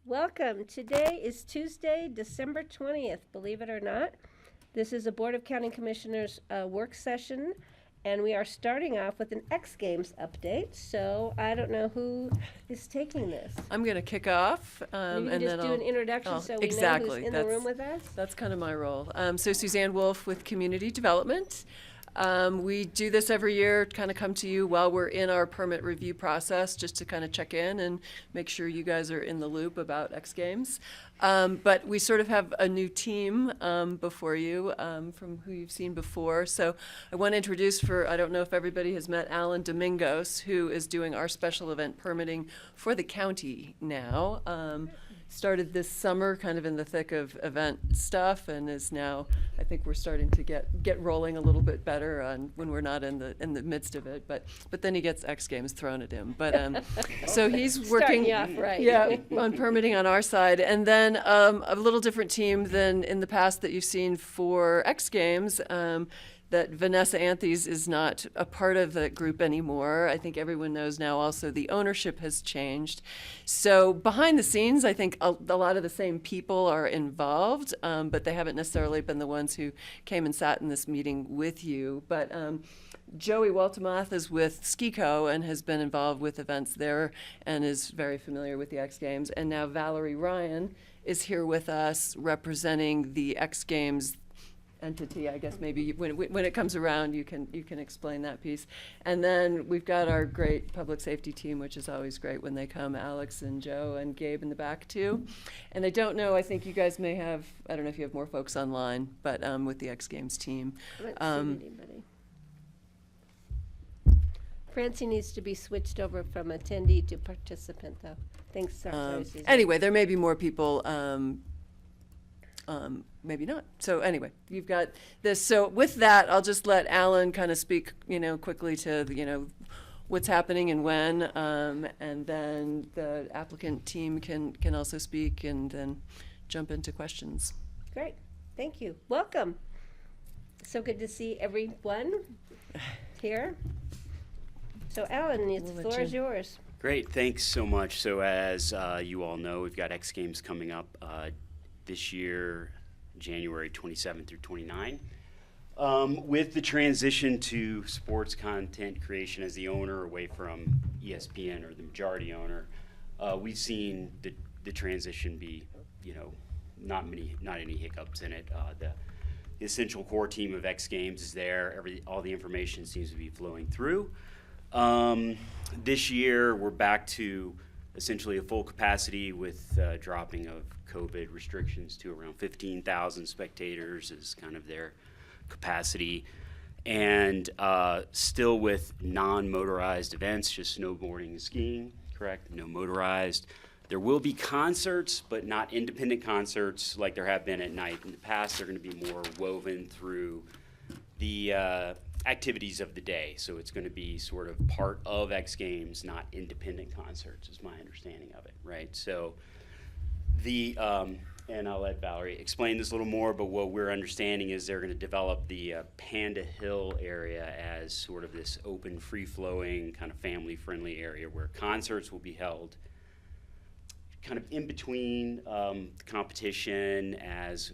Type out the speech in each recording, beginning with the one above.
Welcome. Today is Tuesday, December 20th, believe it or not. This is a Board of County Commissioners work session, and we are starting off with an X Games update. So I don't know who is taking this. I'm going to kick off. You can and just then do an introduction so we know who's in the room with us. That's kind of my role. So Suzanne Wolf with Community Development. We do this every year, kind of come to you while we're in our permit review process, just to kind of check in and make sure you guys are in the loop about X Games. But we sort of have a new team before you from who you've seen before. So I want to introduce, I don't know if everybody has met Alan Domingos, who is doing our special event permitting for the county now. Started this summer kind of in the thick of event stuff, and is now, I think we're starting to get rolling a little bit better on when we're not in the midst of it, but then he gets X Games thrown at him. But so he's working off right. Yeah, on permitting on our side, and then a little different team than in the past that you've seen for X Games. that Vanessa Anthes is not a part of the group anymore. I think everyone knows now also the ownership has changed. So behind the scenes, I think a lot of the same people are involved, but they haven't necessarily been the ones who came and sat in this meeting with you. But Joey Waltemoth is with SkiCo and has been involved with events there and is very familiar with the X Games. And now Valerie Ryan is here with us representing the X Games entity. I guess maybe when it comes around, you can explain that piece. And then we've got our great public safety team, which is always great when they come, Alex and Joe and Gabe in the back too. And I don't know, I think you guys may have, I don't know if you have more folks online, but with the X Games team. I haven't seen anybody. Francie needs to be switched over from attendee to participant, though. Thanks, sorry, Susan. Anyway, there may be more people, maybe not. So anyway, you've got this. So with that, I'll just let Alan kind of speak, quickly to, what's happening and when, and then the applicant team can also speak and then jump into questions. Great, thank you. Welcome. So good to see everyone here. So Alan, the floor is yours. Great, thanks so much. So as you all know, we've got X Games coming up this year, January 27th through 29. With the transition to sports content creation as the owner away from ESPN or the majority owner, we've seen the transition be, not any hiccups in it. The essential core team of X Games is there. All the information seems to be flowing through. This year, we're back to essentially a full capacity with dropping of COVID restrictions to around 15,000 spectators is kind of their capacity. And still with non-motorized events, just snowboarding and skiing, correct? No motorized. There will be concerts, but not independent concerts like there have been at night. In the past, they're going to be more woven through the activities of the day. So it's going to be sort of part of X Games, not independent concerts, is my understanding of it, right? So and I'll let Valerie explain this a little more, but what we're understanding is they're going to develop the Panda Hill area as sort of this open, free-flowing, kind of family-friendly area where concerts will be held kind of in between the competition as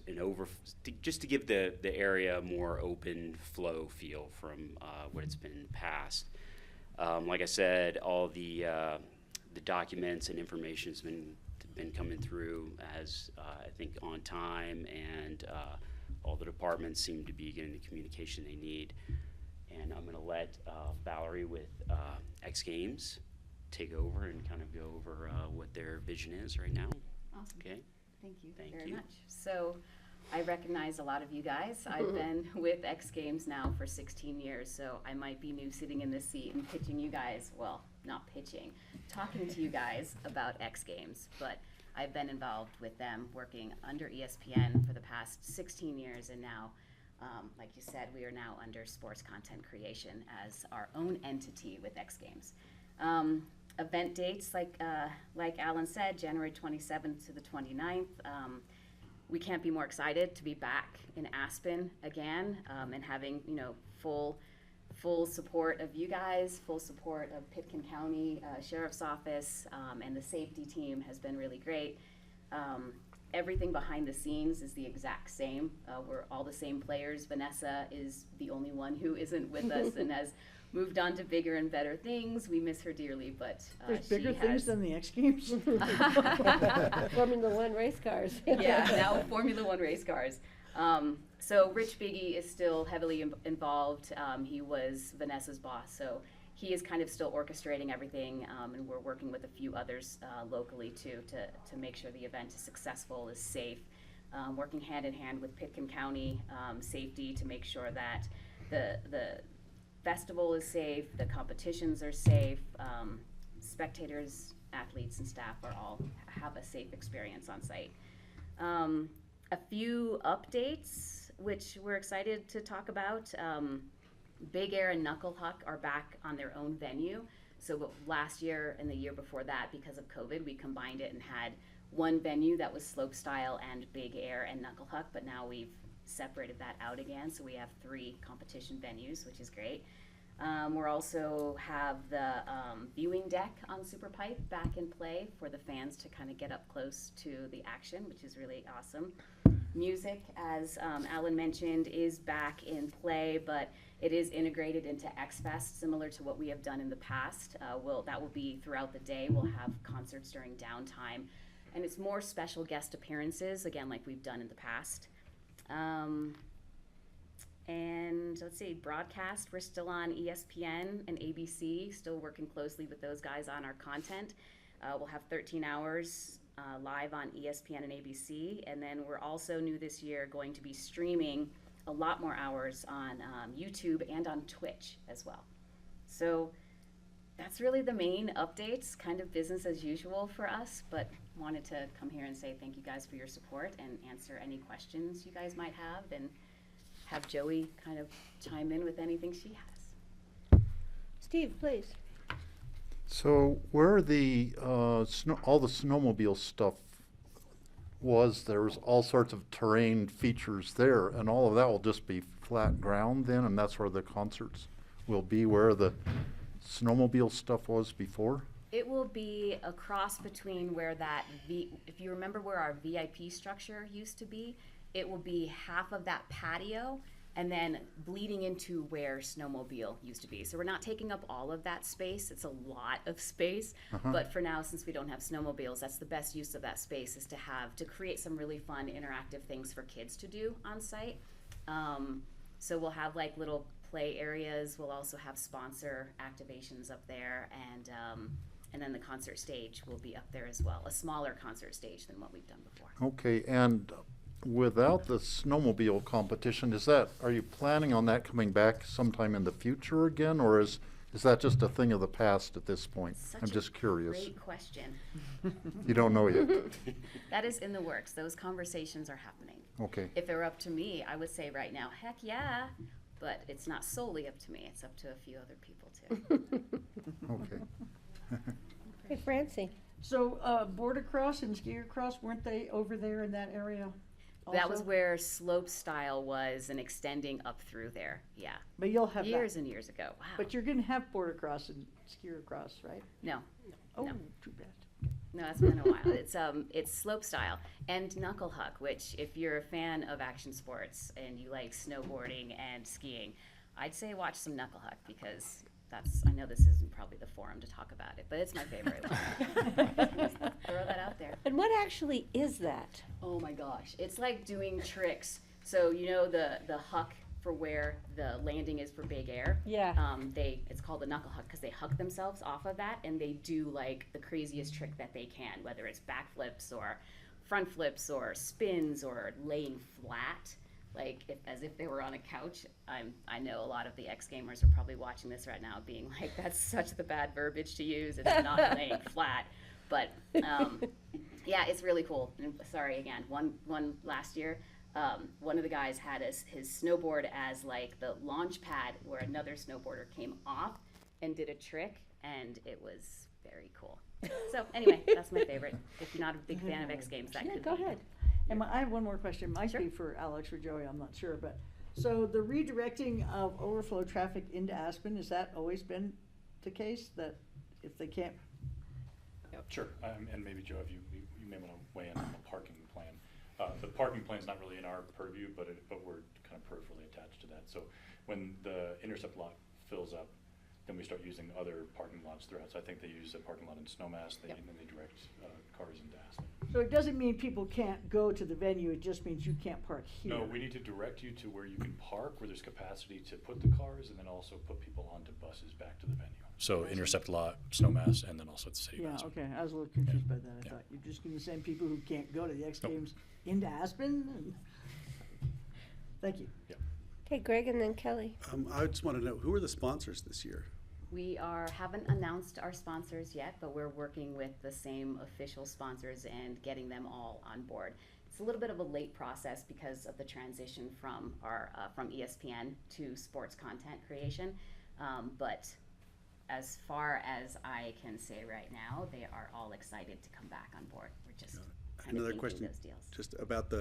just to give the area a more open flow feel from what it's been in the past. Like I said, all the documents and information has been coming through as I think on time, and all the departments seem to be getting the communication they need. And I'm going to let Valerie with X Games take over and kind of go over what their vision is right now. Awesome. Okay. Thank you Thank very you. much. So I recognize a lot of you guys. I've been with X Games now for 16 years, so I might be new sitting in this seat and pitching you guys, well, not pitching, talking to you guys about X Games, but I've been involved with them working under ESPN for the past 16 years, and now, like you said, we are now under sports content creation as our own entity with X Games. Event dates, like Alan said, January 27th to the 29th. We can't be more excited to be back in Aspen again, and having full support of you guys, full support of Pitkin County Sheriff's Office, and the safety team has been really great. Everything behind the scenes is the exact same. We're all the same players. Vanessa is the only one who isn't with us and has moved on to bigger and better things. We miss her dearly, but there's bigger things than the X Games. Formula One race cars. Yeah, now Formula One race cars. So Rich Biggie is still heavily involved. He was Vanessa's boss, so he is kind of still orchestrating everything, and we're working with a few others locally too to make sure the event is successful, is safe. Working hand in hand with Pitkin County safety to make sure that the festival is safe, the competitions are safe, spectators, athletes, and staff are all have a safe experience on site. A few updates, which we're excited to talk about. Big Air and Knuckle Huck are back on their own venue. So last year and the year before that, because of COVID, we combined it and had one venue that was slopestyle and Big Air and Knuckle Huck, but now we've separated that out again, so we have 3 competition venues, which is great. We're also have the viewing deck on Super Pipe back in play for the fans to kind of get up close to the action, which is really awesome. Music, as Alan mentioned, is back in play, but it is integrated into X-Fest, similar to what we have done in the past. That will be throughout the day. We'll have concerts during downtime, and it's more special guest appearances, again, like we've done in the past. And let's see, broadcast, we're still on ESPN and ABC, still working closely with those guys on our content. We'll have 13 hours live on ESPN and ABC, and then we're also new this year going to be streaming a lot more hours on YouTube and on Twitch as well. So that's really the main updates, kind of business as usual for us, but wanted to come here and say thank you guys for your support and answer any questions you guys might have, and have Joey kind of chime in with anything she has. Steve, please. So where the all the snowmobile stuff was, there was all sorts of terrain features there, and all of that will just be flat ground then, and that's where the concerts will be, where the snowmobile stuff was before? It will be a cross between where that if you remember where our VIP structure used to be, it will be half of that patio and then bleeding into where snowmobile used to be. So we're not taking up all of that space. It's a lot of space, but for now, since we don't have snowmobiles, that's the best use of that space, is to create some really fun interactive things for kids to do on site. So we'll have like little play areas. We'll also have sponsor activations up there, and then the concert stage will be up there as well, a smaller concert stage than what we've done before. Okay, and without the snowmobile competition, are you planning on that coming back sometime in the future again, or is that just a thing of the past at this point? Such I'm a just curious. Great question. You don't know yet? That is in the works. Those conversations are happening. Okay. If it were up to me, I would say right now, heck yeah, but it's not solely up to me. It's up to a few other people too. Okay. Hey, Francie. So, border cross and skier cross, weren't they over there in that area? That was also? where slope style was, and extending up through there. Yeah, But you'll have years that. and years ago. Wow. But you're gonna have border cross and skier cross, right? No, Oh, No. too bad. no, that's been a while. It's slope style and knuckle huck, which if you're a fan of action sports and you like snowboarding and skiing, I'd say watch some knuckle huck, because I know this isn't probably the forum to talk about it, but it's my favorite one. Just throw that out there. And what actually is that? Oh my gosh, it's like doing tricks. So you know the huck for where the landing is for big air? Yeah. It's called the knuckle huck because they huck themselves off of that, and they do like the craziest trick that they can, whether it's backflips or front flips or spins or laying flat. Like as if they were on a couch. I know a lot of the X gamers are probably watching this right now, being like, "That's such the bad verbiage to use. It's not laying flat." But yeah, it's really cool. And sorry again. One last year, one of the guys had his snowboard as like the launch pad, where another snowboarder came off and did a trick, and it was very cool. So anyway, that's my favorite. If you're not a big fan of X Games, that Yeah, could go be. ahead. And I have one more question, might Sure. be for Alex or Joey, I'm not sure, but, so the redirecting of overflow traffic into Aspen, has that always been the case, that if they can't? Sure, and maybe Joe, if you may want to weigh in on the parking plan. The parking plan's not really in our purview, but we're kind of peripherally attached to that. So when the intercept lot fills up, then we start using other parking lots throughout. So I think they use a parking lot in Snowmass, and then they direct cars into Aspen. So it doesn't mean people can't go to the venue, it just means you can't park here. No, we need to direct you to where you can park, where there's capacity to put the cars, and then also put people onto buses back to the venue. So intercept lot, Snowmass, and then also at the city. Yeah, bus. okay, I was a little confused by that, I Yeah. thought you're just gonna send people who can't go to the X Nope. Games into Aspen? Thank you. Okay, Greg and then Kelly. I just want to know, who are the sponsors this year? We haven't announced our sponsors yet, but we're working with the same official sponsors and getting them all on board. It's a little bit of a late process because of the transition from from ESPN to sports content creation. But as far as I can say right now, they are all excited to come back on board. We're just kind of Another thinking question, those deals. just about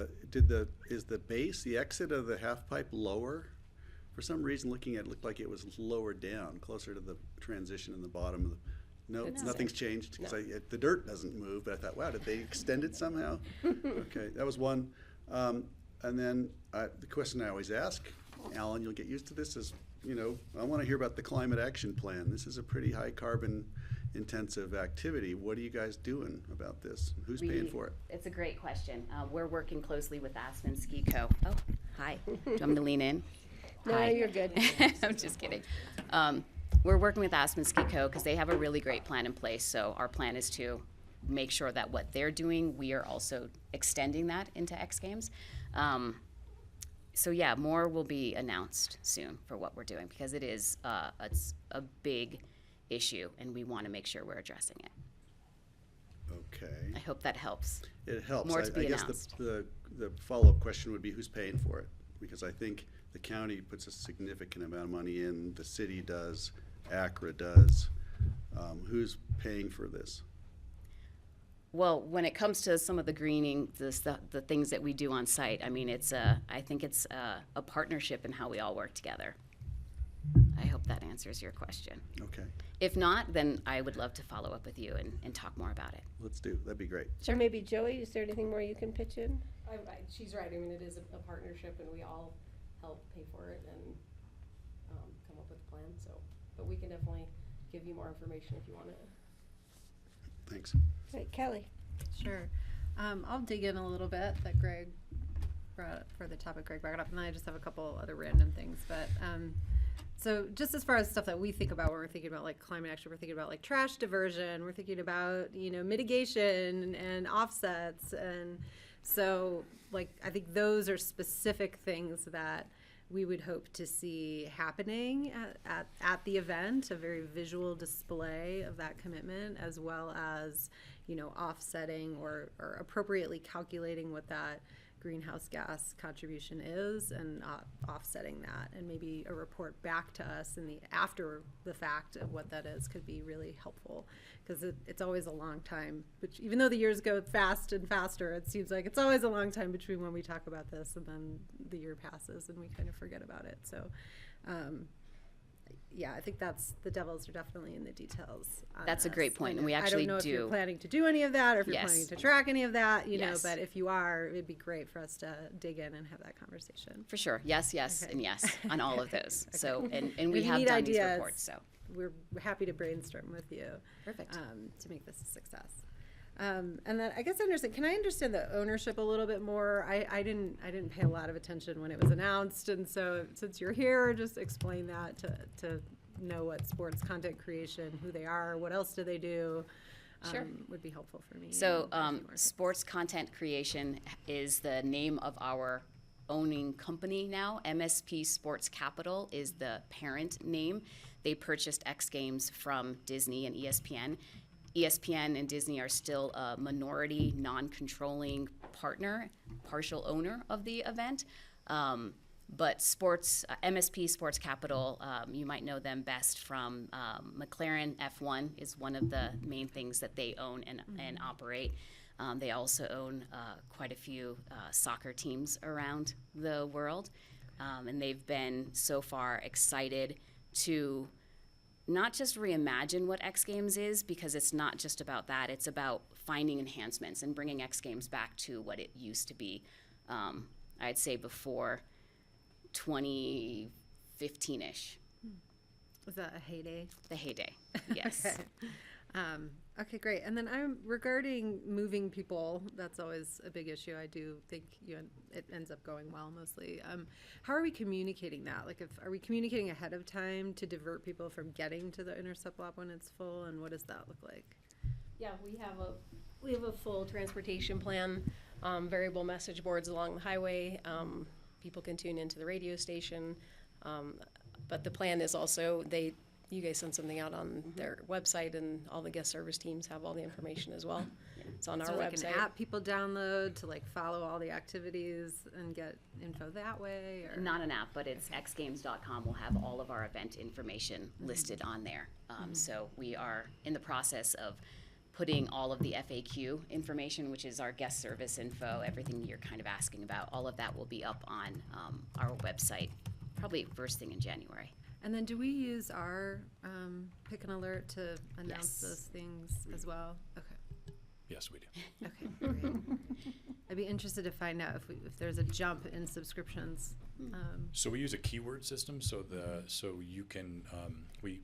is the base, the exit of the half pipe lower? For some reason, looking at it, looked like it was lower down, closer to the transition in the bottom of the, no, It's nothing's the changed, because No. the dirt doesn't move, but I thought, wow, did they extend it somehow? Okay, that was one. And then, the question I always ask, Alan, you'll get used to this, is, I want to hear about the climate action plan. This is a pretty high carbon intensive activity. What are you guys doing about this? Who's paying for it? It's a great question. We're working closely with Aspen Ski Co. Oh, hi. Do you want me to lean in? No, Hi. you're good. I'm just kidding. We're working with Aspen Ski Co. because they have a really great plan in place. So our plan is to make sure that what they're doing, we are also extending that into X Games. So yeah, more will be announced soon for what we're doing, because it's a big issue and we want to make sure we're addressing it. Okay. I hope that helps. It helps. More to be I guess announced. the follow-up question would be, who's paying for it? Because I think the county puts a significant amount of money in, the city does, ACRA does. Who's paying for this? Well, when it comes to some of the greening, the things that we do on site, I mean, I think it's a partnership in how we all work together. I hope that answers your question. Okay, If not, then I would love to follow up with you and talk more about it. let's do, that'd be great. So maybe Joey, is there anything more you can pitch in? She's right. I mean, it is a partnership, and we all help pay for it and come up with a plan. So, but we can definitely give you more information if you want it. Thanks. Right, Kelly? Sure. I'll dig in a little bit that Greg brought up, for the topic Greg brought up, and then I just have a couple other random things. But so just as far as stuff that we think about when we're thinking about like climate action, we're thinking about like trash diversion, we're thinking about, mitigation and offsets. And so like, I think those are specific things that we would hope to see happening at the event, a very visual display of that commitment, as well as, offsetting or appropriately calculating what that greenhouse gas contribution is and offsetting that, and maybe a report back to us after the fact of what that is could be really helpful, because it's always a long time, which even though the years go fast and faster, it seems like it's always a long time between when we talk about this and then the year passes and we kind of forget about it. So yeah, I think the devils are definitely in the details on That's a this. great point, and we I actually don't know if you're do. planning to do any of that, or if you're Yes. planning to track any of that, Yes. but if you are, it'd be great for us to dig in and have that conversation. For sure. Yes, yes, Okay. and yes on all of those. Okay. So, and If we you have need done these ideas, reports, so. We're happy to brainstorm with you. Perfect. To make this a success. And then I guess can I understand the ownership a little bit more? I didn't pay a lot of attention when it was announced, and so since you're here, just explain that to know what sports content creation, who they are, what else do they do, Sure. would be helpful for me. So, and understand more. Sports Content Creation is the name of our owning company now. MSP Sports Capital is the parent name. They purchased X Games from Disney and ESPN. ESPN and Disney are still a minority, non-controlling partner, partial owner of the event. But MSP Sports Capital, you might know them best from McLaren F1 is one of the main things that they own and operate. They also own quite a few soccer teams around the world. And they've been so far excited to not just reimagine what X Games is, because it's not just about that. It's about finding enhancements and bringing X Games back to what it used to be. I'd say before 2015-ish, Was that a heyday? the heyday. Yes. Okay. Okay, great. And then regarding moving people, that's always a big issue. I do think it ends up going well mostly. How are we communicating that? Like, are we communicating ahead of time to divert people from getting to the intercept lab when it's full, and what does that look like? Yeah, we have a full transportation plan, variable message boards along the highway. People can tune into the radio station, but the plan is also you guys send something out on their website, and all the guest service teams have all the information as well. It's on our So like website. an app people download to like follow all the activities and get info that way, or Not an app, but it's xgames.com. We'll have all of our event information listed on there. So we are in the process of putting all of the FAQ information, which is our guest service info, everything you're kind of asking about, all of that will be up on our website, probably first thing in January. And then do we use our Pick an Alert to announce Yes. those things as well? Okay. Yes, we do. Okay, great. I'd be interested to find out if there's a jump in subscriptions. So we use a keyword system, so you can, we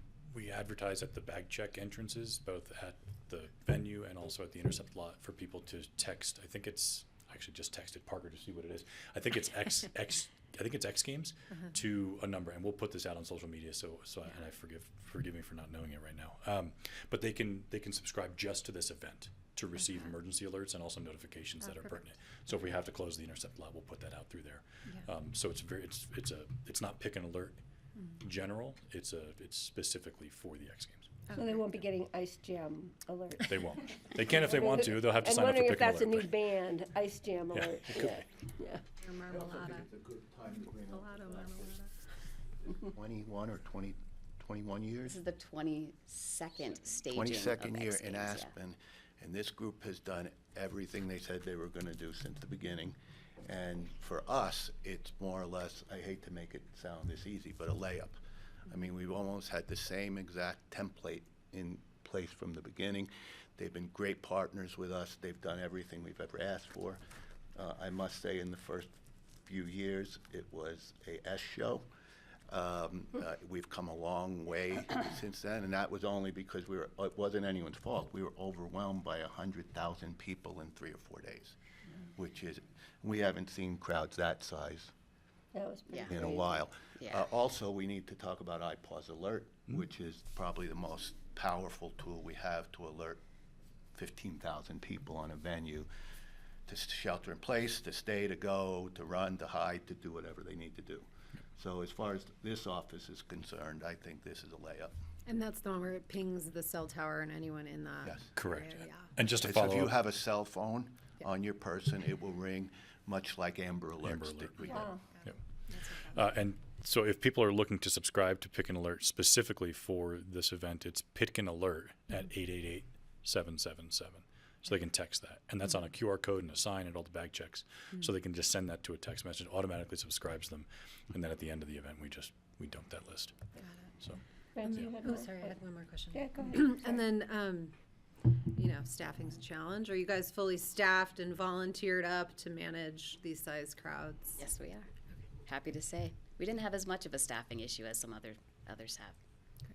advertise at the bag check entrances, both at the venue and also at the intercept lot for people to text. I think it's, actually just texted Parker to see what it is. I think it's X Games to a number, and we'll put this out on social media, and forgive me for not knowing it right now. But they can subscribe just to this event to receive emergency alerts and also notifications that are perfect. pertinent. So if we have to close the intercept lot, we'll put that out through there. Yeah. So it's not Pick an Alert general. It's specifically for the X Games. So they won't be getting Ice Jam alerts. They won't. They can if they want to. They'll have to I'm sign up for wondering Pick if an that's a Alert. new band, Ice Jam Yeah, alert. it could Yeah. Or marmalada. Gelato marmalada. 21 or 21 years? This is the 22nd staging 22nd of year X in Games, yeah. Aspen, and this group has done everything they said they were going to do since the beginning. And for us, it's more or less, I hate to make it sound this easy, but a layup. I mean, we've almost had the same exact template in place from the beginning. They've been great partners with us. They've done everything we've ever asked for. I must say, in the first few years, it was a S show. We've come a long way since then, and that was only because it wasn't anyone's fault. We were overwhelmed by 100,000 people in 3 or 4 days, which is, we haven't seen crowds that size That was pretty Yeah. in a crazy. while. Yeah. Also, we need to talk about iPause Alert, which is probably the most powerful tool we have to alert 15,000 people on a venue to shelter in place, to stay, to go, to run, to hide, to do whatever they need to do. So as far as this office is concerned, I think this is a layup. And that's the one where it pings the cell tower and anyone in that Yes. Correct. area. And just to Okay, so follow if you up, have a cell phone Yeah. on your person, it will ring much like Amber Alerts Amber that Alert. we get. Wow. and so if people are looking to subscribe to Pick an Alert specifically for this event, it's Pick an Alert at 888-777. So they can text that. And that's on a QR code and a sign and all the bag checks. So they can just send that to a text message, automatically subscribes them. And then at the end of the event, we dump that list. So Francie, you had Oh, one? sorry, I had one more question. Yeah, go ahead. And then, staffing's a challenge. Are you guys fully staffed and volunteered up to manage these size crowds? Yes, we are. Happy to say. We didn't have as much of a staffing issue as some others have.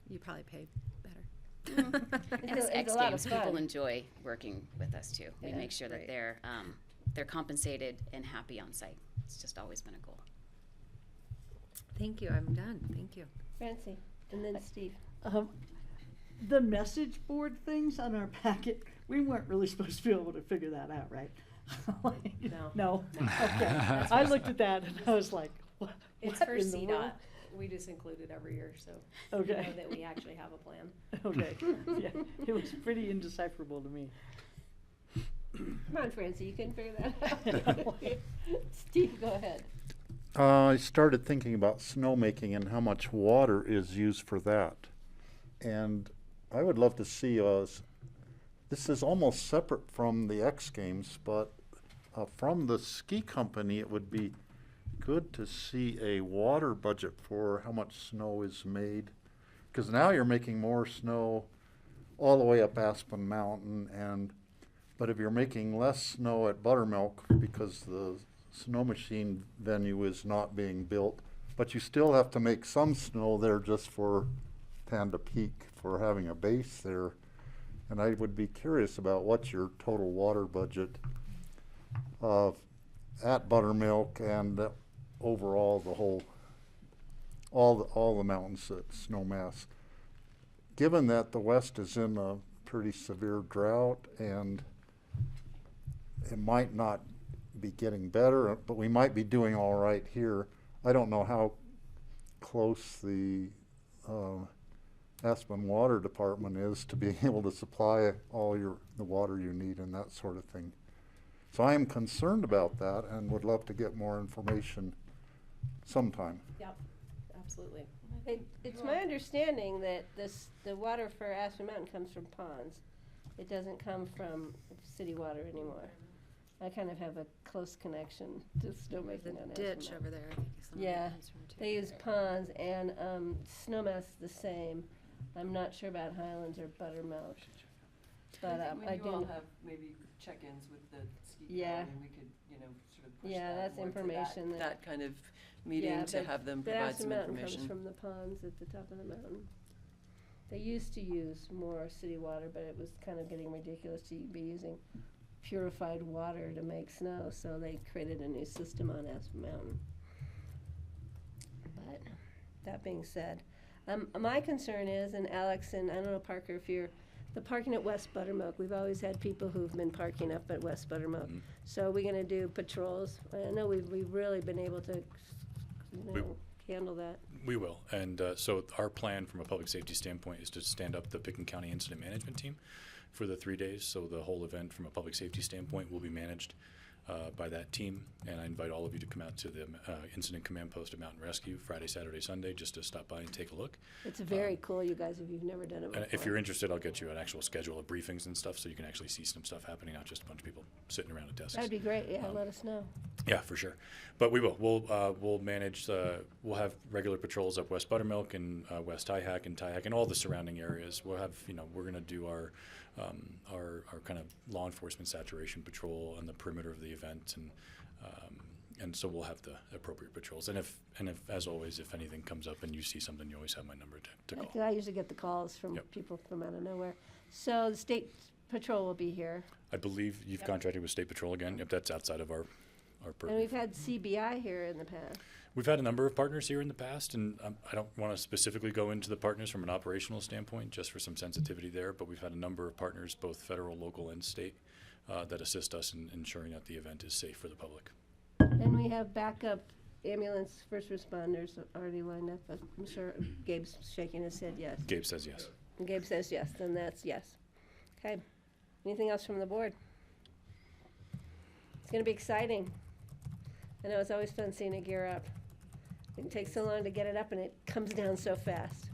You probably pay better. And It's it's a X lot of Games, people fun. enjoy working with us too. We Yeah, make sure that great. they're compensated and happy on site. It's just always been a goal. Thank you, I'm done. Thank you. Francie, and then Steve. The message board things on our packet, we weren't really supposed to be able to figure that out, right? No. No? Okay. I looked at that and I was like, what? It's what for in the world? CDOT. We just include it every year, so you Okay. know that we actually have a plan. Okay, yeah, it was pretty indecipherable to me. Come on, Francie, you can figure that out. Steve, go ahead. I started thinking about snowmaking and how much water is used for that. And I would love to see us, this is almost separate from the X Games, but from the ski company, it would be good to see a water budget for how much snow is made. Because now you're making more snow all the way up Aspen Mountain, but if you're making less snow at Buttermilk because the snow machine venue is not being built, but you still have to make some snow there just for Panda Peak, for having a base there. And I would be curious about what's your total water budget at Buttermilk and overall the whole, all the mountains at Snowmass. Given that the West is in a pretty severe drought and it might not be getting better, but we might be doing all right here. I don't know how close the Aspen Water Department is to being able to supply all the water you need and that sort of thing. So I am concerned about that and would love to get more information sometime. Yep, absolutely. It's my understanding that the water for Aspen Mountain comes from ponds. It doesn't come from city water anymore. I kind of have a close connection to snowmaking on Ditch Aspen over there, I think is something Yeah, that comes from too. they use ponds, and Snowmass the same. I'm not sure about Highlands or Buttermilk. But I When you all do, have maybe check-ins with the ski Yeah. community, we could, sort of push Yeah, that that's more to information that- that kind of meeting yeah, to but have them but provide Aspen some Mountain information. comes from the ponds at the top of the mountain. They used to use more city water, but it was kind of getting ridiculous to be using purified water to make snow, so they created a new system on Aspen Mountain. But that being said, my concern is, and Alex, and I don't know, Parker, if you're, the parking at West Buttermilk, we've always had people who've been parking up at West Buttermilk. So are we gonna do patrols? I know we've really been able to, handle that. We will, and so our plan from a public safety standpoint is to stand up the Pickens County Incident Management Team for the 3 days, so the whole event from a public safety standpoint will be managed by that team, and I invite all of you to come out to the Incident Command Post at Mountain Rescue Friday, Saturday, Sunday, just to stop by and take a look. It's very cool, you guys, if you've never done it before. If you're interested, I'll get you an actual schedule of briefings and stuff, so you can actually see some stuff happening, not just a bunch of people sitting around at desks. That'd be great, yeah, let us know. Yeah, for sure. But we will. We'll manage. We'll have regular patrols up West Buttermilk and West Tyhack and all the surrounding areas. We'll have. We're going to do our kind of law enforcement saturation patrol on the perimeter of the event, and so we'll have the appropriate patrols. And if as always, if anything comes up and you see something, you always have my number to call. I usually get the calls from Yep. people from out of nowhere. So the state patrol will be here. I believe you've contracted with State Patrol again. Yep, that's outside of our purview. And we've had CBI here in the past. We've had a number of partners here in the past, and I don't want to specifically go into the partners from an operational standpoint, just for some sensitivity there, but we've had a number of partners, both federal, local, and state, that assist us in ensuring that the event is safe for the public. And we have backup ambulance first responders already lined up. I'm sure Gabe's shaking his head yes. Gabe says yes. And Gabe says yes, then that's yes. Okay. Anything else from the board? It's gonna be exciting. I know it's always fun seeing it gear up. It takes so long to get it up and it comes down so fast.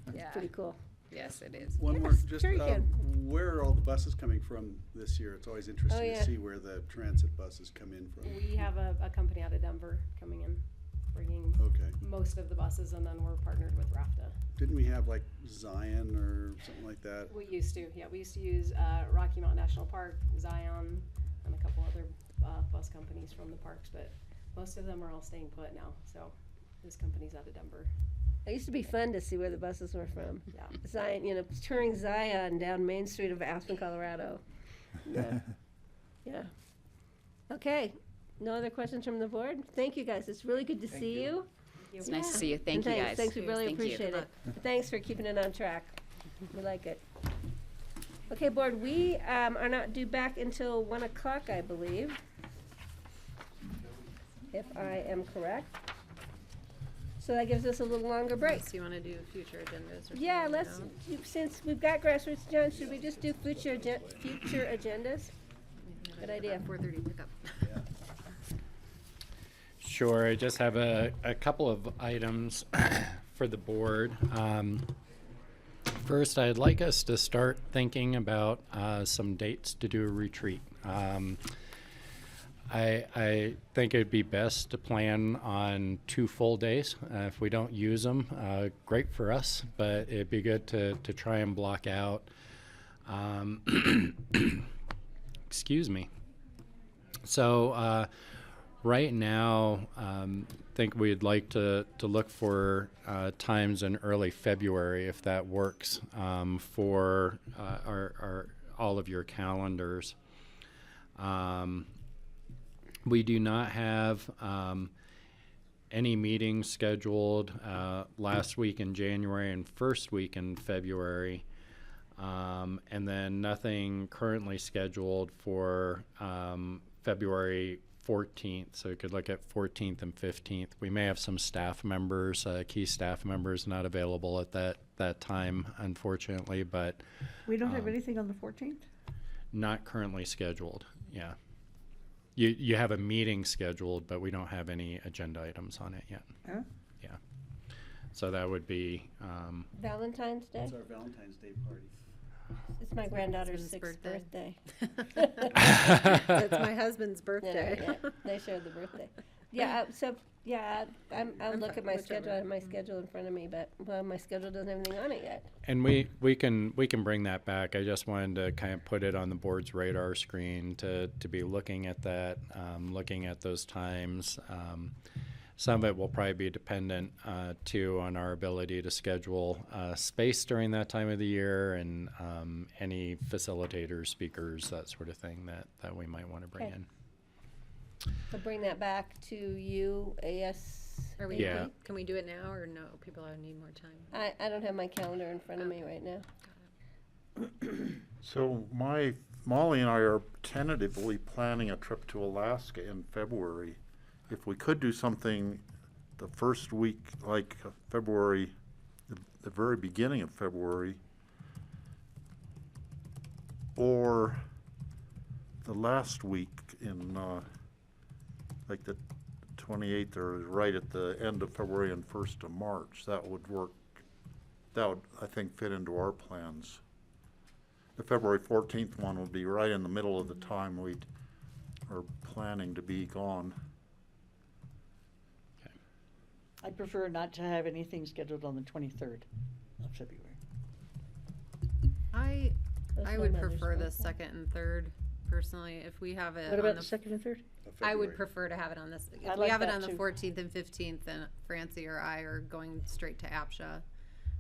It's Yeah. pretty cool. Yes, it is. One more, Yes, just, sure you can. where are all the buses coming from this year? It's always interesting yeah. to see where the transit buses come in from. We have a company out of Denver coming in, bringing Okay. most of the buses, and then we're partnered with RAFTA. Didn't we have like Zion or something like that? We used to, yeah, we used to use Rocky Mountain National Park, Zion, and a couple other bus companies from the parks, but most of them are all staying put now, so this company's out of Denver. It used to be fun to see where the buses were from. Yeah. Zion, touring Zion down Main Street of Aspen, Colorado. Yeah. Yeah. Okay. No other questions from the board? Thank you, guys. It's really good to see you. It's nice to Yeah. see you. Thank And you, guys. Thanks, we really Thank you. appreciate it. Thanks for keeping it on track. We like it. Okay, board, we are not due back until 1 o'clock, I believe, if I am correct. So that gives us a little longer break. Do you want to do future agendas or Yeah, something, let's, no? since we've got grassroots, John, should we just do future agendas? Good idea. 4:30 pickup. Sure, I just have a couple of items for the board. First, I'd like us to start thinking about some dates to do a retreat. I think it'd be best to plan on 2 full days. If we don't use them, great for us, but it'd be good to try and block out. Excuse me. So right now, I think we'd like to look for times in early February, if that works, for our all of your calendars. We do not have any meetings scheduled last week in January and first week in February, and then nothing currently scheduled for February 14th, so we could look at 14th and 15th. We may have some staff members, key staff members not available at that time, unfortunately, but We don't have anything on the 14th? not currently scheduled, yeah. You have a meeting scheduled, but we don't have any agenda items on it yet. Huh? Yeah. So that would be, Valentine's Day? It's our Valentine's Day party. It's my granddaughter's husband's 6th birthday. It's my husband's No, no, birthday. yeah, they share the birthday. Yeah, I'll I'm look fine, at my whichever. schedule. I have my schedule in front of me, but, well, my schedule doesn't have anything on it yet. And we can bring that back. I just wanted to kind of put it on the board's radar screen to be looking at that, looking at those times. Some of it will probably be dependent too on our ability to schedule space during that time of the year and any facilitators, speakers, that sort of thing that we might want to bring Okay. in. So bring that back to you, AS. Are we, Yeah. can we do it now or no? People need more time. I don't have my calendar in front of me right now. So Molly and I are tentatively planning a trip to Alaska in February. If we could do something the first week, like February, the very beginning of February, or the last week in, like the 28th or right at the end of February and 1st of March, that would work. That would, I think, fit into our plans. The February 14th one would be right in the middle of the time we are planning to be gone. I prefer not to have anything scheduled on the 23rd of February. I That's my would mother's prefer the birthday. 2nd and 3rd personally. If we have it What on about the the 2nd and 3rd? I would prefer to have it on this. If I we like have it that on the too. 14th and 15th, then Francie or I are going straight to APSHA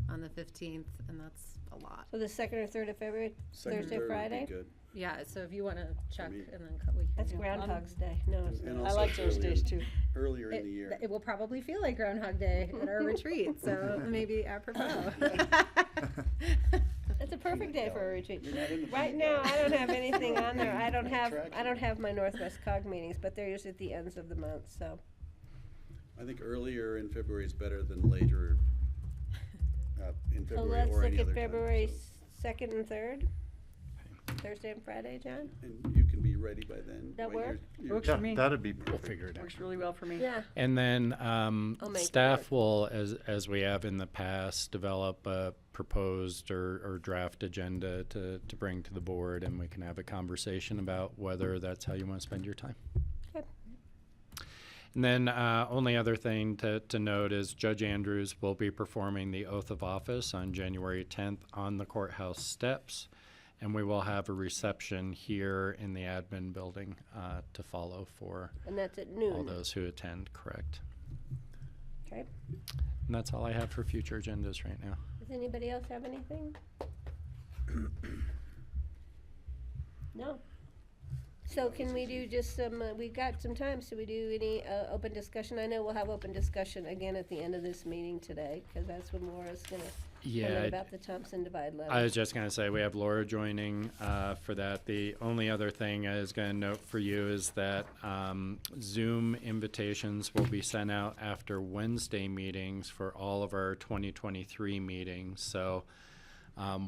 on the 15th, and that's a lot. So the 2nd or 3rd of February, Second, Thursday, third would be Friday? good. Yeah, so if you want to check me. and then we can. That's yeah. Groundhog's Day. No, it's And not. I also like those earlier- days too. Earlier in the year. It will probably feel like Groundhog Day at our retreat, so maybe apropos. It's a perfect day for a retreat. You're not in the Right peanut now, gallery. I don't have anything on there. I don't have Track. my Northwest COG meetings, but they're usually at the ends of the month, so. I think earlier in February is better than later in So February let's or any look other at time. February so- 2nd and 3rd, Thursday and Friday, John? And you can be ready by then. That when work? Works Yeah, for me. that'd be We'll perfect. figure it out. Works really well for me. Yeah. And then I'll make it staff will, as we have in the past, develop a proposed or draft agenda to bring to the board, and we can have a conversation about whether that's how you want to spend your time. Okay. And then only other thing to note is Judge Andrews will be performing the oath of office on January 10th on the courthouse steps, and we will have a reception here in the admin building to follow for And that's at all noon. those who attend, correct? Okay. And that's all I have for future agendas right now. Does anybody else have anything? No? So can we do just some, we've got some time, so we do any open discussion? I know we'll have open discussion again at the end of this meeting today, because that's when Laura's gonna come in Yeah, about the Thompson Divide levy. I was just going to say, we have Laura joining for that. The only other thing I was going to note for you is that Zoom invitations will be sent out after Wednesday meetings for all of our 2023 meetings. So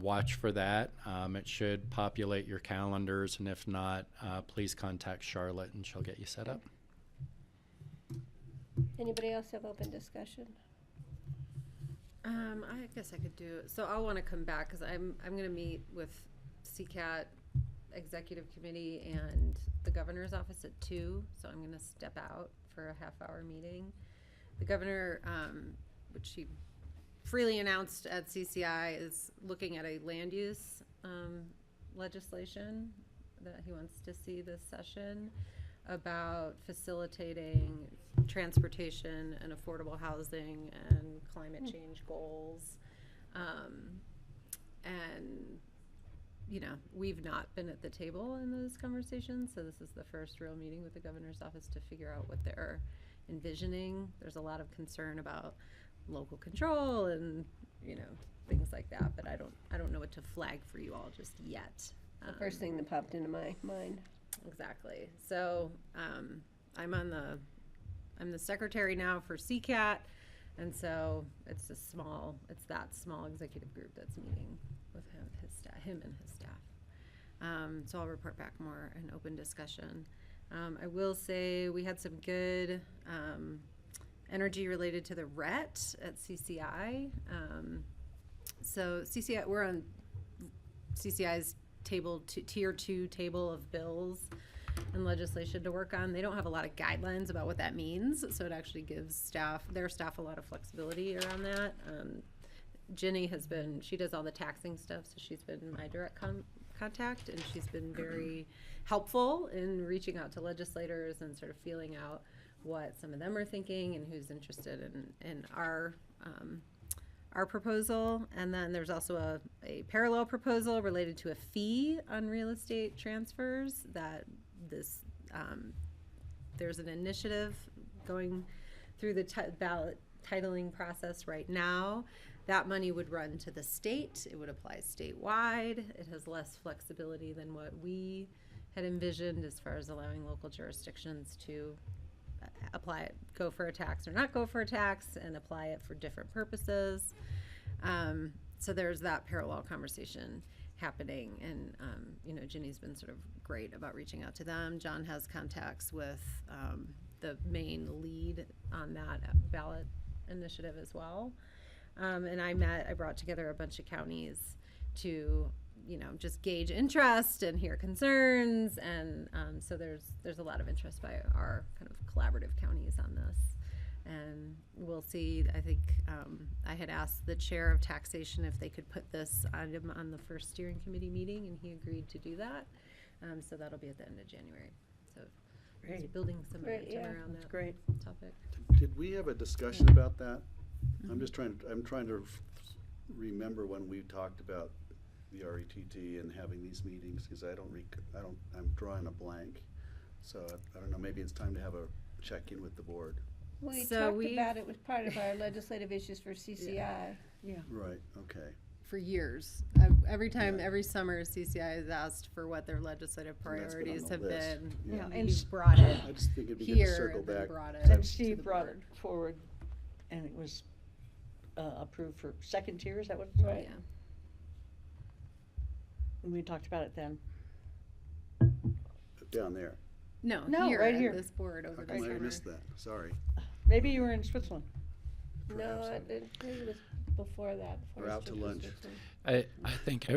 watch for that. It should populate your calendars, and if not, please contact Charlotte and she'll get you set up. Anybody else have open discussion? I guess I could do it. So I'll want to come back because I'm going to meet with CCAT Executive Committee and the Governor's Office at 2. So I'm going to step out for a half-hour meeting. The Governor, which he freely announced at CCI, is looking at a land use legislation that he wants to see this session about facilitating transportation and affordable housing and climate change goals. And, you know, we've not been at the table in those conversations, so this is the first real meeting with the Governor's Office to figure out what they're envisioning. There's a lot of concern about local control and, you know, things like that, but I don't know what to flag for you all just yet. The first thing that popped into my mind. Exactly. So I'm the secretary now for CCAT, and so it's that small executive group that's meeting with him and his staff. So I'll report back more in open discussion. I will say we had some good energy related to the RET at CCI. So CCI, we're on CCI's tier 2 table of bills and legislation to work on. They don't have a lot of guidelines about what that means, so it actually gives their staff a lot of flexibility around that. Ginny she does all the taxing stuff, so she's been my direct contact, and she's been very helpful in reaching out to legislators and sort of feeling out what some of them are thinking and who's interested in our proposal. And then there's also a parallel proposal related to a fee on real estate transfers that there's an initiative going through the ballot titling process right now. That money would run to the state. It would apply statewide. It has less flexibility than what we had envisioned as far as allowing local jurisdictions to apply it, go for a tax or not go for a tax, and apply it for different purposes. So there's that parallel conversation happening, and Ginny's been sort of great about reaching out to them. John has contacts with the main lead on that ballot initiative as well. And I brought together a bunch of counties to, just gauge interest and hear concerns. And so there's a lot of interest by our kind of collaborative counties on this. And we'll see. I think I had asked the chair of taxation if they could put this item on the first steering committee meeting, and he agreed to do that. So that'll be at the end of January. So Great. building some momentum yeah. around That's that great. topic. Did we have a discussion about that? I'm trying to remember when we talked about the RETT and having these meetings, because I'm drawing a blank. So I don't know, maybe it's time to have a check-in with the board. We So talked we've- about it was part of our legislative issues for CCI. Yeah. Right, okay. For years. Every summer, CCI has asked for what their legislative And that's been on priorities the have list. been. Yeah. And He's brought it I just think it'd be good to here circle and then back. brought it. And to Steve the brought board. it forward, and it was approved for second tier, is that what it's called? Right. Yeah. And we talked about it then. Down there. No, No, here right at here. this board over How the come I summer. missed that? Sorry. Maybe you were in Switzerland. No, Perhaps I- it was before that. before Or I out to switched lunch. Switzerland. I think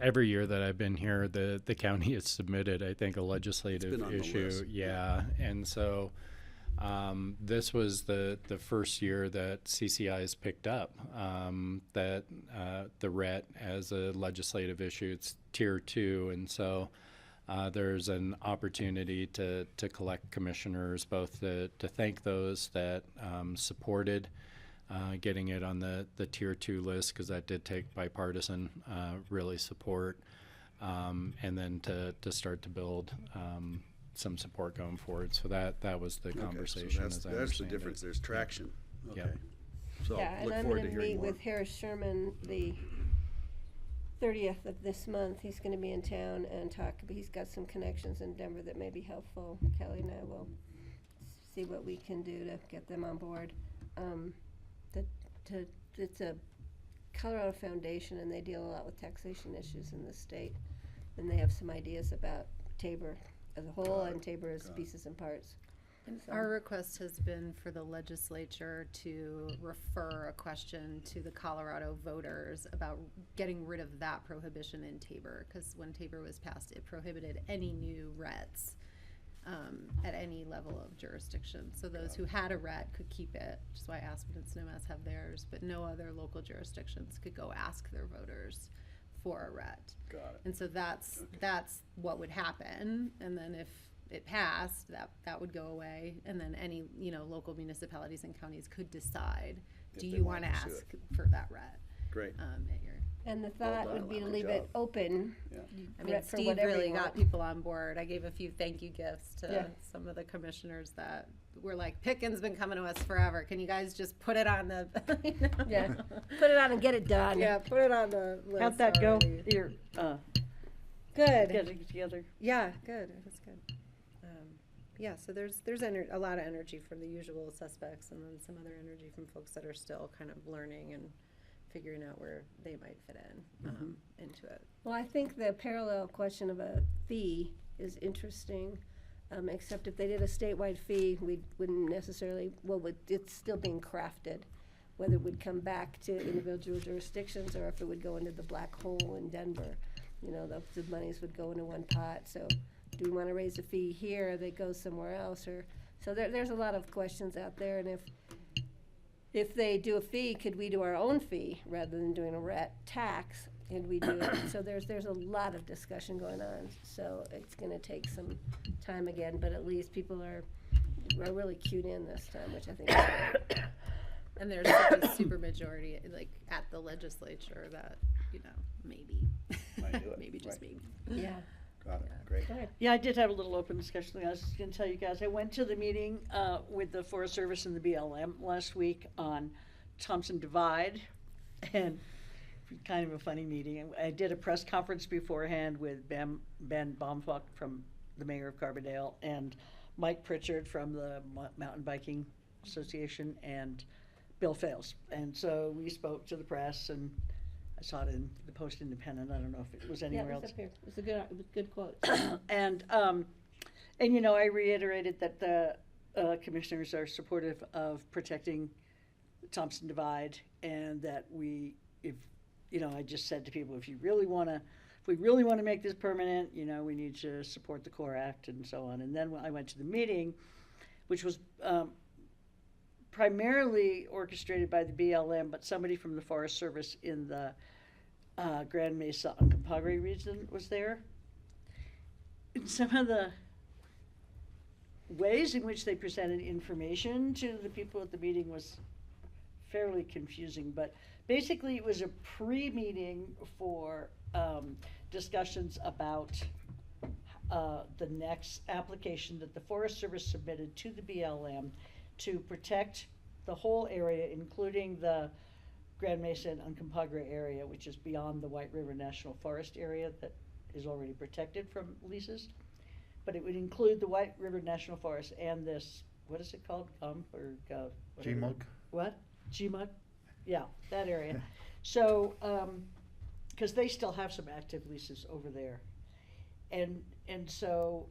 every year that I've been here, the county has submitted, I think, a legislative been on the issue. list. Yeah, and so this was the first year that CCI has picked up that the RET as a legislative issue. It's tier 2, and so there's an opportunity to collect commissioners, both to thank those that supported getting it on the tier 2 list, because that did take bipartisan really support, and then to start to build some support going forward. So that was the conversation. Okay, so as I that's the understand difference. it. There's traction. Okay. Yep. So Yeah, and look I'm forward gonna to hearing meet more. with Harris Sherman the 30th of this month. He's gonna be in town and talk, but he's got some connections in Denver that may be helpful. Kelly and I will see what we can do to get them on board. It's a Colorado foundation, and they deal a lot with taxation issues in the state. And they have some ideas about Tabor as a whole and Tabor as pieces and parts. So- Our request has been for the legislature to refer a question to the Colorado voters about getting rid of that prohibition in Tabor, because when Tabor was passed, it prohibited any new RETs at any level of jurisdiction. So those who had a RET could keep it, which is why Aspen and Snowmass have theirs, but no other local jurisdictions could go ask their voters for a RET. Got it. And so that's what would happen, and then if it passed, that would go away, and then any, local municipalities and counties could decide, If do they you wanna wanna pursue ask for that RET, Great. at your, And the thought would be to Good leave job. it open. Yeah. I mean, Right, for Steve whatever really you got want. people on board. I gave a few thank you gifts to Yeah. some of the commissioners that were like, Pickens been coming to us forever, can you guys just put it on the, Yeah, put it on and get it done. Yeah, put it on the list. How'd that go? already. You're, Good. getting together? Yeah, good. It was good. Yeah, so there's a lot of energy from the usual suspects, and then some other energy from folks that are still kind of learning and figuring out where they might fit in into it. Well, I think the parallel question of a fee is interesting, except if they did a statewide fee, we wouldn't necessarily, it's still being crafted, whether it would come back to individual jurisdictions or if it would go into the black hole in Denver. you know, the monies would go into one pot, so do we wanna raise a fee here that goes somewhere else, or, so there's a lot of questions out there, and if they do a fee, could we do our own fee rather than doing a rat tax? And we do it, so there's a lot of discussion going on, so it's gonna take some time again, but at least people are really cued in this time, which I think is great. And there's such a super majority, like, at the legislature that, you know, maybe, Might do it. maybe just Right. maybe. Yeah. Got it, great. Go ahead. Yeah, I did have a little open discussion. I was just gonna tell you guys, I went to the meeting, with the Forest Service and the BLM last week on Thompson Divide, and kind of a funny meeting. I did a press conference beforehand with Ben Baumfuck from the mayor of Carbondale and Mike Pritchard from the Mountain Biking Association and Bill Fales. And so we spoke to the press, and I saw it in the Post Independent. I don't know if it was Yeah, anywhere it was else. up here, it was a good quote. And you know, I reiterated that the commissioners are supportive of protecting Thompson Divide, and that you know, I just said to people, if we really want to make this permanent, you know, we need to support the CORE Act and so on. And then when I went to the meeting, which was primarily orchestrated by the BLM, but somebody from the Forest Service in the Grand Mesa Uncompahgre region was there. And some of the ways in which they presented information to the people at the meeting was fairly confusing, but basically it was a pre-meeting for discussions about the next application that the Forest Service submitted to the BLM to protect the whole area, including the Grand Mesa and Uncompahgre area, which is beyond the White River National Forest area that is already protected from leases. But it would include the White River National Forest and this, what is it called, GMUG? What? GMUG? Yeah, that area. So, because they still have some active leases over there. And so,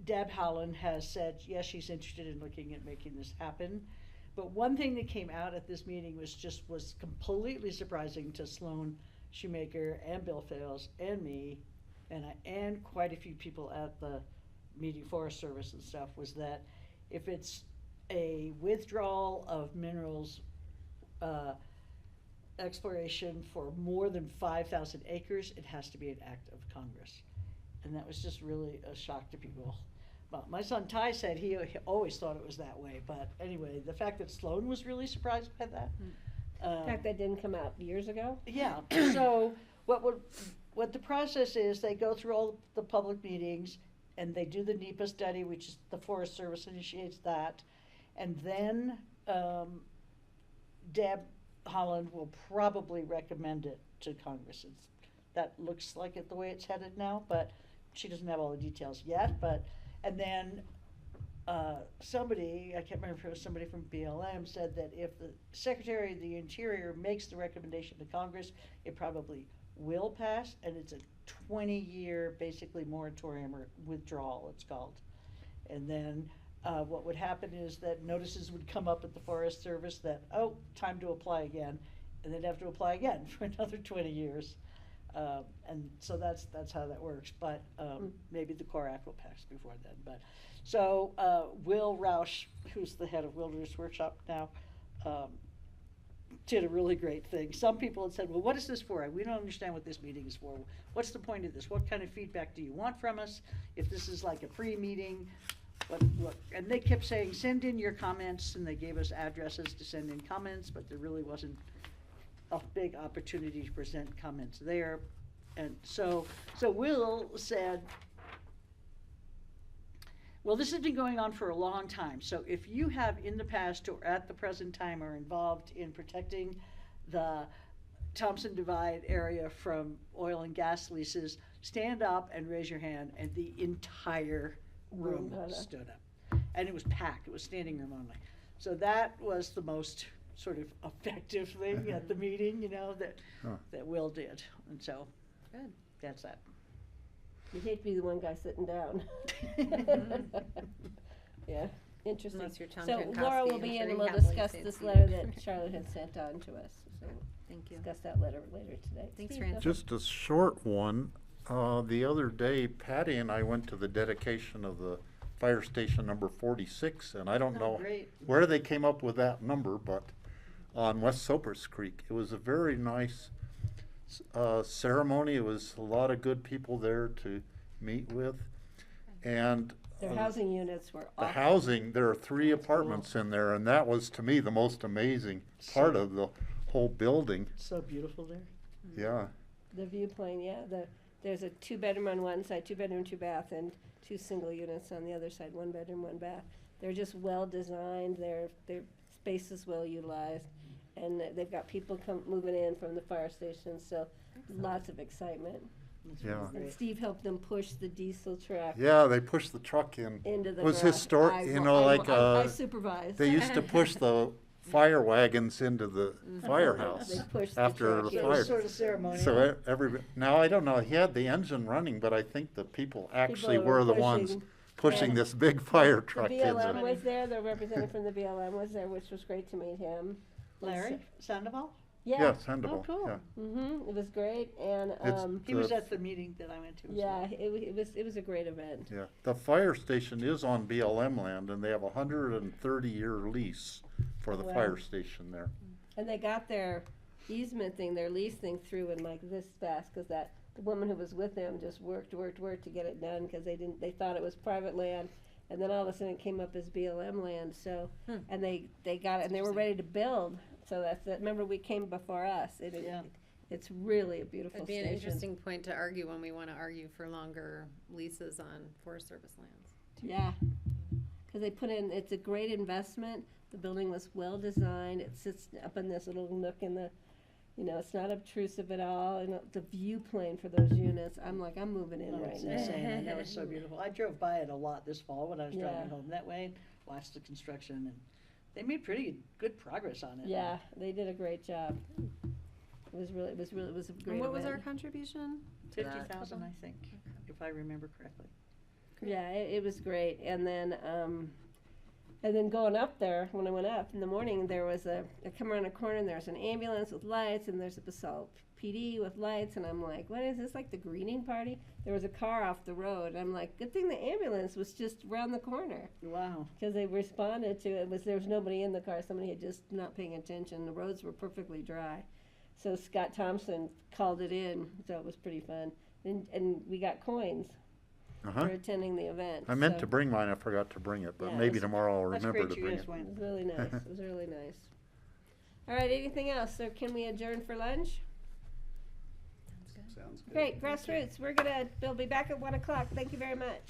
Deb Howland has said, yes, she's interested in looking at making this happen. But one thing that came out at this meeting was completely surprising to Sloan Shoemaker and Bill Fales and me, and quite a few people at the meeting, Forest Service and stuff, was that if it's a withdrawal of minerals exploration for more than 5,000 acres, it has to be an act of Congress. And that was just really a shock to people. Well, my son Ty said he always thought it was that way, but anyway, the fact that Sloan was really surprised by that. In fact, that didn't come out years ago. Yeah, so what the process is, they go through all the public meetings, and they do the NEPA study, which is the Forest Service initiates that, and then Deb Holland will probably recommend it to Congress. That looks like it the way it's headed now, but she doesn't have all the details yet. And then somebody, I can't remember if it was somebody from BLM, said that if the Secretary of the Interior makes the recommendation to Congress, it probably will pass, and it's a 20-year basically moratorium or withdrawal, it's called. And then what would happen is that notices would come up at the Forest Service that, oh, time to apply again, and they'd have to apply again for another 20 years. And so that's how that works, but maybe the CORE Act will pass before then. But so Will Roush, who's the head of Wilderness Workshop now, did a really great thing. Some people had said, well, what is this for? We don't understand what this meeting is for. What's the point of this? What kind of feedback do you want from us? If this is like a pre-meeting, what? And they kept saying, send in your comments, and they gave us addresses to send in comments, but there really wasn't a big opportunity to present comments there. And so Will said, well, this has been going on for a long time. So if you have in the past or at the present time are involved in protecting the Thompson Divide area from oil and gas leases, stand up and raise your hand. And the entire room stood up. And it was packed. It was standing room only. So that was the most sort of effective thing at the meeting, you know, that Will did. And so, good, that's that. You'd hate to be the one guy sitting down. Yeah. interesting. Unless you're Tom So Jankowski, Laura will I'm be sure in, you and we'll happily discuss say this it's letter you. that Charlotte had sent on to us. So Thank you. discuss that letter later today. Thanks, Steve, Fran. go ahead. Just a short one. The other day, Patty and I went to the dedication of the fire station number 46, and I don't Oh, know great. where they came up with that number, but on West Soapers Creek. It was a very nice ceremony. It was a lot of good people there to meet with. And Their housing units were the awesome. housing, there are 3 That's cool. apartments in there, and that was to me the most amazing part of the whole building. So beautiful there. Yeah. The view plane, yeah. There's a 2-bedroom on one side, 2-bedroom, 2-bath, and 2 single units on the other side, 1 bedroom, 1 bath. They're just well designed. Their space is well utilized, and they've got people moving in from the fire station. So lots of excitement. That's Yeah. really And great. Steve helped them push the diesel truck Yeah, they pushed the truck in. into the It was garage. historic, you know, like, I supervised. they used to push the fire wagons into the firehouse They pushed the after truck the in. So it was fire. sort of ceremonial. So now I don't know, he had the engine running, but I think the people actually People were were the ones pushing, pushing and this big fire The truck in BLM there. was there. The representative from the BLM was there, which was great to meet him. Larry Sandoval? Yeah, Sandoval, Oh, cool. yeah. It was great, and It's He was the- at the meeting that I went to as yeah, well. it was a great event. Yeah, the fire station is on BLM land, and they have a 130-year lease for the Wow. fire station there. And they got their easement thing, their lease thing through in like this fast, because the woman who was with them just worked to get it done, because they thought it was private land, and then all of a sudden it came up as BLM land. So, and they got it, and they were ready to build. So remember we came before us. Yeah. It's really a beautiful It'd be an station. interesting point to argue when we want to argue for longer leases on Forest Service lands. Yeah, because they put in, it's a great investment. The building was well designed. It sits up in this little nook in the, it's not obtrusive at all. And the view plane for those units, I'm moving in Oh, right it's now. insane. And that was so beautiful. I drove by it a lot this fall when I was Yeah. driving home that way, and watched the construction, and they made pretty good progress on it. Yeah, they did a great job. It was a great And what was our event. contribution to that? 50,000, I think, if I remember correctly. Yeah, it was great. And then going up there, when I went up in the morning, there was I come around a corner and there's an ambulance with lights, and there's a Basalt PD with lights, and I'm like, what is this, like the greeting party? There was a car off the road, and I'm like, good thing the ambulance was just around the corner, Wow. because they responded to it. There was nobody in the car, somebody had just not paying attention. The roads were perfectly dry. So Scott Thompson called it in, so it was pretty fun. And we got coins Uh-huh. for attending the event. I meant so to bring mine, I forgot to bring it, but Yeah, maybe that's- tomorrow I'll That's remember great to you bring guys it. It went. was really nice. It was really nice. All right, anything else? So can we adjourn for lunch? Sounds good. Great, grassroots. We'll be back at 1 o'clock. Thank you very much.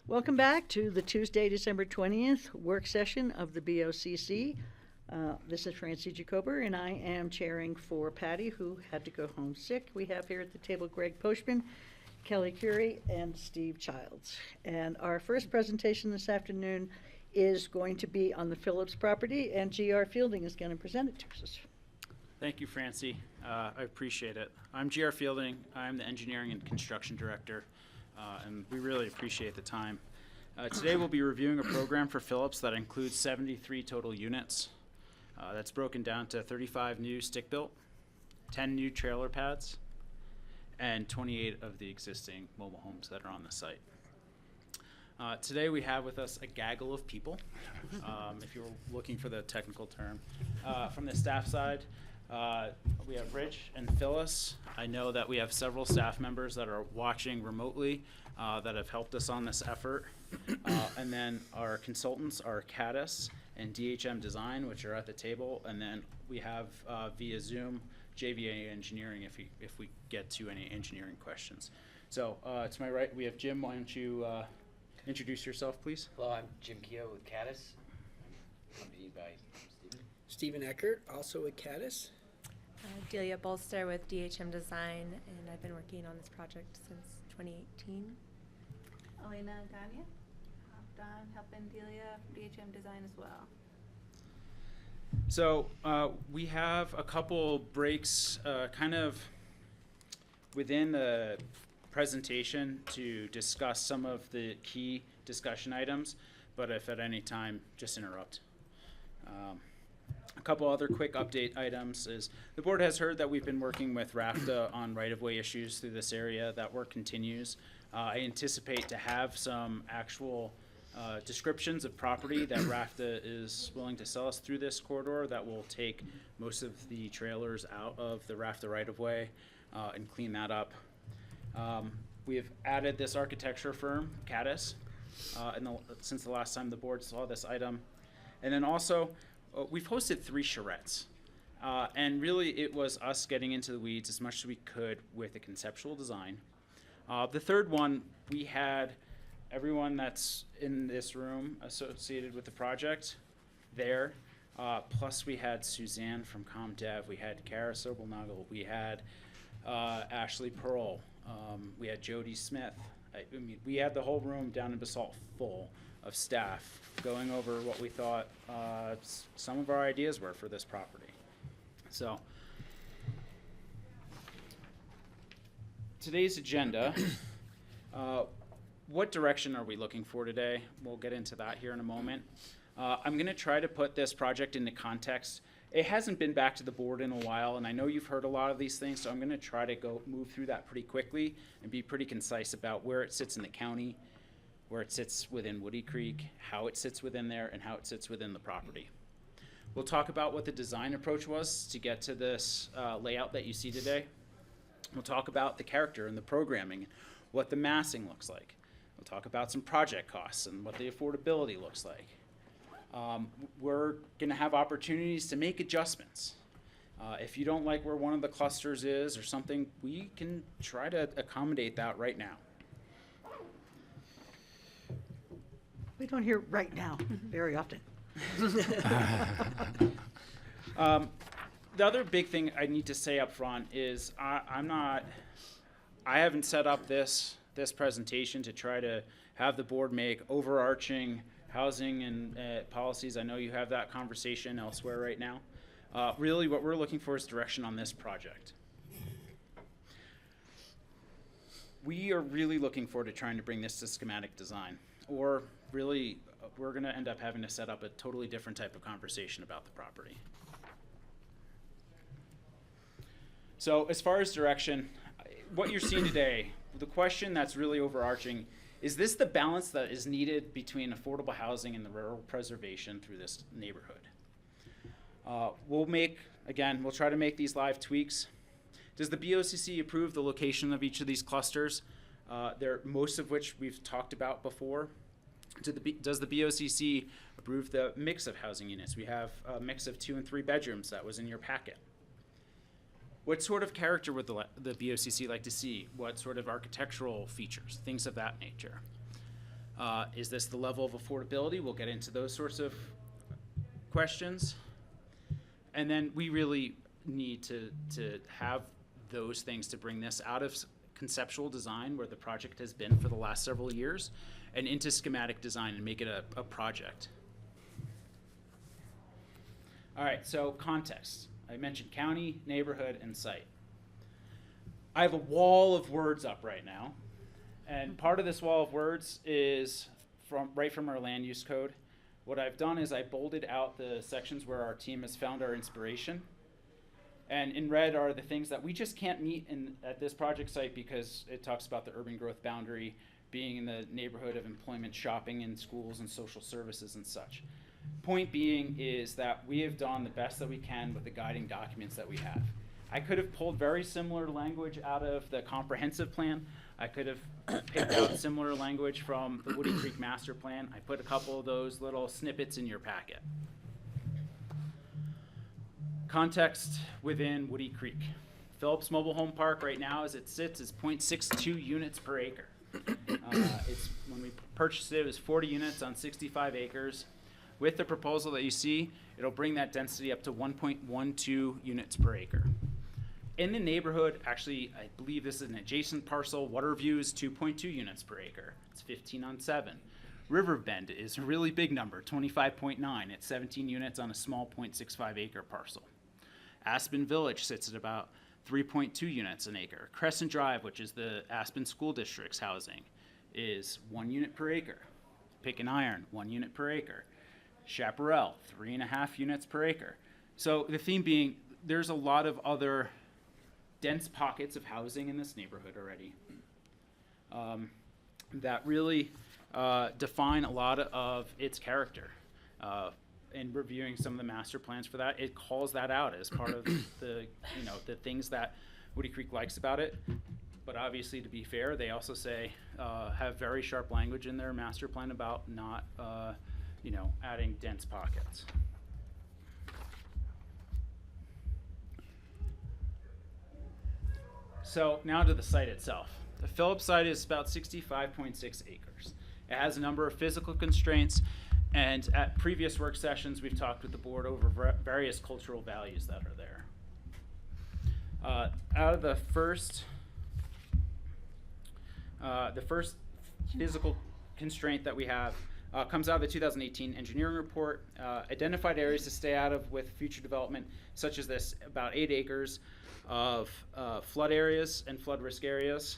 Welcome back to the Tuesday, December 20th work session of the BOCC. This is Francie Jacober, and I am chairing for Patty, who had to go home sick. We have here at the table Greg Poshman, Kelly Curie, and Steve Childs. And our first presentation this afternoon is going to be on the Phillips property, and G.R. Fielding is going to present it to us. Thank you, Francie. I appreciate it. I'm G.R. Fielding. I'm the Engineering and Construction Director, and we really appreciate the time. Today we'll be reviewing a program for Phillips that includes 73 total units. That's broken down to 35 new stick-built, 10 new trailer pads, and 28 of the existing mobile homes that are on the site. Today we have with us a gaggle of people, if you're looking for the technical term. From the staff side, we have Rich and Phyllis. I know that we have several staff members that are watching remotely that have helped us on this effort. And then our consultants are Caddis and DHM Design, which are at the table. And then we have via Zoom, JVA Engineering if we get to any engineering questions. So to my right, we have Jim. Why don't you introduce yourself, please? Hello, I'm Jim Keogh with Caddis. I'm accompanied by Stephen. Stephen Eckert, also with Caddis. Delia Bolster with DHM Design, and I've been working on this project since 2018. Elena Gagne, helping Delia from DHM Design as well. So we have a couple breaks kind of within the presentation to discuss some of the key discussion items, but if at any time, just interrupt. A couple other quick update items is the board has heard that we've been working with RAFTA on right-of-way issues through this area. That work continues. I anticipate to have some actual descriptions of property that RAFTA is willing to sell us through this corridor that will take most of the trailers out of the RAFTA right-of-way and clean that up. We have added this architecture firm, Caddis, since the last time the board saw this item. And then also, we've hosted 3 charrettes. And really, it was us getting into the weeds as much as we could with the conceptual design. The third one, we had everyone that's in this room associated with the project there. Plus, we had Suzanne from ComDev. We had Kara Sobelnagel. We had Ashley Pearl. We had Jody Smith. I mean, we had the whole room down in Basalt full of staff going over what we thought some of our ideas were for this property. So today's agenda, what direction are we looking for today? We'll get into that here in a moment. I'm going to try to put this project into context. It hasn't been back to the board in a while, and I know you've heard a lot of these things, so I'm going to try to move through that pretty quickly and be pretty concise about where it sits in the county, where it sits within Woody Creek, how it sits within there, and how it sits within the property. We'll talk about what the design approach was to get to this layout that you see today. We'll talk about the character and the programming, what the massing looks like. We'll talk about some project costs and what the affordability looks like. We're going to have opportunities to make adjustments. If you don't like where one of the clusters is or something, we can try to accommodate that right now. We don't hear right now very often. The other big thing I need to say up front is I haven't set up this presentation to try to have the board make overarching housing and policies. I know you have that conversation elsewhere right now. Really what we're looking for is direction on this project. We are really looking forward to trying to bring this to schematic design, or really we're going to end up having to set up a totally different type of conversation about the property. So as far as direction, what you're seeing today, the question that's really overarching, is this the balance that is needed between affordable housing and the rural preservation through this neighborhood? We'll try to make these live tweaks. Does the BOCC approve the location of each of these clusters? Most of which we've talked about before. Does the BOCC approve the mix of housing units? We have a mix of 2 and 3 bedrooms that was in your packet. What sort of character would the BOCC like to see? What sort of architectural features? Things of that nature. Is this the level of affordability? We'll get into those sorts of questions. And then we really need to have those things to bring this out of conceptual design, where the project has been for the last several years, and into schematic design and make it a project. All right, so context. I mentioned county, neighborhood, and site. I have a wall of words up right now, and part of this wall of words is right from our land use code. What I've done is I bolded out the sections where our team has found our inspiration. And in red are the things that we just can't meet at this project site, because it talks about the urban growth boundary being in the neighborhood of employment, shopping, and schools and social services and such. Point being is that we have done the best that we can with the guiding documents that we have. I could have pulled very similar language out of the comprehensive plan. I could have picked out similar language from the Woody Creek master plan. I put a couple of those little snippets in your packet. Context within Woody Creek. Phillips Mobile Home Park right now, as it sits, is 0.62 units per acre. When we purchased it, it was 40 units on 65 acres. With the proposal that you see, it'll bring that density up to 1.12 units per acre. In the neighborhood, actually, I believe this is an adjacent parcel. Waterview is 2.2 units per acre. It's 15 on 7. Riverbend is a really big number, 25.9. It's 17 units on a small 0.65 acre parcel. Aspen Village sits at about 3.2 units an acre. Crescent Drive, which is the Aspen School District's housing, is 1 unit per acre. Pick and Iron, 1 unit per acre. Chaparral, 3.5 units per acre. So the theme being, there's a lot of other dense pockets of housing in this neighborhood already that really define a lot of its character. In reviewing some of the master plans for that, it calls that out as part of the things that Woody Creek likes about it. But obviously, to be fair, they also say have very sharp language in their master plan about not adding dense pockets. So now to the site itself. The Phillips site is about 65.6 acres. It has a number of physical constraints, and at previous work sessions, we've talked with the board over various cultural values that are there. Out of the first physical constraint that we have comes out of the 2018 engineering report. Identified areas to stay out of with future development, such as this, about 8 acres of flood areas and flood risk areas.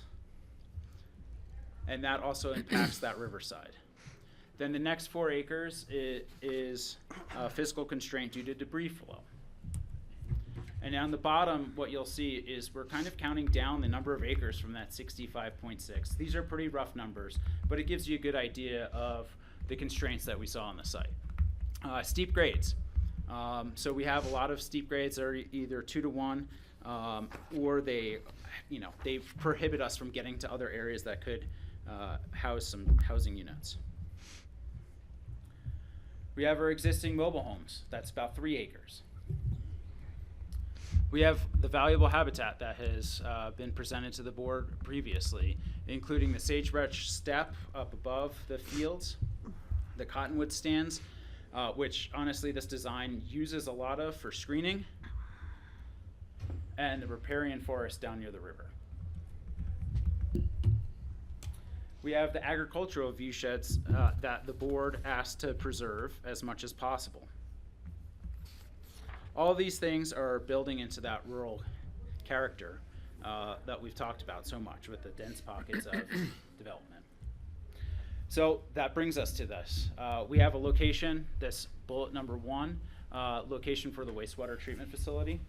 And that also impacts that riverside. Then the next 4 acres is a physical constraint due to debris flow. And on the bottom, what you'll see is we're kind of counting down the number of acres from that 65.6. These are pretty rough numbers, but it gives you a good idea of the constraints that we saw on the site. Steep grades. So we have a lot of steep grades that are either 2 to 1, or they prohibit us from getting to other areas that could house some housing units. We have our existing mobile homes. That's about 3 acres. We have the valuable habitat that has been presented to the board previously, including the sagebrush steppe up above the fields, the cottonwood stands, which honestly this design uses a lot of for screening, and the riparian forest down near the river. We have the agricultural view sheds that the board asked to preserve as much as possible. All these things are building into that rural character that we've talked about so much with the dense pockets of development. So that brings us to this. We have a location, this bullet number 1, location for the wastewater treatment facility.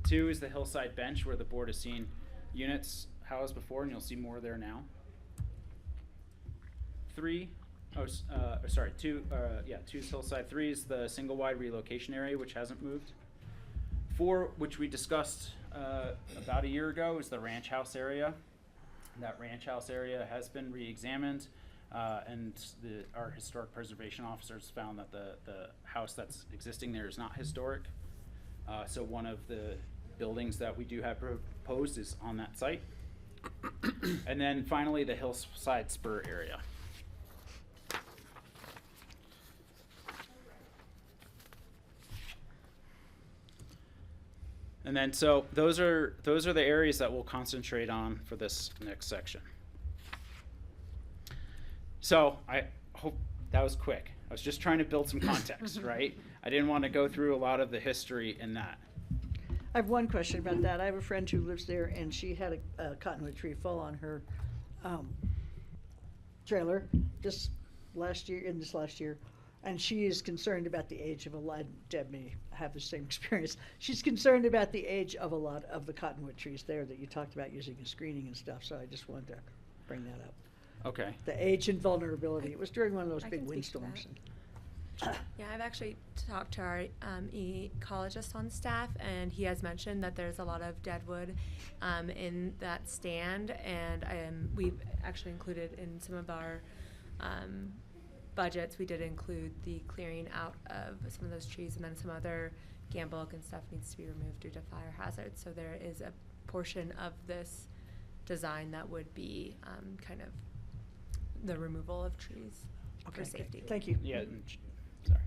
2 is the hillside bench where the board has seen units housed before, and you'll see more there now. 2 is hillside. 3 is the single wide relocation area, which hasn't moved. 4, which we discussed about a year ago, is the ranch house area. That ranch house area has been re-examined, and our historic preservation officers found that the house that's existing there is not historic. So one of the buildings that we do have proposed is on that site. And then finally, the hillside spur area. And then, so those are the areas that we'll concentrate on for this next section. So I hope that was quick. I was just trying to build some context, right? I didn't want to go through a lot of the history in that. I have one question about that. I have a friend who lives there, and she had a cottonwood tree fall on her trailer this last year, and she is concerned about the age of a lot. Deb may have the same experience. She's concerned about the age of a lot of the cottonwood trees there that you talked about using as screening and stuff. So I just wanted to bring that up. Okay. The age and vulnerability. It was during one of those I big can speak to windstorms. Yeah, I've actually talked to our ecologist on staff, and he has mentioned that there's a lot of deadwood in that stand, and we've actually included in some of our budgets, we did include the clearing out of some of those trees, and then some other gamble oak and stuff needs to be removed due to fire hazards. So there is a portion of this design that would be kind of the removal of trees for safety. Thank you. Yeah, sorry.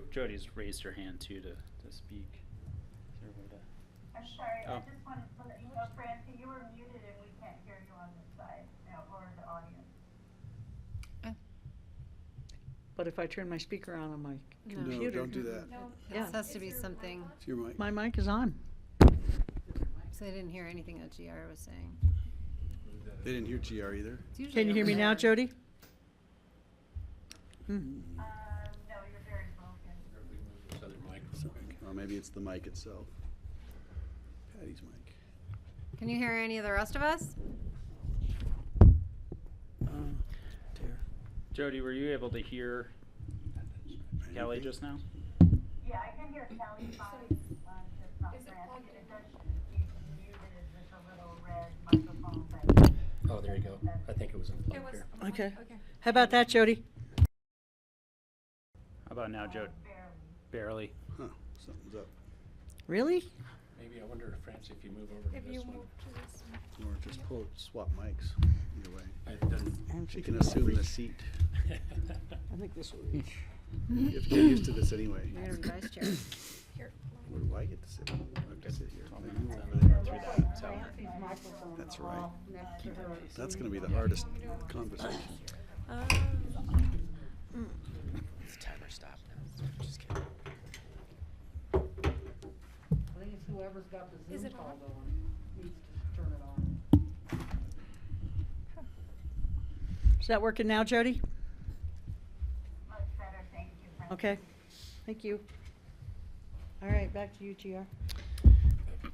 Jody's raised her hand too to speak. Is there a way to? I'm sorry, Oh. I just wanted to let you know, Francie, you were muted and we can't hear you on this side, or the audience. But if I turn my speaker on my No. computer. No, don't do that. No, Yeah. This has to be something, It's your mic. My mic is on. so I didn't hear anything that GR was saying. They didn't hear GR either. It's usually Can you hear over me now, there. Jody? no, you're very broken. Or maybe it's the mic itself. Patty's mic. Can you hear any of the rest of us? Dear. Jody, were you able to hear Kelly just now? Yeah, I can hear Kelly fine, just not Francie. It does, she's muted with a little red microphone, but. Oh, there you go. I think it was unplugged here. Okay. How about that, Jody? How about now, Jody? Barely. Huh, something's up. Really? Maybe I wonder, Francie, if you move over to this one. Or just swap mics, either way. It doesn't. She can assume the seat. I think this will reach. You have to get used to this anyway. You're gonna be vice chair. Where do I get to sit? I have to sit here. That's right. That's gonna be the hardest conversation. It's timer stop now. Just kidding. I think it's whoever's got the Zoom call going needs to turn it on. Is that working now, Jody? Much better, thank you, Francie. Okay, thank you. All right, back to you, GR.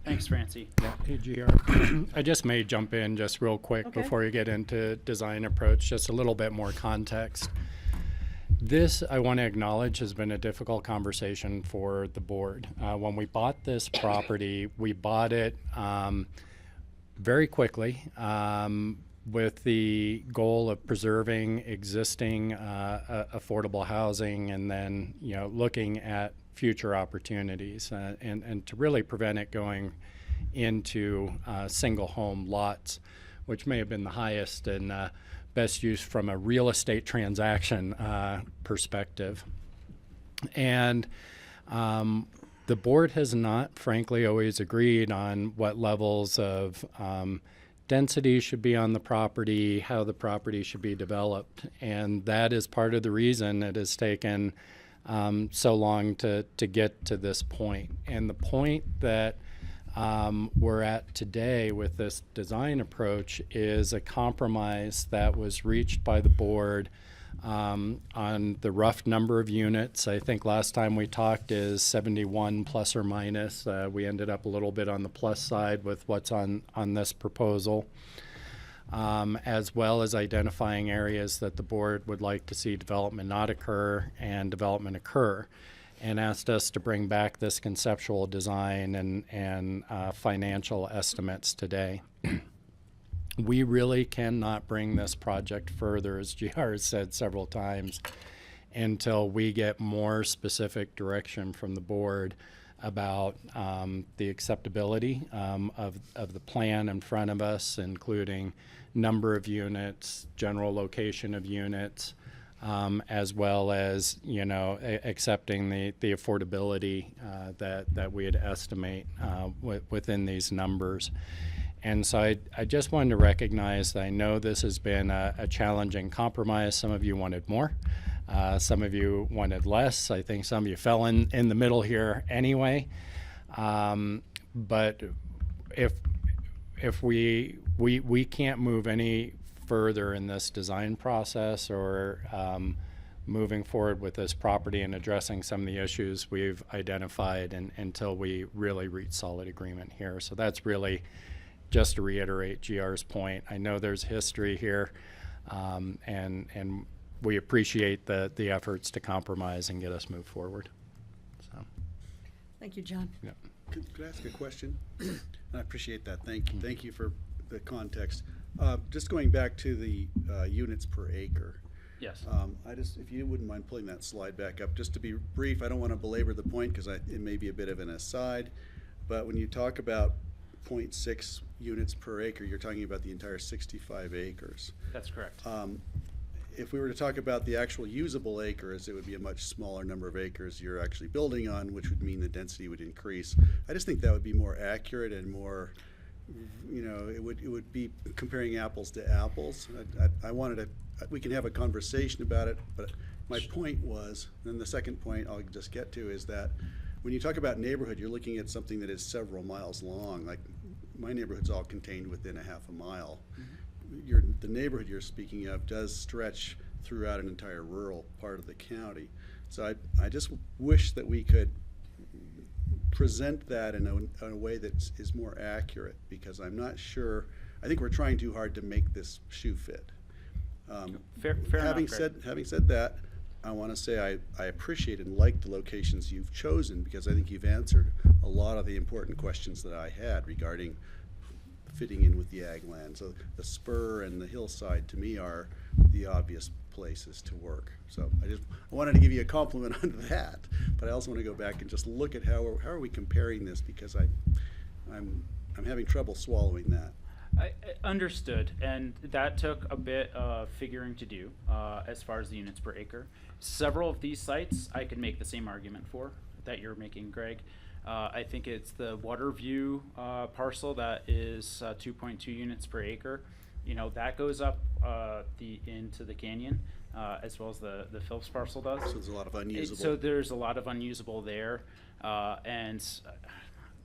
Thanks, Francie. Hey, GR. I just may jump in just real quick Okay. before you get into design approach, just a little bit more context. This, I want to acknowledge, has been a difficult conversation for the board. When we bought this property, we bought it very quickly with the goal of preserving existing affordable housing and then, looking at future opportunities and to really prevent it going into single home lots, which may have been the highest and best use from a real estate transaction perspective. And the board has not, frankly, always agreed on what levels of density should be on the property, how the property should be developed. And that is part of the reason it has taken so long to get to this point. And the point that we're at today with this design approach is a compromise that was reached by the board on the rough number of units. I think last time we talked is 71 plus or minus. We ended up a little bit on the plus side with what's on this proposal, as well as identifying areas that the board would like to see development not occur and development occur, and asked us to bring back this conceptual design and financial estimates today. We really cannot bring this project further, as GR has said several times, until we get more specific direction from the board about the acceptability of the plan in front of us, including number of units, general location of units, as well as, you know, accepting the affordability that we had estimate within these numbers. And so I just wanted to recognize that I know this has been a challenging compromise. Some of you wanted more. Some of you wanted less. I think some of you fell in the middle here anyway. But if we can't move any further in this design process or moving forward with this property and addressing some of the issues we've identified until we really reach solid agreement here. So that's really just to reiterate GR's point. I know there's history here, and we appreciate the efforts to compromise and get us moved forward. So, Thank you, John. yeah. Could I ask a question? I appreciate that. Thank you for the context. Just going back to the units per acre. Yes. If you wouldn't mind pulling that slide back up, just to be brief, I don't want to belabor the point because it may be a bit of an aside, but when you talk about 0.6 units per acre, you're talking about the entire 65 acres. That's correct. If we were to talk about the actual usable acres, it would be a much smaller number of acres you're actually building on, which would mean the density would increase. I just think that would be more accurate and more, you know, it would be comparing apples to apples. I wanted to, we can have a conversation about it, but my point was, and the second point I'll just get to is that when you talk about neighborhood, you're looking at something that is several miles long. Like my neighborhood's all contained within a half a mile. The neighborhood you're speaking of does stretch throughout an entire rural part of the county. So I just wish that we could present that in a way that is more accurate, because I'm not sure, I think we're trying too hard to make this shoe fit. Fair having enough, said that, I want to say I appreciate and like the locations you've chosen, because I think you've answered a lot of the important questions that I had regarding fitting in with the ag land. So the spur and the hillside to me are the obvious places to work. So I wanted to give you a compliment on that, but I also want to go back and just look at how are we comparing this, because I'm having trouble swallowing that. I understood, and that took a bit of figuring to do as far as the units per acre. Several of these sites I could make the same argument for that you're making, Greg. I think it's the Waterview parcel that is 2.2 units per acre. You know, that goes up into the canyon, as well as the Phillips parcel does. So there's a lot of unusable. So there's a lot of unusable there, and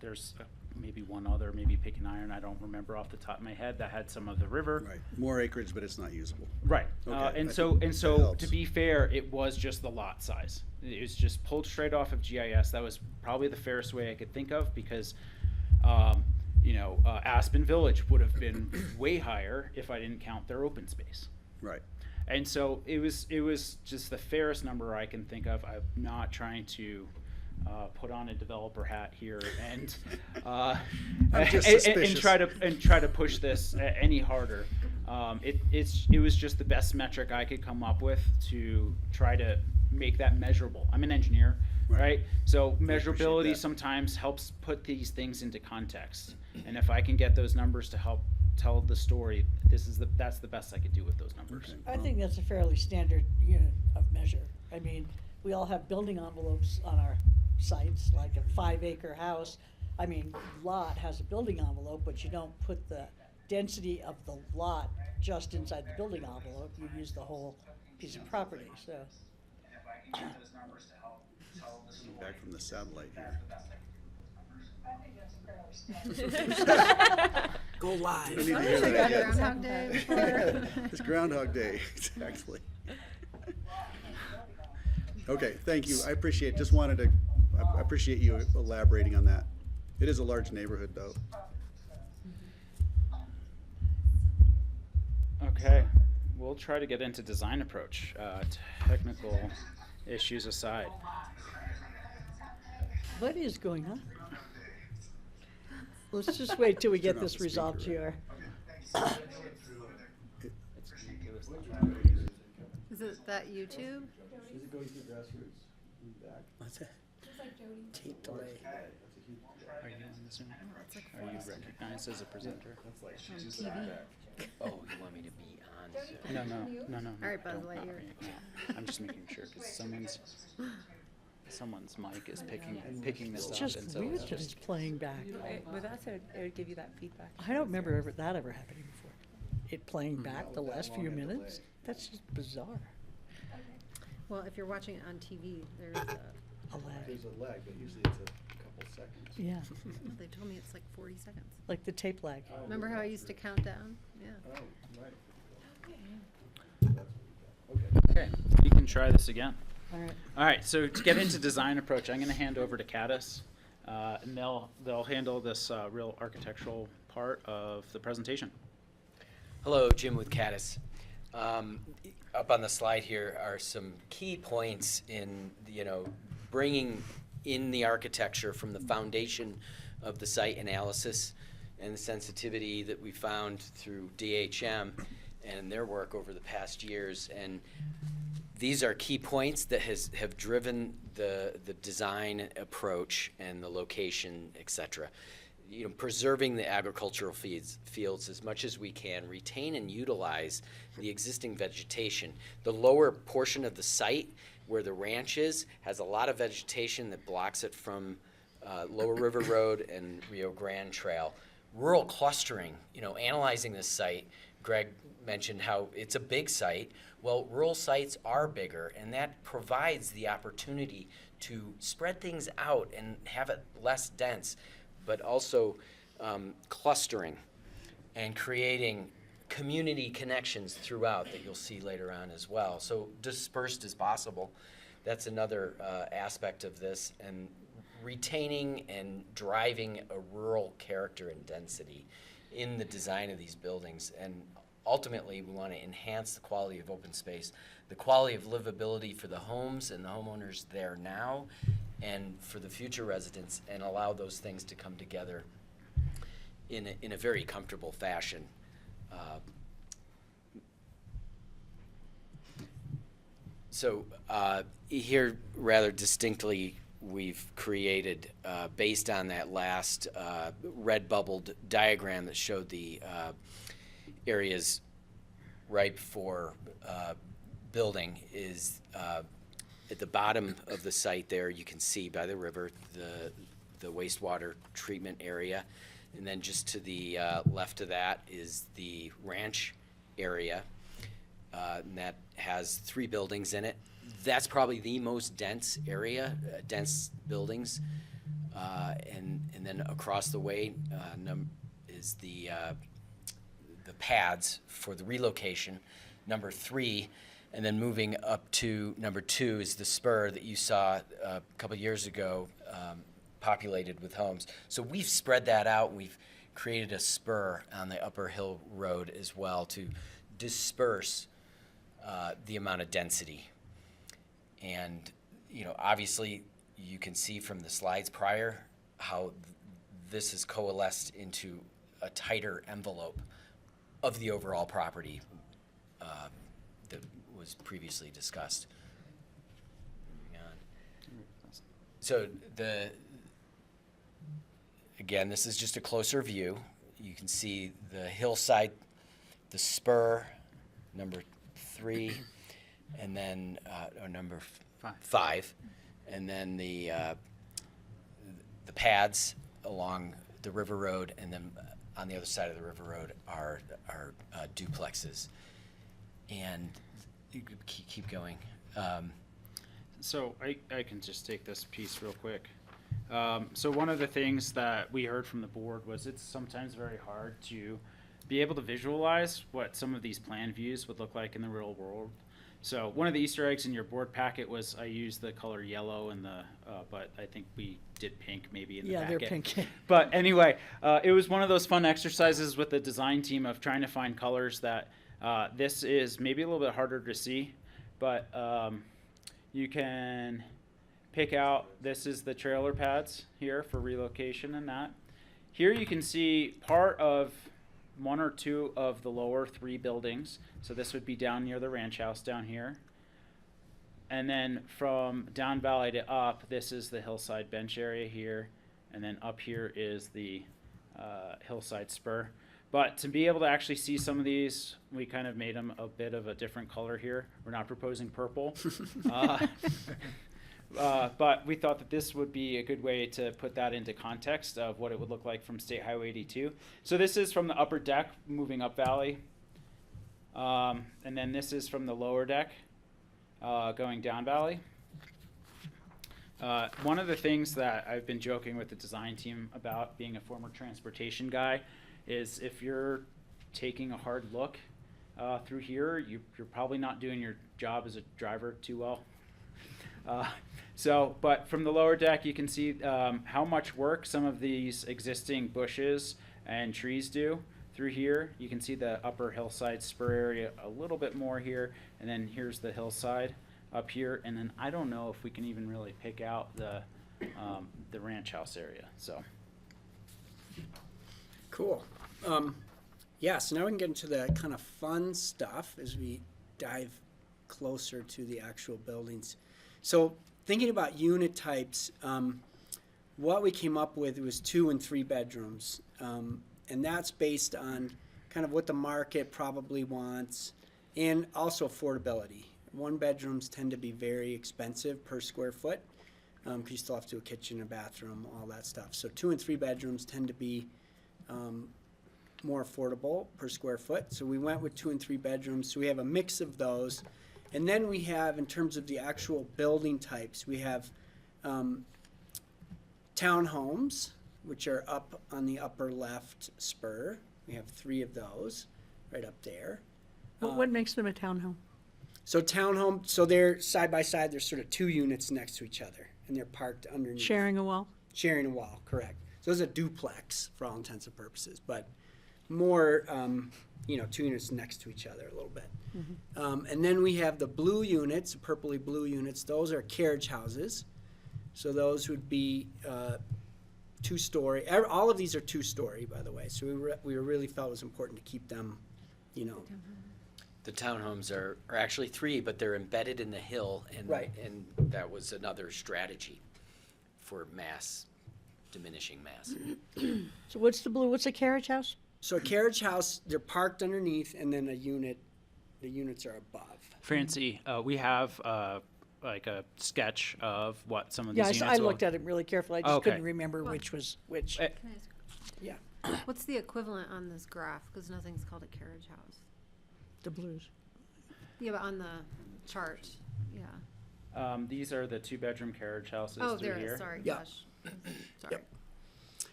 there's maybe one other, maybe Pick and Iron, I don't remember off the top of my head, that had some of the river. Right, more acreage, but it's not usable. Right, Okay, and I so think that helps. to be fair, it was just the lot size. It was just pulled straight off of GIS. That was probably the fairest way I could think of, because you know, Aspen Village would have been way higher if I didn't count their open space. Right. And so it was just the fairest number I can think of. I'm not trying to put on a developer hat here and try to push this any harder. It was just the best metric I could come up with to try to make that measurable. I'm an engineer, right? So measurability sometimes helps put these things into context. And if I can get those numbers to help tell the story, that's the best I could do with those numbers. I think that's a fairly standard unit of measure. I mean, we all have building envelopes on our sites, like a 5-acre house. I mean, lot has a building envelope, but you don't put the density of the lot just inside the building envelope. You use the whole piece of property, so. Back from the satellite here. Go live. I need to hear that again. It's Groundhog Day, exactly. Okay, thank you. I appreciate it. Just wanted to, I appreciate you elaborating on that. It is a large neighborhood, though. Okay, we'll try to get into design approach, technical issues aside. What is going on? Let's just wait till we get this resolved here. Is it that YouTube? Is it going through grassroots? What's that? Tape delay. Are you on the Zoom? Are you recognized as a presenter? On TV. Oh, you want me to be on Zoom? No. All right, Buzz Don't- not Lightyear. me. I'm just making sure because someone's mic is picking this It's up, just and so weird it's that just it's playing back. With us, it would give you that feedback. I don't remember that ever happening before. It playing back the last few minutes? That's just bizarre. Well, if you're watching it on TV, there's a, A lag. There's a lag, but usually it's a couple seconds. Yeah, they told me it's like 40 seconds. like the tape lag. Remember how I used to count down? Yeah. Oh, right. okay. You can try this again. All right. All right, so to get into design approach, I'm going to hand over to Caddis, and they'll handle this real architectural part of the presentation. Hello, Jim with Caddis. Up on the slide here are some key points in, bringing in the architecture from the foundation of the site analysis and the sensitivity that we found through DHM and their work over the past years. And these are key points that have driven the design approach and the location, et cetera. Preserving the agricultural fields as much as we can, retain and utilize the existing vegetation. The lower portion of the site where the ranch is has a lot of vegetation that blocks it from Lower River Road and Rio Grande Trail. Rural clustering, analyzing this site, Greg mentioned how it's a big site. Well, rural sites are bigger, and that provides the opportunity to spread things out and have it less dense, but also clustering and creating community connections throughout that you'll see later on as well. So dispersed as possible. That's another aspect of this, and retaining and driving a rural character and density in the design of these buildings. And ultimately, we want to enhance the quality of open space, the quality of livability for the homes and the homeowners there now, and for the future residents, and allow those things to come together in a very comfortable fashion. Here, rather distinctly, we've created, based on that last red bubbled diagram that showed the areas ripe for building, is at the bottom of the site there, you can see by the river the wastewater treatment area. And then just to the left of that is the ranch area, and that has 3 buildings in it. That's probably the most dense area, dense buildings. And then across the way is the pads for the relocation, number 3. And then moving up to number 2 is the spur that you saw a couple years ago, populated with homes. So we've spread that out. We've created a spur on the Upper Hill Road as well to disperse the amount of density. And, obviously you can see from the slides prior how this has coalesced into a tighter envelope of the overall property that was previously discussed. Moving on. So again, this is just a closer view. You can see the hillside, the spur, number 3, and then number 5, and then the pads along the river road, and then on the other side of the river road are duplexes. And you could keep going. So I can just take this piece real quick. So one of the things that we heard from the board was it's sometimes very hard to be able to visualize what some of these plan views would look like in the real world. So one of the Easter eggs in your board packet was I used the color yellow in the, but I think we did pink maybe in the packet. Yeah, they're pink. But anyway, it was one of those fun exercises with the design team of trying to find colors that this is maybe a little bit harder to see, but you can pick out, this is the trailer pads here for relocation and that. Here you can see part of 1 or 2 of the lower 3 buildings. So this would be down near the ranch house down here. And then from down valley to up, this is the hillside bench area here. And then up here is the hillside spur. But to be able to actually see some of these, we kind of made them a bit of a different color here. We're not proposing purple. But we thought that this would be a good way to put that into context of what it would look like from State Highway 82. So this is from the upper deck moving up valley. And then this is from the lower deck going down valley. One of the things that I've been joking with the design team about, being a former transportation guy, is if you're taking a hard look through here, you're probably not doing your job as a driver too well. But from the lower deck, you can see how much work some of these existing bushes and trees do through here. You can see the upper hillside spur area a little bit more here, and then here's the hillside up here, and then I don't know if we can even really pick out the ranch house area. So Cool. Yeah, so now we can get into the kind of fun stuff as we dive closer to the actual buildings. So thinking about unit types, what we came up with was 2 and 3 bedrooms. And that's based on kind of what the market probably wants and also affordability. 1 bedrooms tend to be very expensive per square foot because you still have to do a kitchen, a bathroom, all that stuff. So 2 and 3 bedrooms tend to be more affordable per square foot. So we went with 2 and 3 bedrooms. So we have a mix of those. And then we have, in terms of the actual building types, we have townhomes, which are up on the upper left spur. We have 3 of those right up there. What makes them a townhome? So townhome, so they're side by side, there's sort of 2 units next to each other, and they're parked underneath. Sharing a wall? Sharing a wall, correct. So it's a duplex for all intents and purposes, but more, 2 units next to each other a little bit. And then we have the blue units, purpley blue units. Those are carriage houses. So those would be 2-story. All of these are 2-story, by the way. So we really felt it was important to keep them, The townhomes are actually 3, but they're embedded in the hill, and Right. and that was another strategy for diminishing mass. So what's the blue, what's a carriage house? So a carriage house, they're parked underneath, and then the units are above. Francie, we have like a sketch of what some of these units I will. looked at it really carefully. I just Okay. couldn't remember which was which. Eh, Can I ask a question? Yeah. What's the equivalent on this graph? Because nothing's called a carriage house. The blues. Yeah, but on the chart, yeah. These are the 2-bedroom carriage houses Oh, through there it here. is, sorry, Yeah. gosh. Sorry. Yep.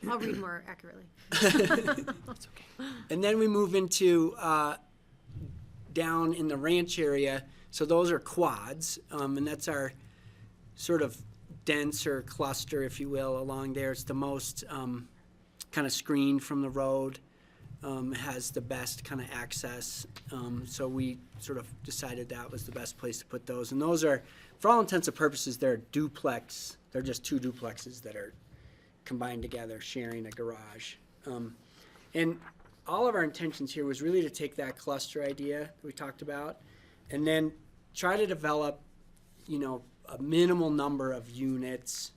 I'll read more accurately. That's okay. And then we move into down in the ranch area. So those are quads, and that's our sort of denser cluster, if you will, along there. It's the most kind of screened from the road, has the best kind of access. So we sort of decided that was the best place to put those. And those are, for all intents and purposes, they're duplex. They're just 2 duplexes that are combined together, sharing a garage. And all of our intentions here was really to take that cluster idea that we talked about and then try to develop, a minimal number of units,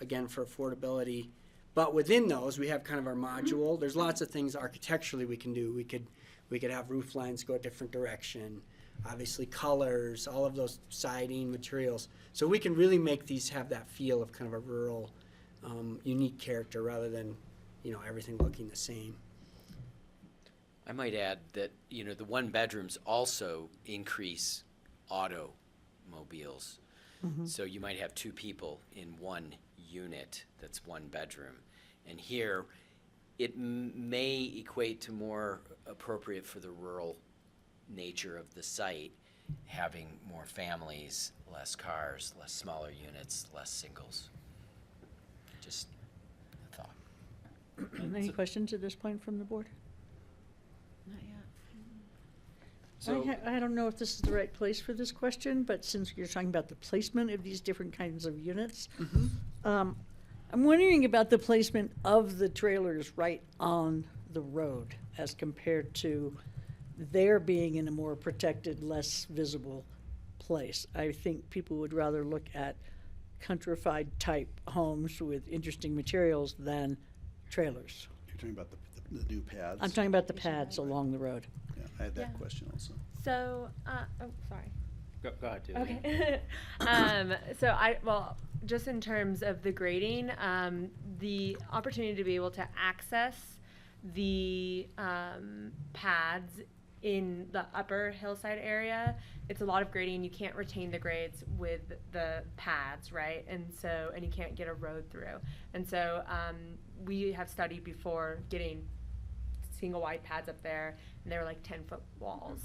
again, for affordability. But within those, we have kind of our module. There's lots of things architecturally we can do. We could have roof lines go a different direction, obviously colors, all of those siding materials. So we can really make these have that feel of kind of a rural, unique character rather than, everything looking the same. I might add that, the 1 bedrooms also increase automobiles. So you might have 2 people in 1 unit that's 1 bedroom. And here, it may equate to more appropriate for the rural nature of the site, having more families, less cars, less smaller units, less singles. Just a thought. Any questions at this point from the board? Not yet. So, I don't know if this is the right place for this question, but since you're talking about the placement of these different kinds of units, I'm wondering about the placement of the trailers right on the road as compared to their being in a more protected, less visible place. I think people would rather look at countrified type homes with interesting materials than trailers. You're talking about the new paths? I'm talking about the paths along the road. Yeah, I had that Yeah. question also. So, oh, sorry. Go ahead, Julie. Okay. Well, just in terms of the grading, the opportunity to be able to access the pads in the upper hillside area, it's a lot of grading. You can't retain the grades with the pads, right? And you can't get a road through. And so we have studied before getting single wide pads up there, and they were like 10-foot walls.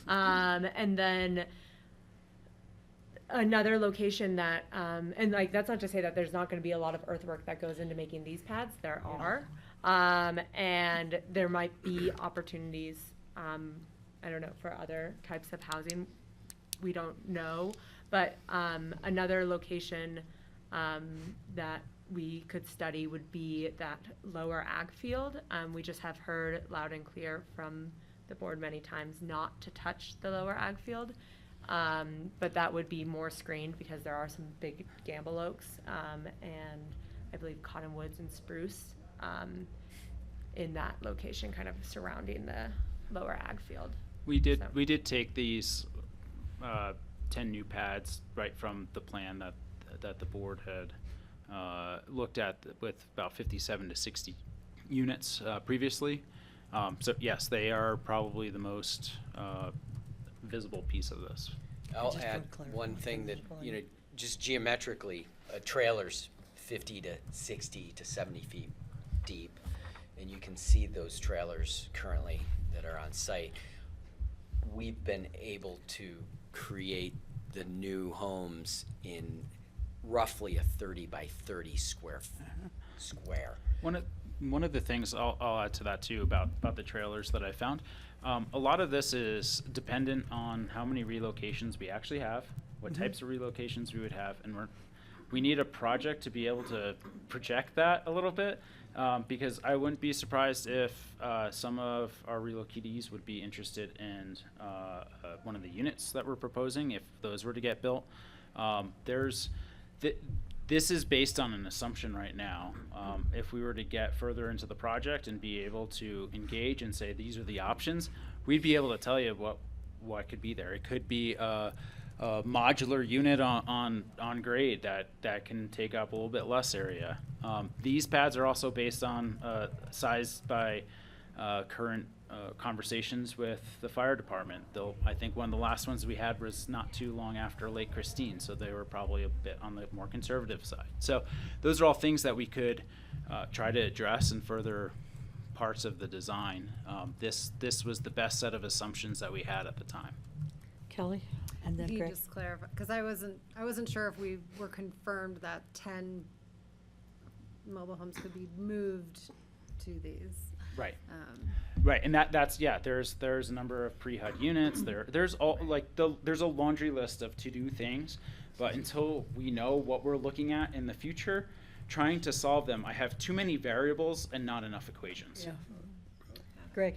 And then another location that, and like that's not to say that there's not going to be a lot of earthwork that goes into making these pads. There are, and there might be opportunities. I don't know, for other types of housing. We don't know, but another location that we could study would be that lower ag field. We just have heard loud and clear from the board many times not to touch the lower ag field. But that would be more screened because there are some big gamble oaks and I believe cottonwoods and spruce in that location, kind of surrounding the lower ag field. We did take these 10 new pads right from the plan that the board had looked at with about 57 to 60 units previously. So yes, they are probably the most visible piece of this. I'll add one thing that, just geometrically, a trailer's 50 to 60 to 70 feet deep, and you can see those trailers currently that are on site. We've been able to create the new homes in roughly a 30 by 30 square. One of the things I'll add to that too about the trailers that I found, a lot of this is dependent on how many relocations we actually have, what types of relocations we would have, and we need a project to be able to project that a little bit, because I wouldn't be surprised if some of our relocatees would be interested in one of the units that we're proposing if those were to get built. This is based on an assumption right now. If we were to get further into the project and be able to engage and say these are the options, we'd be able to tell you what could be there. It could be a modular unit on grade that can take up a little bit less area. These pads are also based on size by current conversations with the fire department. I think one of the last ones we had was not too long after Lake Christine, so they were probably a bit on the more conservative side. So those are all things that we could try to address in further parts of the design. This was the best set of assumptions that we had at the time. Kelly, and then Can you Greg. just clarify, because I wasn't sure if we were confirmed that 10 mobile homes could be moved to these. Right. Right, and that's there's a number of pre-HUD units. There's a laundry list of to-do things, but until we know what we're looking at in the future, trying to solve them, I have too many variables and not enough equations. Yeah. Greg.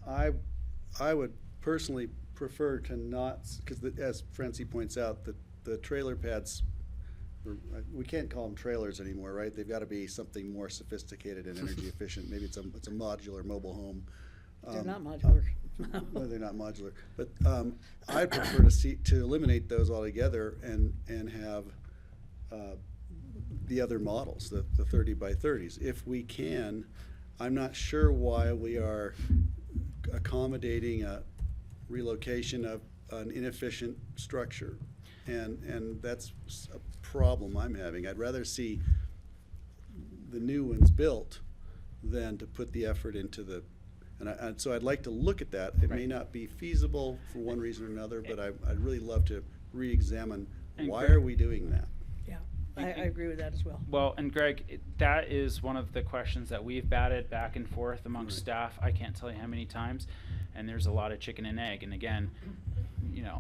I would personally prefer to not, because as Francie points out, the trailer pads, we can't call them trailers anymore, right? They've got to be something more sophisticated and energy efficient. Maybe it's a modular mobile home. They're not modular. No, they're not modular. But I prefer to eliminate those altogether and have the other models, the 30 by 30s. If we can, I'm not sure why we are accommodating a relocation of an inefficient structure. And that's a problem I'm having. I'd rather see the new ones built than to put the effort into the, and so I'd like to look at that. It may not be feasible for one reason or another, but I'd really love to re-examine why are we doing that? Yeah, I agree with that as well. Well, and Greg, that is one of the questions that we've batted back and forth amongst staff. I can't tell you how many times, and there's a lot of chicken and egg. And again,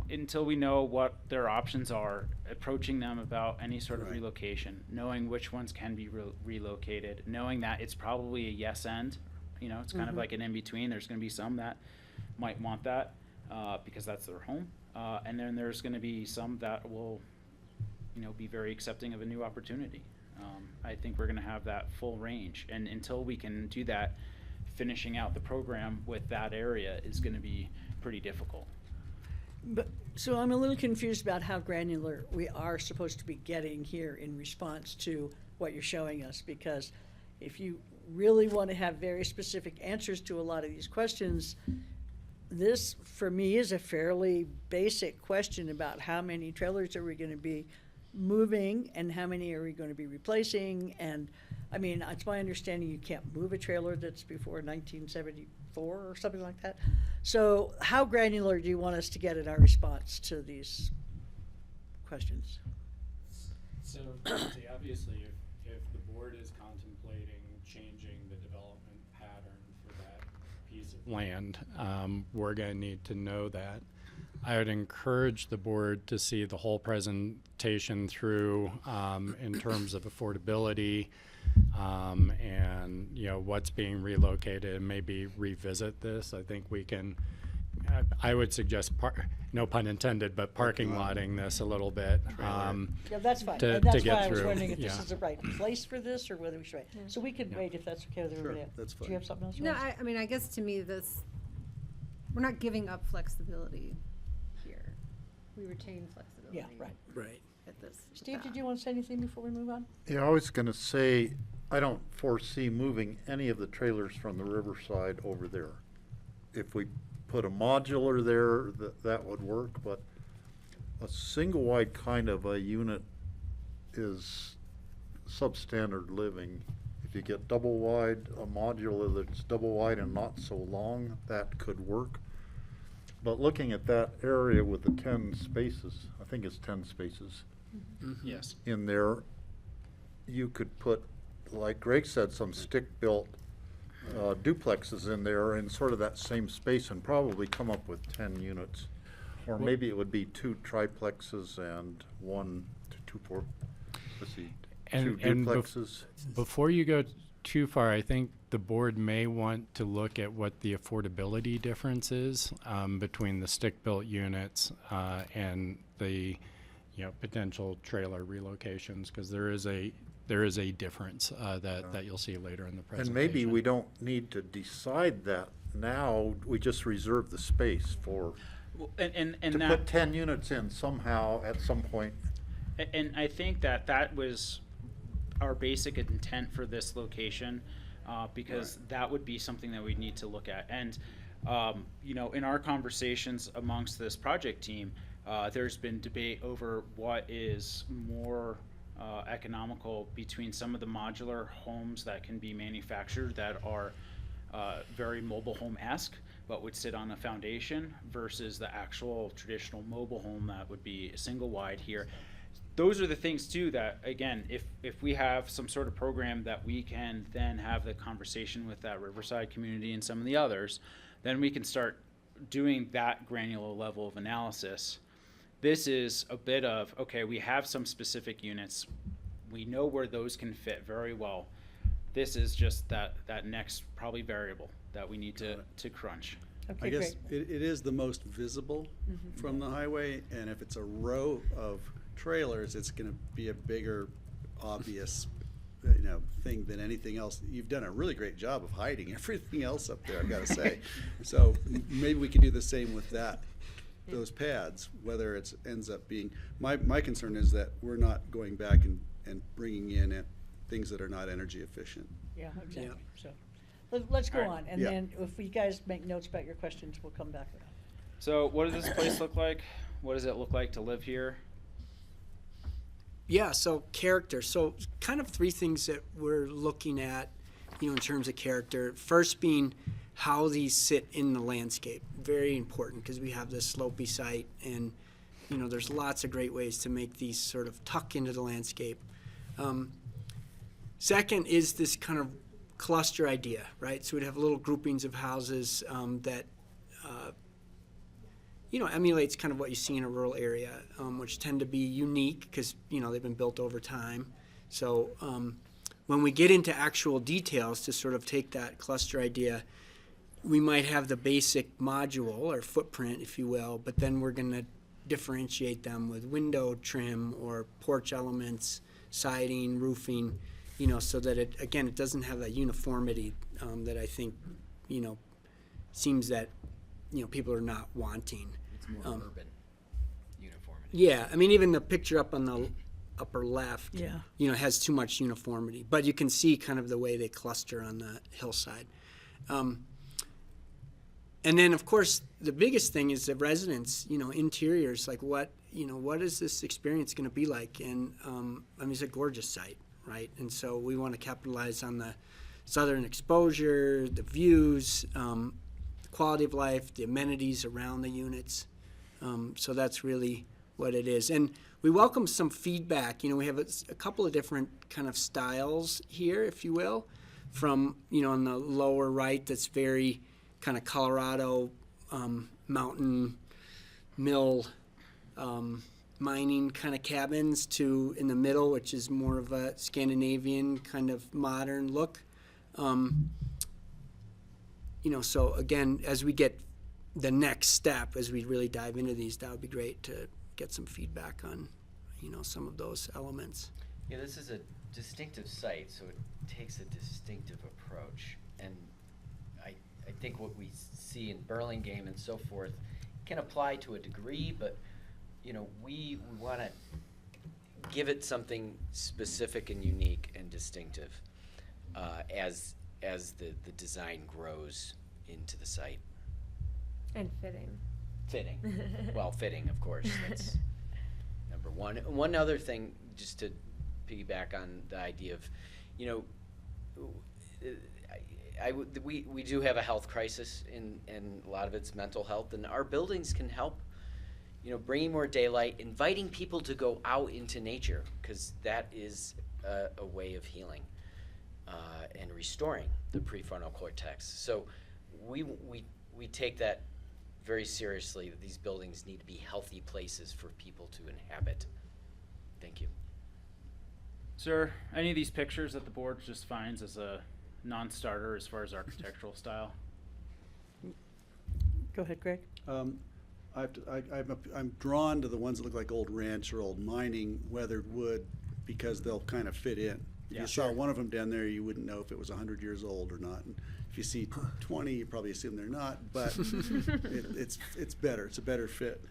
until we know what their options are, approaching them about any sort of relocation, knowing which ones can be relocated, knowing that it's probably a yes end, it's kind of like an in-between. There's going to be some that might want that because that's their home. And then there's going to be some that will, be very accepting of a new opportunity. I think we're going to have that full range. And until we can do that, finishing out the program with that area is going to be pretty difficult. But, so I'm a little confused about how granular we are supposed to be getting here in response to what you're showing us, because if you really want to have very specific answers to a lot of these questions, this, for me, is a fairly basic question about how many trailers are we going to be moving and how many are we going to be replacing. And I mean, it's my understanding you can't move a trailer that's before 1974 or something like that. So how granular do you want us to get in our response to these questions? So, obviously, if the board is contemplating changing the development pattern for that piece of land, we're going to need to know that. I would encourage the board to see the whole presentation through in terms of affordability and what's being relocated, and maybe revisit this. I think we can. I would suggest, no pun intended, but parking lotting this a little bit. Yeah, that's fine. To And that's get why I was through. wondering if this Yeah. is the right place for this or whether we should wait. So we could wait if that's okay with everybody else. that's Do you fine. have something else? No, Rose? I mean, I guess to me, we're not giving up flexibility here. We retain flexibility. Yeah, right. Right. At this. Steve, did you want to say anything before we move on? Yeah, I was gonna say, I don't foresee moving any of the trailers from the riverside over there. If we put a modular there, that would work, but a single wide kind of a unit is substandard living. If you get double wide, a modular that's double wide and not so long, that could work. But looking at that area with the 10 spaces, I think it's 10 spaces Yes. in there, you could put, like Greg said, some stick-built duplexes in there in sort of that same space and probably come up with 10 units. Or maybe it would be 2 triplexes and 1 to 2 let's see, 2 duplexes. Before you go too far, I think the board may want to look at what the affordability difference is between the stick-built units and the potential trailer relocations, because there is a difference that you'll see later in the presentation. And maybe we don't need to decide that now, we just reserve the space for, And to that, put 10 units in somehow at some point. And I think that was our basic intent for this location, because that would be something that we need to look at. And in our conversations amongst this project team, there's been debate over what is more economical between some of the modular homes that can be manufactured that are very mobile home-esque, but would sit on a foundation, versus the actual traditional mobile home that would be single wide here. Those are the things too that, again, if we have some sort of program that we can then have the conversation with that Riverside community and some of the others, then we can start doing that granular level of analysis. This is a bit of, okay, we have some specific units. We know where those can fit very well. This is just that next probably variable that we need to crunch. Okay, I guess great. it is the most visible from the highway, and if it's a row of trailers, it's gonna be a bigger, obvious, thing than anything else. You've done a really great job of hiding everything else up there, I've gotta say. So maybe we can do the same with those pads, whether it ends up being, my concern is that we're not going back and bringing in things that are not energy efficient. Yeah, exactly. So let's go All right. on, and Yeah. then if you guys make notes about your questions, we'll come back around. So what does this place look like? What does it look like to live here? Yeah, so character. So kind of 3 things that we're looking at, in terms of character. First being how these sit in the landscape. Very important, because we have this slopey site, and there's lots of great ways to make these sort of tuck into the landscape. Second is this kind of cluster idea, right? So we'd have little groupings of houses that emulates kind of what you see in a rural area, which tend to be unique because, they've been built over time. So when we get into actual details to sort of take that cluster idea, we might have the basic module or footprint, if you will, but then we're going to differentiate them with window trim or porch elements, siding, roofing, you know, so that it, again, it doesn't have that uniformity that I think, you know, seems that, you know, people are not wanting. It's more urban uniformity. Yeah, I mean, even the picture up on the upper left, Yeah. you know, has too much uniformity, but you can see kind of the way they cluster on the hillside. And then, of course, the biggest thing is the residents, you know, interiors, like what, you know, what is this experience going to be like? And, I mean, it's a gorgeous site, right? And so we want to capitalize on the southern exposure, the views, quality of life, the amenities around the units. So that's really what it is. And we welcome some feedback. You know, we have a couple of different kind of styles here, if you will, from, you know, on the lower right that's very kind of Colorado mountain mill mining kind of cabins to in the middle, which is more of a Scandinavian kind of modern look. You know, so again, as we get the next step, as we really dive into these, that would be great to get some feedback on, you know, some of those elements. Yeah, this is a distinctive site, so it takes a distinctive approach. And I think what we see in Burlingame and so forth can apply to a degree, but, you know, we want to give it something specific and unique and distinctive as the design grows into the site. And fitting. Fitting. Well, fitting, of course. That's number one. One other thing, just to piggyback on the idea of, you know, we do have a health crisis, and a lot of it's mental health, and our buildings can help, you know, bringing more daylight, inviting people to go out into nature, because that is a way of healing and restoring the prefrontal cortex. So we take that very seriously, that these buildings need to be healthy places for people to inhabit. Thank you. Sir, any of these pictures that the board just finds as a non-starter as far as architectural style? Go ahead, Greg. I'm drawn to the ones that look like old ranch or old mining weathered wood because they'll kind of fit in. If Yeah, you saw sure. one of them down there, you wouldn't know if it was 100 years old or not. And if you see 20, you probably assume they're not, but it's better. It's a better fit.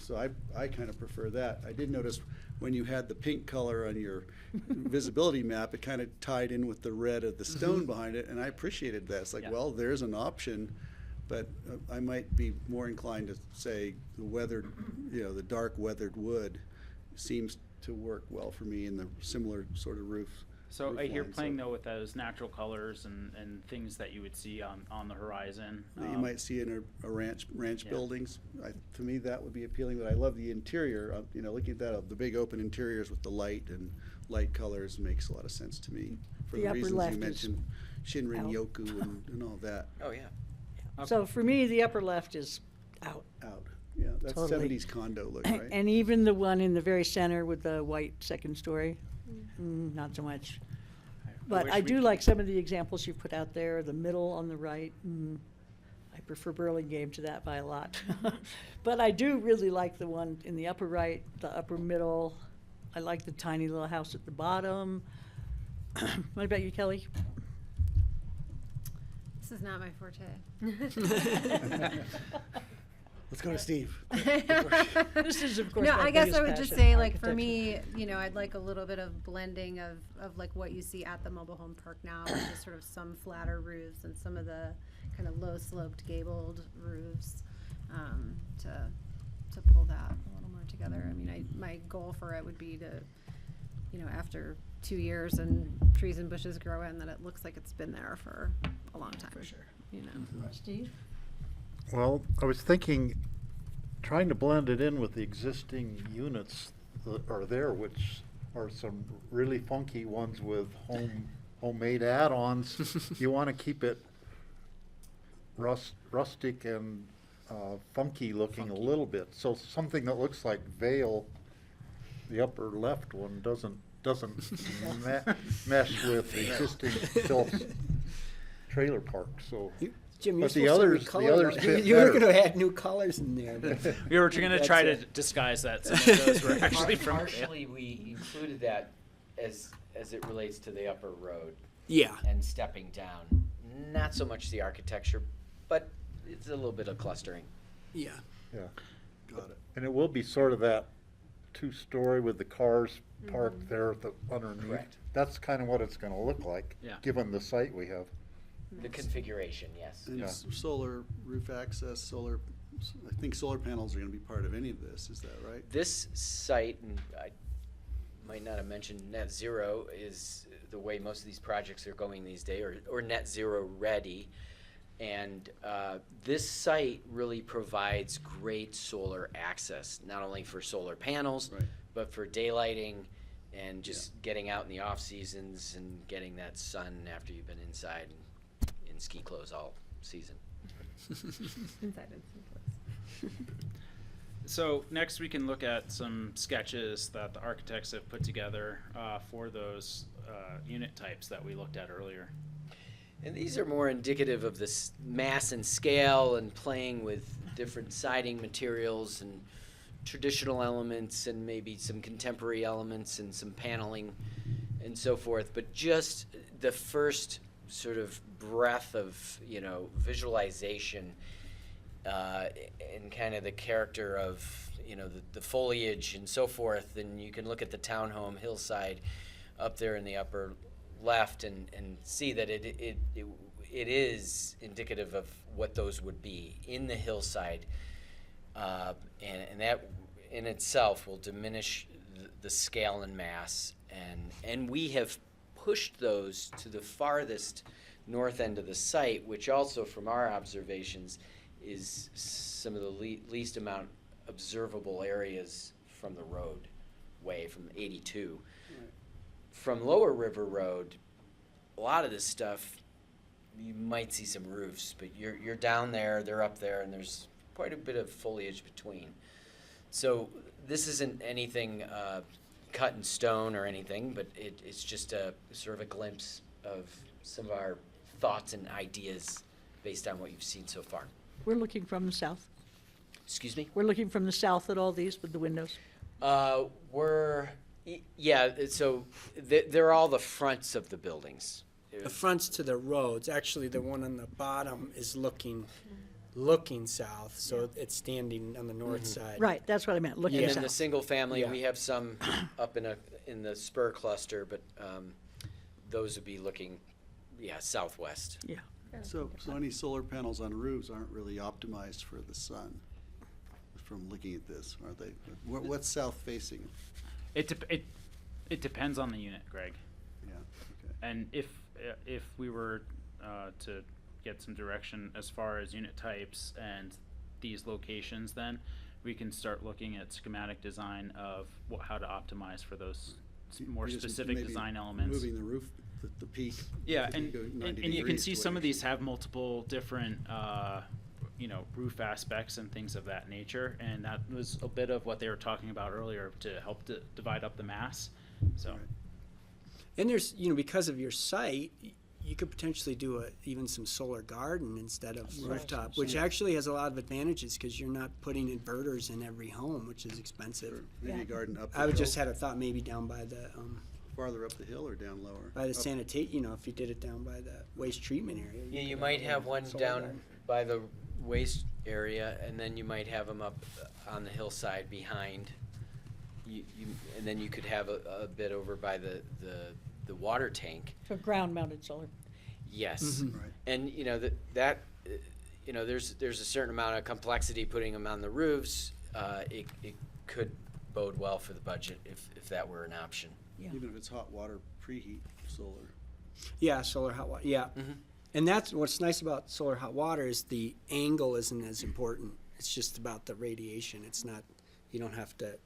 So I kind of prefer that. I did notice when you had the pink color on your visibility map, it kind of tied in with the red of the stone behind it, and I appreciated that. It's like, well, there's an option, but I might be more inclined to say the weathered, you know, the dark weathered wood seems to work well for me in the similar sort of roof. So I roof hear line, playing though with those natural colors and things that you would see on the horizon. that you might see in a ranch Yeah. buildings. To me, that would be appealing, but I love the interior. You know, looking at that, the big open interiors with the light and light colors makes a lot of sense to me. For The the upper reasons left you is mentioned, Shinrin out. Yoku and all that. Oh, yeah. So for me, the upper left is out. Out. Yeah, that's Totally. 70s condo look, right? And even the one in the very center with the white second story, not so much. But wish I we do could- like some of the examples you put out there, the middle on the right. I prefer Burlingame to that by a lot. But I do really like the one in the upper right, the upper middle. I like the tiny little house at the bottom. What about you, Kelly? This is not my forte. Let's go to Steve. This is, of course, No, my I guess biggest I would just passion, say, like, for architecture. me, you know, I'd like a little bit of blending of like what you see at the mobile home park now, which is sort of some flatter roofs and some of the kind of low sloped gabled roofs, to pull that a little more together. I mean, my goal for it would be to, you know, after 2 years and trees and bushes grow in, that it looks like it's been there for a long time. For sure. You know. Steve? Well, I was thinking, trying to blend it in with the existing units that are there, which are some really funky ones with homemade add-ons. You want to keep it rustic and funky looking a little bit. So something that looks like Vale, the upper left one, doesn't mesh with the existing Phillips trailer park. So Jim, you're But the supposed to others- the recolor others those. fit You were better. gonna add new colors in there. but We were going to that's try to it. disguise that some of those were actually from. Partially, we included that as it relates to the upper road. Yeah. And stepping down. Not so much the architecture, but it's a little bit of clustering. Yeah. Yeah. Got it. And it will be sort of that two-story with the cars parked there at the underneath. Correct. That's kind of what it's gonna look like, Yeah. given the site we have. The configuration, yes. And Yeah. solar roof access, I think solar panels are gonna be part of any of this, is that right? This site, and I might not have mentioned net zero, is the way most of these projects are going these days, or net zero ready. And this site really provides great solar access, not only for solar panels, Right. but for daylighting and just getting out in the off seasons and getting that sun after you've been inside and in ski clothes all season. Inside and close. So next we can look at some sketches that the architects have put together for those unit types that we looked at earlier. And these are more indicative of this mass and scale and playing with different siding materials and traditional elements and maybe some contemporary elements and some paneling and so forth. But just the first sort of breath of, visualization and kind of the character of, the foliage and so forth. And you can look at the townhome hillside up there in the upper left and see that it is indicative of what those would be in the hillside, and that in itself will diminish the scale and mass, and we have pushed those to the farthest north end of the site, which also from our observations is some of the least amount observable areas from the roadway from 82. From Lower River Road, a lot of this stuff, you might see some roofs, but you're down there, they're up there, and there's quite a bit of foliage between. So this isn't anything cut in stone or anything, but it's just a sort of a glimpse of some of our thoughts and ideas based on what you've seen so far. We're looking from the south. Excuse me? We're looking from the south at all these with the windows. So they're all the fronts of the buildings. The fronts to the roads. Actually, the one on the bottom is looking south, so it's standing on the north side. Right, that's what I meant, looking And then south. the single family, Yeah. we have some up in the spur cluster, but those would be looking, southwest. Yeah. So any solar panels on roofs aren't really optimized for the sun, from looking at this, are they? What's south facing? It depends on the unit, Greg. Yeah, okay. And if we were to get some direction as far as unit types and these locations, then we can start looking at schematic design of how to optimize for those more Just specific maybe design elements. Moving the roof, the peak. Yeah, if you and, go 90 and you can degrees see to some where of these have multiple different, roof aspects and things of that nature. And that was a bit of what they were talking about earlier to help divide up the mass. So, And there's, because of your site, you could potentially do even some solar garden instead of rooftop, which actually has a lot of advantages because you're not putting inverters in every home, which is expensive. Maybe a garden up the I would hill. just had a thought maybe down by the Farther up the hill or down lower? by the Up- if you did it down by the waste treatment area. Yeah, you could might have a one solar down garden. by the waste area, and then you might have them up on the hillside behind. And then you could have a bit over by the water tank. For ground-mounted solar. Yes. Mhm. Right. And there's a certain amount of complexity putting them on the roofs. It could bode well for the budget if that were an option. Yeah. Even if it's hot water preheat solar. Yeah, solar hot water, yeah. Mhm. And that's what's nice about solar hot water is the angle isn't as important. It's just about the radiation. It's not, you don't have to,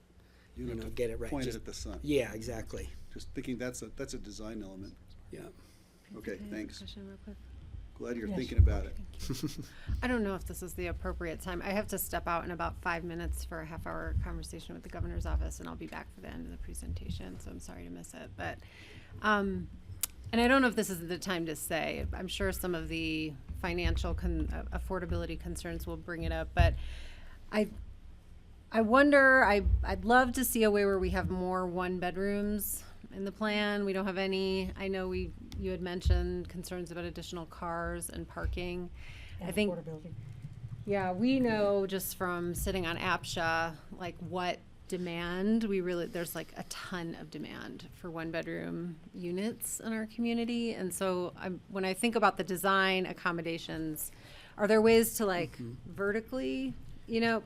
You don't have to get it right. point it Just- at the sun. Yeah, exactly. Just thinking that's a design element. Yeah. Okay, thanks. Question real quick. Glad you're Yes. thinking about it. I don't know if this is the appropriate time. I have to step out in about 5 minutes for a half-hour conversation with the governor's office, and I'll be back for the end of the presentation, so I'm sorry to miss it. But and I don't know if this is the time to say, I'm sure some of the financial affordability concerns will bring it up, but I wonder, I'd love to see a way where we have more one bedrooms in the plan. We don't have any. I know you had mentioned concerns about additional cars and parking. And I think, affordability. yeah, we know just from sitting on APSHA, like what demand there's like a ton of demand for one bedroom units in our community. And so when I think about the design accommodations, are there ways to like vertically,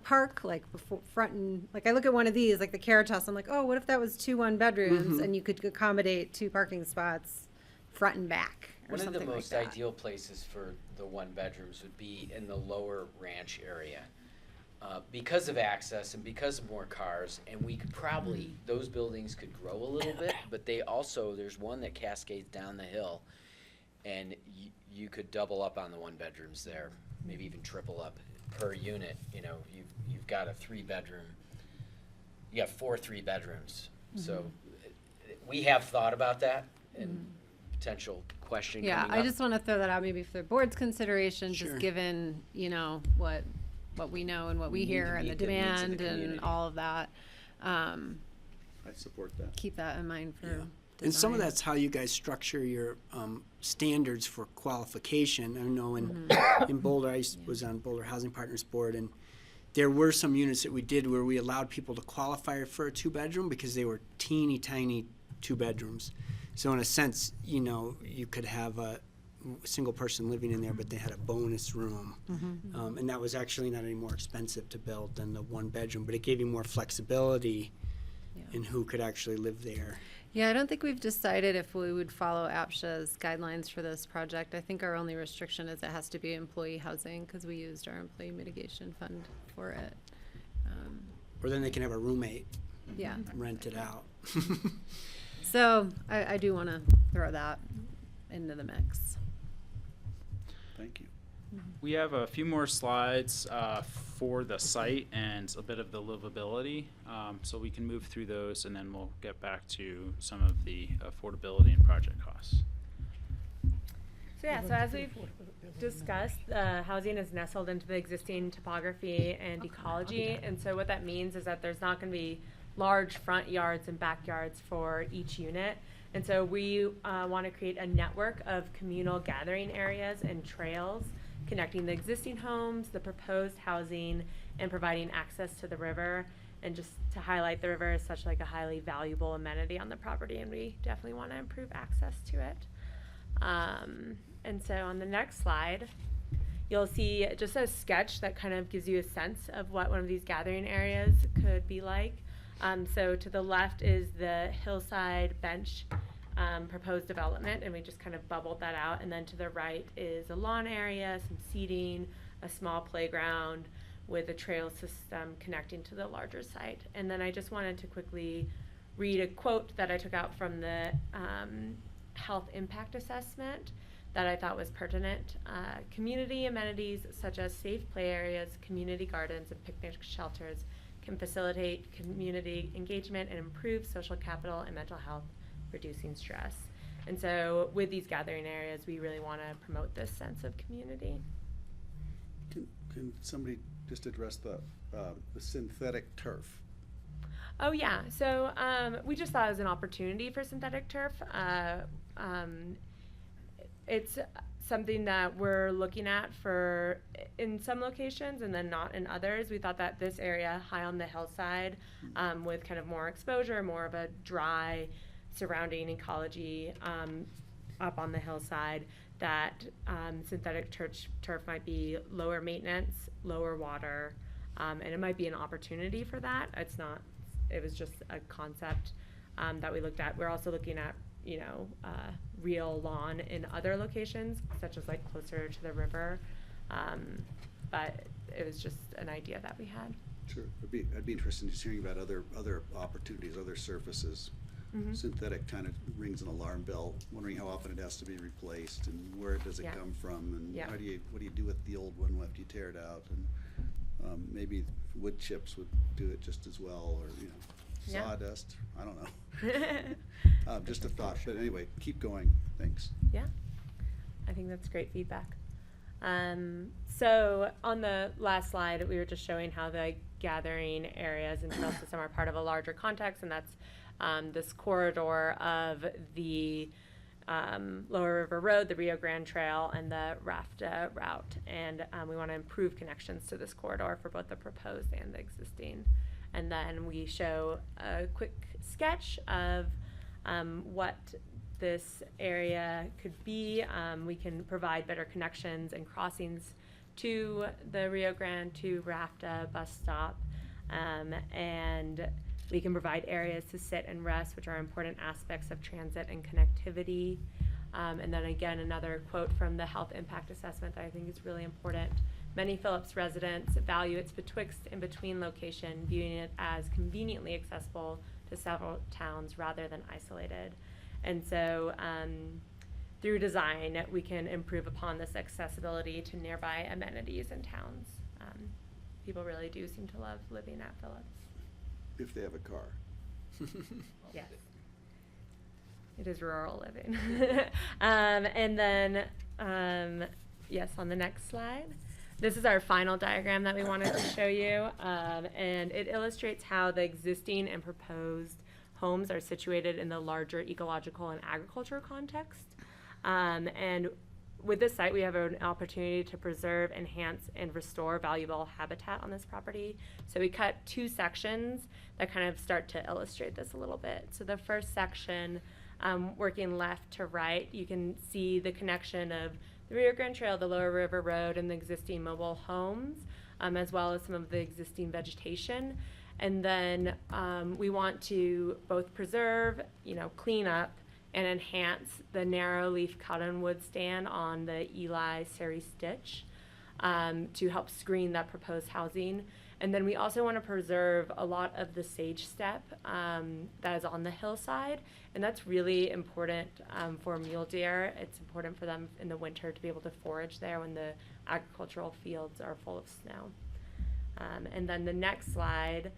park like before front and like I look at one of these, like the Carriage House, I'm like, oh, what if that was 2 1-bedrooms and you could accommodate 2 parking spots front and back or One of something the most like that. ideal places for the 1-bedrooms would be in the lower ranch area. Because of access and because of more cars, and we could probably, those buildings could grow a little bit, but there's one that cascades down the hill, and you could double up on the 1-bedrooms there, maybe even triple up per unit. You've got a 3-bedroom, you have 4 3-bedrooms. So we have thought about that and potential question Yeah, coming I up. just want to throw that out maybe for the board's consideration, Sure. just given, what we know and what we We need hear to and the meet the needs of the demand and community. all of that. I support that. Keep that in mind for And some of design. that's how you guys structure your standards for qualification. I know in Boulder, was on Boulder Housing Partners Board, and there were some units that we did where we allowed people to qualify for a 2-bedroom because they were teeny tiny 2-bedrooms. So in a sense, you could have a single person living in there, but they had a bonus room. And that was actually not any more expensive to build than the 1-bedroom, but it gave you more flexibility in who could actually live there. Yeah, I don't think we've decided if we would follow APSHA's guidelines for this project. I think our only restriction is it has to be employee housing because we used our employee mitigation fund for it. Or then they can have a roommate Yeah. rent it out. So I do want to throw that into the mix. Thank you. We have a few more slides for the site and a bit of the livability, so we can move through those and then we'll get back to some of the affordability and project costs. So as we've discussed, housing is nestled into the existing topography and ecology, and so what that means is that there's not going to be large front yards and backyards for each unit. And so we want to create a network of communal gathering areas and trails connecting the existing homes, the proposed housing, and providing access to the river. And just to highlight, the river is such like a highly valuable amenity on the property, and we definitely want to improve access to it. And so on the next slide, you'll see just a sketch that kind of gives you a sense of what one of these gathering areas could be like. So to the left is the hillside bench proposed development, and we just kind of bubbled that out. And then to the right is a lawn area, some seating, a small playground with a trail system connecting to the larger site. And then I just wanted to quickly read a quote that I took out from the health impact assessment that I thought was pertinent. Community amenities such as safe play areas, community gardens, and picnic shelters can facilitate community engagement and improve social capital and mental health, reducing stress. And so with these gathering areas, we really want to promote this sense of community. Can somebody just address the synthetic turf? Oh yeah, so we just thought it was an opportunity for synthetic turf. It's something that we're looking at for in some locations and then not in others. We thought that this area high on the hillside with kind of more exposure, more of a dry surrounding ecology up on the hillside, that synthetic turf might be lower maintenance, lower water, and it might be an opportunity for that. It was just a concept that we looked at. We're also looking at real lawn in other locations, such as like closer to the river. But it was just an idea that we had. Sure, I'd be interested in just hearing about other opportunities, other surfaces. Mm-hmm. Synthetic kind of rings an alarm bell, wondering how often it has to be replaced and where does it come from, and what do you do with the old one after you tear it out, and maybe wood chips would do it just as well, or Yeah. sawdust, I don't know. Just a thought, but anyway, keep going, thanks. Yeah, I think that's great feedback. So on the last slide, we were just showing how the gathering areas and trail system are part of a larger context, and that's this corridor of the Lower River Road, the Rio Grande Trail, and the RAFTA route. And we want to improve connections to this corridor for both the proposed and the existing. And then we show a quick sketch of what this area could be. We can provide better connections and crossings to the Rio Grande to RAFTA bus stop, and we can provide areas to sit and rest, which are important aspects of transit and connectivity. And then again, another quote from the health impact assessment that I think is really important. Many Phillips residents value its betwixt and between location, viewing it as conveniently accessible to several towns rather than isolated. And so through design, we can improve upon this accessibility to nearby amenities and towns. People really do seem to love living at Phillips. If they have a car. Yes. It is rural living. And then, yes, on the next slide. This is our final diagram that we wanted to show you. And it illustrates how the existing and proposed homes are situated in the larger ecological and agricultural context. And with this site, we have an opportunity to preserve, enhance, and restore valuable habitat on this property. So we cut two sections that kind of start to illustrate this a little bit. So the first section, working left to right, you can see the connection of the Rio Grande Trail, the Lower River Road, and the existing mobile homes, as well as some of the existing vegetation. And then we want to both preserve, clean up, and enhance the narrow leaf cottonwood stand on the Eli Seri Stitch to help screen that proposed housing. And then we also want to preserve a lot of the sage step that is on the hillside, and that's really important for mule deer. It's important for them in the winter to be able to forage there when the agricultural fields are full of snow. And then the next slide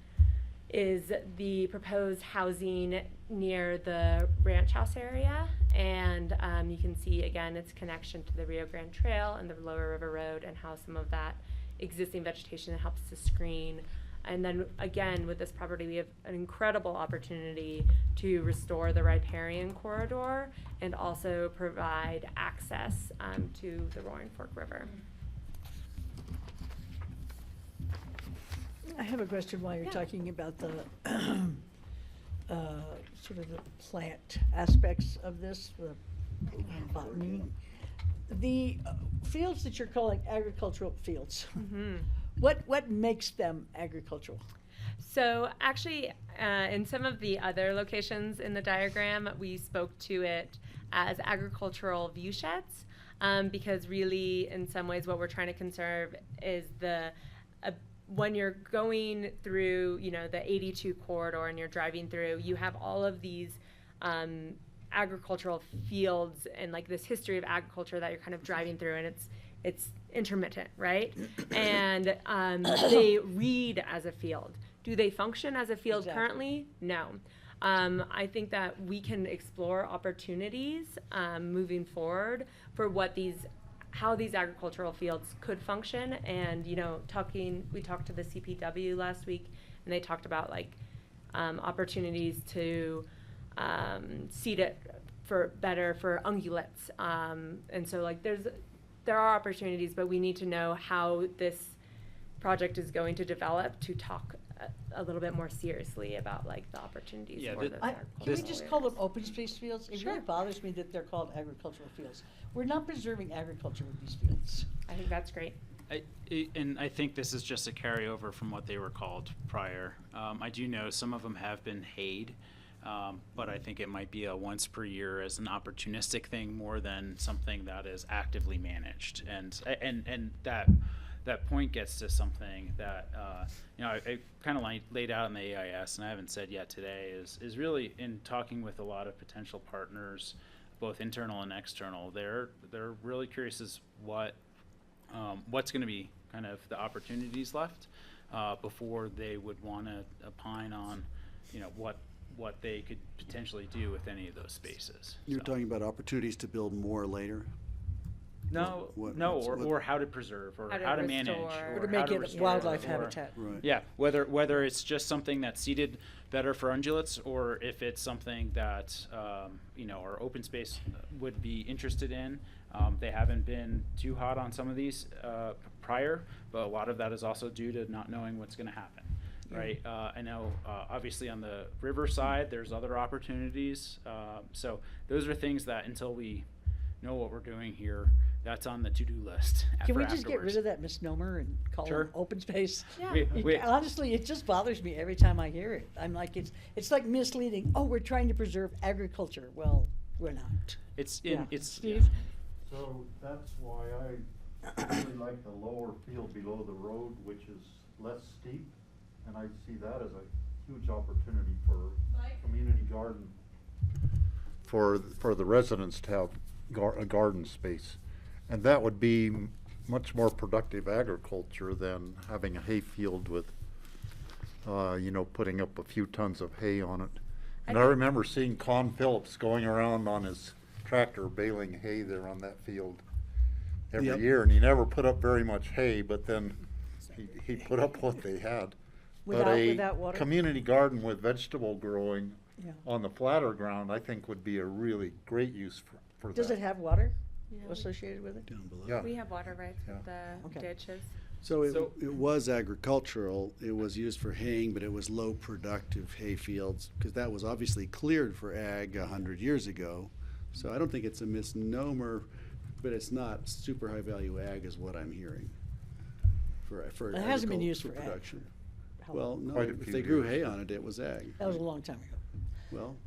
is the proposed housing near the ranch house area. And you can see, again, its connection to the Rio Grande Trail and the Lower River Road and how some of that existing vegetation helps to screen. And then, again, with this property, we have an incredible opportunity to restore the riparian corridor and also provide access to the Roaring Fork River. I have a question while you're talking about the sort of the plant aspects of this, the botany. The fields that you're calling agricultural fields, what makes them agricultural? So actually, in some of the other locations in the diagram, we spoke to it as agricultural view sheds, because really, in some ways, what we're trying to conserve is when you're going through, the 82 corridor and you're driving through, you have all of these agricultural fields and like this history of agriculture that you're kind of driving through, and it's intermittent, right? And they read as a field. Do they function as a field currently? No. I think that we can explore opportunities moving forward for how these agricultural fields could function. And we talked to the CPW last week, and they talked about opportunities to seed it for ungulates. And so there are opportunities, but we need to know how this project is going to develop to talk a little bit more seriously about the opportunities for the Can we just call them open space fields? It really bothers me that they're called agricultural fields. We're not preserving agriculture with these fields. I think that's great. And I think this is just a carryover from what they were called prior. I do know some of them have been hayed, but I think it might be a once per year as an opportunistic thing more than something that is actively managed. And that point gets to something that I kind of laid out in the AIS, and I haven't said yet today, is really in talking with a lot of potential partners, both internal and external. They're really curious as what's going to be kind of the opportunities left before they would want to opine on what they could potentially do with any of those spaces. You're So- talking about opportunities to build more later? No, What- no, what's- what- or how to preserve, or How to how to manage, restore. Or to how make it restore, wildlife or- habitat. Right. Yeah, whether it's just something that's seated better for ungulates, or if it's something that our open space would be interested in. They haven't been too hot on some of these prior, but a lot of that is also due to not knowing what's going to happen. Right. I know, obviously, on the river side, there's other opportunities. So those are things that until we know what we're doing here, that's on the to-do list. Can we for just get rid afterwards. of that misnomer and call Sure. it open space? Yeah. Honestly, it just bothers me every time I hear it. I'm like, it's like misleading. Oh, we're trying to preserve agriculture. Well, we're not. Steve? So that's why I really like the lower field below the road, which is less steep. And I see that as a huge opportunity for community garden. For the residents to have a garden space. And that would be much more productive agriculture than having a hay field with, putting up a few tons of hay on it. And I remember seeing Con Phillips going around on his tractor baling hay there on that field every Yep. year, and he never put up very much hay, but then he put up what they had. But Without water? community garden with vegetable growing Yeah. on the flatter ground, I think would be a really great use for that. Does it have water Yeah. associated with it? Down below. Yeah. We have water rights Yeah. with the Okay. ditches. So So- it was agricultural, it was used for haying, but it was low productive hay fields, because that was obviously cleared for ag 100 years ago. So I don't think it's a misnomer, but it's not super high value ag is what I'm hearing for It hasn't been used agricultural for ag. production. How Well, long? no, Quite a if few they grew years. hay on it, it was ag. That was a long time ago. Well,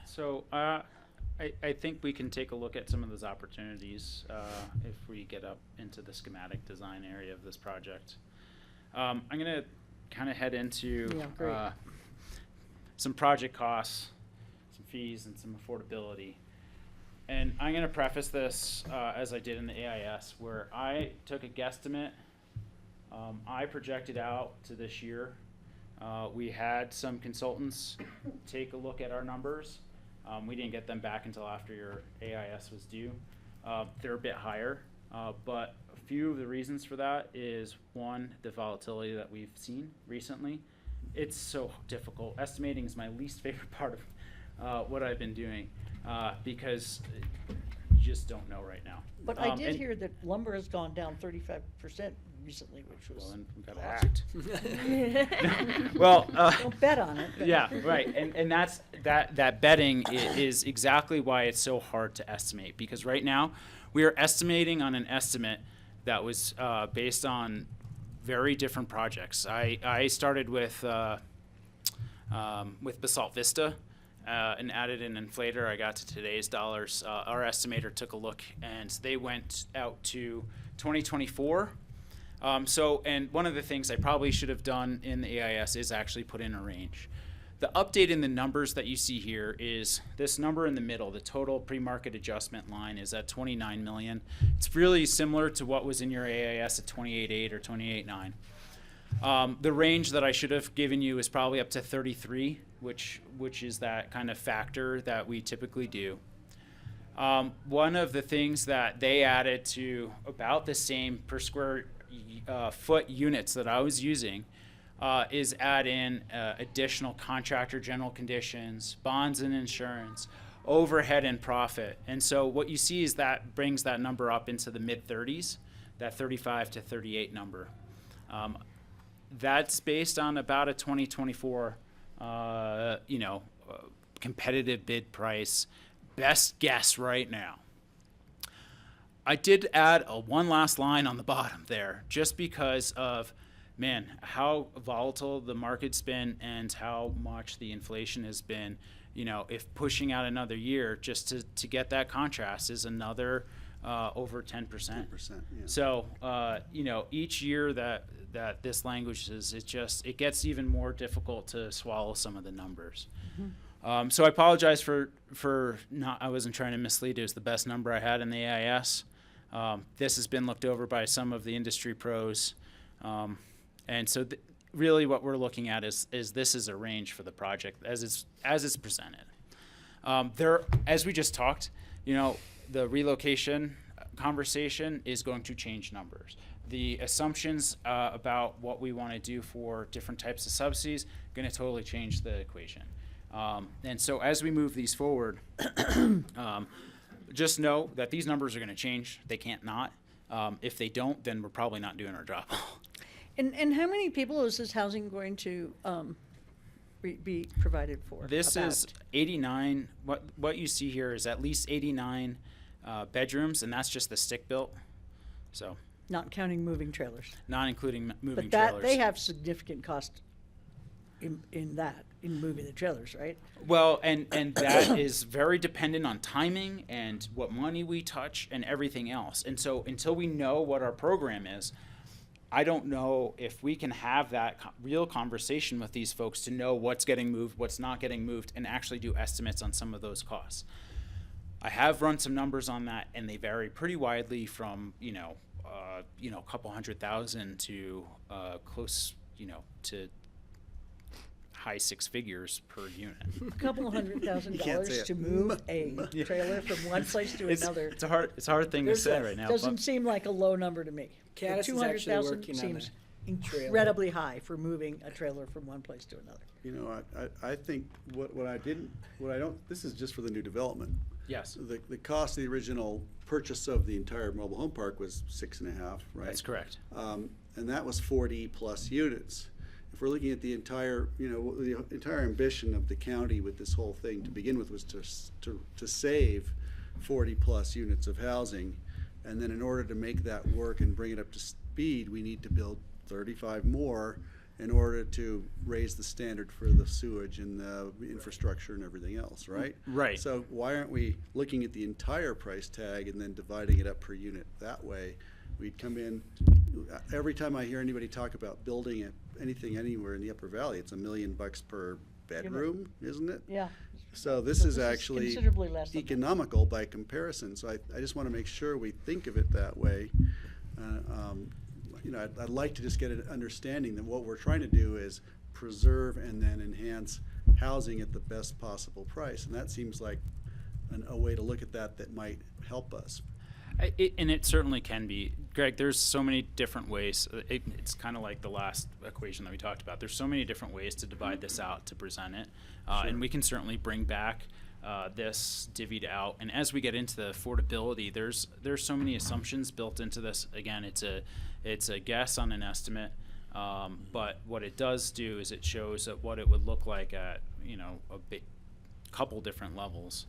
So I think we can take a look at some of those opportunities if we get up into the schematic design area of this project. I'm going to kind of head into Yeah, great. some project costs, some fees, and some affordability. And I'm going to preface this as I did in the AIS, where I took a guesstimate. I projected out to this year. We had some consultants take a look at our numbers. We didn't get them back until after your AIS was due. They're a bit higher, but a few of the reasons for that is, one, the volatility that we've seen recently. It's so difficult. Estimating is my least favorite part of what I've been doing because you just don't know right now. But I did and- hear that lumber has gone down 35% recently, which was. Well, then we gotta awesome. act. Well, Don't bet on it. but- yeah, right, and that's that betting is exactly why it's so hard to estimate, because right now we are estimating on an estimate that was based on very different projects. I started with Basalt Vista. And added an inflator. I got to today's dollars. Our estimator took a look, and they went out to 2024. And one of the things I probably should have done in the AIS is actually put in a range. The update in the numbers that you see here is this number in the middle. The total pre-market adjustment line is at 29 million. It's really similar to what was in your AIS at 28.8 or 28.9. The range that I should have given you is probably up to 33, which is that kind of factor that we typically do. One of the things that they added to about the same per square foot units that I was using is add in additional contractor general conditions, bonds and insurance, overhead and profit. And so what you see is that brings that number up into the mid 30s, that 35 to 38 number. That's based on about a 2024, competitive bid price. Best guess right now. I did add one last line on the bottom there, just because of, man, how volatile the market's been and how much the inflation has been. If pushing out another year just to get that contrast is another over 10%. 10%, yeah. So, each year that this language is, it gets even more difficult to swallow some of the numbers. So I apologize for not, I wasn't trying to mislead. It was the best number I had in the AIS. This has been looked over by some of the industry pros. And so really what we're looking at is this is a range for the project as it's presented. As we just talked, the relocation conversation is going to change numbers. The assumptions about what we want to do for different types of subsidies going to totally change the equation. And so as we move these forward, just know that these numbers are going to change. They can't not. If they don't, then we're probably not doing our job. And how many people is this housing going to be provided for? This is 89. What you see here is at least 89 bedrooms, and that's just the stick built. So Not counting moving trailers. not including moving But that, trailers. they have significant cost in moving the trailers, right? Well, and that is very dependent on timing and what money we touch and everything else. And so until we know what our program is, I don't know if we can have that real conversation with these folks to know what's getting moved, what's not getting moved, and actually do estimates on some of those costs. I have run some numbers on that, and they vary pretty widely from a couple $100,000 to close to high six figures per unit. A couple $100,000 You can't say it. to move a trailer from one place to another. It's a hard thing to say right now. Doesn't but- seem like a low number to me. Caddis is actually 200,000 working on seems a trailer. incredibly high for moving a trailer from one place to another. I think this is just for the new development. Yes. The cost of the original purchase of the entire mobile home park was 6.5, right? That's correct. And that was 40 plus units. If we're looking at the entire, the entire ambition of the county with this whole thing to begin with was to save 40 plus units of housing. And then in order to make that work and bring it up to speed, we need to build 35 more in order to raise the standard for the sewage and the infrastructure and everything else, right? Right. So why aren't we looking at the entire price tag and then dividing it up per unit that way? We'd come in, every time I hear anybody talk about building anything anywhere in the Upper Valley, it's $1 million per bedroom, isn't it? Yeah. So this is actually considerably less than that. economical by comparison, so I just want to make sure we think of it that way. I'd like to just get an understanding that what we're trying to do is preserve and then enhance housing at the best possible price, and that seems like a way to look at that might help us. And it certainly can be. Greg, there's so many different ways. It's kind of like the last equation that we talked about. There's so many different ways to divide this out to present it. And we can certainly bring back this divvied out. And as we get into the affordability, there's so many assumptions built into this. Again, it's a guess on an estimate. But what it does do is it shows that what it would look like at, a couple different levels.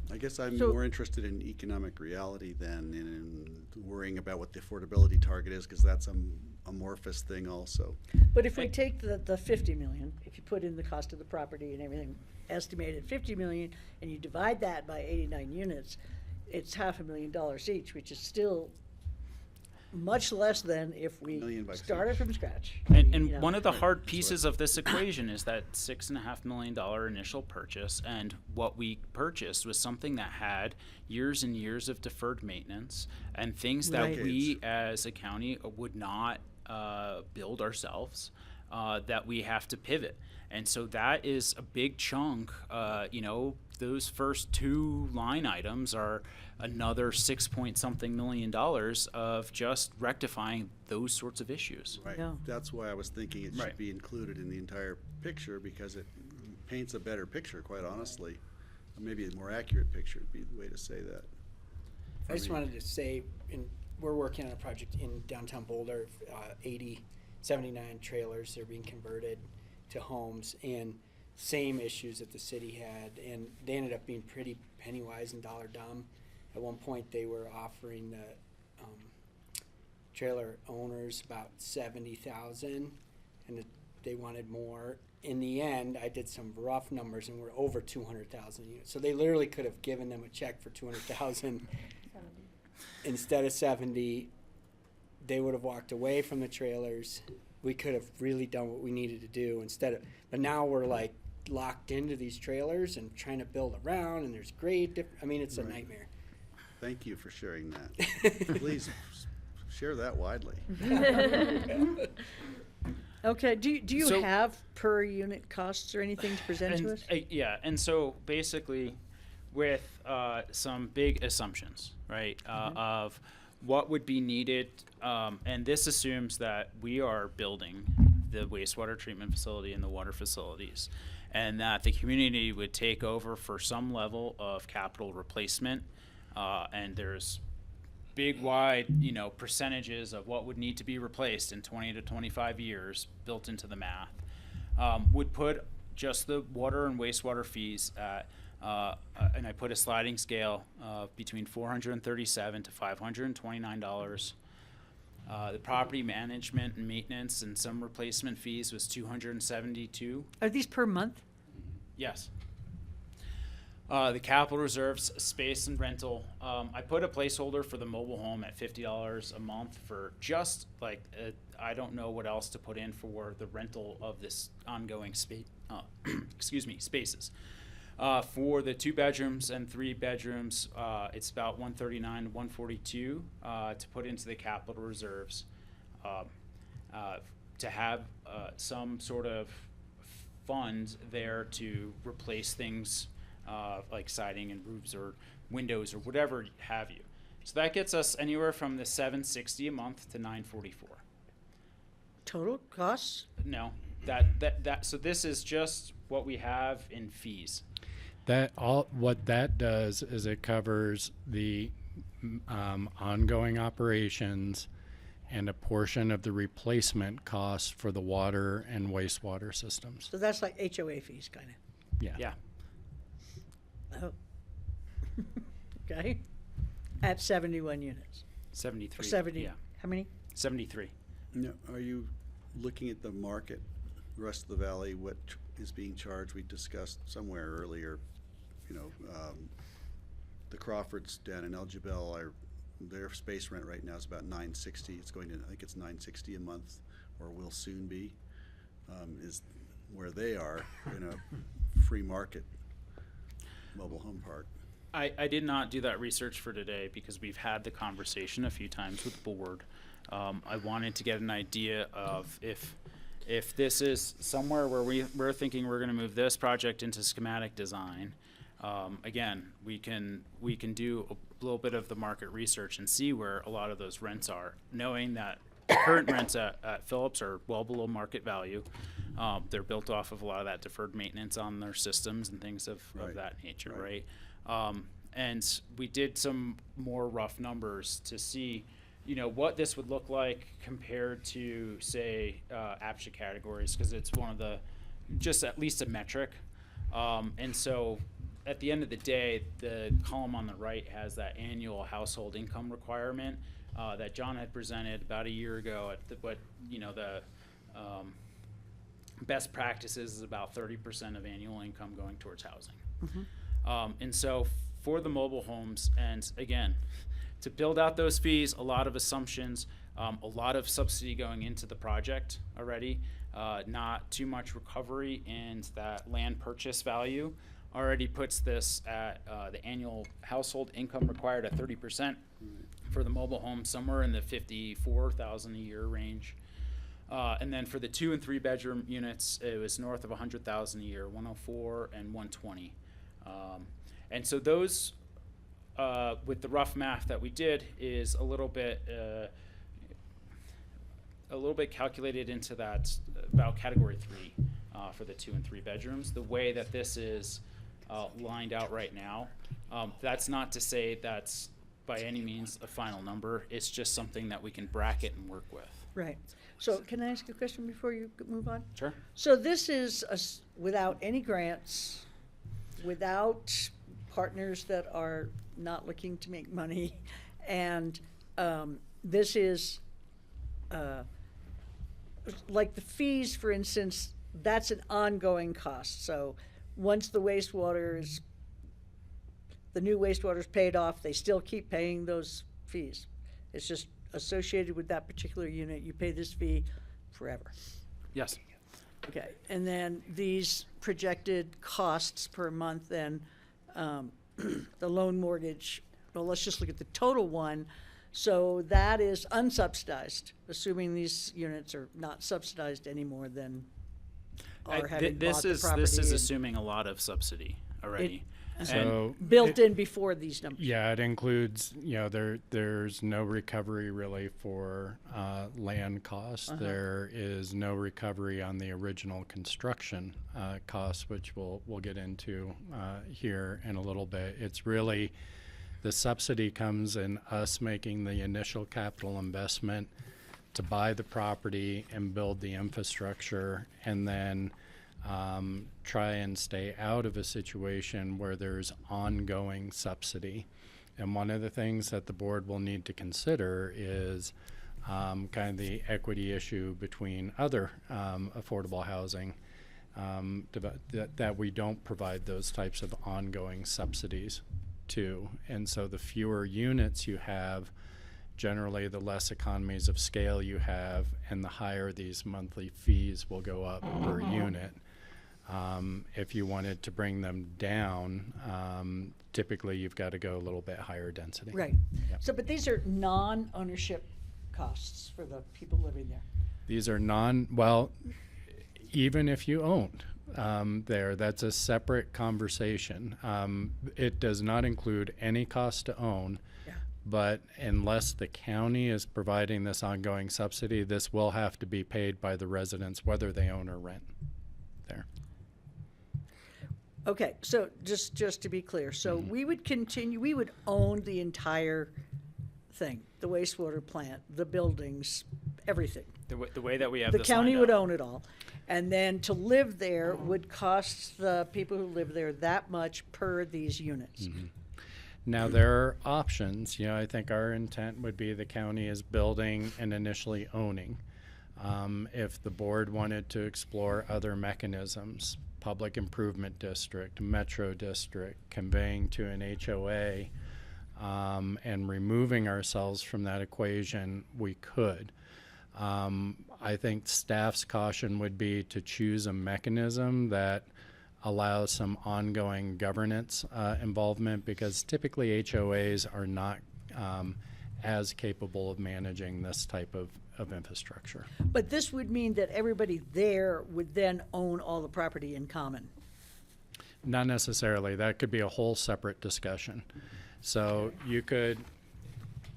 I guess I'm So- more interested in economic reality than in worrying about what the affordability target is, because that's an amorphous thing also. But if we take the 50 million, if you put in the cost of the property and everything, estimated 50 million, and you divide that by 89 units, it's $500,000 each, which is still much less than if we $1,000,000 started each. from scratch. And one of the hard pieces of this equation is that $6.5 million initial purchase, and what we purchased was something that had years and years of deferred maintenance and things that Right. we as a county would not build ourselves, that we have to pivot. And so that is a big chunk. Those first two line items are another $6-point-something million of just rectifying those sorts of issues. Right. Yeah. That's why I was thinking it should Right. be included in the entire picture, because it paints a better picture, quite honestly. Maybe a more accurate picture would be the way to say that. I just wanted to say, we're working on a project in downtown Boulder, 79 trailers, they're being converted to homes, and same issues that the city had, and they ended up being pretty penny wise and dollar dumb. At one point, they were offering the trailer owners about $70,000, and they wanted more. In the end, I did some rough numbers, and we're over 200,000 units. So they literally could have given them a check for 200,000 instead of 70. They would have walked away from the trailers. We could have really done what we needed to do but now we're like locked into these trailers and trying to build around, and there's grade it's a Right. nightmare. Thank you for sharing that. Please share that widely. Okay, do you So- have per unit costs or anything to present to us? Yeah, and so basically, with some big assumptions, right, of what would be needed, and this assumes that we are building the wastewater treatment facility and the water facilities, and that the community would take over for some level of capital replacement, and there's big, wide, percentages of what would need to be replaced in 20 to 25 years built into the math, would put just the water and wastewater fees at, and I put a sliding scale of between $437 to $529. The property management and maintenance and some replacement fees was $272. Are these per month? Yes. The capital reserves, space and rental. I put a placeholder for the mobile home at $50 a month for just like, I don't know what else to put in for the rental of this ongoing space, spaces. For the 2 bedrooms and 3 bedrooms, it's about $139 to $142 to put into the capital reserves, to have some sort of fund there to replace things like siding and roofs or windows or whatever have you. So that gets us anywhere from the $760 a month to $944. Total costs? No, so this is just what we have in fees. What that does is it covers the ongoing operations and a portion of the replacement costs for the water and wastewater systems. So that's like HOA fees, kind of. Yeah. Yeah. Oh. Okay. At 71 units. 73. Or 70. Yeah. How many? 73. Now, are you looking at the market, rest of the valley, what is being charged? We discussed somewhere earlier, the Crawfords down in Elgibel, their space rent right now is about $960. It's going to, I think it's $960 a month, or will soon be, is where they are in a free market mobile home park. I did not do that research for today because we've had the conversation a few times with the board. I wanted to get an idea of if this is somewhere where we're thinking we're going to move this project into schematic design. Again, we can do a little bit of the market research and see where a lot of those rents are, knowing that the current rents at Phillips are well below market value. They're built off of a lot of that deferred maintenance on their systems and things of that nature, right? And we did some more rough numbers to see, what this would look like compared to, say, APSHA categories, because it's one of the, just at least a metric. And so at the end of the day, the column on the right has that annual household income requirement that John had presented about a year ago at the best practices is about 30% of annual income going towards housing. Mm-hmm. And so for the mobile homes, and again, to build out those fees, a lot of assumptions, a lot of subsidy going into the project already, not too much recovery, and that land purchase value already puts this at the annual household income required at 30% for the mobile home, somewhere in the $54,000 a year range. And then for the 2 and 3 bedroom units, it was north of $100,000 a year, 104 and 120. And so those, with the rough math that we did, is a little bit calculated into that about category 3 for the 2 and 3 bedrooms. The way that this is lined out right now, that's not to say that's by any means a final number. It's just something that we can bracket and work with. Right. So can I ask a question before you move on? Sure. So this is without any grants, without partners that are not looking to make money, and this is like the fees, for instance, that's an ongoing cost. So once the new wastewater is paid off, they still keep paying those fees. It's just associated with that particular unit. You pay this fee forever. Yes. Okay, and then these projected costs per month, then the loan mortgage, well, let's just look at the total one. So that is unsubsidized, assuming these units are not subsidized any more than are having bought the property. This is and- assuming a lot of subsidy already. So built in before these numbers. Yeah, it includes, there's no recovery really for land costs. There is no recovery on the original construction costs, which we'll get into here in a little bit. It's really, the subsidy comes in us making the initial capital investment to buy the property and build the infrastructure, and then try and stay out of a situation where there's ongoing subsidy. And one of the things that the board will need to consider is kind of the equity issue between other affordable housing, that we don't provide those types of ongoing subsidies to. And so the fewer units you have, generally the less economies of scale you have, and the higher these monthly fees will go up per unit. If you wanted to bring them down, typically you've got to go a little bit higher density. Right. Yep. So, but these are non-ownership costs for the people living there. These are even if you owned that's a separate conversation. It does not include any cost to own. Yeah. But unless the county is providing this ongoing subsidy, this will have to be paid by the residents, whether they own or rent there. Okay, so just to be clear, so we would own the entire thing, the wastewater plant, the buildings, everything. The way that we have The this county lined would up. own it all. And then to live there would cost the people who live there that much per these units. Now, there are options. I think our intent would be the county is building and initially owning. If the board wanted to explore other mechanisms, public improvement district, metro district, conveying to an HOA, and removing ourselves from that equation, we could. I think staff's caution would be to choose a mechanism that allows some ongoing governance involvement, because typically HOAs are not as capable of managing this type of infrastructure. But this would mean that everybody there would then own all the property in common. Not necessarily. That could be a whole separate discussion. So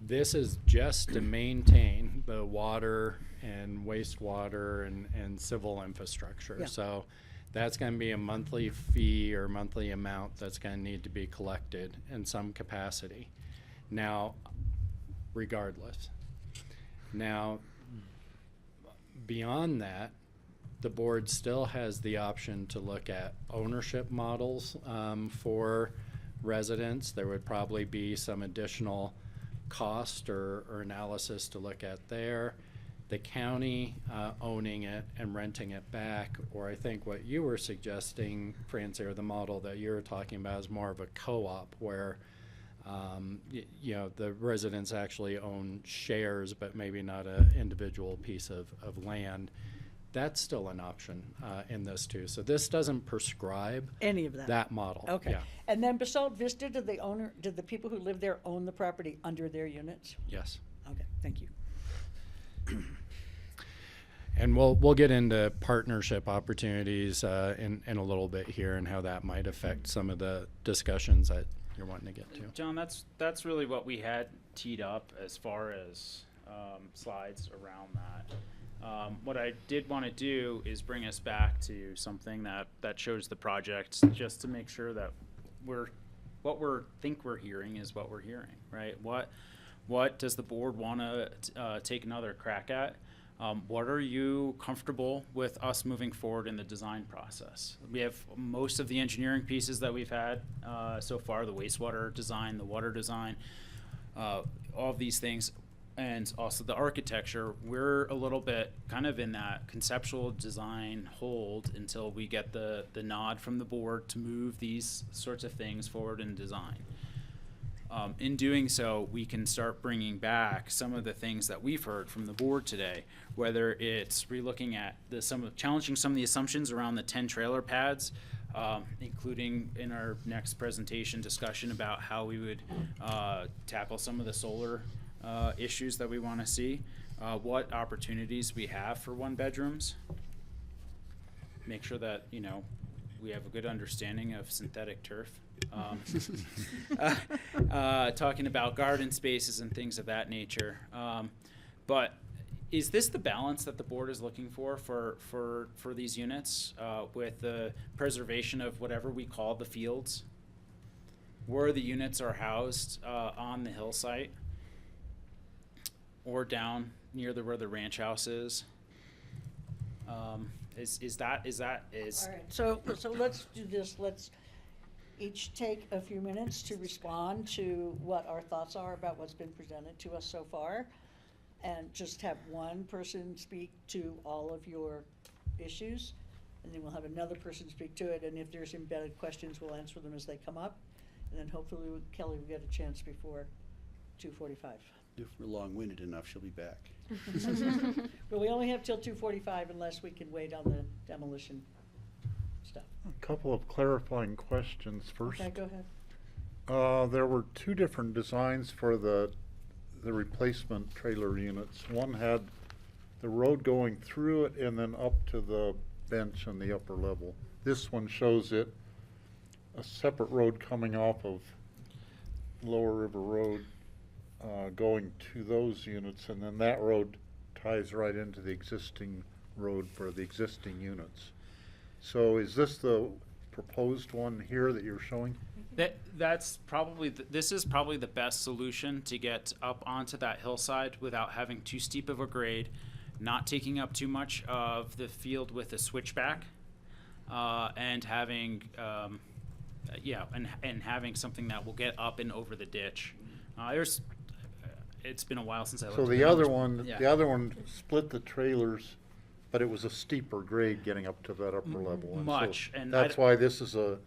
this is just to maintain the water and wastewater and civil infrastructure. Yeah. So that's going to be a monthly fee or monthly amount that's going to need to be collected in some capacity. Now, regardless. Now, beyond that, the board still has the option to look at ownership models for residents. There would probably be some additional cost or analysis to look at there. The county owning it and renting it back, or I think what you were suggesting, Francie, or the model that you were talking about is more of a co-op where the residents actually own shares, but maybe not an individual piece of land. That's still an option in this too. So this doesn't prescribe Any of that? that model. Okay. Yeah. And then Basalt Vista, did the people who live there own the property under their units? Yes. Okay, thank you. And we'll get into partnership opportunities in a little bit here, and how that might affect some of the discussions that you're wanting to get to. John, that's really what we had teed up as far as slides around that. What I did want to do is bring us back to something that shows the project, just to make sure that what we think we're hearing is what we're hearing, right? What does the board want to take another crack at? What are you comfortable with us moving forward in the design process? We have most of the engineering pieces that we've had so far, the wastewater design, the water design, all of these things, and also the architecture. We're a little bit kind of in that conceptual design hold until we get the nod from the board to move these sorts of things forward in design. In doing so, we can start bringing back some of the things that we've heard from the board today, whether it's relooking at challenging some of the assumptions around the 10 trailer pads, including in our next presentation discussion about how we would tackle some of the solar issues that we want to see, what opportunities we have for one-bedrooms. Make sure that, you know, we have a good understanding of synthetic turf. Talking about garden spaces and things of that nature. But is this the balance that the board is looking for these units, with the preservation of whatever we call the fields, where the units are housed on the hill site or down near where the ranch house is? Is All right, so let's do this. Let's each take a few minutes to respond to what our thoughts are about what's been presented to us so far, and just have one person speak to all of your issues, and then we'll have another person speak to it, and if there's embedded questions, we'll answer them as they come up, and then hopefully Kelly will get a chance before 2:45. If we're long-winded enough, she'll be back. But we only have till 2:45 unless we can wait on the demolition stuff. A couple of clarifying questions first. Okay, go ahead. There were two different designs for the replacement trailer units. One had the road going through it and then up to the bench on the upper level. This one shows it a separate road coming off of Lower River Road, going to those units, and then that road ties right into the existing road for the existing units. So is this the proposed one here that you're showing? That's probably this is probably the best solution to get up onto that hillside without having too steep of a grade, not taking up too much of the field with a switchback, and having and having something that will get up and over the ditch. It's been a while since I looked So at the other one, Yeah. the other one split the trailers, but it was a steeper grade getting up to that upper level. And so much, and that's why this is a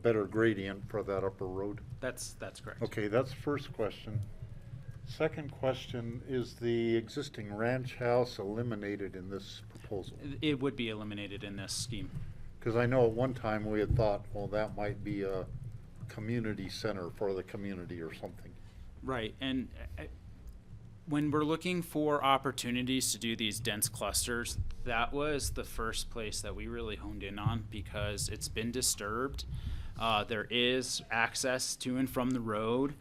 better gradient for that upper road. That's correct. Okay, that's the first question. Second question, is the existing ranch house eliminated in this proposal? It would be eliminated in this scheme. Because I know at one time we had thought, well, that might be a community center for the community or something. Right, and when we're looking for opportunities to do these dense clusters, that was the first place that we really honed in on because it's been disturbed. There is access to and from the road,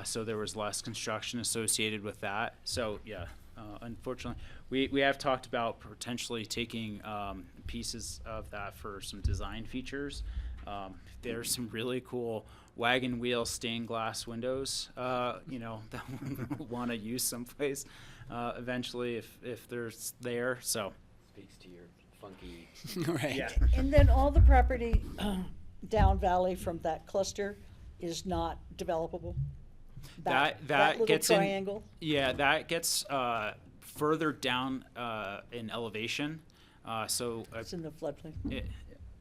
so there was less construction associated with that. So yeah, unfortunately, we have talked about potentially taking pieces of that for some design features. There's some really cool wagon wheel stained glass windows, that we want to use someplace eventually if there's there. So Speaks to your funky. Right. Yeah. And then all the property down valley from that cluster is not developable? That little gets triangle? that gets further down in elevation. It's in the floodplain?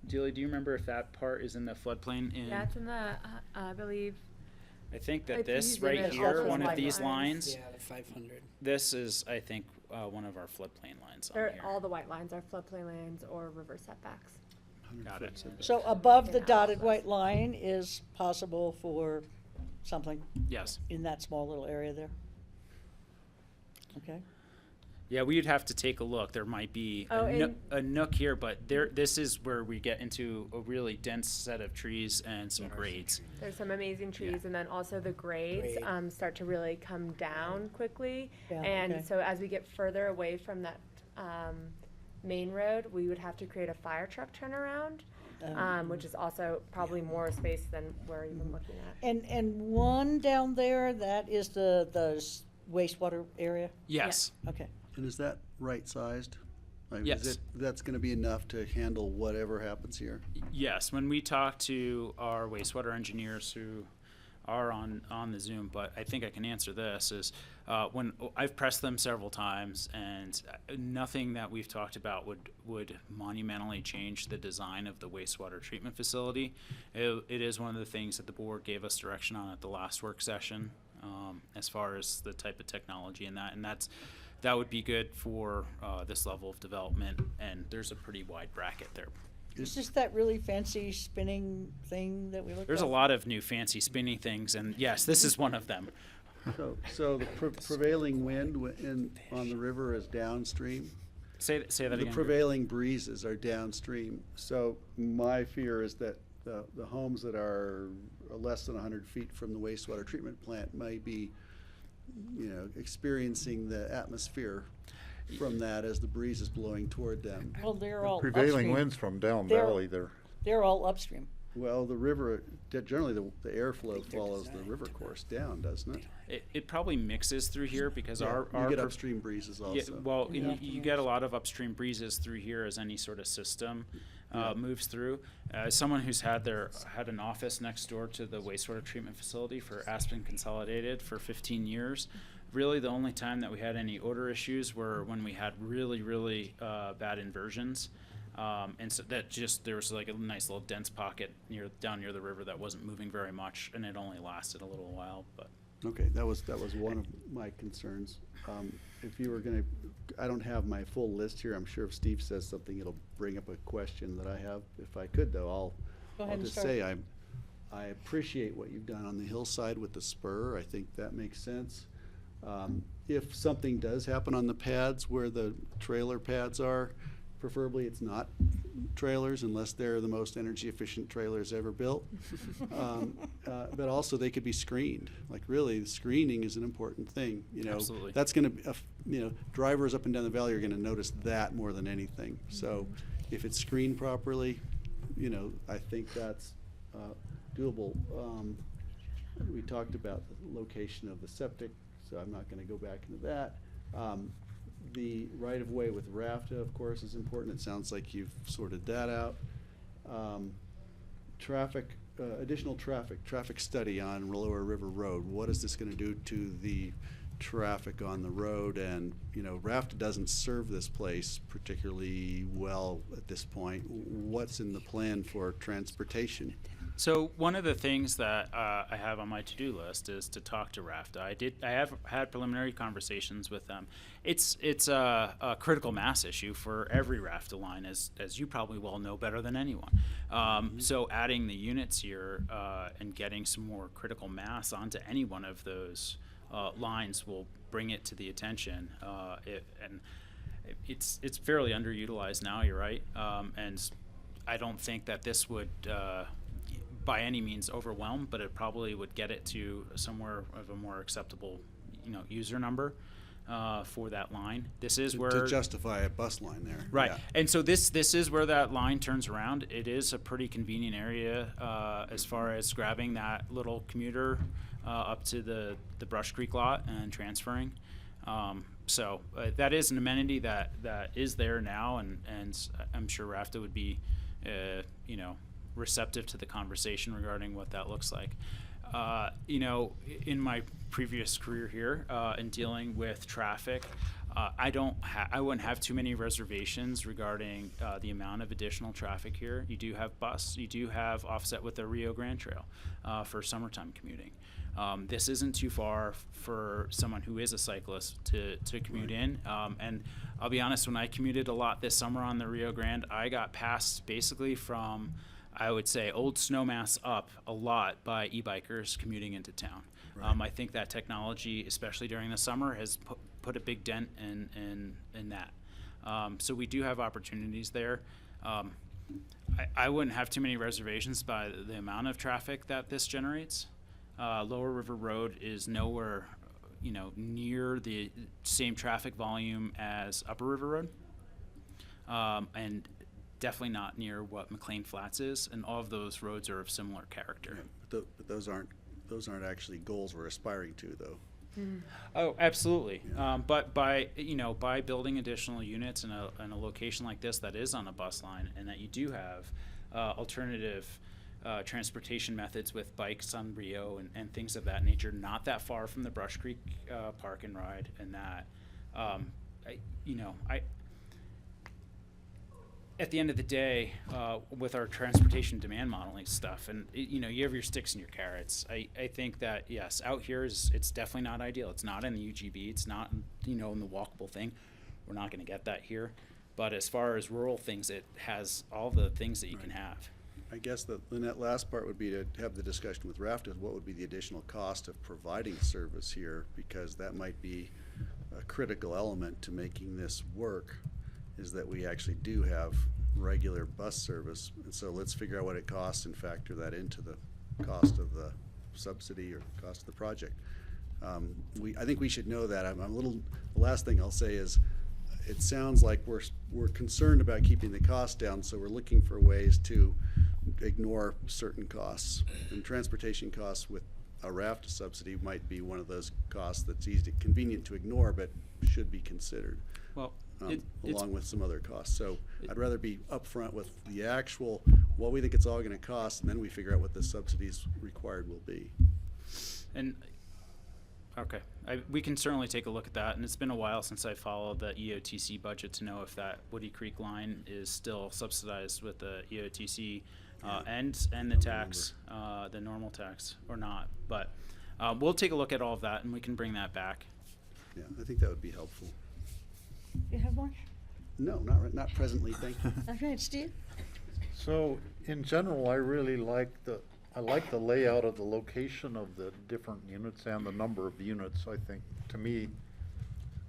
Delia, do you remember if that part is in the floodplain? Yeah, it's in the, I believe, I think I that this believe right it is. here, Those one of white these lines. lines, Yeah, the 500. this is, I think, one of our floodplain lines on they're, here. all the white lines are floodplain lines or river setbacks. Got it. So above the dotted white line is possible for something Yes. in that small little area there? Okay. Yeah, we'd have to take a look. There might be Oh, a nook here, but this is where we get into a really dense set of trees and some grades. There's some amazing trees, and then also the grades Grade. start to really come down quickly. Yeah, And okay. so as we get further away from that main road, we would have to create a fire truck turnaround, which is also probably more space than we're even looking at. And one down there, that is the wastewater area? Yes. Okay. And is that right-sized? Like, Yes. That's gonna be enough to handle whatever happens here? Yes, when we talk to our wastewater engineers who are on the Zoom, but I think I can answer this, is when I've pressed them several times and nothing that we've talked about would monumentally change the design of the wastewater treatment facility. It is one of the things that the board gave us direction on at the last work session, as far as the type of technology and that would be good for this level of development, and there's a pretty wide bracket there. Is this that really fancy spinning thing that we looked at? There's a lot of new fancy spinny things, and yes, this is one of them. So the prevailing wind on the river is downstream? Say that The again. prevailing breezes are downstream. So my fear is that the homes that are less than 100 feet from the wastewater treatment plant may be, experiencing the atmosphere from that as the breeze is blowing toward them. Well, they're all Prevailing upstream. winds from down They're- valley there. They're all upstream. Well, the river, generally the airflow follows the river course down, doesn't it? It probably mixes through here because Yeah, our you get pro- upstream breezes Yeah, also. well, you get a lot of upstream breezes through here as any sort of system moves through. As someone who's had an office next door to the wastewater treatment facility for Aspen Consolidated for 15 years, really the only time that we had any odor issues were when we had really, really bad inversions. And so there was like a nice little dense pocket down near the river that wasn't moving very much, and it only lasted a little while. But Okay, that was one of my concerns. If you were gonna, I don't have my full list here. I'm sure if Steve says something, it'll bring up a question that I have. If I could though, Go I'll ahead and just start. say I appreciate what you've done on the hillside with the spur. I think that makes sense. If something does happen on the pads where the trailer pads are, preferably it's not trailers unless they're the most energy efficient trailers ever built. But also they could be screened. Like really, screening is an important thing. Absolutely. That's going to, drivers up and down the valley are going to notice that more than anything. So if it's screened properly, I think that's doable. We talked about the location of the septic, so I'm not going to go back into that. The right-of-way with RAFTA, of course, is important. It sounds like you've sorted that out. Additional traffic study on Lower River Road. What is this going to do to the traffic on the road? And, RAFTA doesn't serve this place particularly well at this point. What's in the plan for transportation? So one of the things that I have on my to-do list is to talk to RAFTA. I have had preliminary conversations with them. It's a critical mass issue for every RAFTA line, as you probably well know better than anyone. So adding the units here and getting some more critical mass onto any one of those lines will bring it to the attention. It's fairly underutilized now. You're right, and I don't think that this would. By any means overwhelm, but it probably would get it to somewhere of a more acceptable, user number for that line. This is where to justify a bus line there. Right, Yeah. and so this is where that line turns around. It is a pretty convenient area as far as grabbing that little commuter up to the Brush Creek lot and transferring. So that is an amenity that is there now, and I'm sure RAFTA would be, receptive to the conversation regarding what that looks like. In my previous career here, in dealing with traffic, I wouldn't have too many reservations regarding the amount of additional traffic here. You do have bus, you do have offset with the Rio Grande Trail for summertime commuting. This isn't too far for someone who is a cyclist to commute in. And I'll be honest, when I commuted a lot this summer on the Rio Grande, I got passed basically from, I would say, Old Snowmass up a lot by e-bikers commuting into town. Right. I think that technology, especially during the summer, has put a big dent in that. So we do have opportunities there. I wouldn't have too many reservations by the amount of traffic that this generates. Lower River Road is nowhere, near the same traffic volume as Upper River Road, and definitely not near what McLean Flats is. And all of those roads are of similar character. Yeah, but those aren't actually goals we're aspiring to, though. Oh, absolutely. But by building additional units in a location like this that is on a bus line, and that you do have alternative transportation methods with bikes on Rio and things of that nature, not that far from the Brush Creek Park and Ride, and that, at the end of the day, with our transportation demand modeling stuff, and you have your sticks and your carrots. I think that yes, out here it's definitely not ideal. It's not in the UGB. It's not in the walkable thing. We're not going to get that here. But as far as rural things, it has all the things that you can have. I guess the last part would be to have the discussion with RAFTA, what would be the additional cost of providing service here? Because that might be a critical element to making this work, is that we actually do have regular bus service. And so let's figure out what it costs and factor that into the cost of the subsidy or cost of the project. I think we should know that. The last thing I'll say is, it sounds like we're concerned about keeping the cost down, so we're looking for ways to ignore certain costs. And transportation costs with a RAFTA subsidy might be one of those costs that's convenient to ignore, but should be considered. Well, along with some other costs. So I'd rather be upfront with the actual, what we think it's all gonna cost, and then we figure out what the subsidies required will be. And, okay, we can certainly take a look at that, and it's been a while since I followed the EOTC budget to know if that Woody Creek line is still subsidized with the EOTC and the tax, the normal tax, or not. But we'll take a look at all of that, and we can bring that back. Yeah, I think that would be helpful. You have more? No, not presently, thank you. Okay, Steve? So in general, I really like the layout of the location of the different units and the number of units. I think, to me,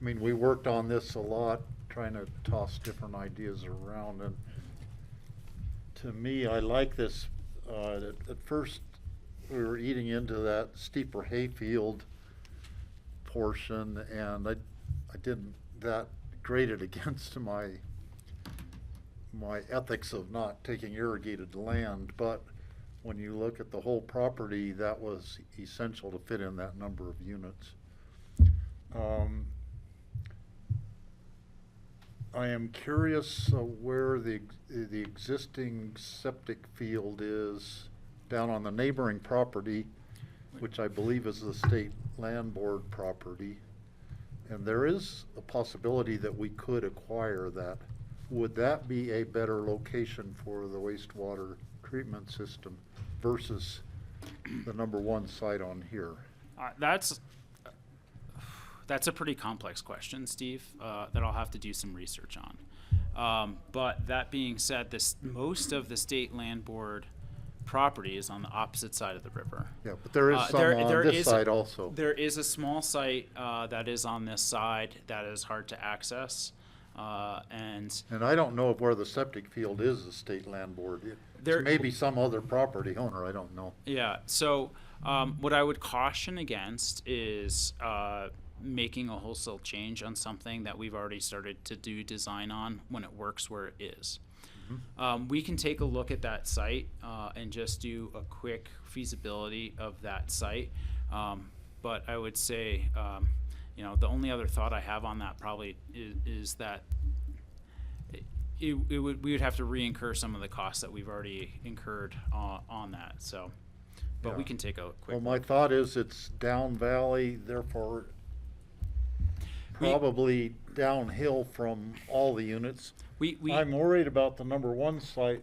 I mean, we worked on this a lot, trying to toss different ideas around, and to me, I like this. At first, we were eating into that steeper hayfield portion, and I didn't, that grated against my ethics of not taking irrigated land, but when you look at the whole property, that was essential to fit in that number of units. I am curious where the existing septic field is down on the neighboring property, which I believe is the state land board property. And there is a possibility that we could acquire that. Would that be a better location for the wastewater treatment system versus the number one site on here? That's a pretty complex question, Steve, that I'll have to do some research on. But that being said, most of the state land board property is on the opposite side of the river. Yeah, but there is some on this side also. There is a small site that is on this side that is hard to access. And I don't know where the septic field is, the state land board. There may be some other property owner, I don't know. Yeah, so what I would caution against is making a wholesale change on something that we've already started to do design on when it works where it is. We can take a look at that site and just do a quick feasibility of that site. But I would say, the only other thought I have on that probably is that we would have to re-incur some of the costs that we've already incurred on that. So, but we can take a quick Well, my thought is it's down valley, therefore probably downhill from all the units. I'm worried about the number one site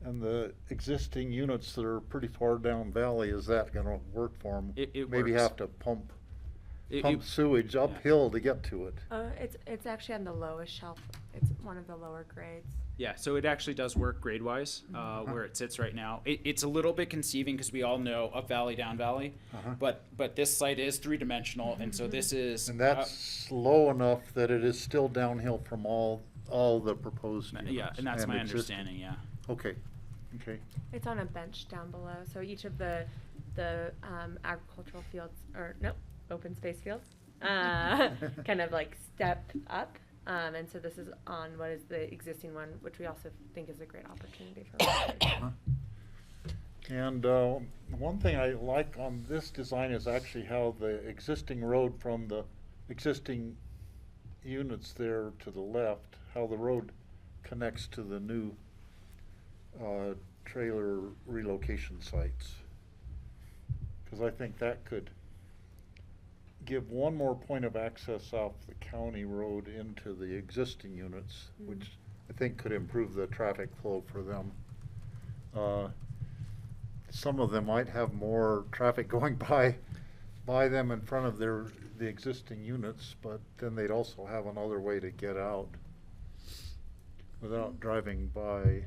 and the existing units that are pretty far down valley. Is that going to work for them? Maybe works. have to pump sewage uphill to get to it. It's actually on the lowest shelf. It's one of the lower grades. Yeah, so it actually does work grade-wise where it sits right now. It's a little bit conceiving because we all know up valley, down valley, but this site is three-dimensional, and so this is. And that's low enough that it is still downhill from all the proposed units. Yeah, and that's my existing. understanding. Yeah. Okay. It's on a bench down below, so each of the agricultural fields, or no, open space fields, kind of like step up. And so this is on what is the existing one, which we also think is a great opportunity for research. And one thing I like on this design is actually how the existing road from the existing units there to the left, how the road connects to the new trailer relocation sites. Because I think that could give one more point of access off the county road into the existing units, which I think could improve the traffic flow for them. Some of them might have more traffic going by them in front of the existing units, but then they'd also have another way to get out without driving by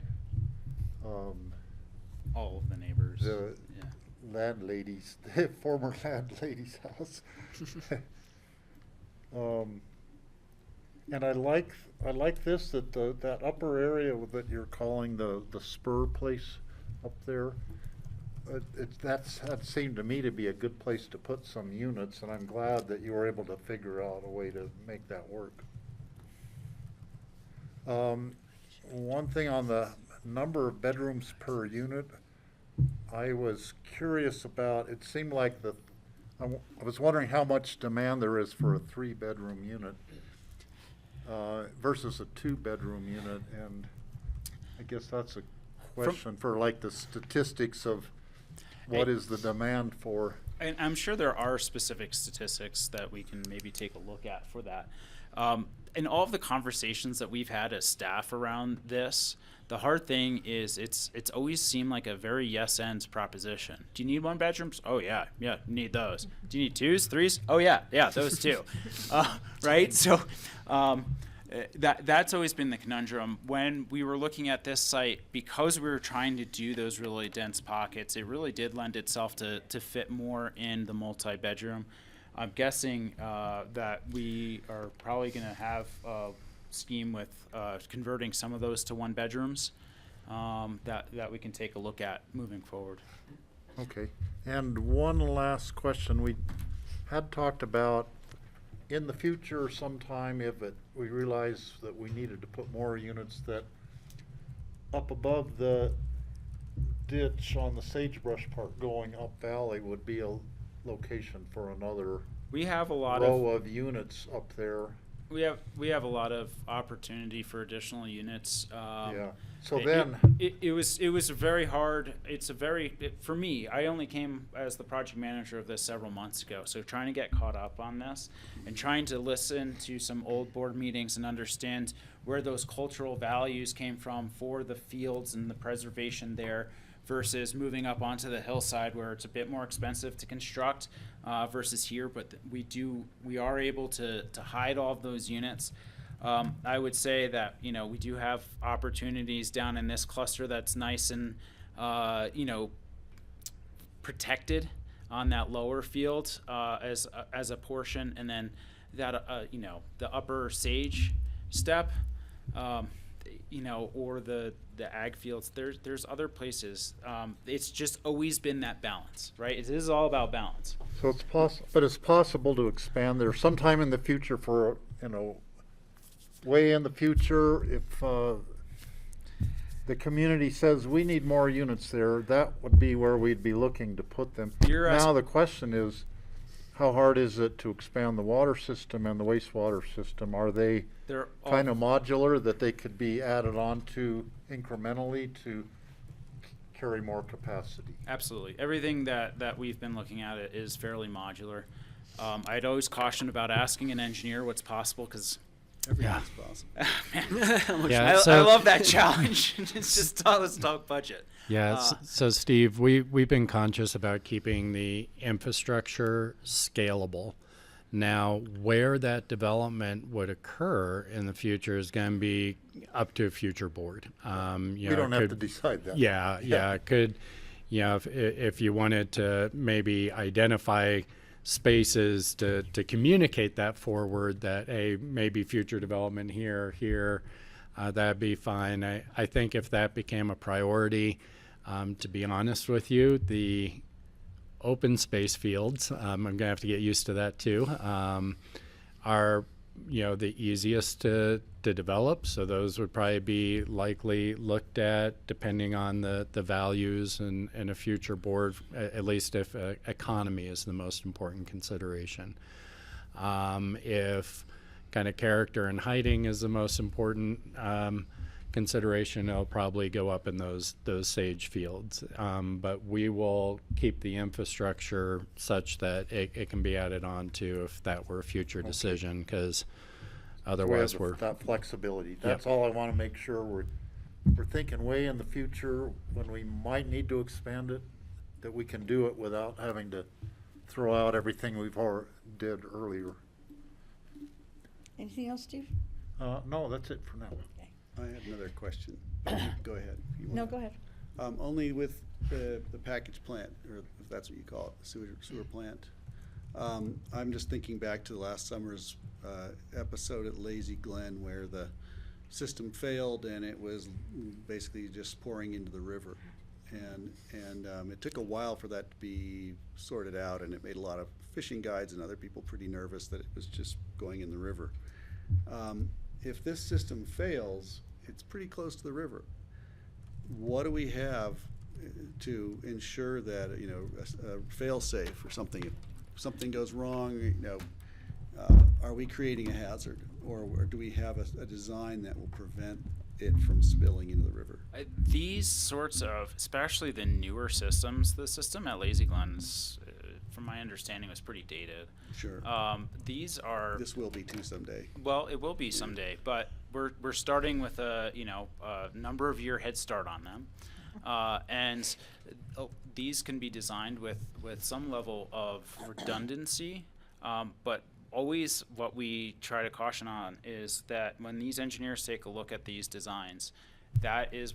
all of the neighbors. The Yeah. landlady's, the former landlady's house. And I like this, that that upper area that you're calling the spur place up there. That seemed to me to be a good place to put some units, and I'm glad that you were able to figure out a way to make that work. One thing on the number of bedrooms per unit, I was curious about. It seemed like I was wondering how much demand there is for a 3-bedroom unit versus a 2-bedroom unit, and I guess that's a question for like the statistics of what is the demand for. And I'm sure there are specific statistics that we can maybe take a look at for that. In all of the conversations that we've had as staff around this, the hard thing is it's always seemed like a very yes-end proposition. Do you need 1-bedrooms? Oh yeah, need those. Do you need 2s, 3s? Oh yeah, those too. Right? So that's always been the conundrum. When we were looking at this site, because we were trying to do those really dense pockets, it really did lend itself to fit more in the multi-bedroom. I'm guessing that we are probably going to have a scheme with converting some of those to 1-bedrooms that we can take a look at moving forward. Okay. And one last question. We had talked about in the future sometime if we realize that we needed to put more units, that up above the ditch on the sagebrush part going up valley would be a location for another We have a lot row of units up there. We have a lot of opportunity for additional units. Yeah. So it was a very hard. For me, I only came as the project manager of this several months ago. So trying to get caught up on this and trying to listen to some old board meetings and understand where those cultural values came from for the fields and the preservation there, versus moving up onto the hillside where it's a bit more expensive to construct versus here, but we are able to hide all of those units. I would say that, we do have opportunities down in this cluster that's nice and, protected on that lower field as a portion, and then that, the upper sage step, or the ag fields, there's other places. It's just always been that balance, right? It is all about balance. So it's possible to expand there sometime in the future for, way in the future, if the community says we need more units there, that would be where we'd be looking to put them. Now the question is, how hard is it to expand the water system and the wastewater system? Are they kind of modular that they could be added on to incrementally to carry more capacity? Absolutely. Everything that we've been looking at is fairly modular. I'd always caution about asking an engineer what's possible, because everything's possible. I love that challenge. It's just let's talk budget. Yeah, so Steve, we've been conscious about keeping the infrastructure scalable. Now, where that development would occur in the future is going to be up to a future board. We don't have to decide that. Yeah, could, if you wanted to maybe identify spaces to communicate that forward, that maybe future development here, that'd be fine. I think if that became a priority, to be honest with you, the open space fields, I'm going to have to get used to that too, are the easiest to develop. So those would probably be likely looked at depending on the values and a future board, at least if economy is the most important consideration. If kind of character and hiding is the most important consideration, it'll probably go up in those sage fields. But we will keep the infrastructure such that it can be added on to if that were a future decision, because otherwise we're that flexibility. That's all I want to make sure we're thinking way in the future when we might need to expand it, that we can do it without having to throw out everything we've already did earlier. Anything else, Steve? No, that's it for now. I have another question. Go ahead. No, go ahead. Only with the package plant, or if that's what you call it, the sewer plant. I'm just thinking back to last summer's episode at Lazy Glen where the system failed and it was basically just pouring into the river. And it took a while for that to be sorted out, and it made a lot of fishing guides and other people pretty nervous that it was just going in the river. If this system fails, it's pretty close to the river. What do we have to ensure that, you know, a fail-safe or something, if something goes wrong, you know, are we creating a hazard, or do we have a design that will prevent it from spilling into the river? These sorts of, especially the newer systems, the system at Lazy Glen's, from my understanding, was pretty dated. Sure. These are. This will be too someday. Well, it will be someday, but we're starting with a number of year head start on them, and these can be designed with some level of redundancy, but always what we try to caution on is that when these engineers take a look at these designs, that is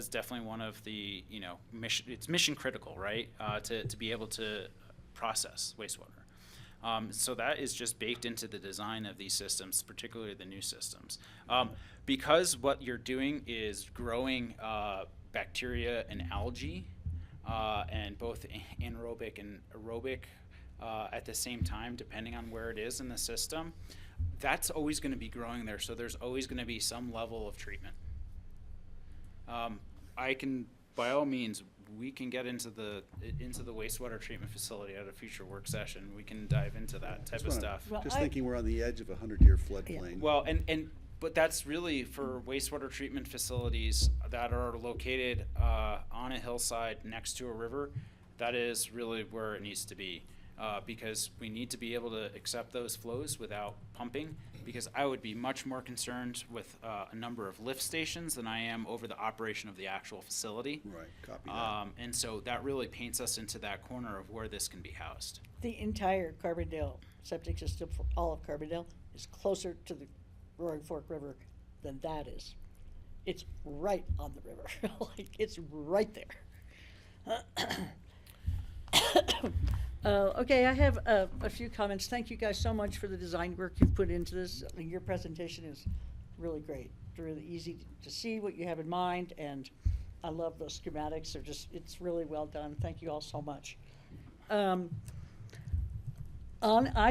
definitely one of the, you know, it's mission critical, right? To be able to process wastewater. So that is just baked into the design of these systems, particularly the new systems. Because what you're doing is growing bacteria and algae, and both anaerobic and aerobic at the same time, depending on where it is in the system, that's always going to be growing there. So there's always going to be some level of treatment. I can, by all means, we can get into the wastewater treatment facility at a future work session. We can dive into that type of stuff. Well, just thinking we're on the edge of a 100-year floodplain. Well, but that's really for wastewater treatment facilities that are located on a hillside next to a river. That is really where it needs to be, because we need to be able to accept those flows without pumping. Because I would be much more concerned with a number of lift stations than I am over the operation of the actual facility. Right, copy that. And so that really paints us into that corner of where this can be housed. The entire Carbondale septic system for all of Carbondale is closer to the Roaring Fork River than that is. It's right on the river. Like, it's right there. Okay, I have a few comments. Thank you guys so much for the design work you've put into this. I mean, your presentation is really great. It's really easy to see what you have in mind, and I love those schematics. They're just, it's really well done. Thank you all so much. I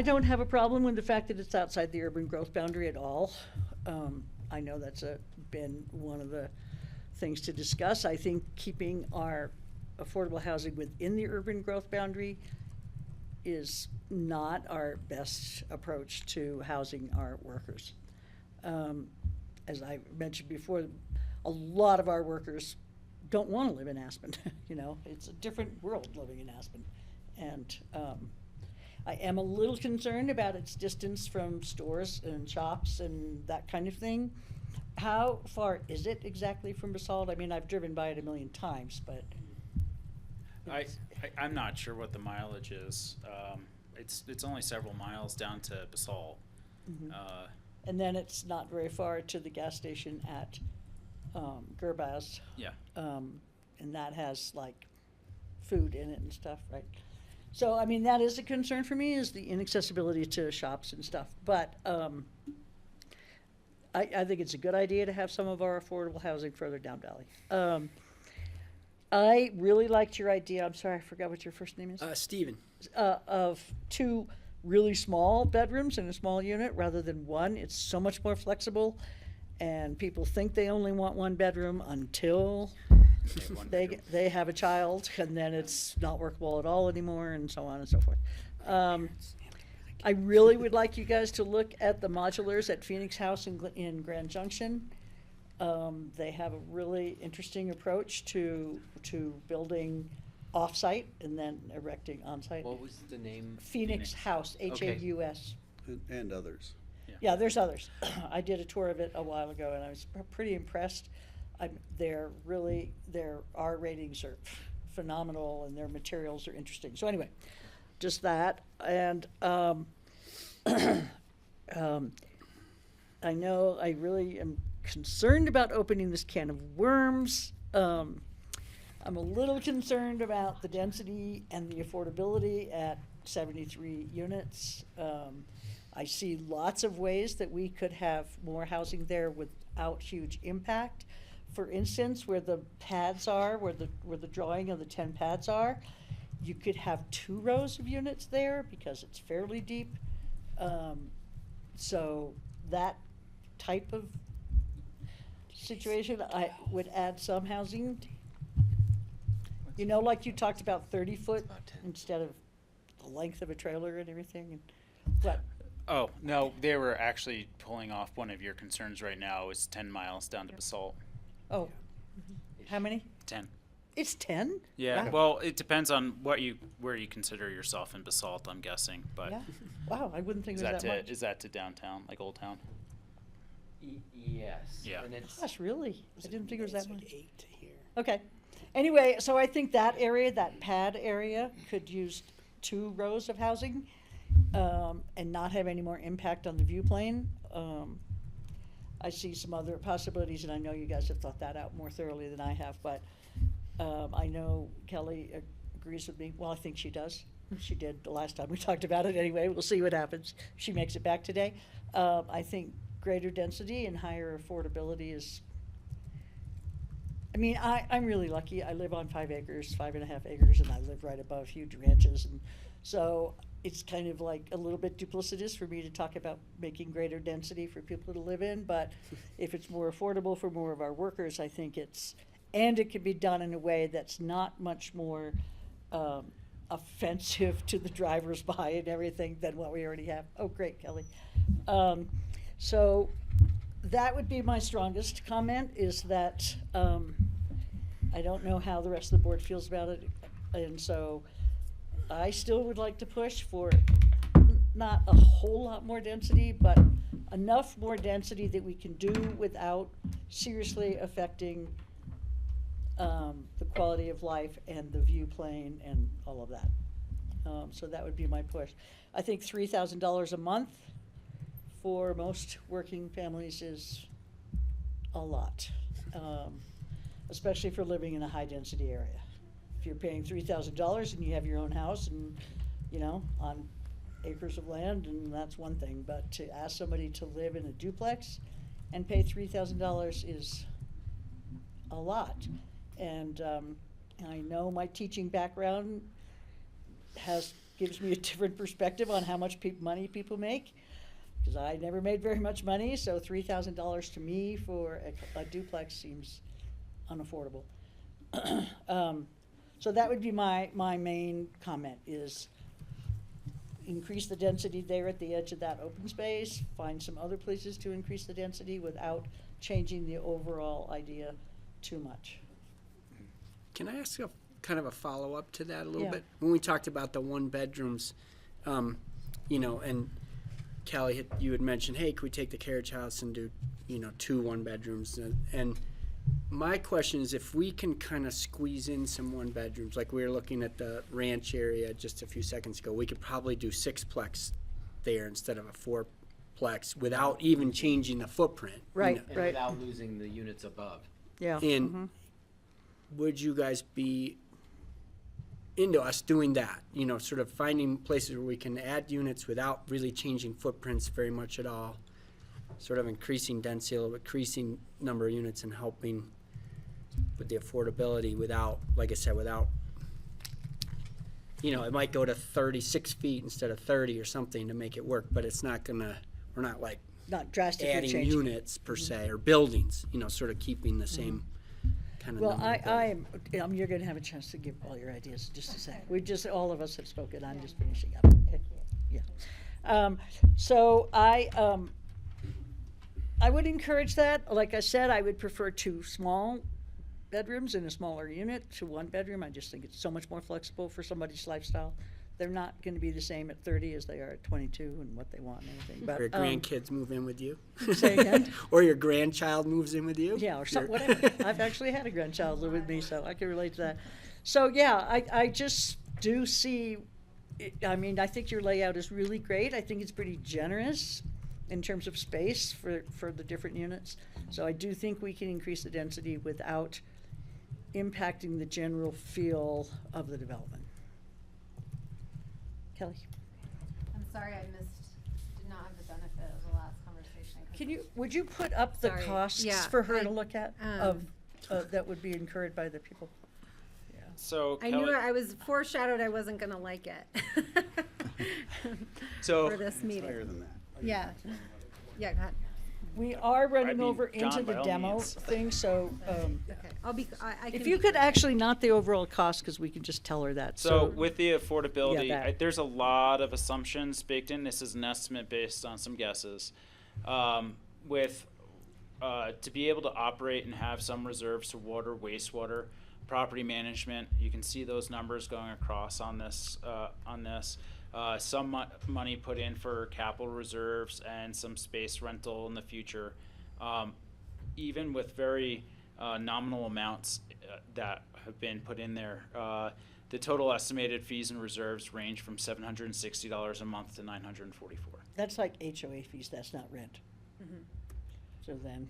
don't have a problem with the fact that it's outside the urban growth boundary at all. I know that's been one of the things to discuss. I think keeping our affordable housing within the urban growth boundary is not our best approach to housing our workers. As I mentioned before, a lot of our workers don't want to live in Aspen. You know, it's a different world living in Aspen. And I am a little concerned about its distance from stores and shops and that kind of thing. How far is it exactly from Basalt? I mean, I've driven by it a million times, but. I'm not sure what the mileage is. It's only several miles down to Basalt. Mm-hmm. And then it's not very far to the gas station at Gerbaz. Yeah. And that has like food in it and stuff, right? So, I mean, that is a concern for me, is the inaccessibility to shops and stuff. But I think it's a good idea to have some of our affordable housing further down Valley. I really liked your idea, I'm sorry, I forgot what your first name is? Stephen. Of 2 really small bedrooms in a small unit rather than 1. It's so much more flexible, and people think they only want 1 bedroom until they have a child, and then it's not workable at all anymore, and so on and so forth. I really would like you guys to look at the modulars at Phoenix House in Grand Junction. They have a really interesting approach to building off-site and then erecting on-site. What was the name? Phoenix House, H-A-U-S. And others. Yeah, there's others. I did a tour of it a while ago, and I was pretty impressed. Their R ratings are phenomenal, and their materials are interesting. So anyway, just that. And I know I really am concerned about opening this can of worms. I'm a little concerned about the density and the affordability at 73 units. I see lots of ways that we could have more housing there without huge impact. For instance, where the pads are, where the drawing of the 10 pads are, you could have 2 rows of units there because it's fairly deep. So that type of situation, I would add some housing. You know, like you talked about 30 foot instead of the length of a trailer and everything, and what? Oh, no, they were actually pulling off one of your concerns right now is 10 miles down to Basalt. Oh, how many? 10. It's 10? Yeah, Wow. well, it depends on where you consider yourself in Basalt, I'm guessing, but. Yeah. Wow, I wouldn't think Is it was that that much. Is that to downtown, like Old Town? Yes. Yeah. And it's, Gosh, really? I didn't think it was that much. Okay. Anyway, so I think that area, that pad area, could use 2 rows of housing, and not have any more impact on the view plane. I see some other possibilities, and I know you guys have thought that out more thoroughly than I have, but I know Kelly agrees with me. Well, I think she does. She did the last time we talked about it anyway. We'll see what happens. She makes it back today. I think greater density and higher affordability is, I mean, I'm really lucky. I live on 5 acres, 5.5 acres, and I live right above huge ranches. And so it's kind of like a little bit duplicitous for me to talk about making greater density for people to live in. But if it's more affordable for more of our workers, I think and it can be done in a way that's not much more offensive to the drivers by and everything than what we already have. Oh, great, Kelly. So that would be my strongest comment, is that I don't know how the rest of the board feels about it. And so I still would like to push for not a whole lot more density, but enough more density that we can do without seriously affecting the quality of life and the view plane and all of that. So that would be my push. I think $3,000 a month for most working families is a lot, especially for living in a high-density area. If you're paying $3,000 and you have your own house and, you know, on acres of land, and that's one thing, but to ask somebody to live in a duplex and pay $3,000 is a lot. And I know my teaching background gives me a different perspective on how much money people make, because I never made very much money, so $3,000 to me for a duplex seems unaffordable. So that would be my main comment, is increase the density there at the edge of that open space, find some other places to increase the density without changing the overall idea too much. Can I ask a kind of a follow-up to that a little Yeah. bit? When we talked about the 1-bedrooms, you know, and Callie, you had mentioned, hey, could we take the carriage house and do, you know, 2 1-bedrooms? And my question is, if we can kind of squeeze in some 1-bedrooms, like we were looking at the ranch area just a few seconds ago, we could probably do 6-plex there instead of a 4-plex without even changing the footprint. you Right, know? and right. without losing the units above. Yeah. And would you guys be into us doing that? You know, sort of finding places where we can add units without really changing footprints very much at all, sort of increasing density, increasing number of units, and helping with the affordability without, like I said, without, you know, it might go to 36 feet instead of 30 or something to make it work, but it's not gonna, we're not like Not drastically adding changing. units per se, or buildings, you know, sort of keeping the same kind of Well, number of buildings. you're gonna have a chance to give all your ideas in just a second. All of us have spoken, I'm just finishing up. Okay. Yeah. So I would encourage that. Like I said, I would prefer 2 small bedrooms in a smaller unit to 1 bedroom. I just think it's so much more flexible for somebody's lifestyle. They're not gonna be the same at 30 as they are at 22 and what they want and everything, but. Or your grandkids move in with you. Say again? Or your grandchild moves in with you. Yeah, or Your- whatever. I've actually had a grandchild live with me, so I can relate to that. So, yeah, I just do see, I mean, I think your layout is really great. I think it's pretty generous in terms of space for the different units. So I do think we can increase the density without impacting the general feel of the development. Kelly? I'm sorry I did not have the benefit of the last conversation. Would you put up the Sorry. costs Yeah, for her I- to look at that would be incurred by the people? So I knew I was foreshadowed I wasn't gonna like it. So- For this meeting. Higher than that. Yeah. Yeah, go ahead. We are running mean, over into John, by the all demo means. thing, so, Okay, I can if you be could quick. actually not the overall cost, because we can just tell her that, So with the affordability, Yeah, that. there's a lot of assumptions baked in. This is an estimate based on some guesses. To be able to operate and have some reserves to water, wastewater, property management, you can see those numbers going across on this. Some money put in for capital reserves and some space rental in the future. Even with very nominal amounts that have been put in there, the total estimated fees and reserves range from $760 a month to $944. that's like HOA fees, that's not rent. So then,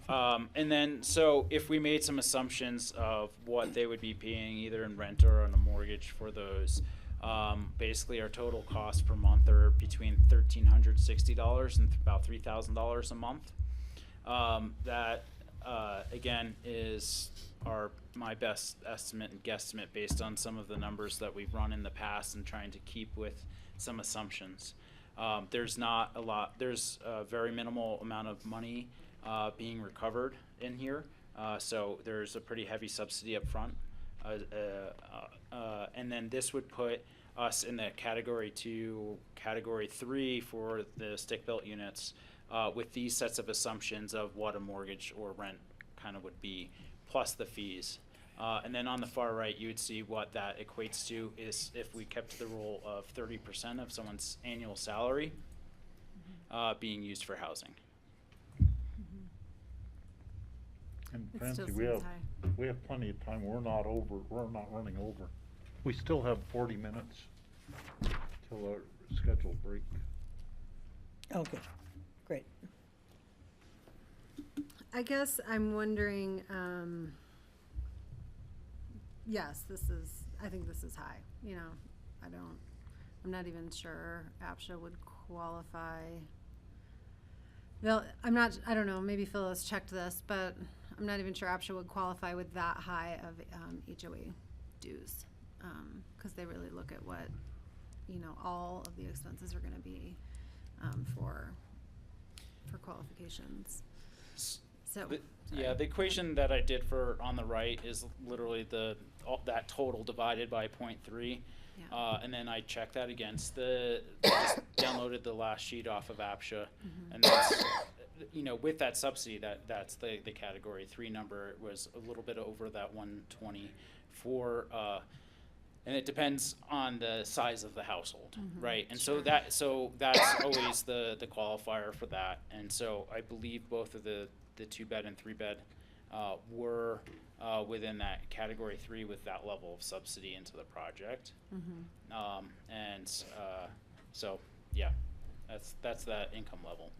And then, so if we made some assumptions of what they would be paying either in rent or on a mortgage for those, basically our total cost per month are between $1,360 and about $3,000 a month. That, again, is my best estimate and guesstimate based on some of the numbers that we've run in the past and trying to keep with some assumptions. There's not a lot, there's a very minimal amount of money being recovered in here. So there's a pretty heavy subsidy up front. And then this would put us in the category 2, category 3 for the stick-built units with these sets of assumptions of what a mortgage or rent kind of would be, plus the fees. And then on the far right, you would see what that equates to is if we kept to the rule of 30% of someone's annual salary being used for housing. And It Francie, still we seems have, high. we have plenty of time. We're not running over. We still have 40 minutes till our scheduled break. okay, great. I guess I'm wondering, yes, I think this is high, I'm not even sure APSHA would qualify. I don't know, maybe Phyllis checked this, but I'm not even sure APSHA would qualify with that high of HOA dues. Cause they really look at what, all of the expenses are gonna be, for qualifications. So. The equation that I did for on the right is literally that total divided by 0.3. Yeah. And then I checked that against just downloaded the last sheet off of APSHA. And that's, with that subsidy, that's the category 3 number was a little bit over that 124, and it depends on the size of the household, right? And so that's always the qualifier for that. And so I believe both of the 2-bed and 3-bed were within that category 3 with that level of subsidy into the project. So yeah, that's that income level.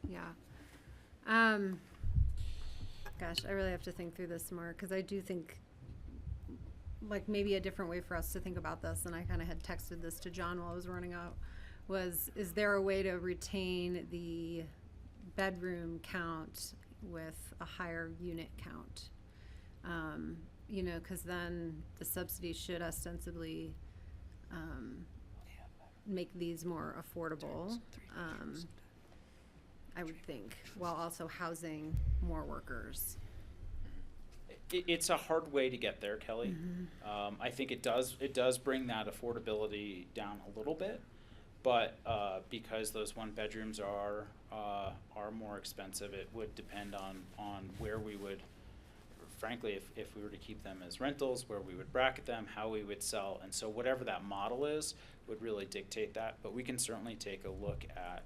Yeah. Gosh, I really have to think through this more, because I do think, like, maybe a different way for us to think about this, and I kind of had texted this to John while I was running out, is there a way to retain the bedroom count with a higher unit count? Because then the subsidy should ostensibly make these more affordable, I would think, while also housing more workers. It's a hard way to get there, Kelly. I think it does bring that affordability down a little bit, but because those 1-bedrooms are more expensive, it would depend on where we would, frankly, if we were to keep them as rentals, where we would bracket them, how we would sell, and so whatever that model is would really dictate that. But we can certainly take a look at,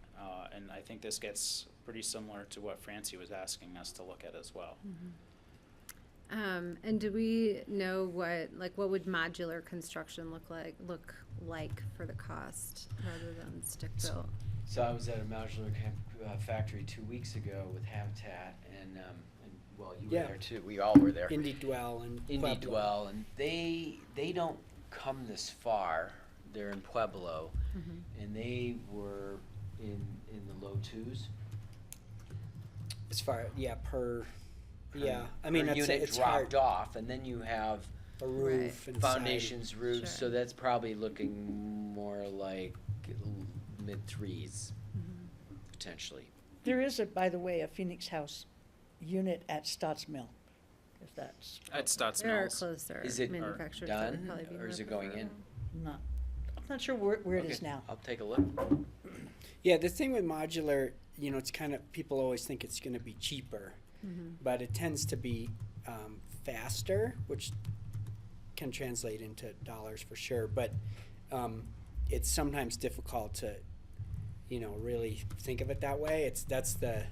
and I think this gets pretty similar to what Francie was asking us to look at as well. And do we know what would modular construction look like for the cost rather than stick built? So I was at a modular factory 2 weeks ago with Habitat, and well, you Yeah. were there too, we all were there. Indie Dwell and Indie Pueblo. Dwell, and they don't come this far. They're in Pueblo, and they were in the low twos. As far, Per I mean, unit it's dropped hard. off, and then you have A roof and foundations, siding. roofs, Sure. so that's probably looking more like mid threes, potentially. There is by the way, a Phoenix House unit at Stotts Mill, if that's. At Stotts There are Mills. closer Is it manufacturers that would done, probably be or more is it going in? preferable. I'm not sure where it is Okay, now. I'll take a look. Yeah, the thing with modular, it's kind of, people always think it's going to be cheaper, but it tends to be faster, which can translate into dollars for sure. But it's sometimes difficult to, really think of it that way. That's the,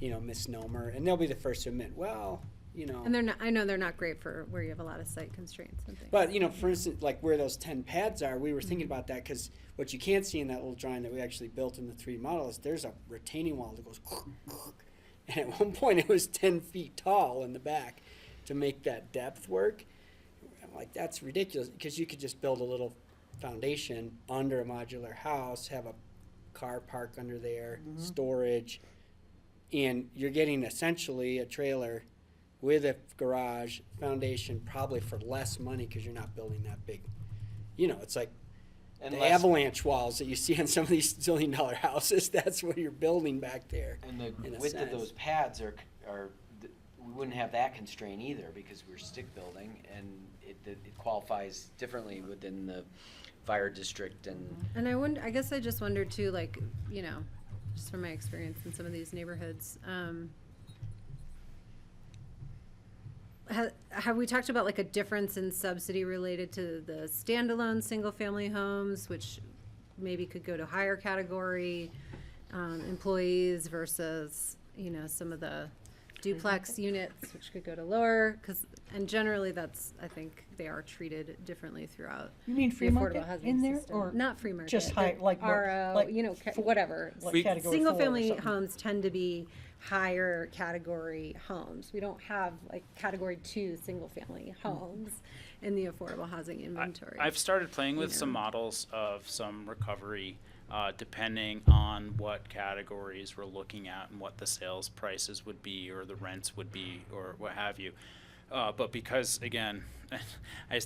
misnomer, and they'll be the first to admit, well, And they're not, I know they're not great for where you have a lot of site constraints and things. But, for instance, like where those 10 pads are, we were thinking about that because what you can't see in that little drawing that we actually built in the 3D model is there's a retaining wall that goes, and at one point it was 10 feet tall in the back to make that depth work. I'm like, that's ridiculous, because you could just build a little foundation under a modular house, have a car park under there, storage, and you're getting essentially a trailer with a garage foundation, probably for less money because you're not building that big. It's like And the less- avalanche walls that you see on some of these $1 zillion house. That's what you're building back there. And the in a width of sense. those pads we wouldn't have that constraint either, because we're stick building, and it qualifies differently within the fire district and. And I guess I just wonder too, like, just from my experience in some of these neighborhoods, have we talked about like a difference in subsidy related to the standalone single-family homes, which maybe could go to higher category employees versus, some of the duplex units, which could go to lower? And generally I think they are treated differently throughout. You mean the free affordable market housing in there, system. or Not free market. just high, but like what- RO, like whatever. like category 4 or Single-family something? homes tend to be higher category homes. We don't have like category 2 single-family homes in the affordable housing inventory. I've started playing with You some know. models of some recovery, depending on what categories we're looking at and what the sales prices would be, or the rents would be, or what have you. But because, again,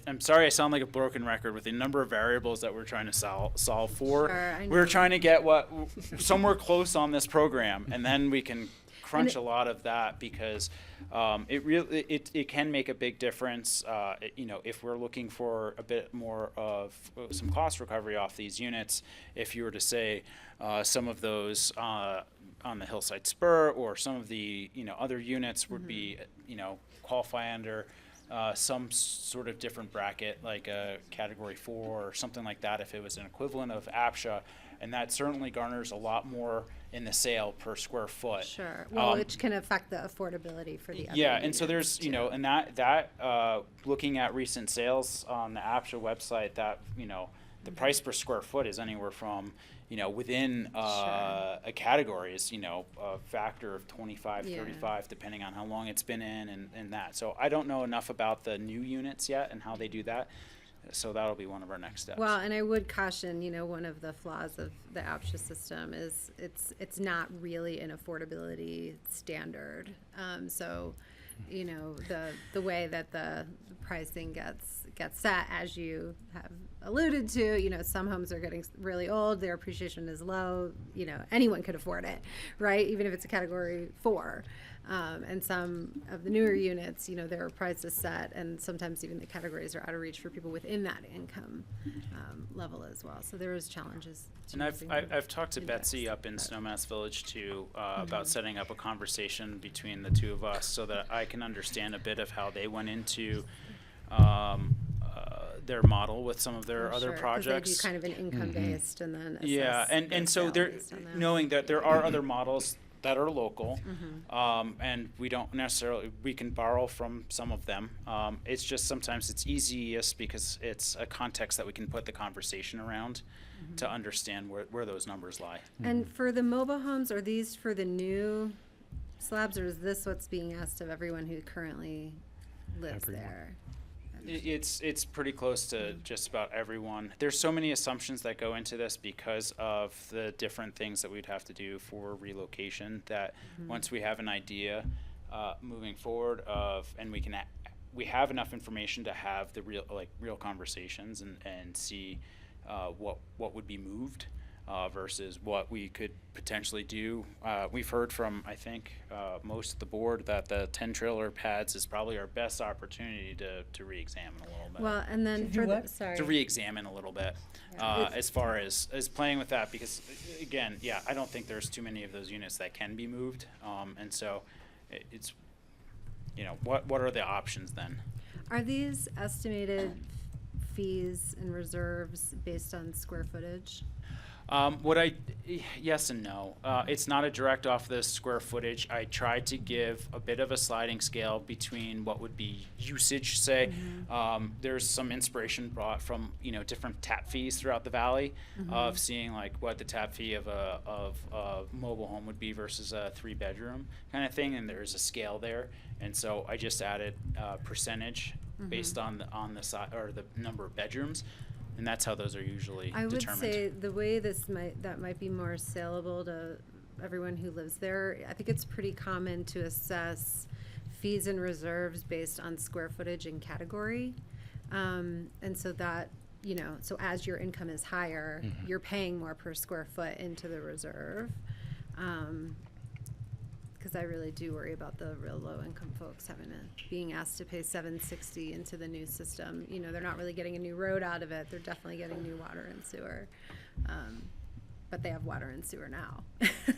I'm sorry I sound like a broken record with the number of variables that we're trying to solve for. Sure, I We're know. trying to get somewhere close on this program, and then we can crunch a lot of that, because it can make a big difference. If we're looking for a bit more of some cost recovery off these units, if you were to say some of those on the hillside spur, or some of the other units would be qualify under some sort of different bracket, like a category 4 or something like that, if it was an equivalent of APSHA, and that certainly garners a lot more in the sale per square foot. Sure. Well, which can affect the affordability for the other Yeah, and so units, there's, too. and that looking at recent sales on the APSHA website, that, the price per square foot is anywhere from, within a category is, a factor of 25, Yeah. 35, depending on how long it's been in and that. So I don't know enough about the new units yet and how they do that. So that'll be one of our next steps. Well, and I would caution, one of the flaws of the APSHA system is it's not really an affordability standard. So, the way that the pricing gets set, as you have alluded to, some homes are getting really old, their appreciation is low, anyone could afford it, right? Even if it's a category 4. And some of the newer units, their price is set, and sometimes even the categories are out of reach for people within that income level as well. So there is challenges. to And using I've talked to index, Betsy up in but- Snowmass Village too, about setting up a conversation between the two of us, so that I can understand a bit of how they went into their model with some of their other Sure, 'cause projects. they do kind of an income-based and then Yeah, assess and the so sale there, based on that. knowing that there are other models that are local, Mm-hmm. and we don't necessarily, we can borrow from some of them. It's just sometimes it's easiest because it's a context that we can put the conversation around Mm-hmm. to understand where those numbers lie. And for the mobile homes, are these for the new slabs, or is this what's being asked of everyone who currently lives Everyone. there? It's pretty close to just about everyone. There's so many assumptions that go into this because of the different things that we'd have to do for relocation that once we have an idea moving forward and we have enough information to have the real conversations and see what would be moved versus what we could potentially do. We've heard from, I think, most of the board that the 10-trailer pads is probably our best opportunity to re-examine a little bit. Well, and then do for what? the, sorry. To re-examine a little bit as far as playing with that, because again, yeah, I don't think there's too many of those units that can be moved, and so it's, what are the options then? Are these estimated fees and reserves based on square footage? Yes and no. It's not a direct off the square footage. I tried to give a bit of a sliding scale between what would be usage, say. There's some inspiration brought from, different tap fees throughout the valley of seeing like what the tap fee of a mobile home would be versus a 3-bedroom kind of thing. And there's a scale there. And so I just added percentage based on the size or the number of bedrooms. And that's how those are usually I would determined. say the way that might be more saleable to everyone who lives there. I think it's pretty common to assess fees and reserves based on square footage and category, and so that so as your income is higher, you're paying more per square foot into the reserve. Because I really do worry about the real low income folks being asked to pay $760 into the new system. They're not really getting a new road out of it. They're definitely getting new water and sewer. But they have water and sewer now.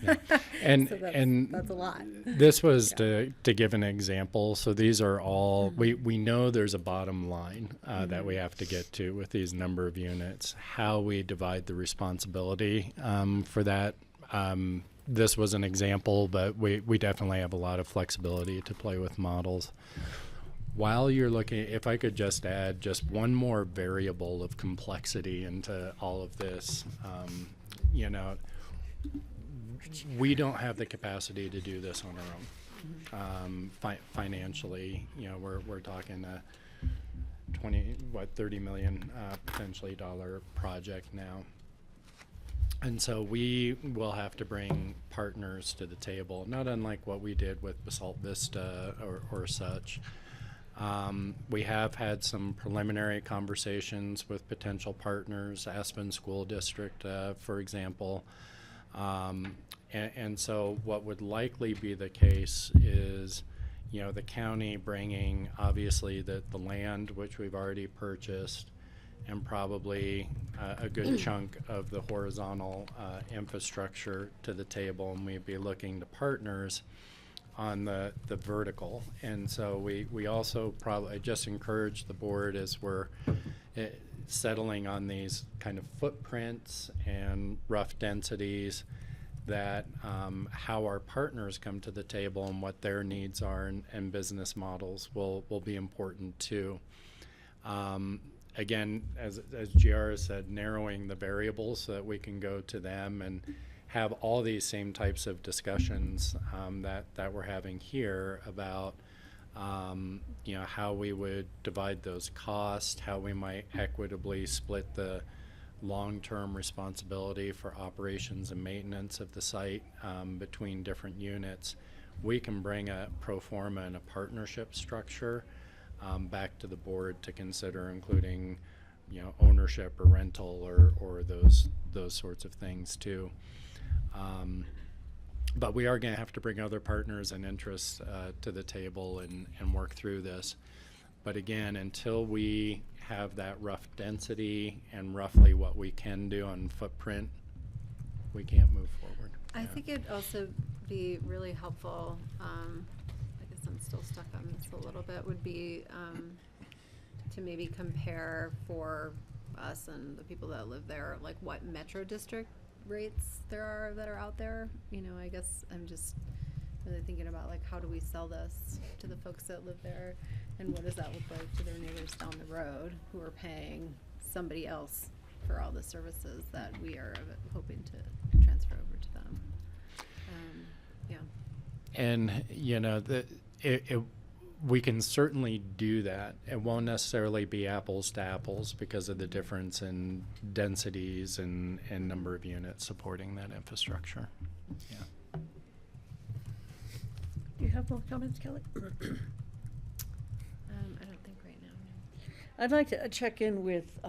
Yeah. And so that's a lot. This was to give an example. So these are all, we know there's a bottom line that we have to get to with these number of units. How we divide the responsibility for that, this was an example, but we definitely have a lot of flexibility to play with models. While you're looking, if I could just add just one more variable of complexity into all of this, we don't have the capacity to do this on our own. Financially, we're talking a $30 million potentially dollar project now. And so we will have to bring partners to the table, not unlike what we did with Basalt Vista or such. We have had some preliminary conversations with potential partners, Aspen School District, for example. And so what would likely be the case is, the county bringing obviously the land, which we've already purchased, and probably a good chunk of the horizontal infrastructure to the table, and we'd be looking to partners on the vertical. And so we also probably just encourage the board as we're settling on these kind of footprints and rough densities, that how our partners come to the table and what their needs are and business models will be important too. Again, as GR said, narrowing the variables so that we can go to them and have all these same types of discussions that we're having here about how we would divide those costs, how we might equitably split the long-term responsibility for operations and maintenance of the site between different units. We can bring a pro forma and a partnership structure back to the board to consider, including ownership or rental or those sorts of things too. But we are going to have to bring other partners and interests to the table and work through this. But again, until we have that rough density and roughly what we can do on footprint, we can't move forward. I think it'd also be really helpful, I guess I'm still stuck on this a little bit, would be to maybe compare for us and the people that live there, like what metro district rates there are that are out there. I guess I'm just really thinking about like, how do we sell this to the folks that live there, and what does that look like to their neighbors down the road who are paying somebody else for all the services that we are hoping to transfer over to them. And, you know, we can certainly do that. It won't necessarily be apples to apples because of the difference in densities and number of units supporting that infrastructure. Yeah. Do you have more comments, Kelly? I don't think right now. No. I'd like to check in with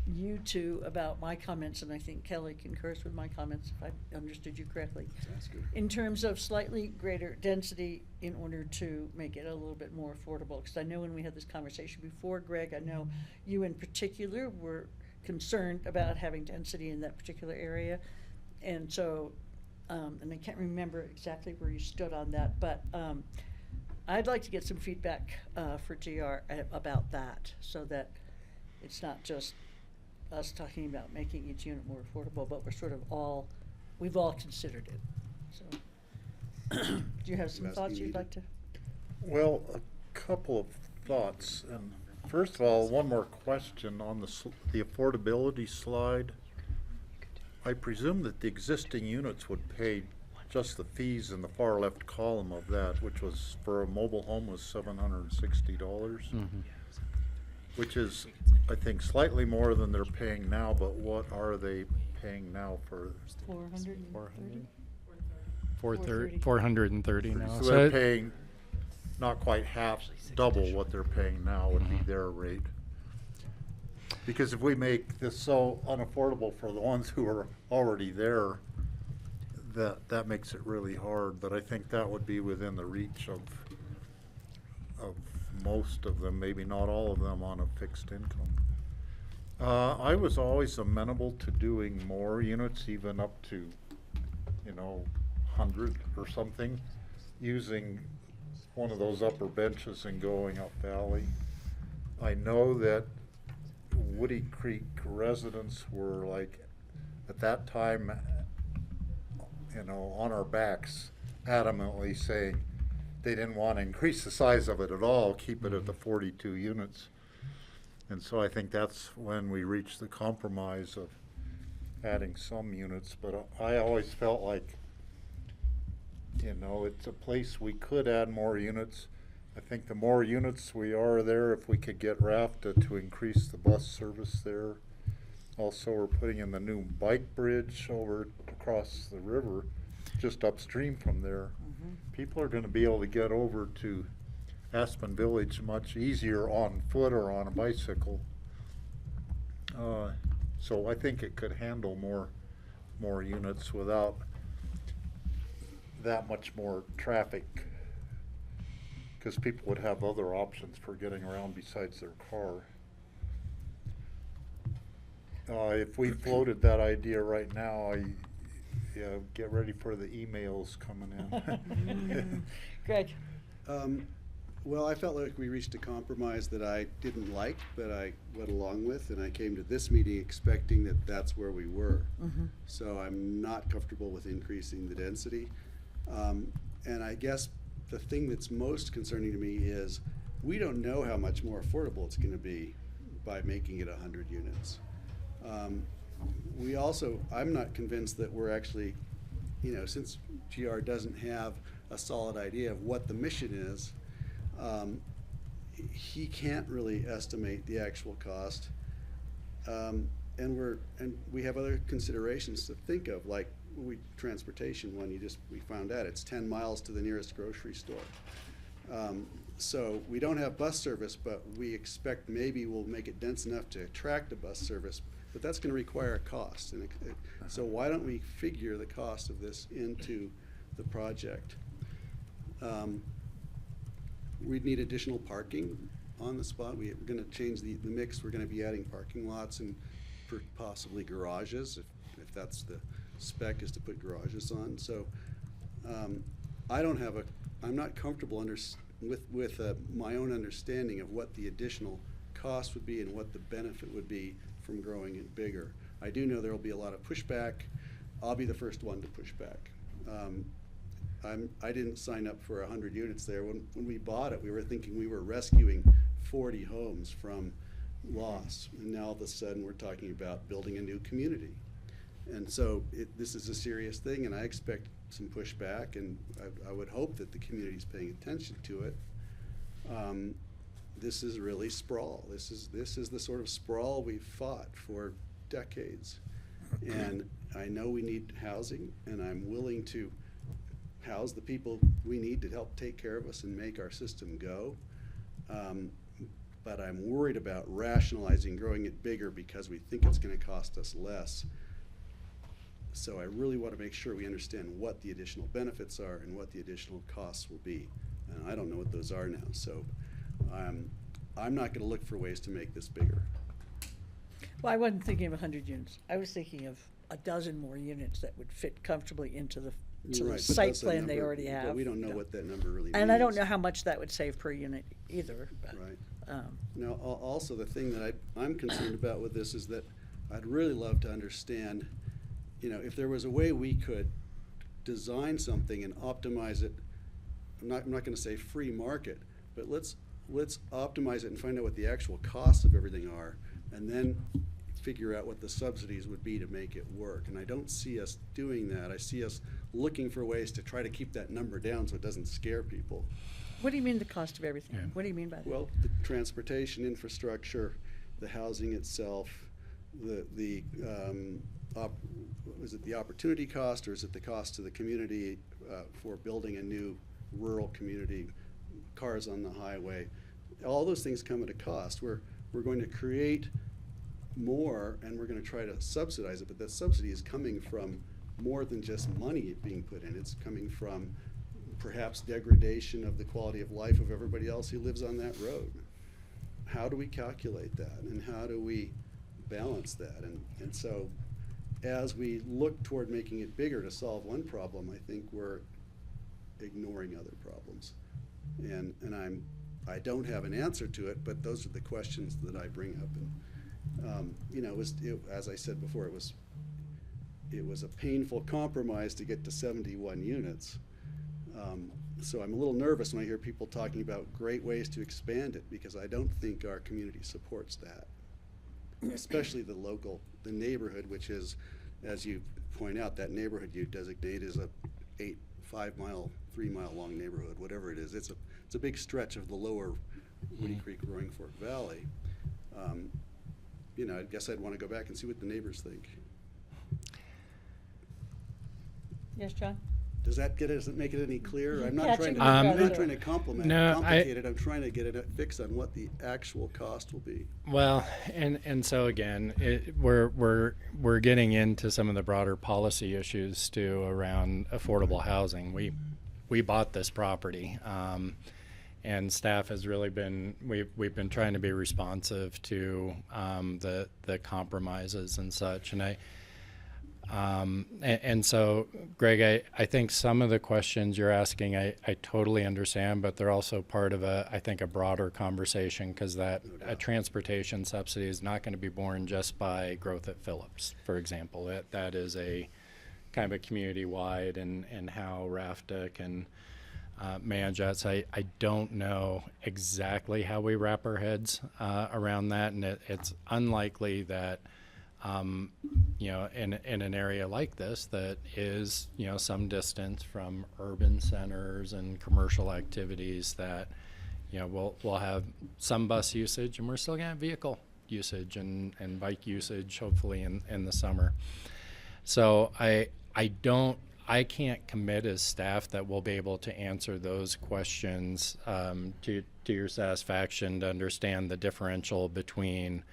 you two about my comments, and I think Kelly concurs with my comments, if I understood you correctly. Sounds good. In terms of slightly greater density in order to make it a little bit more affordable. Because I know when we had this conversation before, Greg, I know you in particular were concerned about having density in that particular area. And so, and I can't remember exactly where you stood on that, but I'd like to get some feedback for GR about that, so that it's not just us talking about making each unit more affordable, but we're sort of we've all considered it. So, do you have some thoughts you'd like to? Well, a couple of thoughts. And first of all, one more question on the affordability slide. I presume that the existing units would pay just the fees in the far left column of that, which was for a mobile home was $760, which is, I think, slightly more than they're paying now. But what are they paying now for? 430. 430 now. So they're paying not quite half, double what they're paying now would be their rate. Because if we make this so unaffordable for the ones who are already there, that makes it really hard. But I think that would be within the reach of most of them, maybe not all of them on a fixed income. I was always amenable to doing more units, even up to, 100 or something, using one of those upper benches and going up valley. I know that Woody Creek residents were like, at that time, on our backs, adamantly saying they didn't want to increase the size of it at all, keep it at the 42 units. And so I think that's when we reached the compromise of adding some units. But I always felt like, it's a place we could add more units. I think the more units we are there, if we could get RAFTA to increase the bus service there. Also, we're putting in the new bike bridge over across the river, just upstream from there. People are going to be able to get over to Aspen Village much easier on foot or on a bicycle. So I think it could handle more units without that much more traffic, because people would have other options for getting around besides their car. If we floated that idea right now, get ready for the emails coming in. Greg? Well, I felt like we reached a compromise that I didn't like, but I went along with, and I came to this meeting expecting that that's where we were. So I'm not comfortable with increasing the density. And I guess the thing that's most concerning to me is we don't know how much more affordable it's going to be by making it 100 units. I'm not convinced that we're actually, since GR doesn't have a solid idea of what the mission is, he can't really estimate the actual cost. And we have other considerations to think of, like transportation one, we found out it's 10 miles to the nearest grocery store. So we don't have bus service, but we expect maybe we'll make it dense enough to attract a bus service, but that's gonna require a cost. And so why don't we figure the cost of this into the project? We'd need additional parking on the spot. We're gonna change the mix. We're gonna be adding parking lots and possibly garages, if that's the spec, is to put garages on. So I'm not comfortable with my own understanding of what the additional cost would be and what the benefit would be from growing it bigger. I do know there will be a lot of pushback. I'll be the first one to push back. I didn't sign up for 100 units there. When we bought it, we were thinking we were rescuing 40 homes from loss. And now all of a sudden we're talking about building a new community. And so this is a serious thing, and I expect some pushback, and I would hope that the community's paying attention to it. This is really sprawl. This is the sort of sprawl we've fought for decades. And I know we need housing, and I'm willing to house the people we need to help take care of us and make our system go. But I'm worried about rationalizing growing it bigger because we think it's going to cost us less. So I really want to make sure we understand what the additional benefits are and what the additional costs will be. And I don't know what those are now. So I'm not going to look for ways to make this bigger. Well, I wasn't thinking of 100 units. I was thinking of a dozen more units that would fit comfortably into the Right, but site that's a plan they number, already have. But we don't know what that number really means. And I don't know how much that would save per unit either. But, Right. Now, also the thing that I'm concerned about with this is that I'd really love to understand, if there was a way we could design something and optimize it. I'm not going to say free market, but let's optimize it and find out what the actual costs of everything are, and then figure out what the subsidies would be to make it work. And I don't see us doing that. I see us looking for ways to try to keep that number down so it doesn't scare people. what do you mean the cost of everything? Yeah. What do you mean by that? Well, the transportation infrastructure, the housing itself, is it the opportunity cost, or is it the cost to the community for building a new rural community, cars on the highway? All those things come at a cost. We're going to create more, and we're going to try to subsidize it, but that subsidy is coming from more than just money being put in. It's coming from perhaps degradation of the quality of life of everybody else who lives on that road. How do we calculate that, and how do we balance that? And so as we look toward making it bigger to solve one problem, I think we're ignoring other problems. And I don't have an answer to it, but those are the questions that I bring up. And as I said before, it was a painful compromise to get to 71 units. So I'm a little nervous when I hear people talking about great ways to expand it, because I don't think our community supports that, especially the neighborhood, which is, as you point out, that neighborhood you designate is a 5-mile, 3-mile long neighborhood, whatever it is. It's a big stretch of the lower Woody Creek, Roaring Fork Valley. I guess I'd want to go back and see what the neighbors think. Yes, John? Does it make it any clearer? I'm Yeah, not trying to, I'm not trying to complicate it. I'm trying to get it fixed on what the actual cost will be. Well, and so again, we're getting into some of the broader policy issues too around affordable housing. We bought this property, and staff has really been we've been trying to be responsive to the compromises and such, and so, Greg, I think some of the questions you're asking, I totally understand, but they're also part of I think a broader conversation, because a transportation subsidy is not going to be borne just by growth at Phillips, for example. That is a kind of a community-wide, and how RAFTA can manage that. So I don't know exactly how we wrap our heads around that, and it's unlikely that in an area like this that is, some distance from urban centers and commercial activities, that, we'll have some bus usage, and we're still gonna have vehicle usage and bike usage, hopefully in the summer. So I can't commit as staff that we'll be able to answer those questions to your satisfaction, to understand the differential between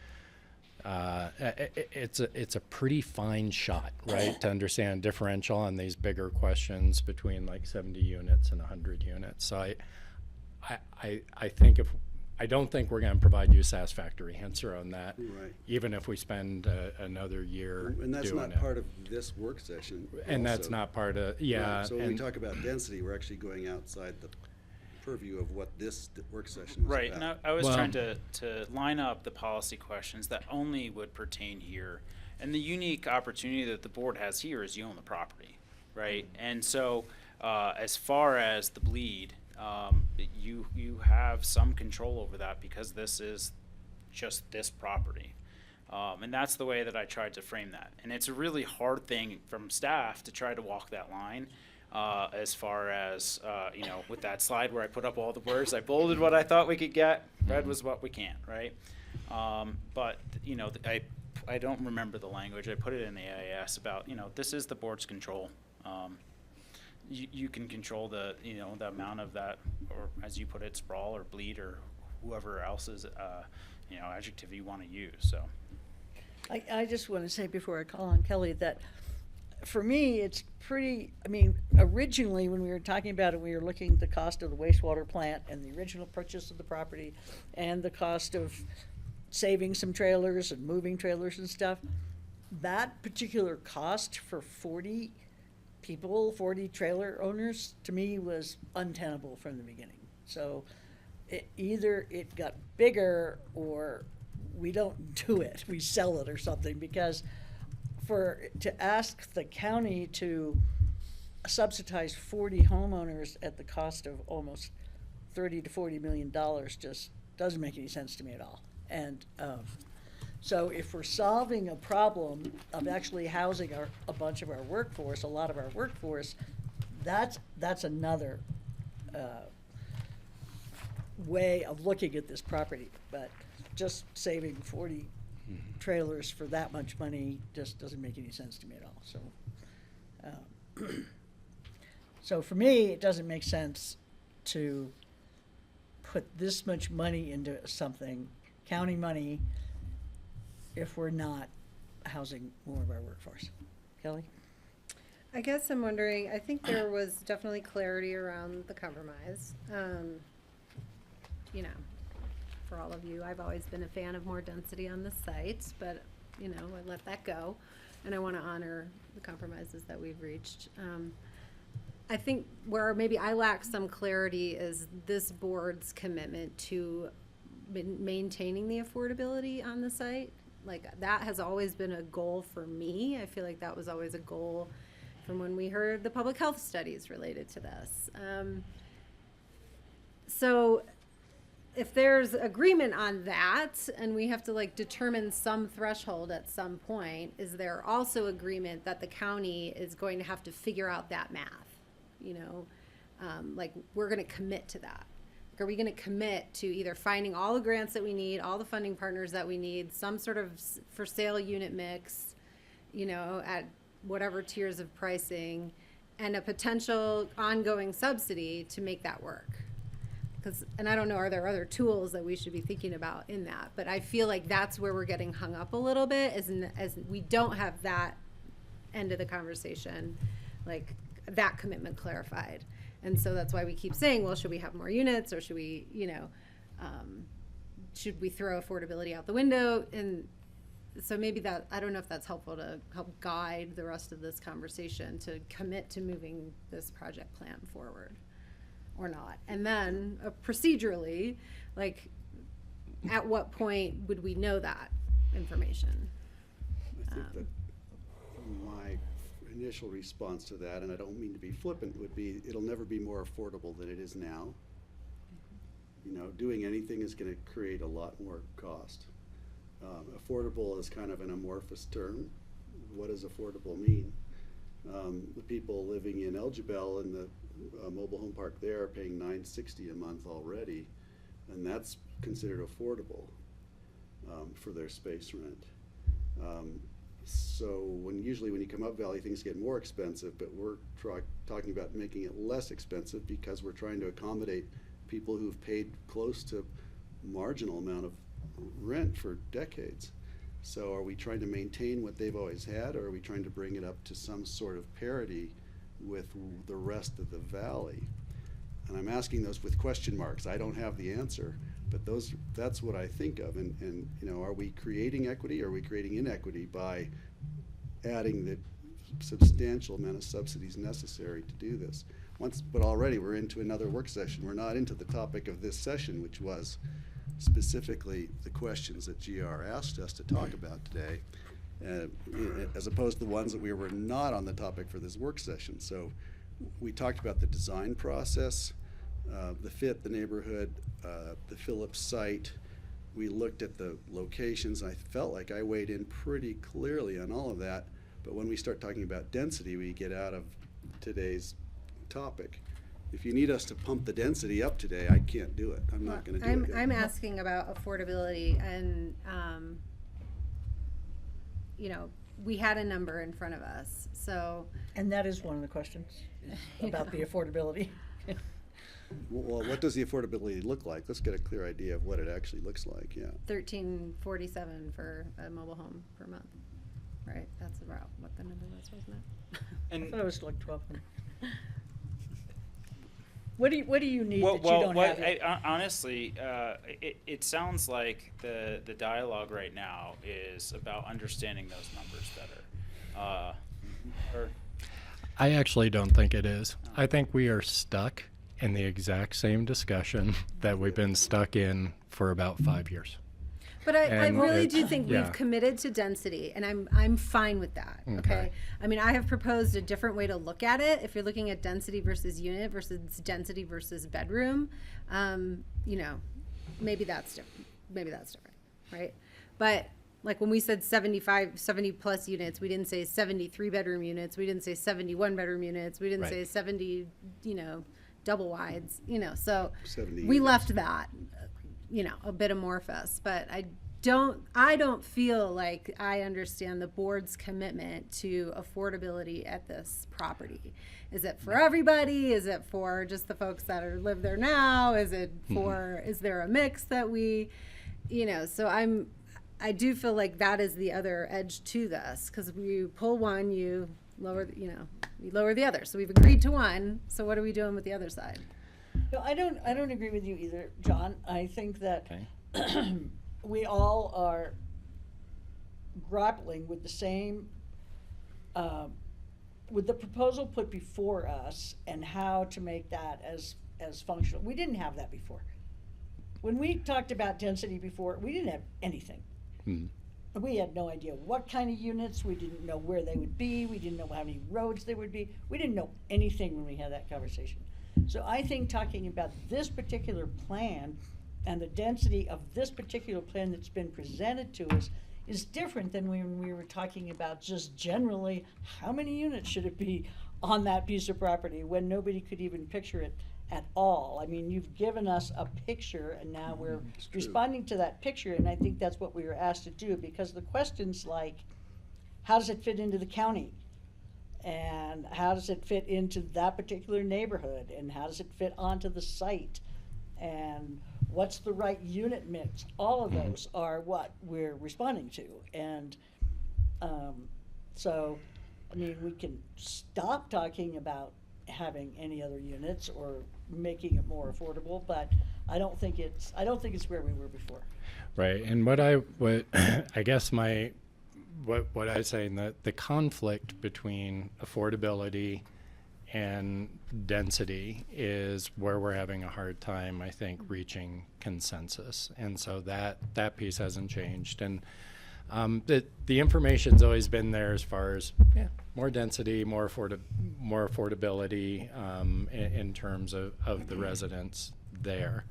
it's a pretty fine shot, right, to understand differential on these bigger questions between like 70 units and 100 units. So I think I don't think we're going to provide you a satisfactory answer on that, Right. even if we spend another year And that's doing not part of this work session. And that's also. not part of, Right. So when we and- talk about density, we're actually going outside the purview of what this work session was Right, about. and I was trying to line up the policy questions that only would pertain here. And the unique opportunity that the board has here is you own the property, right? And so as far as the bleed, you have some control over that, because this is just this property. And that's the way that I tried to frame that. And it's a really hard thing from staff to try to walk that line. As far as, with that slide where I put up all the words, I bolded what I thought we could get, red was what we can't, right? But, I don't remember the language. I put it in the AIS about, this is the board's control. You can control the amount of that, or as you put it, sprawl or bleed or whoever else's, adjective you want to use, so. I just want to say before I call on Kelly that for me, it's pretty, originally when we were talking about it, we were looking at the cost of the wastewater plant and the original purchase of the property and the cost of saving some trailers and moving trailers and stuff. That particular cost for 40 people, 40 trailer owners, to me was untenable from the beginning. So either it got bigger or we don't do it, we sell it or something, because to ask the county to subsidize 40 homeowners at the cost of almost $30 to $40 million just doesn't make any sense to me at all. And so if we're solving a problem of actually housing a bunch of our workforce, a lot of our workforce, that's another way of looking at this property. But just saving 40 trailers for that much money just doesn't make any sense to me at all. So, so for me, it doesn't make sense to put this much money into something, county money, if we're not housing more of our workforce. Kelly? I guess I'm wondering, I think there was definitely clarity around the compromise. For all of you, I've always been a fan of more density on the site, but, I let that go. And I want to honor the compromises that we've reached. I think where maybe I lack some clarity is this board's commitment to maintaining the affordability on the site. Like, that has always been a goal for me. I feel like that was always a goal from when we heard the public health studies related to this. So if there's agreement on that and we have to determine some threshold at some point, is there also agreement that the county is going to have to figure out that math? We're going to commit to that. Are we going to commit to either finding all the grants that we need, all the funding partners that we need, some sort of for sale unit mix, at whatever tiers of pricing, and a potential ongoing subsidy to make that work? And I don't know, are there other tools that we should be thinking about in that? But I feel like that's where we're getting hung up a little bit, as we don't have that end of the conversation, that commitment clarified. And so that's why we keep saying, well, should we have more units, or should we, should we throw affordability out the window? And so maybe that, I don't know if that's helpful to help guide the rest of this conversation to commit to moving this project plan forward or not. And then procedurally, at what point would we know that information? I think that my initial response to that, and I don't mean to be flippant, would be it'll never be more affordable than it is now. Doing anything is going to create a lot more cost. Affordable is kind of an amorphous term. What does affordable mean? The people living in El Jebel in the mobile home park there are paying $960 a month already, and that's considered affordable for their space rent. So usually when you come up Valley, things get more expensive, but we're talking about making it less expensive because we're trying to accommodate people who've paid close to marginal amount of rent for decades. So are we trying to maintain what they've always had, or are we trying to bring it up to some sort of parity with the rest of the valley? And I'm asking those with question marks. I don't have the answer, but that's what I think of. And are we creating equity, or are we creating inequity by adding the substantial amount of subsidies necessary to do this? But already we're into another work session. We're not into the topic of this session, which was specifically the questions that GR asked us to talk about today, as opposed to the ones that we were not on the topic for this work session. So we talked about the design process, the fit, the neighborhood, the Phillips site. we looked at the locations. I felt like I weighed in pretty clearly on all of that. But when we start talking about density, we get out of today's topic. If you need us to pump the density up today, I can't do it. I'm not going to do it. I'm asking about affordability, and we had a number in front of us, so. And that is one of the questions, about the affordability. Well, what does the affordability look like? Let's get a clear idea of what it actually looks like, yeah. $1,347 for a mobile home per month, right? That's about what the number was, wasn't it? I thought it was like 1,200. What do you need that you don't have? Honestly, it sounds like the dialogue right now is about understanding those numbers better. I actually don't think it is. I think we are stuck in the exact same discussion that we've been stuck in for about 5 years. But I really do it's- think yeah. we've committed to density, and I'm fine with that, okay? I mean, I have proposed a different way to look at it. If you're looking at density versus unit versus density versus bedroom, maybe that's different, right? But like when we said 70 plus units, we didn't say 73 bedroom units, we didn't say 71 bedroom units, we didn't Right. say 70, double wides, so 70 we units. left that, a bit amorphous, but I don't feel like I understand the board's commitment to affordability at this property. Is it for everybody? Is it for just the folks that live there now? Is it for, is there a mix that we, so I do feel like that is the other edge to this, because you pull one, you lower, you lower the other. So we've agreed to one, so what are we doing with the other side? No, I don't agree with you either, John. I think that we all are grappling with the same, with the proposal put before us and how to make that as functional. We didn't have that before. When we talked about density before, we didn't have anything. We had no idea what kind of units. We didn't know where they would be. We didn't know how many roads there would be. We didn't know anything when we had that conversation. So I think talking about this particular plan and the density of this particular plan that's been presented to us is different than when we were talking about just generally how many units should it be on that piece of property when nobody could even picture it at all. I mean, you've given us a picture, and now we're responding to that picture, and I think that's what we were asked to do, because the questions like, how does it fit into the county? And how does it fit into that particular neighborhood? And how does it fit onto the site? And what's the right unit mix? All of those are what we're responding to. And so, I mean, we can stop talking about having any other units or making it more affordable, but I don't think it's where we were before. Right, and what I guess what I say, the conflict between affordability and density is where we're having a hard time, I think, reaching consensus, and so that piece hasn't changed, and the information's always been there as far as more density, more affordability in terms of the residents there.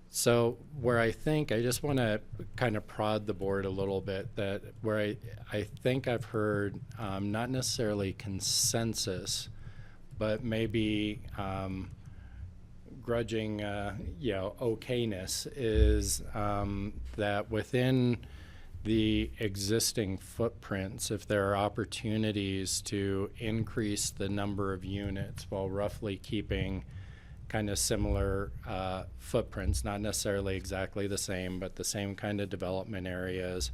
So where I think, I just want to kind of prod the board a little bit, that where I think I've heard not necessarily consensus, but maybe grudging okayness is that within the existing footprints, if there are opportunities to increase the number of units while roughly keeping kind of similar footprints, not necessarily exactly the same, but the same kind of development areas,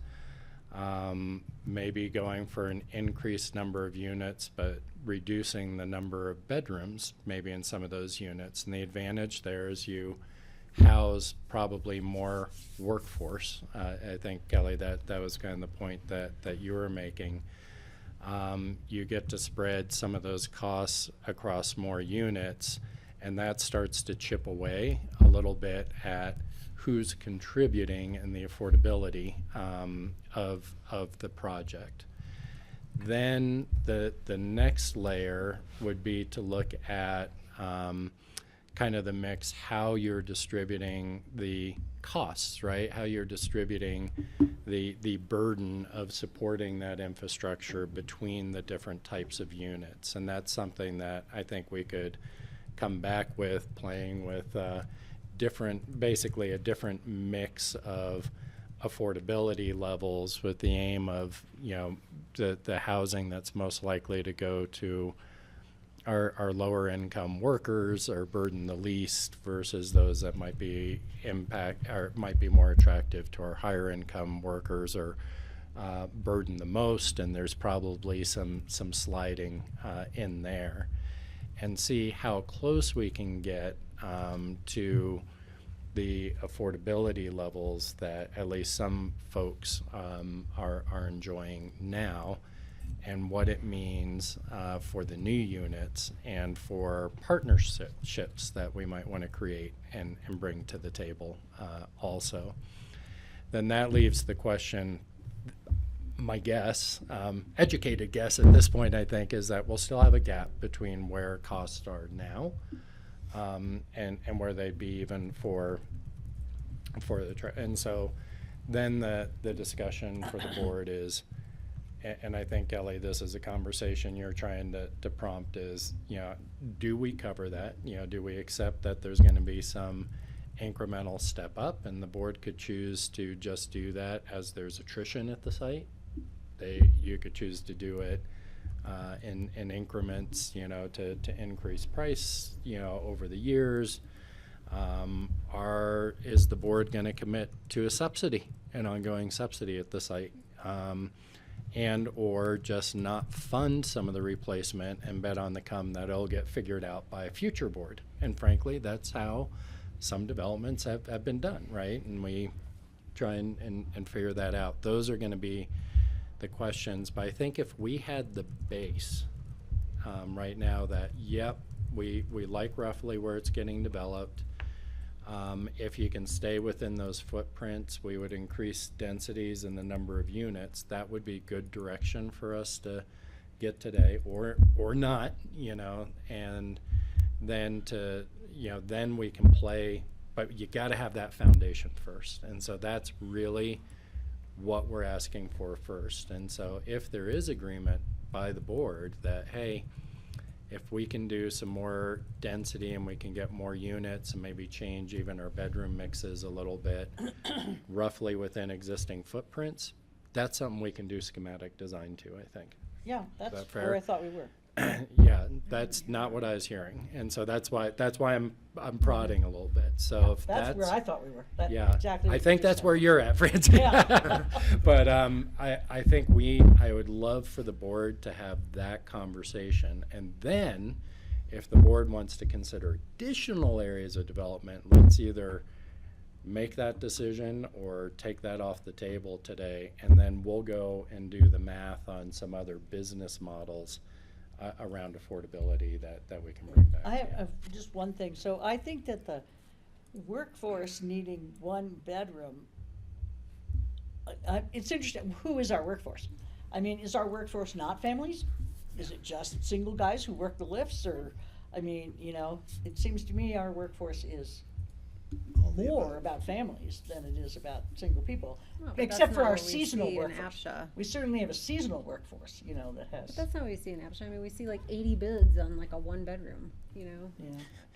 maybe going for an increased number of units, but reducing the number of bedrooms maybe in some of those units. And the advantage there is you house probably more workforce. I think, Kelly, that was kind of the point that you were making. You get to spread some of those costs across more units, and that starts to chip away a little bit at who's contributing and the affordability of the project. Then the next layer would be to look at kind of the mix, how you're distributing the costs, right? How you're distributing the burden of supporting that infrastructure between the different types of units. And that's something that I think we could come back with, playing with basically a different mix of affordability levels, with the aim of, the housing that's most likely to go to our lower income workers or burden the least, versus those that might be might be more attractive to our higher income workers, or burden the most. And there's probably some sliding in there, and see how close we can get to the affordability levels that at least some folks are enjoying now, and what it means for the new units and for partnerships that we might want to create and bring to the table also. Then that leaves the question, my guess, educated guess at this point, I think, is that we'll still have a gap between where costs are now and where they'd be even for and so then the discussion for the board is, and I think, Ellie, this is a conversation you're trying to prompt, is, do we cover that? Do we accept that there's going to be some incremental step up, and the board could choose to just do that as there's attrition at the site? You could choose to do it in increments, to increase price, over the years. Is the board going to commit to a subsidy, an ongoing subsidy at the site, and or just not fund some of the replacement and bet on the come that it'll get figured out by a future board? And frankly, that's how some developments have been done, right? And we try and figure that out. Those are going to be the questions. But I think if we had the base right now that, yep, we like roughly where it's getting developed. If you can stay within those footprints, we would increase densities and the number of units. That would be good direction for us to get today, or not, and then then we can play, but you got to have that foundation first. And so that's really what we're asking for first. And so if there is agreement by the board that, hey, if we can do some more density and we can get more units and maybe change even our bedroom mixes a little bit roughly within existing footprints, that's something we can do schematic design to, I think. Yeah, Is that's that fair? where I thought we were. Yeah, that's not what I was hearing, and so that's why I'm prodding a little bit. So if That's where I thought we were. That's yeah, exactly I what think you that's said. where you're at, Francie. Yeah. But I think I would love for the board to have that conversation, and then if the board wants to consider additional areas of development, let's either make that decision or take that off the table today, and then we'll go and do the math on some other business models around affordability that we can bring back. I have just one thing. So I think that the workforce needing one bedroom, it's interesting. Who is our workforce? I mean, is our workforce not families? Is it just single guys who work the lifts? Or, I mean, it seems to me our workforce is more about families than it is about single people, Well, but except that's for not our what we seasonal see in workforce. APSHA. We certainly have a seasonal workforce, that has. But that's not what we see in APSHA. I mean, we see like 80 bids on like a one bedroom, Yeah.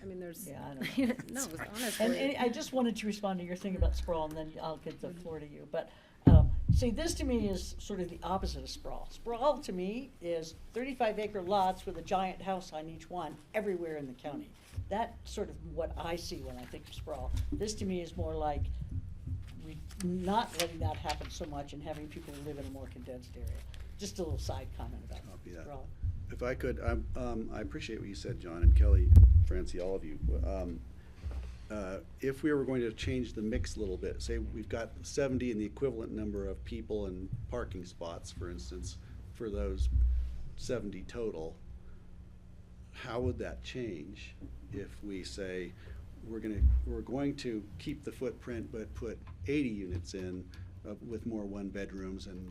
I mean, there's. Yeah, I don't know. No, honestly. And I just wanted to respond to your thing about sprawl, and then I'll get the floor to you. But see, this to me is sort of the opposite of sprawl. Sprawl to me is 35-acre lots with a giant house on each one everywhere in the county. That's sort of what I see when I think of sprawl. This to me is more like not letting that happen so much and having people live in a more condensed area. Just a little side comment about Yeah. sprawl. If I could, I appreciate what you said, John, and Kelly, Francie, all of you. If we were going to change the mix a little bit, say we've got 70 and the equivalent number of people and parking spots, for instance, for those 70 total, how would that change if we say we're going to keep the footprint but put 80 units in with more one bedrooms, and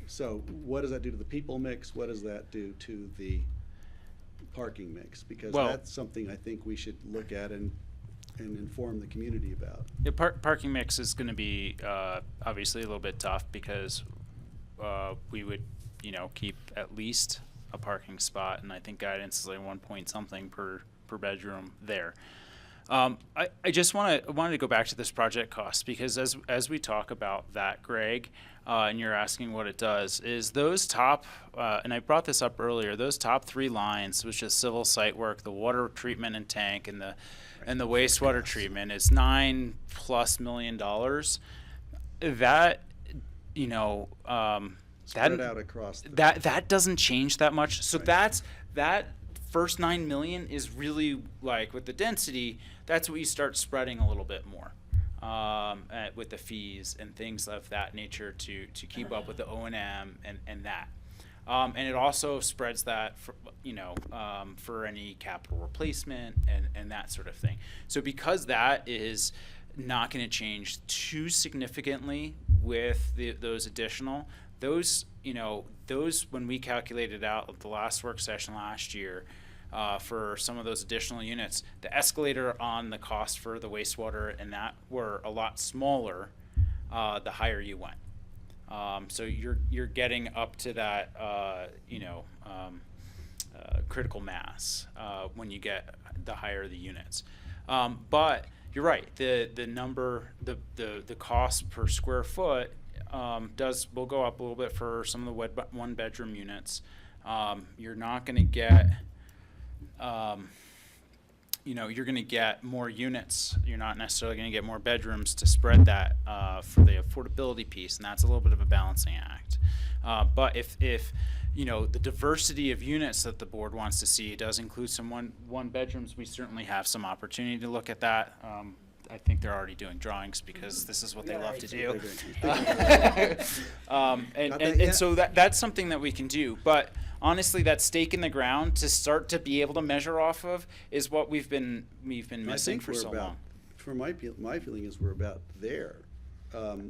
so what does that do to the people mix? What does that do to the parking mix, because Well- that's something I think we should look at and inform the community about. The parking mix is going to be obviously a little bit tough because we would, keep at least a parking spot, and I think guidance is like 1 point something per bedroom there. I just wanted to go back to this project cost, because as we talk about that, Greg, and you're asking what it does, is those top, and I brought this up earlier, those top 3 lines, which is civil site work, the water treatment and tank, and the wastewater treatment, is $9+ million. That, Spread out across that doesn't change that much. So that first $9 million is really, like, with the density, that's what you start spreading a little bit more with the fees and things of that nature to keep up with the O&M and that. And it also spreads that for any capital replacement and that sort of thing. So because that is not going to change too significantly with those additional, those when we calculated out at the last work session last year, for some of those additional units, the escalator on the cost for the wastewater and that were a lot smaller the higher you went. So you're getting up to that critical mass when you get the higher the units. But you're right. The number, the cost per square foot will go up a little bit for some of the 1 bedroom units. You're not going to get you're going to get more units. You're not necessarily going to get more bedrooms to spread that for the affordability piece, and that's a little bit of a balancing act. But if the diversity of units that the board wants to see does include some one bedrooms, we certainly have some opportunity to look at that. I think they're already doing drawings because this is what they love to do. And so that's something that we can do. But honestly, that stake in the ground to start to be able to measure off of is what we've been missing for so long. For my feeling is we're about there. I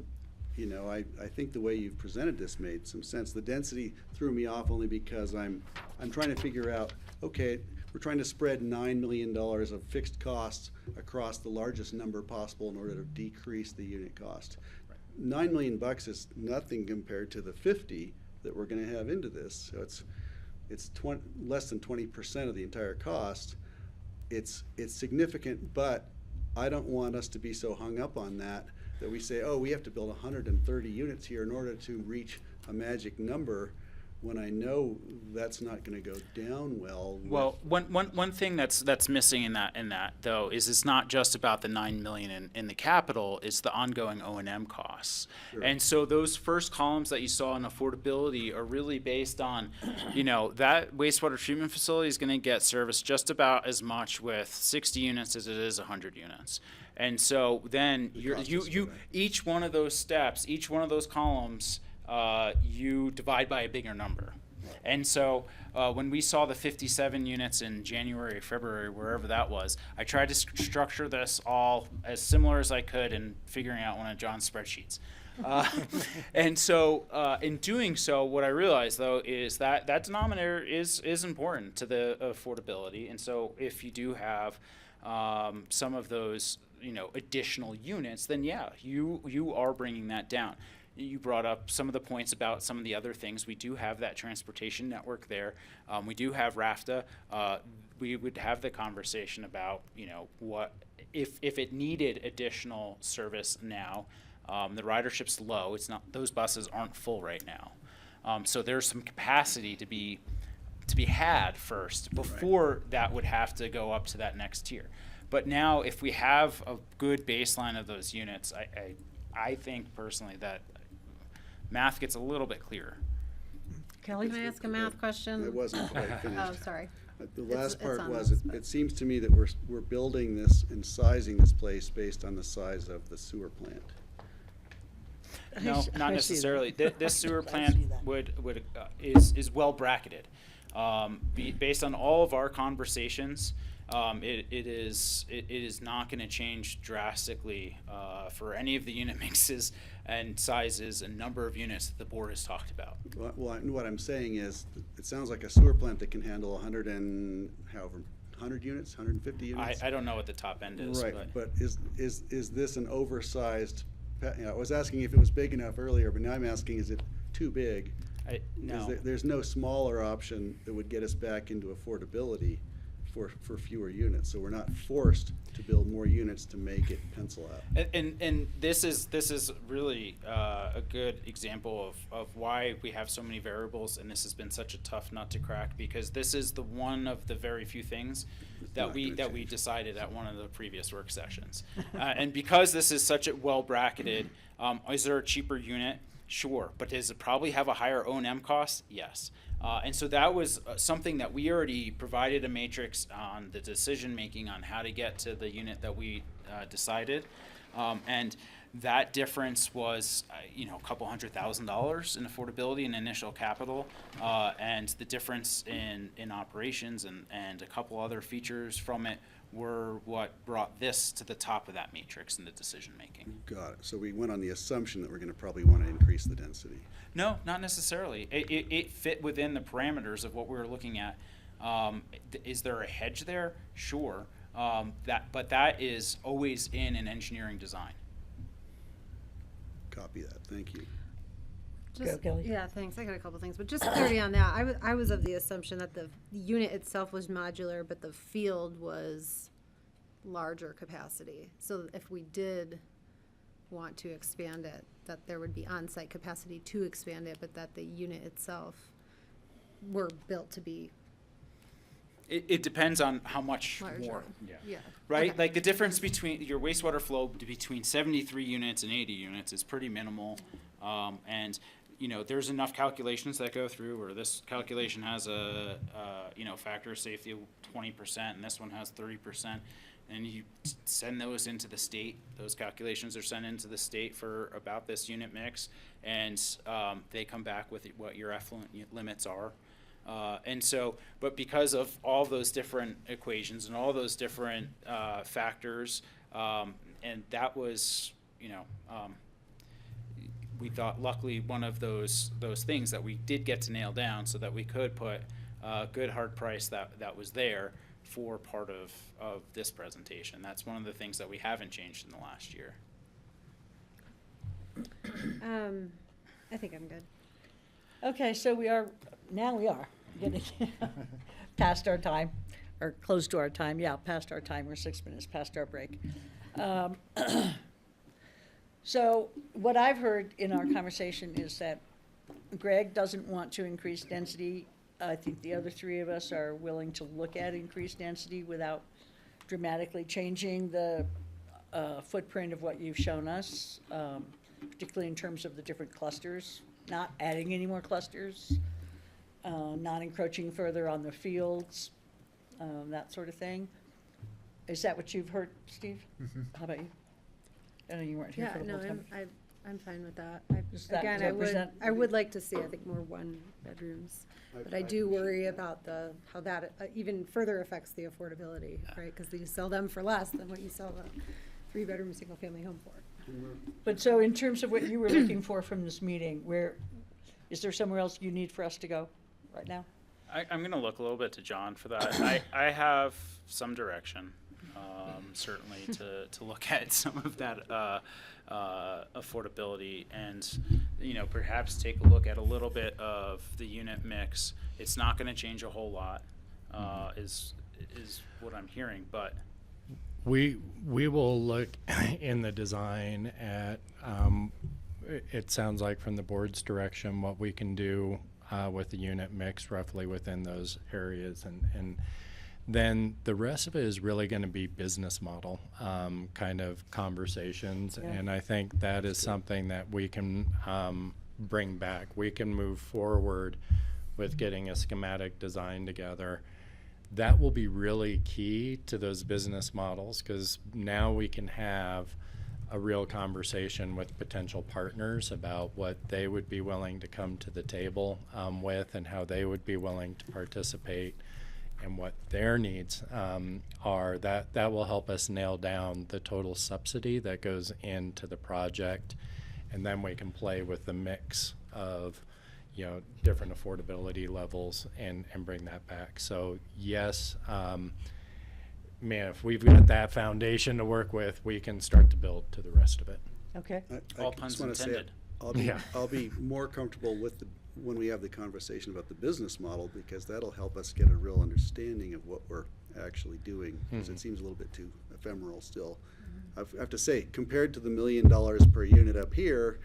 think the way you've presented this made some sense. The density threw me off only because I'm trying to figure out, okay, we're trying to spread $9 million of fixed costs across the largest number possible in order to decrease the unit cost. Right. $9 million is nothing compared to the 50 that we're going to have into this. So it's less than 20% of the entire cost. It's significant, but I don't want us to be so hung up on that we say, oh, we have to build 130 units here in order to reach a magic number, when I know that's not going to go down well. Well, one thing that's missing in that though is it's not just about the $9 million in the capital; it's the ongoing O&M costs. Sure. And so those first columns that you saw in affordability are really based on, that wastewater treatment facility is going to get service just about as much with 60 units as it is 100 units. And so then each one of those steps, each one of those columns, you divide by a bigger number. And so when we saw the 57 units in January, February, wherever that was, I tried to structure this all as similar as I could in figuring out one of John's spreadsheets. And so in doing so, what I realized, though, is that denominator is important to the affordability. And so if you do have some of those additional units, then yeah, you are bringing that down. You brought up some of the points about some of the other things. We do have that transportation network there. We do have RAFTA. We would have the conversation about, what if it needed additional service now. The ridership's low. It's not; those buses aren't full right now. So there's some capacity to be had first before that would have to go up to that next tier. But now, if we have a good baseline of those units, I think personally that math gets a little bit clearer. Kelly, can I ask a math question? It wasn't quite finished. Oh, sorry. The last part was, it seems to me that we're building this and sizing this place based on the size of the sewer plant. No, not necessarily. This sewer plant is well bracketed. Based on all of our conversations it is not going to change drastically for any of the unit mixes and sizes and number of units that the board has talked about. Well, what I'm saying is, it sounds like a sewer plant that can handle 100 units, 150 units? I don't know what the top end is. Right, But but is this an oversized, I was asking if it was big enough earlier, but now I'm asking, is it too big? no. There's no smaller option that would get us back into affordability for fewer units, so we're not forced to build more units to make it pencil out. And this is really a good example of why we have so many variables, and this has been such a tough nut to crack, because this is the one of the very few things that we decided at one of the previous work sessions. And because this is such a well bracketed, is there a cheaper unit? Sure, but does it probably have a higher O&M cost? Yes. And so that was something that we already provided a matrix on the decision making on how to get to the unit that we decided, and that difference was a couple $100,000 in affordability and initial capital, and the difference in operations and a couple other features from it were what brought this to the top of that matrix in the decision making. Got it. So we went on the assumption that we're going to probably want to increase the density. No, not necessarily. It fit within the parameters of what we were looking at. Is there a hedge there? Sure. But that is always in an engineering design. Copy that. Thank you. Just, Kelly. yeah, thanks. I got a couple things, but just clarity on that. I was of the assumption that the unit itself was modular, but the field was larger capacity. So if we did want to expand it, that there would be on-site capacity to expand it, but that the unit itself were built to be It depends on how much larger. more. Yeah. Right? Okay. Like the difference between your wastewater flow between 73 units and 80 units is pretty minimal. And there's enough calculations that go through, or this calculation has a factor of safety of 20%, and this one has 30%. And you send those into the state. Those calculations are sent into the state for about this unit mix, and they come back with what your effluent limits are. And so, but because of all those different equations and all those different factors, and that was, we thought luckily one of those things that we did get to nail down, so that we could put a good hard price that was there for part of this presentation. That's one of the things that we haven't changed in the last year. I think I'm good. Okay, so we are getting past our time, or close to our time. Yeah, past our time. We're 6 minutes past our break. So what I've heard in our conversation is that Greg doesn't want to increase density. I think the other three of us are willing to look at increased density without dramatically changing the footprint of what you've shown us, particularly in terms of the different clusters, not adding any more clusters, not encroaching further on the fields, that sort of thing. Is that what you've heard, Steve? Mhm. How about you? I know you weren't here for the whole time. I'm fine with that. Does that Again, represent- I would like to see, I think, more one bedrooms. But I do worry about how that even further affects the affordability, right? Because you sell them for less than what you sell the 3-bedroom, single-family home for. But so in terms of what you were looking for from this meeting, is there somewhere else you need for us to go right now? I'm going to look a little bit to John for that. I have some direction, certainly, to look at some of that affordability, and perhaps take a look at a little bit of the unit mix. It's not going to change a whole lot, is what I'm hearing, but We will look in the design at, it sounds like from the board's direction, what we can do with the unit mix roughly within those areas. And then the rest of it is really going to be business model kind of conversations. Yeah. And I think that is something that we can bring back. We can move forward with getting a schematic design together. That will be really key to those business models, because now we can have a real conversation with potential partners about what they would be willing to come to the table with, and how they would be willing to participate. and what their needs are, that will help us nail down the total subsidy that goes into the project. And then we can play with the mix of, different affordability levels and bring that back. So yes, man, if we've got that foundation to work with, we can start to build to the rest of it. Okay. All just puns wanna say intended. I'll be more comfortable with when we have the conversation about the business model, because that'll help us get a real understanding of what we're actually doing, because it seems a little bit too ephemeral still. I have to say, compared to the $1 million per unit up here,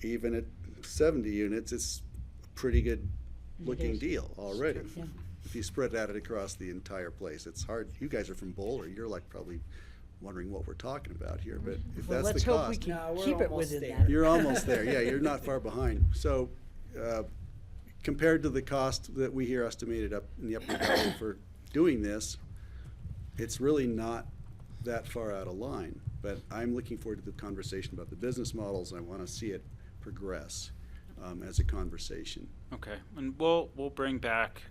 even at 70 units, it's a pretty good looking deal already. Yeah. If you spread that across the entire place, it's hard. You guys are from Boulder, you're like probably wondering what we're talking about here, but if Well, that's let's the hope we cost. can we're keep it almost within there. that. You're almost there, yeah, you're not far behind. So, compared to the cost that we hear estimated up in the Upper Valley for doing this, it's really not that far out of line. But I'm looking forward to the conversation about the business models. I want to see it progress as a conversation. Okay, and we'll bring back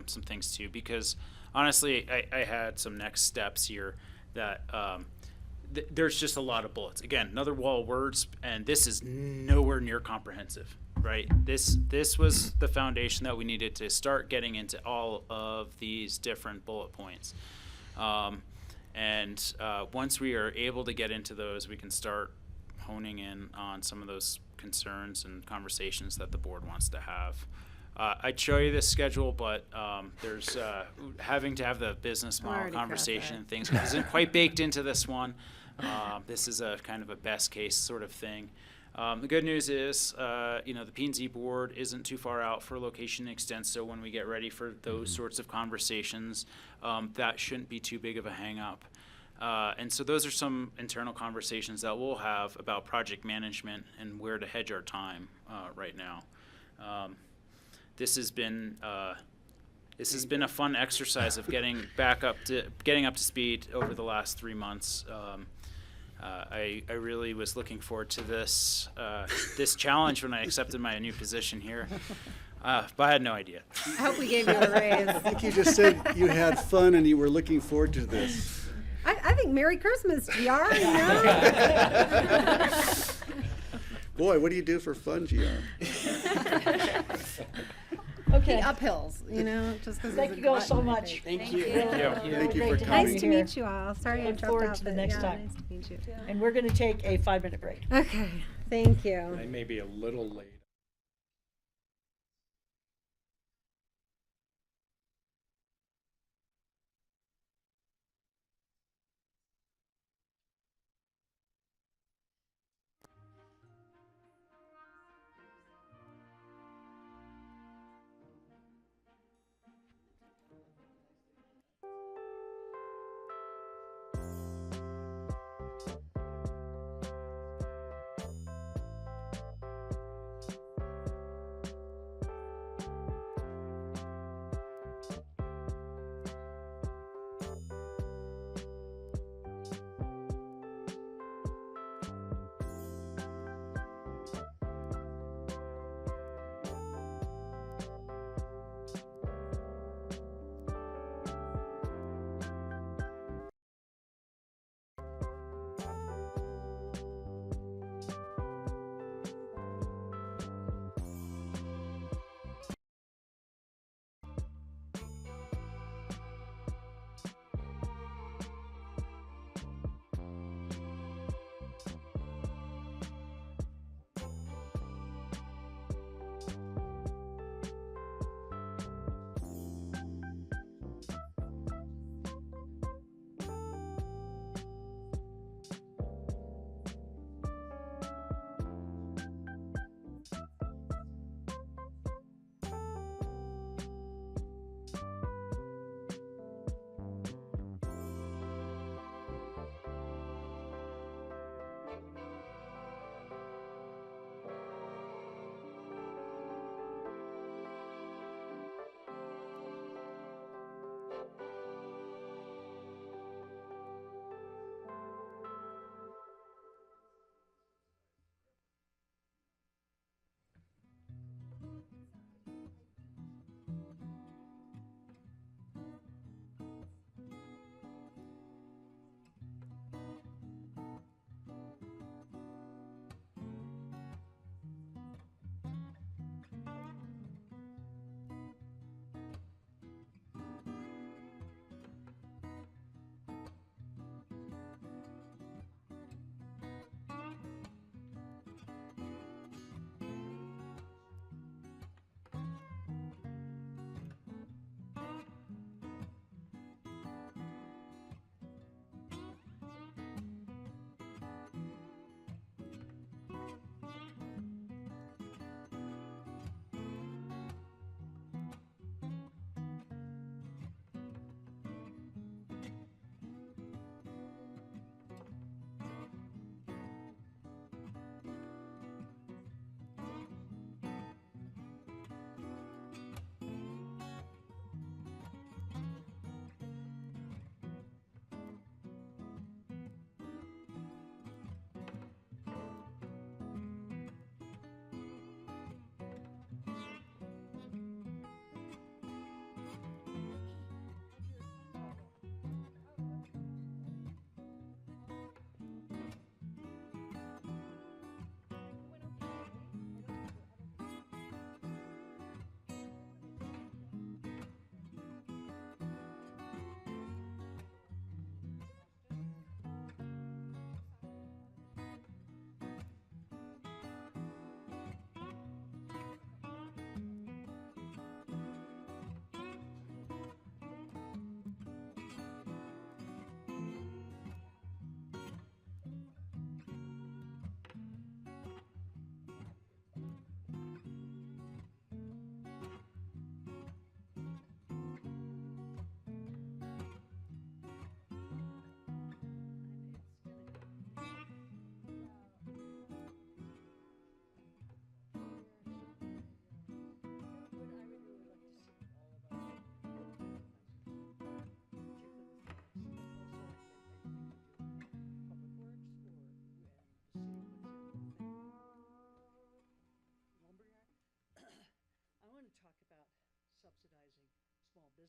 some things too, because honestly, I had some next steps here that there's just a lot of bullets. Again, another wall of words, and this is nowhere near comprehensive, right? This was the foundation that we needed to start getting into all of these different bullet points. And once we are able to get into those, we can start honing in on some of those concerns and conversations that the board wants to have. I'd show you this schedule, but there's having to have the business model conversation and things isn't quite baked into this one. This is a kind of a best case sort of thing. The good news is, the P&Z board isn't too far out for location extent, so when we get ready for those sorts of conversations, that shouldn't be too big of a hang up. And so those are some internal conversations that we'll have about project management and where to hedge our time right now. This has been a fun exercise of getting up to speed over the last 3 months. I really was looking forward to this challenge when I accepted my new position here, but I had no idea. I hope we gave you a raise. I think you just said you had fun and you were looking forward to this. I think Merry Christmas, GR, Boy, what do you do for fun, GR? Okay. The uphills, just because. Thank you all so much. Thank you. Thank you for coming. Nice to meet you all. Sorry I Look dropped forward out. to the but next yeah, time. Nice to meet you. And we're going to take a 5-minute break. Okay, thank you. I may be a little late.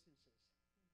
businesses to support.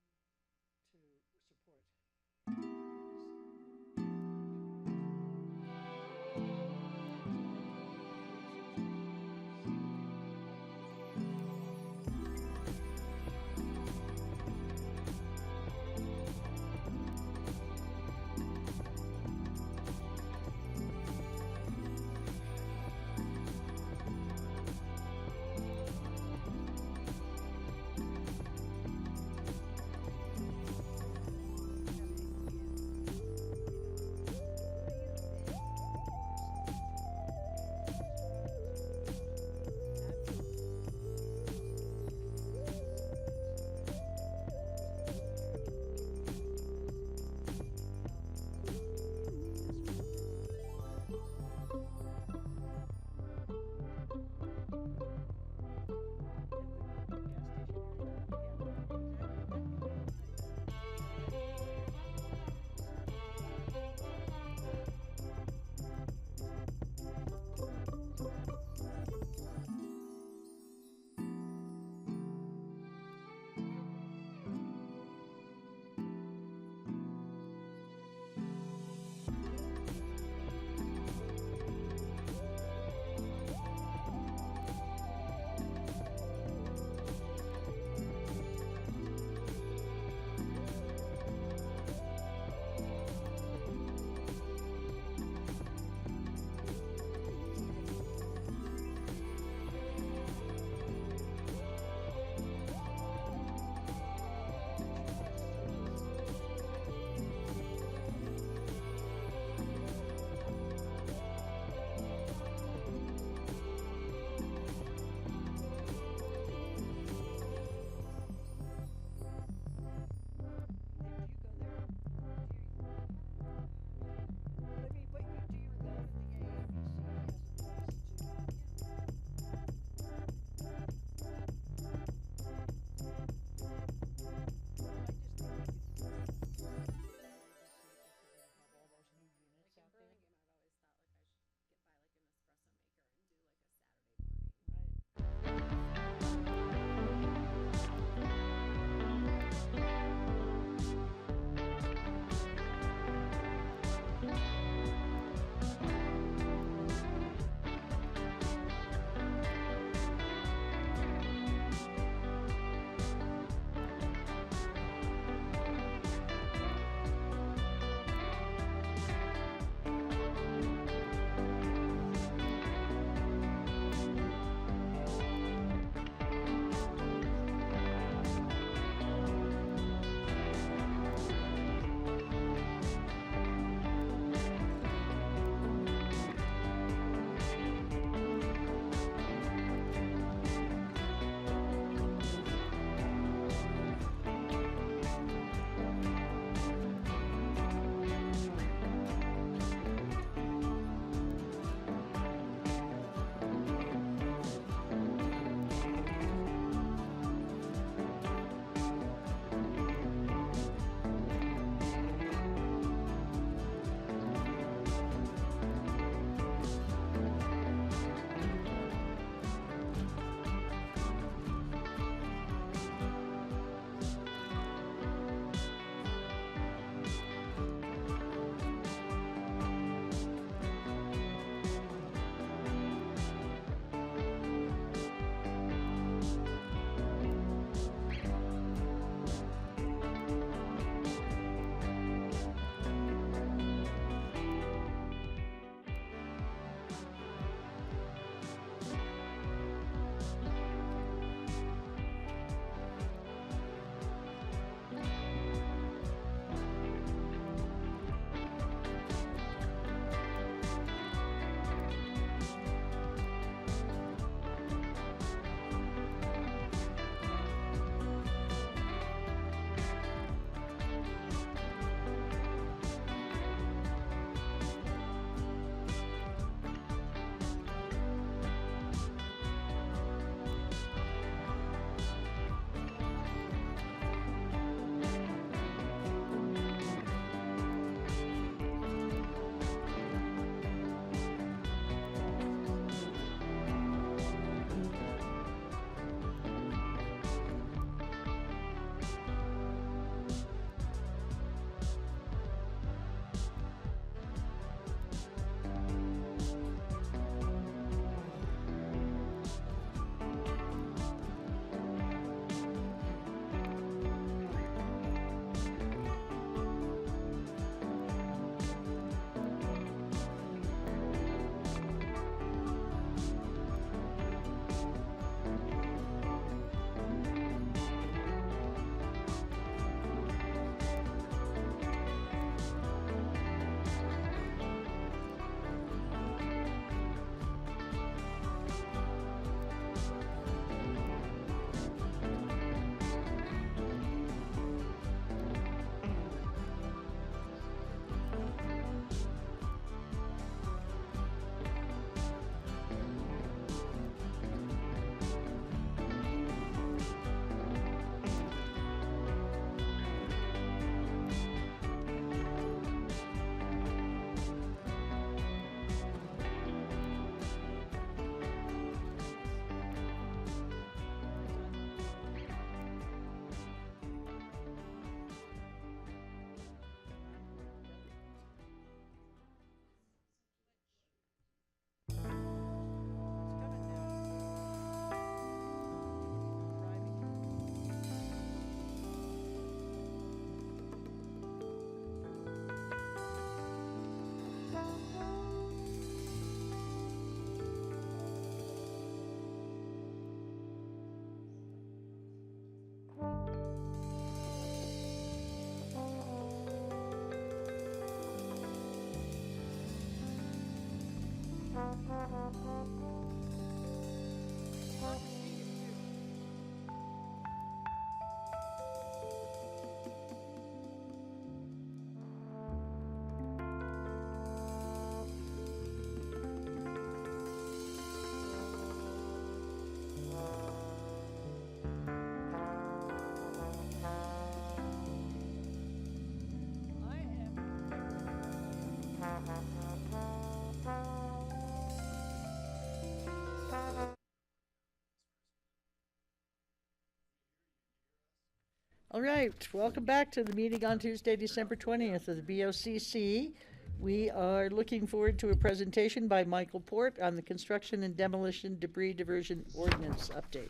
All right, welcome back to the meeting on Tuesday, December 20th of the BOCC. We are looking forward to a presentation by Michael Port on the construction and demolition debris diversion ordinance update.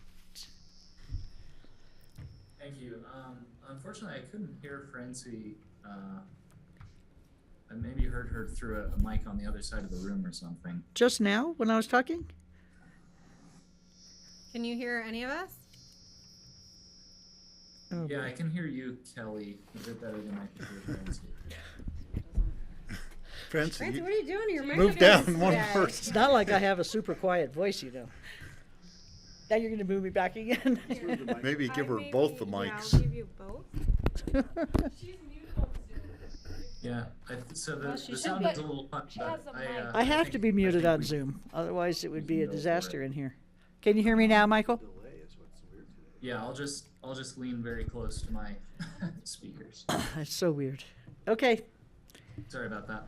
Thank you. Unfortunately, I couldn't hear Francie. I maybe heard her through a mic on the other side of the room or something. Just now, when I was talking? Can you hear any of us? Oh, Yeah, boy. I can hear you, Kelly, a bit better than I can hear Francie. Francie, what are you doing to your move down one It's person. not like I have a super quiet voice, you know. Now you're going to move me back again. Maybe give her both the mics. I'll give you both. Yeah, so the she should sound be. is a little fun, She but has a mic. I have think- to be muted I on think Zoom, otherwise it would be can a go for disaster it. in here. Can you hear me now, Michael? Yeah, I'll just lean very close to my speakers. It's so weird. Okay. Sorry about that.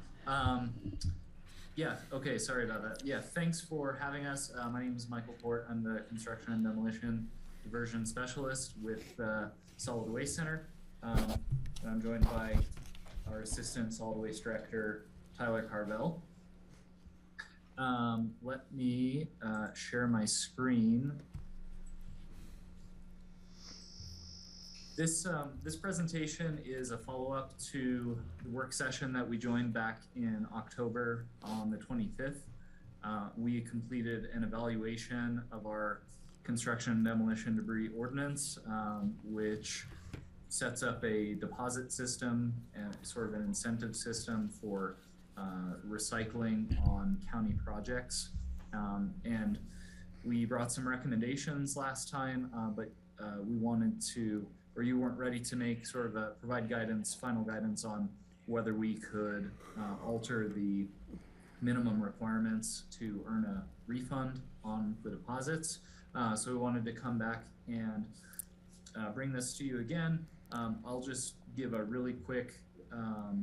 Yeah, okay, sorry about that. Yeah, thanks for having us. My name is Michael Port. I'm the Construction and Demolition Diversion Specialist with Solid Waste Center. And I'm joined by our Assistant Solid Waste Director, Tyler Carvel. Let me share my screen. This presentation is a follow-up to the work session that we joined back in October on the 25th. We completed an evaluation of our construction and demolition debris ordinance, which sets up a deposit system and sort of an incentive system for recycling on county projects. And we brought some recommendations last time, but we wanted to, or you weren't ready to make sort of provide guidance, final guidance on whether we could alter the minimum requirements to earn a refund on the deposits. So we wanted to come back and bring this to you again. I'll just give a really quick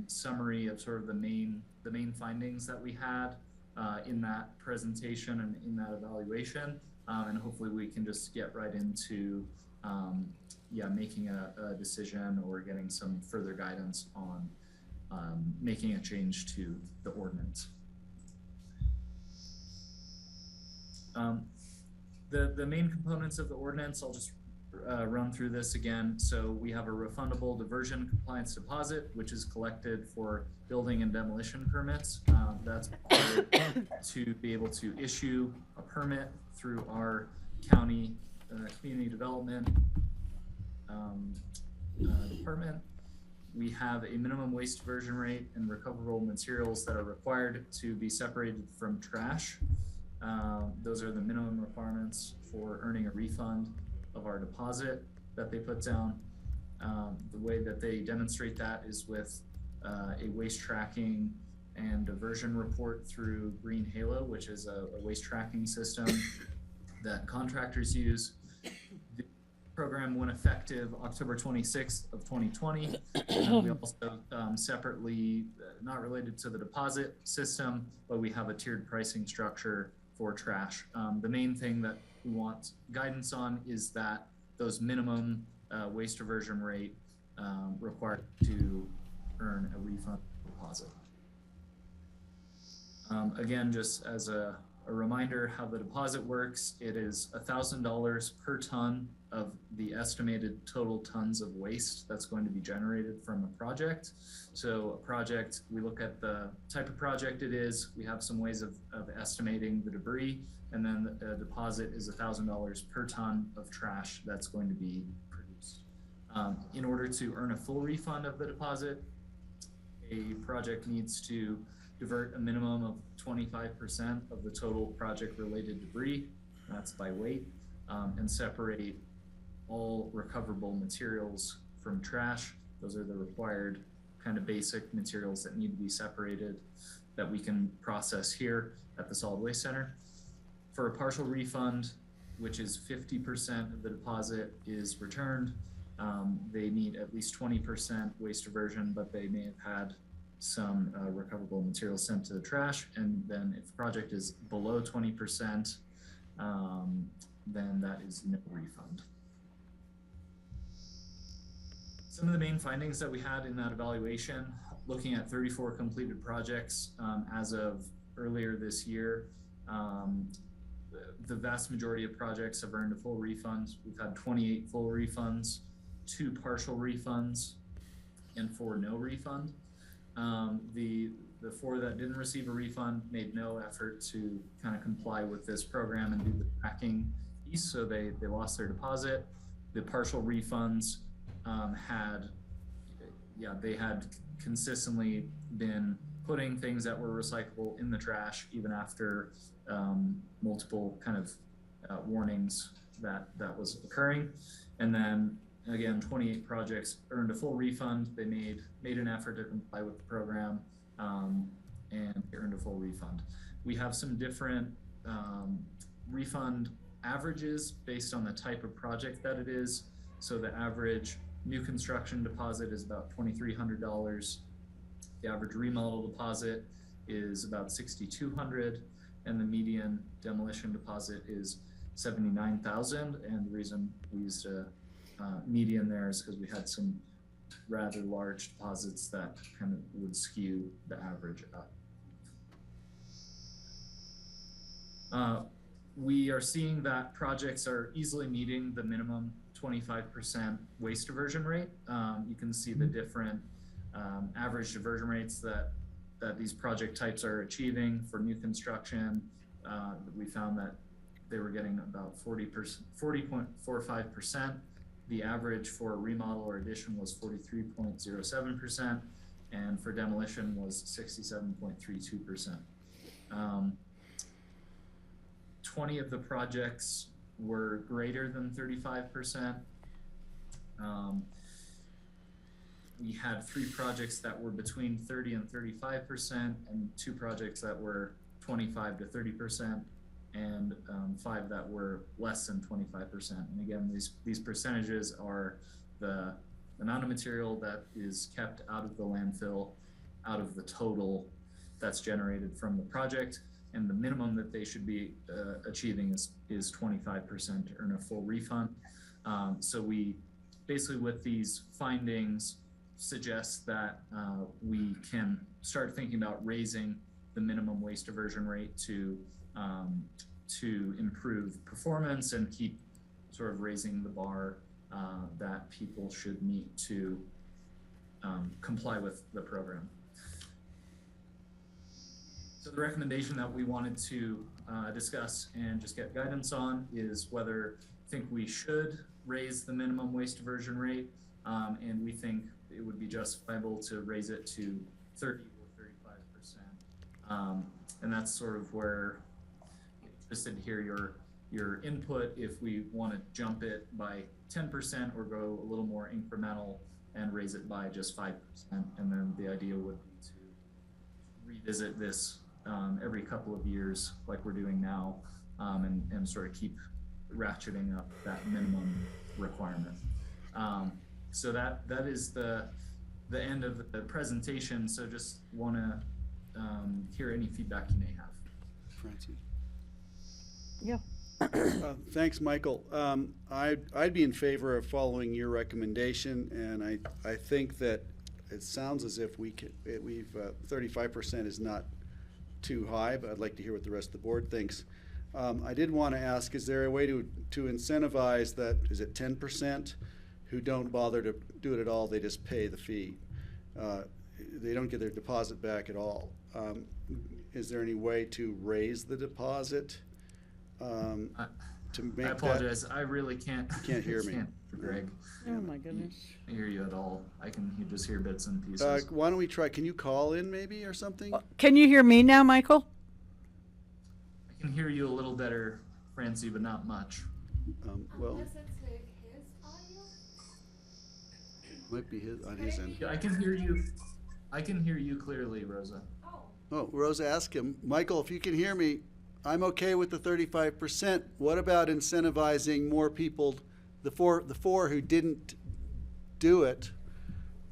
summary of sort of the main findings that we had in that presentation and in that evaluation, and hopefully we can just get right into making a decision or getting some further guidance on making a change to the ordinance. The main components of the ordinance, I'll just run through this again. So we have a refundable diversion compliance deposit, which is collected for building and demolition permits. That's required to be able to issue a permit through our county community development department. We have a minimum waste diversion rate and recoverable materials that are required to be separated from trash. Those are the minimum requirements for earning a refund of our deposit that they put down. The way that they demonstrate that is with a waste tracking and diversion report through Green Halo, which is a waste tracking system that contractors use. The program went effective October 26th of 2020. We also separately, not related to the deposit system, but we have a tiered pricing structure for trash. The main thing that we want guidance on is that those minimum waste diversion rate required to earn a refund deposit. Again, just as a reminder how the deposit works, it is $1,000 per ton of the estimated total tons of waste that's going to be generated from a project. So a project, we look at the type of project it is, we have some ways of estimating the debris, and then the deposit is $1,000 per ton of trash that's going to be produced. In order to earn a full refund of the deposit, a project needs to divert a minimum of 25% of the total project-related debris, that's by weight, and separate all recoverable materials from trash. Those are the required kind of basic materials that need to be separated that we can process here at the Solid Waste Center. For a partial refund, which is 50% of the deposit is returned, they need at least 20% waste diversion, but they may have had some recoverable materials sent to the trash. And then if the project is below 20%, then that is no refund. Some of the main findings that we had in that evaluation, looking at 34 completed projects as of earlier this year, the vast majority of projects have earned a full refund. We've had 28 full refunds, 2 partial refunds, and 4 no refund. The 4 that didn't receive a refund made no effort to kind of comply with this program and do the tracking piece, so they lost their deposit. The partial refunds they had consistently been putting things that were recyclable in the trash even after multiple kind of warnings that was occurring. And then again, 28 projects earned a full refund. They made an effort to comply with the program and earned a full refund. We have some different refund averages based on the type of project that it is. So the average new construction deposit is about $2,300. The average remodel deposit is about $6,200, and the median demolition deposit is $79,000. And the reason we used a median there is because we had some rather large deposits that kind of would skew the average up. We are seeing that projects are easily meeting the minimum 25% waste diversion rate. You can see the different average diversion rates that these project types are achieving. For new construction, we found that they were getting about 40.45%. The average for remodel or addition was 43.07%, and for demolition was 67.32%. 20 of the projects were greater than 35%. We had 3 projects that were between 30 and 35%, and 2 projects that were 25 to 30%, and 5 that were less than 25%. And again, these percentages are the amount of material that is kept out of the landfill, out of the total that's generated from the project, and the minimum that they should be achieving is 25% to earn a full refund. So we basically, with these findings, suggest that we can start thinking about raising the minimum waste diversion rate to improve performance and keep sort of raising the bar that people should meet to comply with the program. So the recommendation that we wanted to discuss and just get guidance on is whether I think we should raise the minimum waste diversion rate, and we think it would be justifiable to raise it to 30 or 35%. And that's sort of where I'm interested to hear your input, if we want to jump it by 10% or go a little more incremental and raise it by just 5%. And then the idea would be to revisit this every couple of years like we're doing now, and sort of keep ratcheting up that minimum requirement. So that is the end of the presentation. So just want to hear any feedback you may have. Francie. Yeah. Thanks, Michael. I'd be in favor of following your recommendation, and I think that it sounds as if we've 35% is not too high, but I'd like to hear what the rest of the board thinks. I did want to ask, is there a way to incentivize that, is it 10% who don't bother to do it at all, they just pay the fee? They don't get their deposit back at all. Is there any way to raise the deposit to make I apologize. I really can't. You can't hear me. for Greg. Oh, my goodness. I hear you at all. I can just hear bits and pieces. Why don't we try, can you call in maybe or something? Can you hear me now, Michael? I can hear you a little better, Francie, but not much. Well, might be his, on his end. Yeah, I can hear you. I can hear you clearly, Rosa. Oh, Rosa, ask him. Michael, if you can hear me, I'm okay with the 35%. What about incentivizing more people, the four who didn't do it?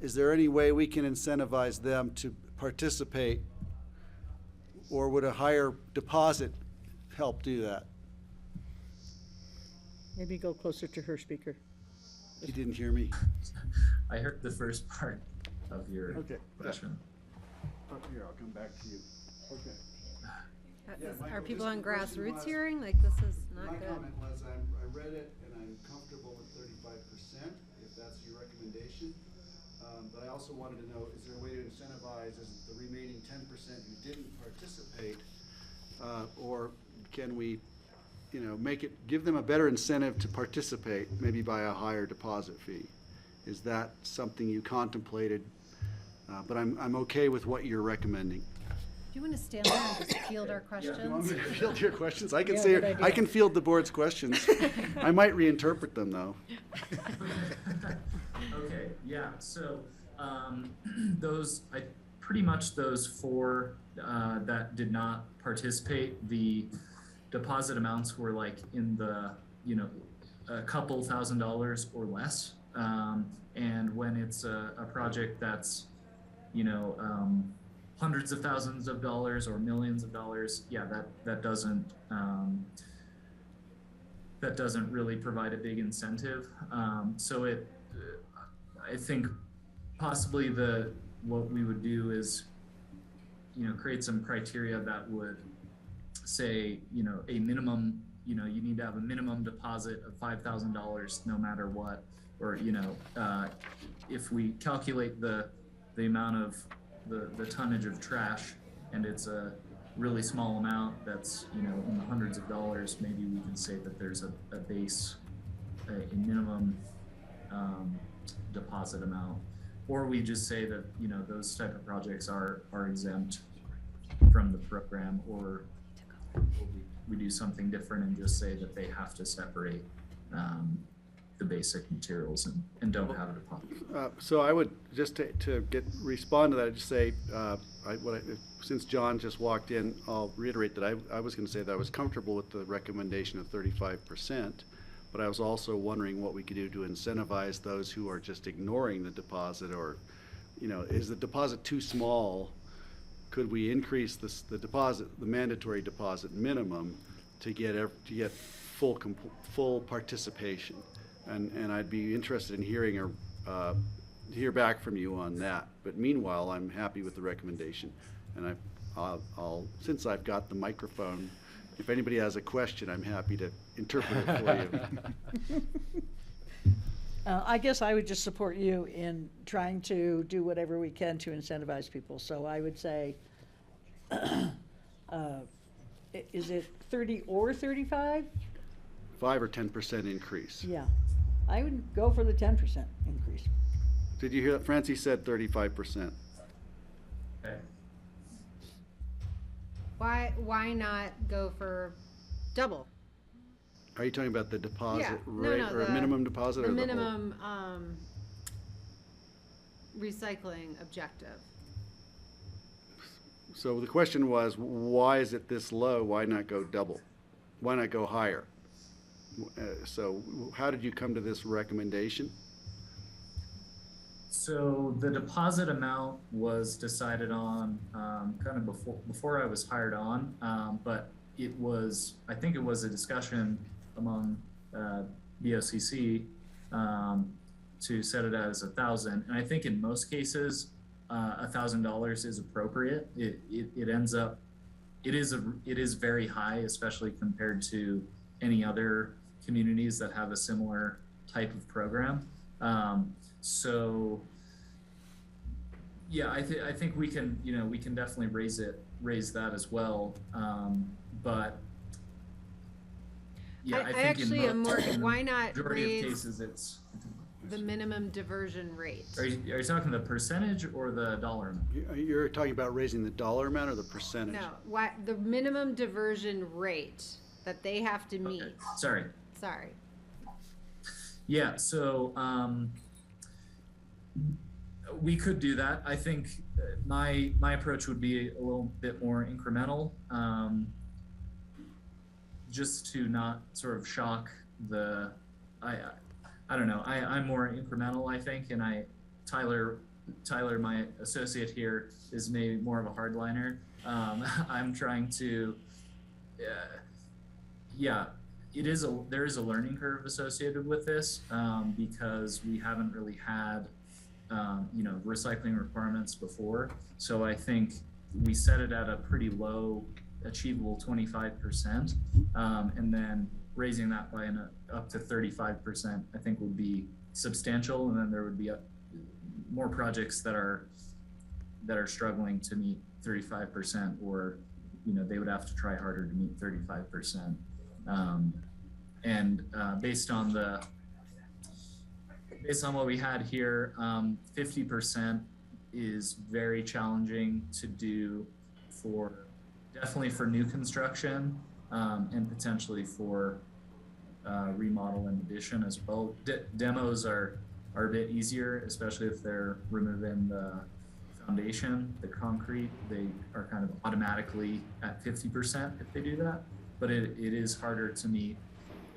Is there any way we can incentivize them to participate? Or would a higher deposit help do that? Maybe go closer to her speaker. You didn't hear me. I heard the first part of your question. Here, I'll come back to you. Okay. Are people on grassroots hearing? Like, this is not My good. comment was, I read it and I'm comfortable with 35%, if that's your recommendation. But I also wanted to know, is there a way to incentivize the remaining 10% who didn't participate? Or can we, give them a better incentive to participate, maybe by a higher deposit fee? Is that something you contemplated? But I'm okay with what you're recommending. Do you want to stand there and just field our questions? You want me to field your questions? I can Yeah, say, good idea. I can field the board's questions. I might reinterpret them, though. Okay, yeah, so, pretty much those four, that did not participate, the deposit amounts were like in the, a couple $1,000s or less. And when it's a project that's, hundreds of thousands of dollars or millions of dollars, yeah, that doesn't really provide a big incentive. So I think possibly what we would do is, create some criteria that would say, a minimum, you need to have a minimum deposit of $5,000 no matter what, or, if we calculate the amount of the tonnage of trash and it's a really small amount that's, in the hundreds of dollars, maybe we can say that there's a base, a minimum deposit amount. Or we just say that, those type of projects are exempt from the program, or we do something different and just say that they have to separate the basic materials and don't have a deposit. So I would just to respond to that, I'd just say, since John just walked in, I'll reiterate that I was going to say that I was comfortable with the recommendation of 35%, but I was also wondering what we could do to incentivize those who are just ignoring the deposit, or, is the deposit too small? Could we increase the deposit, the mandatory deposit minimum, to get full participation? And I'd be interested in hearing hear back from you on that. But meanwhile, I'm happy with the recommendation, and I'll since I've got the microphone, if anybody has a question, I'm happy to interpret it for you. I guess I would just support you in trying to do whatever we can to incentivize people. So I would say, is it 30 or 35? 5 or 10% increase. Yeah, I would go for the 10% increase. Did you hear that? Francie said 35%. Okay. Why not go for double? Are you talking about the deposit Yeah, rate, or a minimum deposit, the or the minimum recycling objective? So the question was, why is it this low? Why not go double? Why not go higher? So how did you come to this recommendation? So the deposit amount was decided on kind of before I was hired on, but I think it was a discussion among BOCC to set it as 1,000. And I think in most cases, $1,000 is appropriate. It ends up, it is very high, especially compared to any other communities that have a similar type of program. So yeah, I think we can, we can definitely raise that as well. But yeah, I I think in actually am more, in the why not majority of raise cases it's. the minimum diversion rate? Are you talking the percentage or the dollar amount? You're talking about raising the dollar amount or the percentage? No, why, the minimum diversion rate that they have to meet. Sorry. Sorry. Yeah, so we could do that. I think my approach would be a little bit more incremental, just to not sort of shock the. I don't know. I'm more incremental, I think, and Tyler, my associate here, is maybe more of a hardliner. I'm trying to, yeah. There is a learning curve associated with this, because we haven't really had, recycling requirements before. So I think we set it at a pretty low achievable 25%, and then raising that by up to 35%, I think would be substantial. And then there would be more projects that are struggling to meet 35%, or, they would have to try harder to meet 35%. Based on what we had here, 50% is very challenging to do definitely for new construction, and potentially for remodel and addition as well. Demos are a bit easier, especially if they're removing the foundation, the concrete. They are kind of automatically at 50% if they do that. But it is harder to meet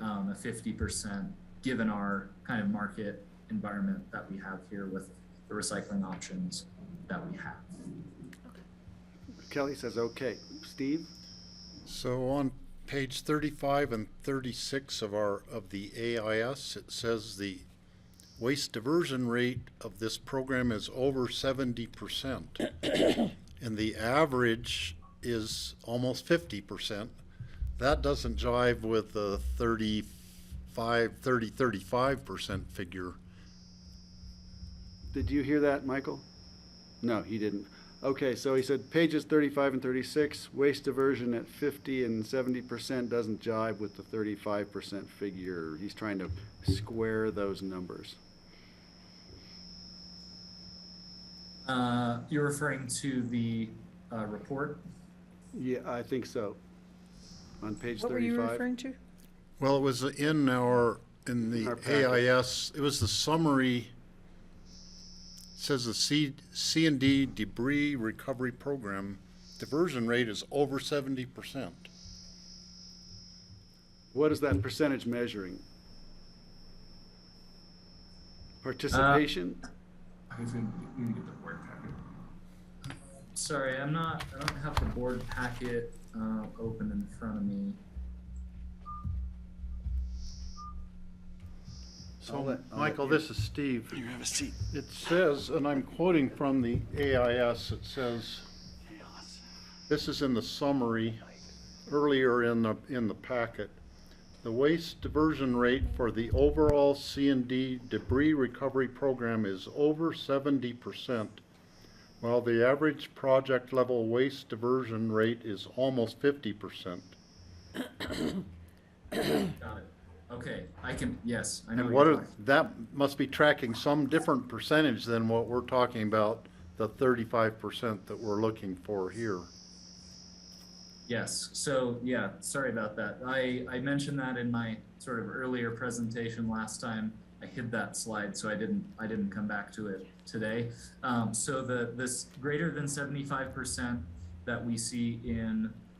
a 50% given our kind of market environment that we have here with the recycling options that we have. Kelly says, okay. Steve? So on page 35 and 36 of the AIS, it says the waste diversion rate of this program is over 70%, and the average is almost 50%. That doesn't jive with the 35% figure. Did you hear that, Michael? No, he didn't. Okay, so he said pages 35 and 36, waste diversion at 50 and 70% doesn't jive with the 35% figure. He's trying to square those numbers. You're referring to the report? Yeah, I think so. On page 35. What were you referring to? Well, it was in the AIS. It was the summary. It says the C&D debris recovery program diversion rate is over 70%. What is that percentage measuring? Participation? I think we need to get the board packet. Sorry, I don't have the board packet open in front of me. So, Michael, this is Steve. You have a seat. It says, and I'm quoting from the AIS, it says, this is in the summary earlier in the packet. The waste diversion rate for the overall C&D debris recovery program is over 70%, while the average project level waste diversion rate is almost 50%. Got it. Okay, yes, I know. And that must be tracking some different percentage than what we're talking about, the 35% that we're looking for here. Yes, so yeah, sorry about that. I mentioned that in my sort of earlier presentation last time. I hid that slide, so I didn't come back to it today. So this greater than 75% that we see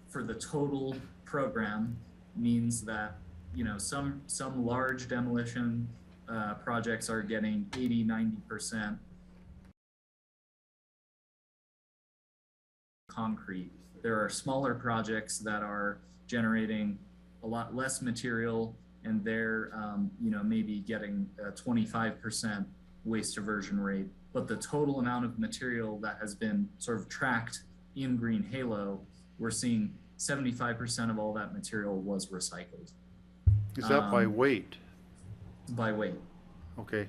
for the total program means that, some large demolition projects are getting 80, 90% concrete. There are smaller projects that are generating a lot less material, and they're maybe getting a 25% waste diversion rate. But the total amount of material that has been sort of tracked in Green Halo, we're seeing 75% of all that material was recycled. Is that by weight? By weight. Okay.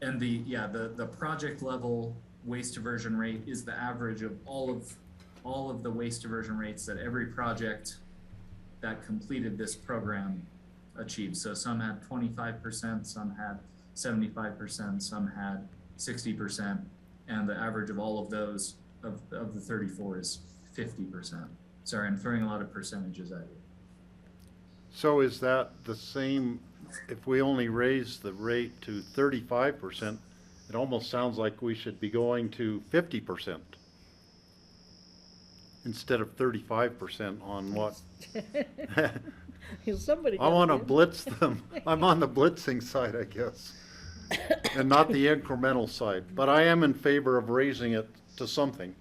And the project level waste diversion rate is the average of all of the waste diversion rates that every project that completed this program achieved. So some had 25%, some had 75%, some had 60%, and the average of all of those of the 34 is 50%. Sorry, I'm throwing a lot of percentages at you. So is that the same, if we only raise the rate to 35%, it almost sounds like we should be going to 50% instead of 35% on what? Somebody I want to gotta do it. blitz them. I'm on the blitzing side, I guess, and not the incremental side. But I am in favor of raising it to something.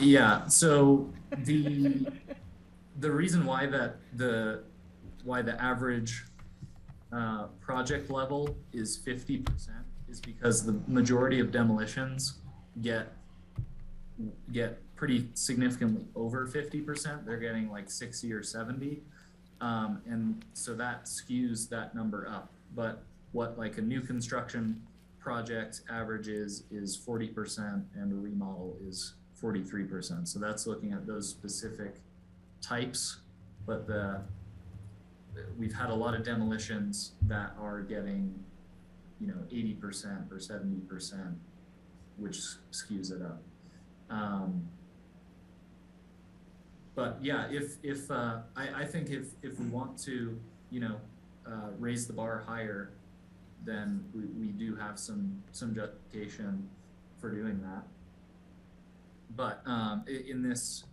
Yeah. So the reason why the average project level is 50% is because the majority of demolitions get pretty significantly over 50%. They're getting like 60 or 70. And so that skews that number up. But what like a new construction project averages is 40% and a remodel is 43%. So that's looking at those specific types, but we've had a lot of demolitions that are getting, 80% or 70%, which skews it up. But yeah, I think if we want to, raise the bar higher, then we do have some justification for doing that. But in this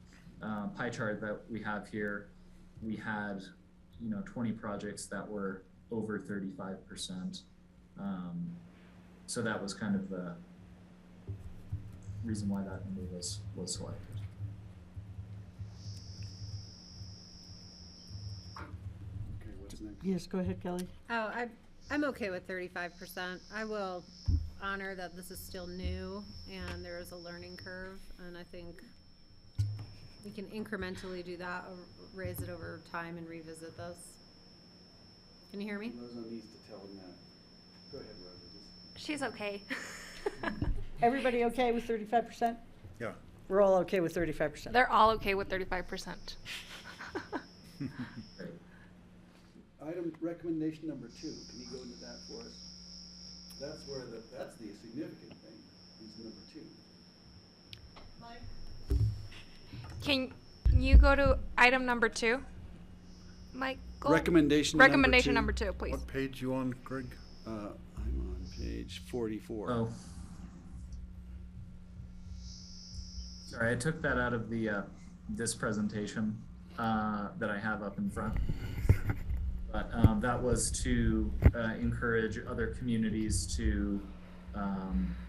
pie chart that we have here, we had 20 projects that were over 35%. So that was kind of the reason why that number was selected. Okay, what's next? Yes, go ahead, Kelly. Oh, I'm okay with 35%. I will honor that this is still new and there is a learning curve, and I think we can incrementally do that, or raise it over time and revisit this. Can you hear me? Rosa needs to tell him that. Go ahead, Rosa. She's okay. Everybody okay with 35%? Yeah. We're all okay with 35%. They're all okay with 35%. Item recommendation number 2, can you go into that for us? That's the significant thing, is number 2. Can you go to item number 2? Michael? Recommendation number 2, please. What page you on, Greg? I'm on page 44. Oh. Sorry, I took that out of the this presentation that I have up in front. But that was to encourage other communities to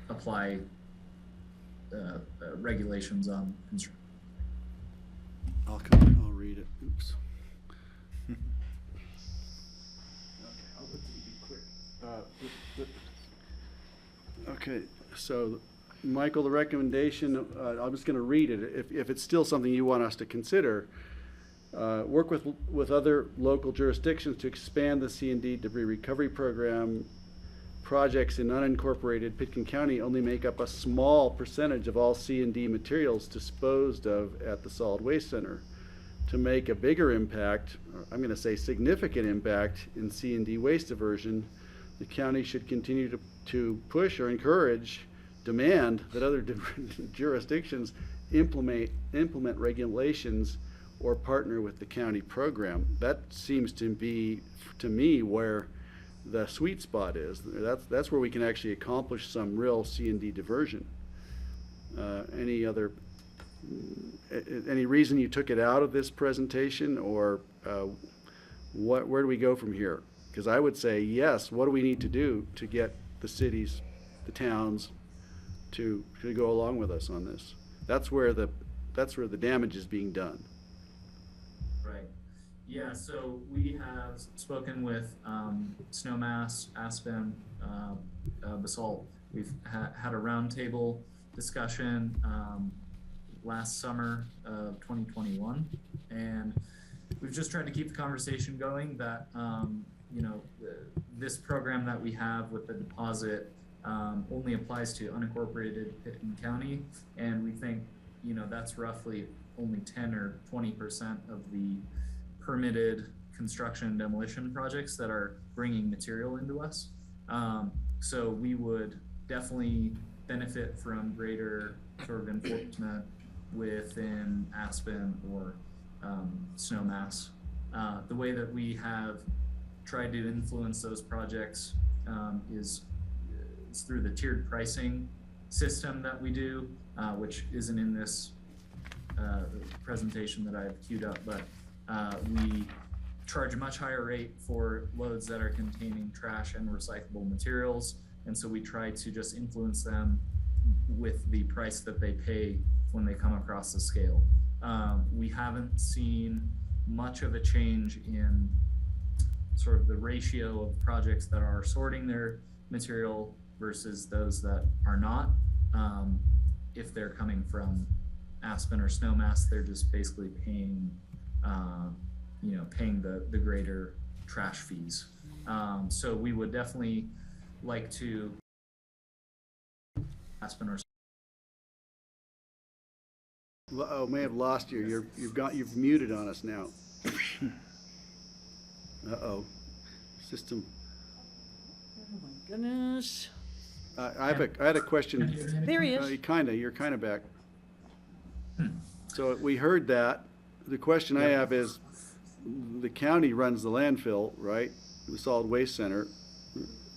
apply regulations on construction. I'll read it. Oops. Okay, I'll let you be quick. Okay, so Michael, the recommendation, I'm just going to read it. If it's still something you want us to consider, work with other local jurisdictions to expand the C&D debris recovery program. Projects in unincorporated Pitkin County only make up a small percentage of all C&D materials disposed of at the Solid Waste Center. To make a bigger impact, or I'm going to say significant impact, in C&D waste diversion, the county should continue to push or encourage, demand that other jurisdictions implement regulations or partner with the county program. That seems to be, to me, where the sweet spot is. That's where we can actually accomplish some real C&D diversion. Any reason you took it out of this presentation, or where do we go from here? Because I would say, yes, what do we need to do to get the cities, the towns, to go along with us on this? That's where the damage is being done. Right. Yeah, so we have spoken with Snowmass, Aspen, Basalt. We've had a roundtable discussion last summer of 2021, and we've just tried to keep the conversation going that this program that we have with the deposit only applies to unincorporated Pitkin County, and we think that's roughly only 10 or 20% of the permitted construction and demolition projects that are bringing material into us. So we would definitely benefit from greater sort of enforcement within Aspen or Snowmass. The way that we have tried to influence those projects is through the tiered pricing system that we do, which isn't in this presentation that I've queued up, but we charge a much higher rate for loads that are containing trash and recyclable materials. And so we try to just influence them with the price that they pay when they come across the scale. We haven't seen much of a change in sort of the ratio of projects that are sorting their material versus those that are not. If they're coming from Aspen or Snowmass, they're just basically paying paying the greater trash fees. So we would definitely like to Aspen or Oh, may have lost you. You've muted on us now. Uh-oh. System. Oh my goodness. I had a question. There he is. You're kind of back. So we heard that. The question I have is, the county runs the landfill, right? The solid waste center.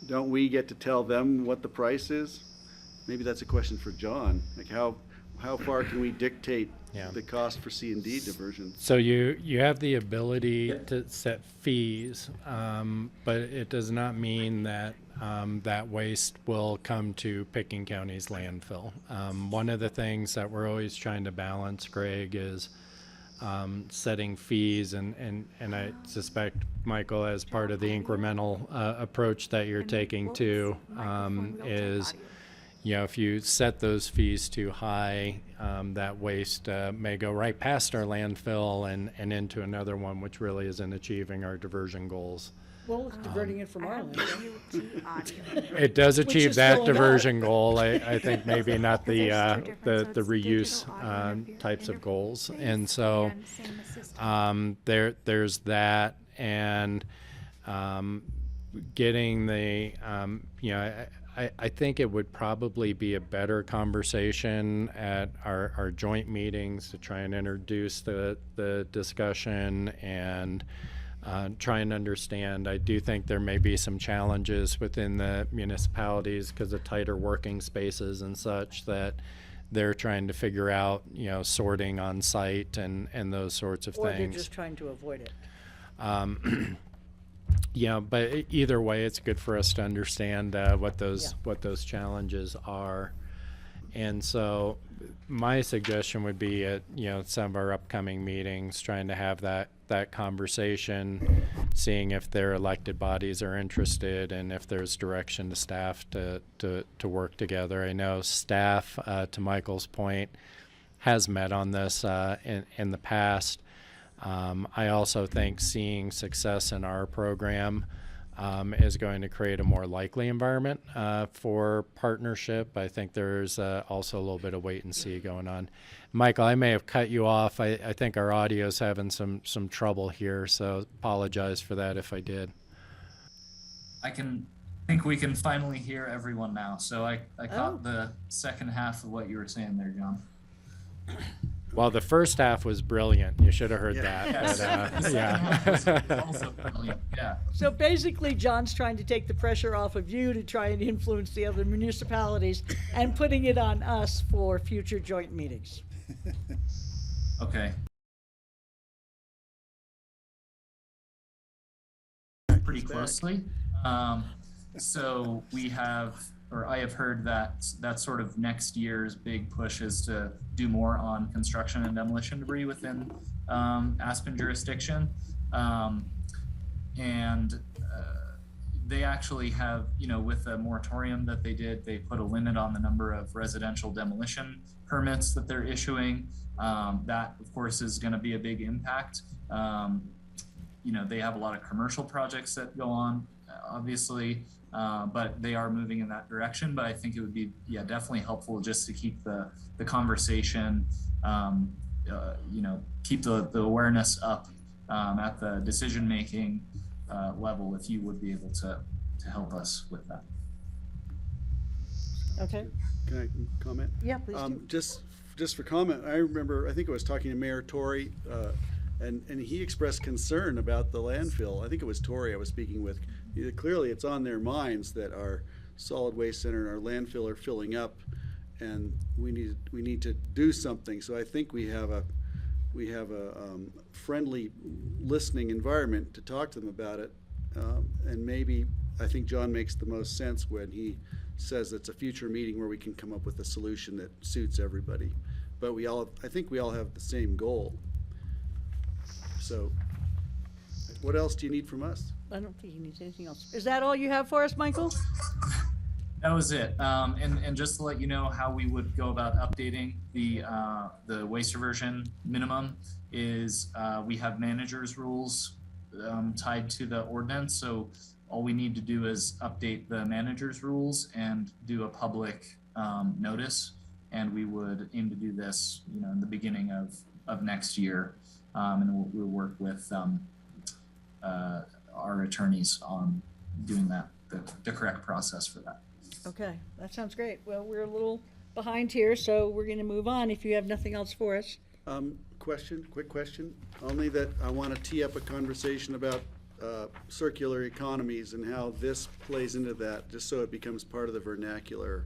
Don't we get to tell them what the price is? Maybe that's a question for John. Like how far can we dictate the cost for C&D diversion? So you have the ability to set fees, but it does not mean that that waste will come to Pickens County's landfill. One of the things that we're always trying to balance, Greg, is setting fees, and I suspect, Michael, as part of the incremental approach that you're taking too, is if you set those fees too high, that waste may go right past our landfill and into another one, which really isn't achieving our diversion goals. Well, it's diverting it from our landfill. It does achieve that diversion goal. I think maybe not the reuse types of goals. And so there's that, and getting the I think it would probably be a better conversation at our joint meetings to try and introduce the discussion and try and understand. I do think there may be some challenges within the municipalities because of tighter working spaces and such that they're trying to figure out, sorting on site and those sorts of Or things. they're just trying to avoid it. Yeah, but either way, it's good for us to understand what those challenges are. And so my suggestion would be at some of our upcoming meetings, trying to have that conversation, seeing if their elected bodies are interested and if there's direction to staff to work together. I know staff, to Michael's point, has met on this in the past. I also think seeing success in our program is going to create a more likely environment for partnership. I think there's also a little bit of wait and see going on. Michael, I may have cut you off. I think our audio is having some trouble here, so apologize for that if I did. I think we can finally hear everyone now. So I caught the second half of what you were saying there, John. Well, the first half was brilliant. You should have heard that. Yes. But, The second half was also brilliant. Yeah. So basically, John's trying to take the pressure off of you to try and influence the other municipalities and putting it on us for future joint meetings. Okay. Pretty closely. So we have, or I have heard that that's sort of next year's big push is to do more on construction and demolition debris within Aspen jurisdiction. They actually have, with the moratorium that they did, they put a limit on the number of residential demolition permits that they're issuing. That, of course, is going to be a big impact. They have a lot of commercial projects that go on, obviously, but they are moving in that direction. But I think it would be, definitely helpful just to keep the conversation, keep the awareness up at the decision-making level, if you would be able to help us with that. Okay. Can I comment? Yeah, please do. Just for comment, I remember, I think I was talking to Mayor Tory, and he expressed concern about the landfill. I think it was Tory I was speaking with. Clearly, it's on their minds that our solid waste center and our landfill are filling up, and we need to do something. So I think we have a friendly listening environment to talk to them about it. And maybe, I think John makes the most sense when he says it's a future meeting where we can come up with a solution that suits everybody. But I think we all have the same goal. So, what else do you need from us? I don't think he needs anything else. Is that all you have for us, Michael? That was it. And just to let you know how we would go about updating the waste reversion minimum is we have managers rules tied to the ordinance. So all we need to do is update the managers rules and do a public notice. And we would aim to do this, in the beginning of next year. And we'll work with our attorneys on doing that, the correct process for that. Okay, that sounds great. Well, we're a little behind here, so we're gonna move on if you have nothing else for us. Quick question, only that I want to tee up a conversation about circular economies and how this plays into that, just so it becomes part of the vernacular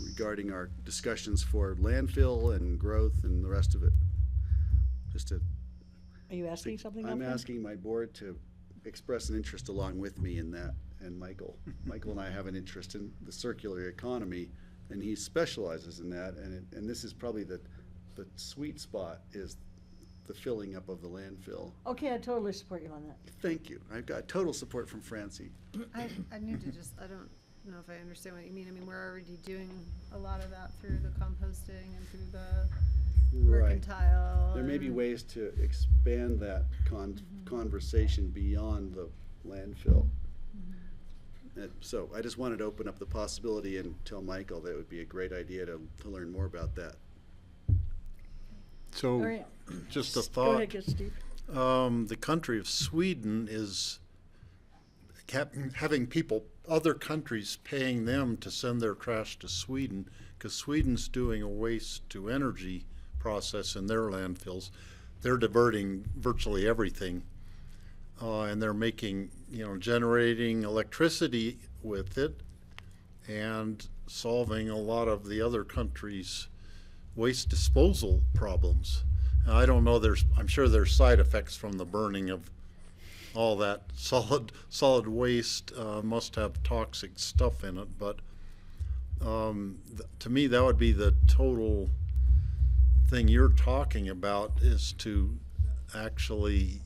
regarding our discussions for landfill and growth and the rest of it. Are you asking something? I'm Alfred? asking my board to express an interest along with me in that, and Michael and I have an interest in the circular economy, and he specializes in that, and this is probably the sweet spot is the filling up of the landfill. Okay, I totally support you on that. Thank you. I've got total support from Francie. I need to I don't know if I understand what you mean. I mean, we're already doing a lot of that through the composting and through the mercantile. There may be and- ways to expand that conversation beyond the landfill. So I just wanted to open up the possibility and tell Michael that it would be a great idea to learn more about that. So, All right. just a Go thought. ahead, yes, Steve. The country of Sweden is having other countries paying them to send their trash to Sweden, because Sweden's doing a waste to energy process in their landfills. They're diverting virtually everything, and they're making, generating electricity with it and solving a lot of the other countries' waste disposal problems. Now, I don't know, I'm sure there's side effects from the burning of all that solid waste, must have toxic stuff in it, but to me that would be the total thing you're talking about, is to actually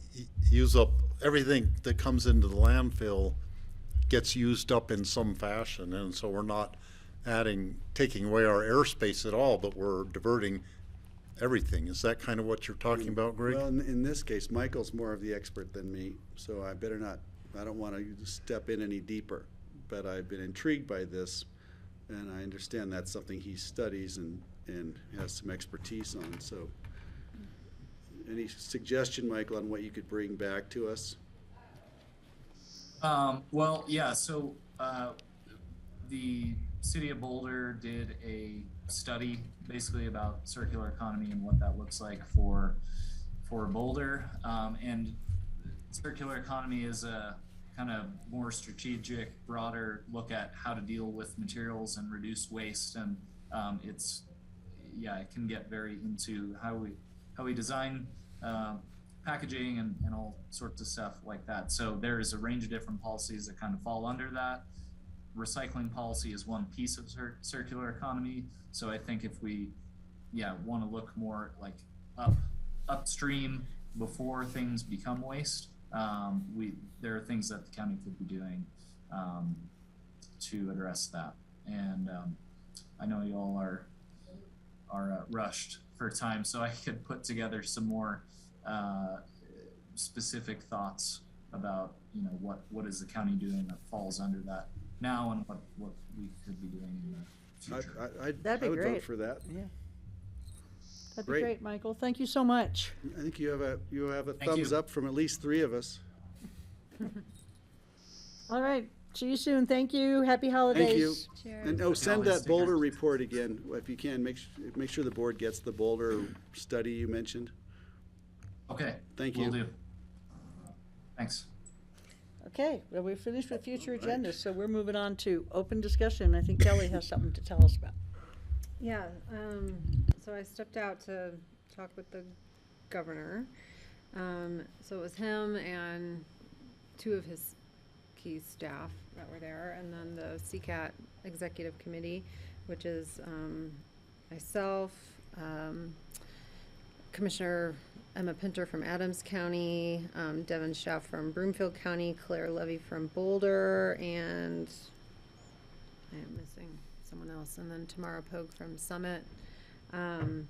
use up everything that comes into the landfill gets used up in some fashion, and so we're not taking away our airspace at all, but we're diverting everything. Is that kind of what you're talking about, Greg? Well, in this case, Michael's more of the expert than me, so I don't want to step in any deeper, but I've been intrigued by this, and I understand that's something he studies and has some expertise on, so. Any suggestion, Michael, on what you could bring back to us? Well, yeah, so the City of Boulder did a study basically about circular economy and what that looks like for Boulder. And circular economy is a kind of more strategic, broader look at how to deal with materials and reduce waste. And it can get very into how we design packaging and all sorts of stuff like that. So there's a range of different policies that kind of fall under that. Recycling policy is one piece of circular economy. So I think if we, want to look more like upstream before things become waste, there are things that the county could be doing to address that. And I know you all are rushed for time, so I could put together some more specific thoughts about what is the county doing that falls under that now, and what we could be doing in the future. That'd be I would great. vote for that. Yeah. That'd be great, Michael. Thank you so much. I think you have a Thank thumbs you. up from at least 3 of us. All right. See you soon. Thank you. Happy holidays. Thank you. Cheers. And send holidays. that Take Boulder care. report again, if you can. Make sure the board gets the Boulder study you mentioned. Okay. Thank Will you. do. Thanks. Okay, well, we're finished with future agendas, so we're moving on to open discussion. I think Kelly has something to tell us about. Yeah, so I stepped out to talk with the governor. So it was him and 2 of his key staff that were there, and then the CCAT Executive Committee, which is myself, Commissioner Emma Pinter from Adams County, Devin Schaff from Broomfield County, Claire Levy from Boulder, and I am missing someone else, and then Tamara Pogue from Summit, and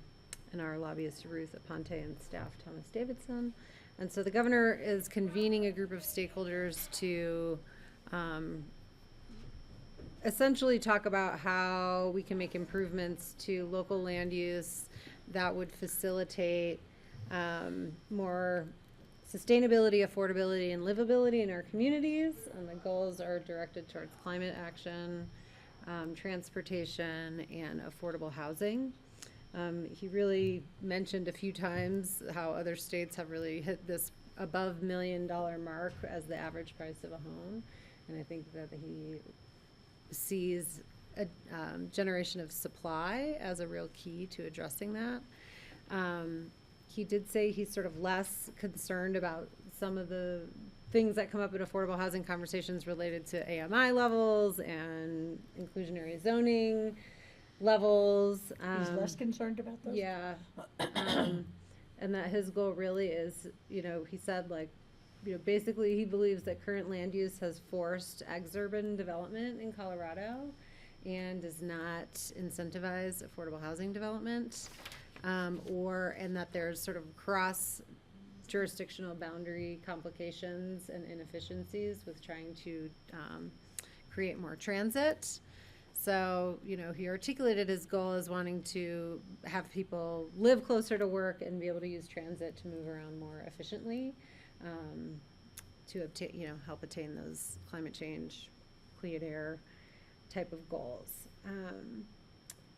our lobbyist Ruth Aponte and staff Thomas Davidson. And so the governor is convening a group of stakeholders to essentially talk about how we can make improvements to local land use that would facilitate more sustainability, affordability, and livability in our communities. And the goals are directed towards climate action, transportation, and affordable housing. He really mentioned a few times how other states have really hit this above $1 million mark as the average price of a home. And I think that he sees a generation of supply as a real key to addressing that. He did say he's sort of less concerned about some of the things that come up in affordable housing conversations related to AMI levels and inclusionary zoning levels. He's less concerned about those? Yeah. And that his goal really is, he said, basically he believes that current land use has forced exurban development in Colorado and does not incentivize affordable housing development. And that there's sort of cross jurisdictional boundary complications and inefficiencies with trying to create more transit. So, he articulated his goal as wanting to have people live closer to work and be able to use transit to move around more efficiently, to obtain, help attain those climate change, clean air type of goals.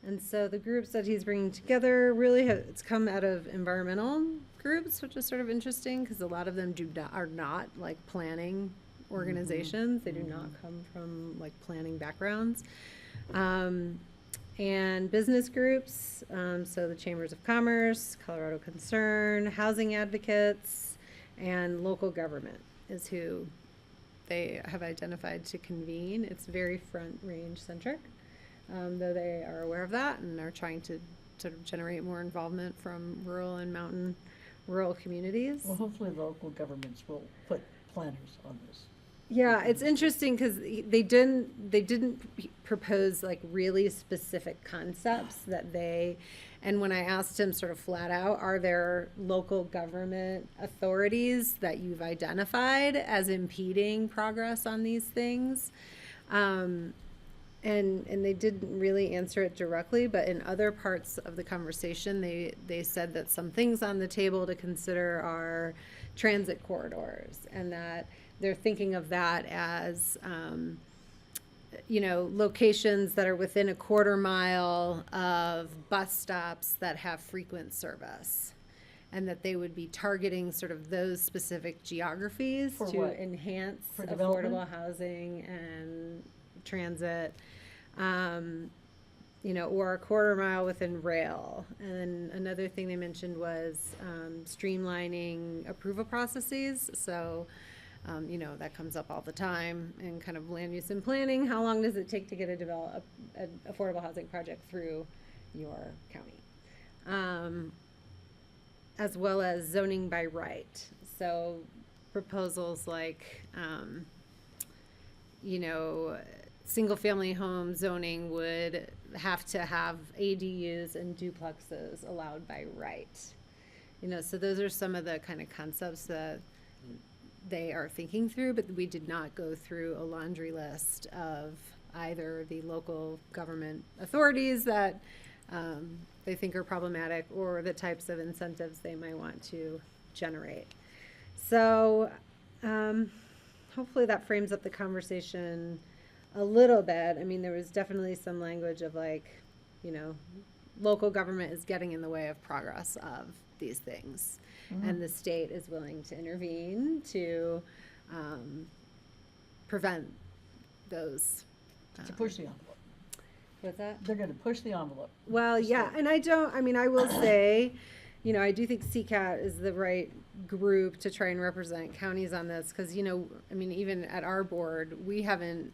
And so the groups that he's bringing together really it's come out of environmental groups, which is sort of interesting because a lot of them are not like planning organizations. They do not come from like planning backgrounds. And business groups, so the Chambers of Commerce, Colorado Concern, housing advocates, and local government is who they have identified to convene. It's very front range centric, though they are aware of that and are trying to sort of generate more involvement from rural and mountain rural communities. Well, hopefully the local governments will put planners on this. Yeah, it's interesting because they didn't propose like really specific concepts that and when I asked him sort of flat out, are there local government authorities that you've identified as impeding progress on these things? And they didn't really answer it directly, but in other parts of the conversation, they said that some things on the table to consider are transit corridors, and that they're thinking of that as, locations that are within a quarter mile of bus stops that have frequent service, and that they would be targeting sort of those specific geographies For to what? enhance For affordable development? housing and transit. Or a quarter mile within rail. And another thing they mentioned was streamlining approval processes. So, that comes up all the time in kind of land use and planning. How long does it take to get an affordable housing project through your county? As well as zoning by right. So proposals like, single-family home zoning would have to have ADUs and duplexes allowed by right. So those are some of the kind of concepts that they are thinking through, but we did not go through a laundry list of either the local government authorities that they think are problematic or the types of incentives they might want to generate. So hopefully that frames up the conversation a little bit. I mean, there was definitely some language of like, you know, local government is getting in the way of progress of these things. And the state is willing to intervene to prevent those. To push the envelope. What's that? They're gonna push the envelope. Well, yeah, and I will say, you know, I do think CCAT is the right group to try and represent counties on this, because, you know, I mean, even at our board, we haven't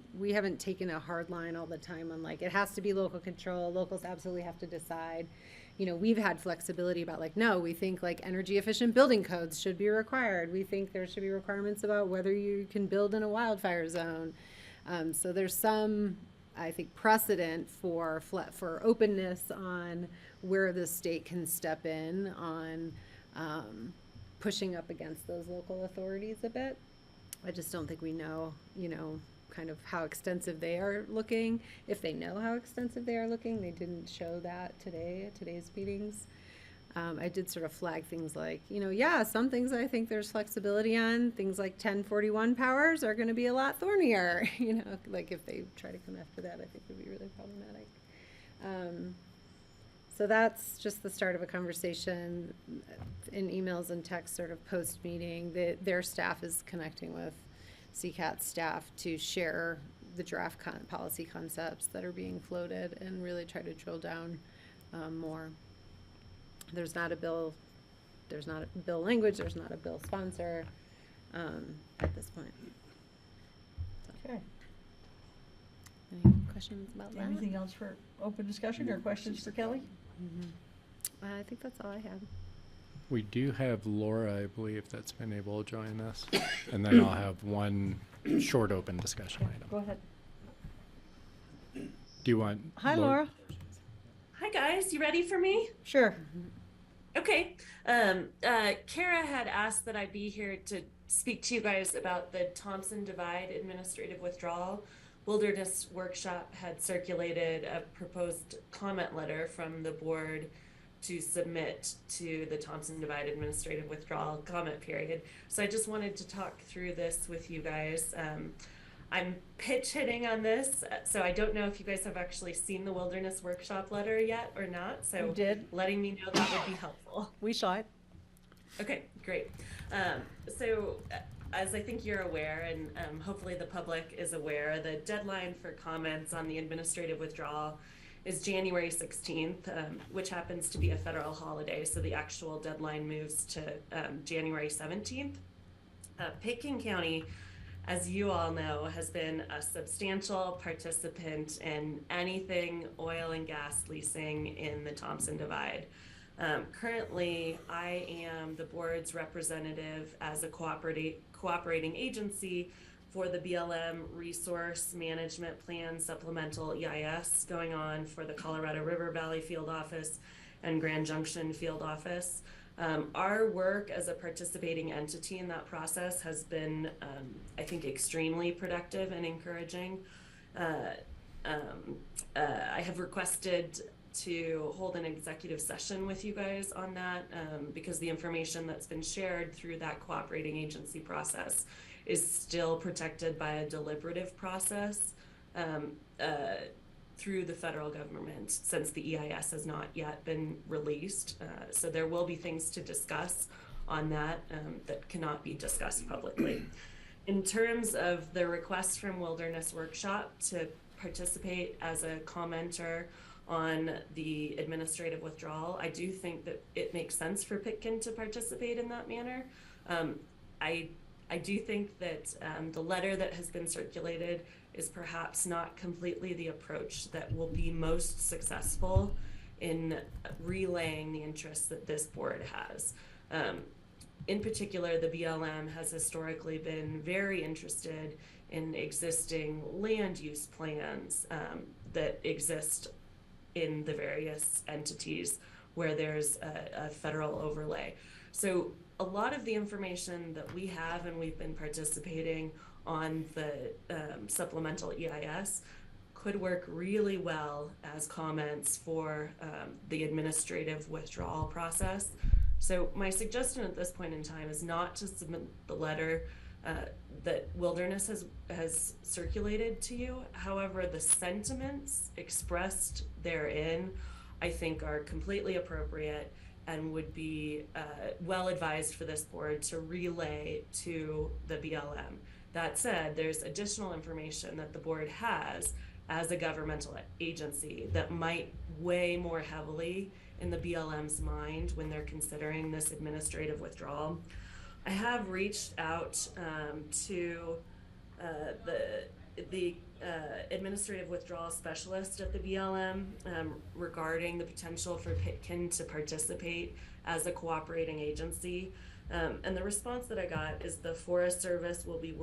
taken a hard line all the time on like, it has to be local control, locals absolutely have to decide. You know, we've had flexibility about like, no, we think like energy efficient building codes should be required. We think there should be requirements about whether you can build in a wildfire zone. So there's some, I think, precedent for openness on where the state can step in on pushing up against those local authorities a bit. I just don't think we know, you know, kind of how extensive they are looking. If they know how extensive they are looking, they didn't show that today at today's meetings. I did sort of flag things like, you know, yeah, some things I think there's flexibility on. Things like 1041 powers are going to be a lot thornier. You know, like if they try to come after that, I think would be really problematic. So that's just the start of a conversation in emails and text sort of post-meeting. Their staff is connecting with CCAT staff to share the draft policy concepts that are being floated and really try to drill down more. There's not a bill language, there's not a bill sponsor at this point. So. Okay. Any questions about that? Anything else for open discussion or questions for Kelly? I think that's all I have. We do have Laura, I believe, that's been able to join us. And then I'll have one short open discussion item. Go ahead. Do you want? Hi, Laura. Hi, guys. You ready for me? Sure. Okay. Kara had asked that I be here to speak to you guys about the Thompson Divide Administrative Withdrawal. Wilderness Workshop had circulated a proposed comment letter from the board to submit to the Thompson Divide Administrative Withdrawal comment period. So I just wanted to talk through this with you guys. I'm pitch hitting on this, so I don't know if you guys have actually seen the Wilderness Workshop letter yet or not. So we did. Letting me know that would be helpful. We saw it. Okay, great. As I think you're aware, and hopefully the public is aware, the deadline for comments on the administrative withdrawal is January 16th, which happens to be a federal holiday, so the actual deadline moves to January 17th. Pitkin County, as you all know, has been a substantial participant in anything oil and gas leasing in the Thompson Divide. Currently, I am the board's representative as a cooperating agency for the BLM Resource Management Plan Supplemental EIS going on for the Colorado River Valley Field Office and Grand Junction Field Office. Our work as a participating entity in that process has been, I think, extremely productive and encouraging. I have requested to hold an executive session with you guys on that because the information that's been shared through that cooperating agency process is still protected by a deliberative process through the federal government since the EIS has not yet been released. So there will be things to discuss on that that cannot be discussed publicly. In terms of the request from Wilderness Workshop to participate as a commenter on the administrative withdrawal, I do think that it makes sense for Pitkin to participate in that manner. I do think that the letter that has been circulated is perhaps not completely the approach that will be most successful in relaying the interests that this board has. In particular, the BLM has historically been very interested in existing land use plans that exist in the various entities where there's a federal overlay. So a lot of the information that we have, and we've been participating on the supplemental EIS, could work really well as comments for the administrative withdrawal process. So my suggestion at this point in time is not to submit the letter that Wilderness has circulated to you. However, the sentiments expressed therein, I think, are completely appropriate and would be well advised for this board to relay to the BLM. That said, there's additional information that the board has as a governmental agency that might weigh more heavily in the BLM's mind when they're considering this administrative withdrawal. I have reached out to the administrative withdrawal specialist at the BLM regarding the potential for Pitkin to participate as a cooperating agency. And the response that I got is the Forest Service will be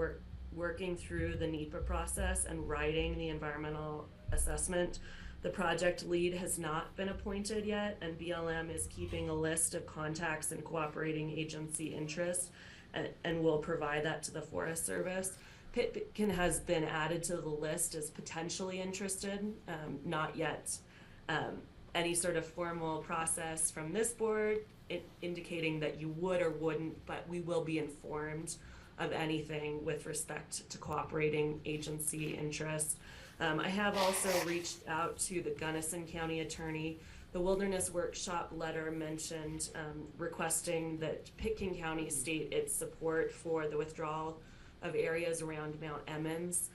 working through the NEPA process and writing the environmental assessment. The project lead has not been appointed yet, and BLM is keeping a list of contacts and cooperating agency interests and will provide that to the Forest Service. Pitkin has been added to the list as potentially interested, not yet any sort of formal process from this board indicating that you would or wouldn't, but we will be informed of anything with respect to cooperating agency interests. I have also reached out to the Gunnison County attorney. The Wilderness Workshop letter mentioned requesting that Pitkin County state its support for the withdrawal of areas around Mount Emmons.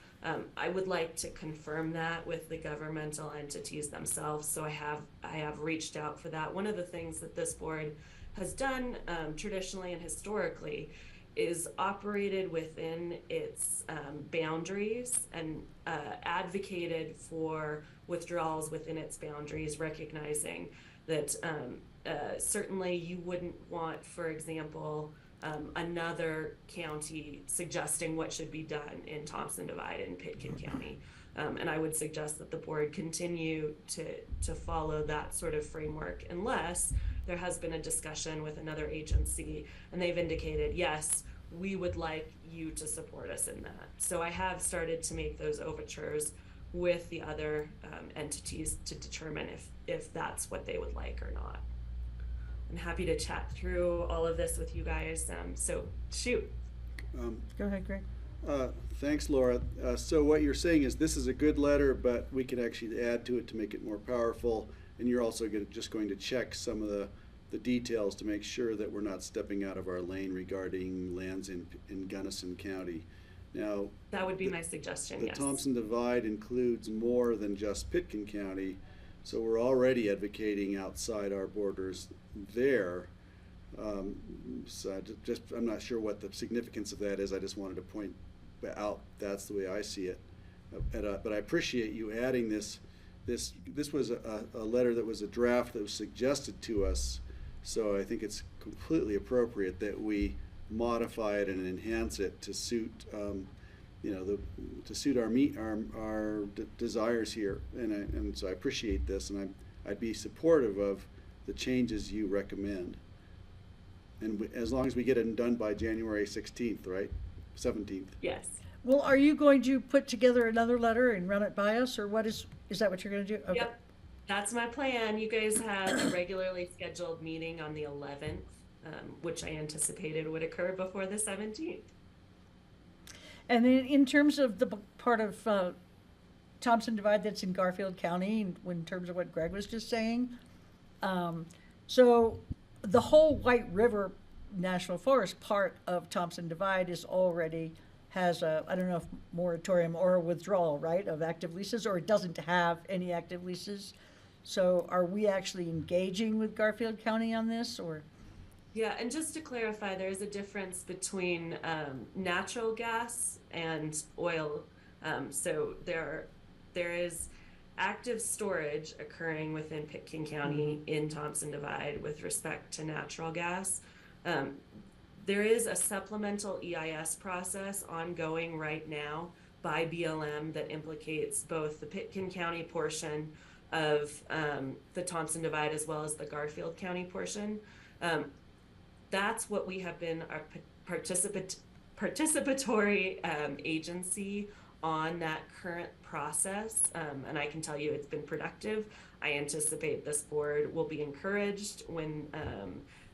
I would like to confirm that with the governmental entities themselves, so I have reached out for that. One of the things that this board has done traditionally and historically is operated within its boundaries and advocated for withdrawals within its boundaries, recognizing that certainly you wouldn't want, for example, another county suggesting what should be done in Thompson Divide and Pitkin County. And I would suggest that the board continue to follow that sort of framework unless there has been a discussion with another agency and they've indicated, yes, we would like you to support us in that. So I have started to make those overtures with the other entities to determine if that's what they would like or not. I'm happy to chat through all of this with you guys. So shoot. Go ahead, Greg. Thanks, Laura. So what you're saying is this is a good letter, but we can actually add to it to make it more powerful. And you're also just going to check some of the details to make sure that we're not stepping out of our lane regarding lands in Gunnison County. Now, that would be my suggestion, the yes. Thompson Divide includes more than just Pitkin County, so we're already advocating outside our borders there. So I'm not sure what the significance of that is. I just wanted to point out that's the way I see it. But I appreciate you adding this. This was a letter that was a draft that was suggested to us, so I think it's completely appropriate that we modify it and enhance it to suit, to suit our desires here. And so I appreciate this, and I'd be supportive of the changes you recommend. And as long as we get it done by January 16th, right? 17th. Yes. Well, are you going to put together another letter and run it by us, or what is that what you're going to do? Okay. Yep, that's my plan. You guys have a regularly scheduled meeting on the 11th, which I anticipated would occur before the 17th. And then in terms of the part of Thompson Divide that's in Garfield County, in terms of what Greg was just saying, so the whole White River National Forest part of Thompson Divide is already has a, I don't know if moratorium or a withdrawal, right, of active leases, or it doesn't have any active leases. So are we actually engaging with Garfield County on this, or? Yeah, and just to clarify, there's a difference between natural gas and oil. So there is active storage occurring within Pitkin County in Thompson Divide with respect to natural gas. There is a supplemental EIS process ongoing right now by BLM that implicates both the Pitkin County portion of the Thompson Divide as well as the Garfield County portion. That's what we have been our participatory agency on that current process, and I can tell you it's been productive. I anticipate this board will be encouraged when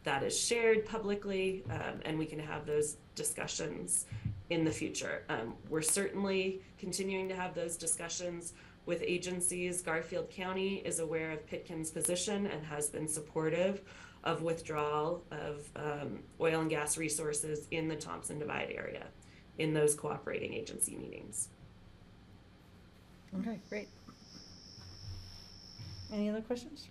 that is shared publicly, and we can have those discussions in the future. We're certainly continuing to have those discussions with agencies. Garfield County is aware of Pitkin's position and has been supportive of withdrawal of oil and gas resources in the Thompson Divide area in those cooperating agency meetings. Okay, great. Any other questions?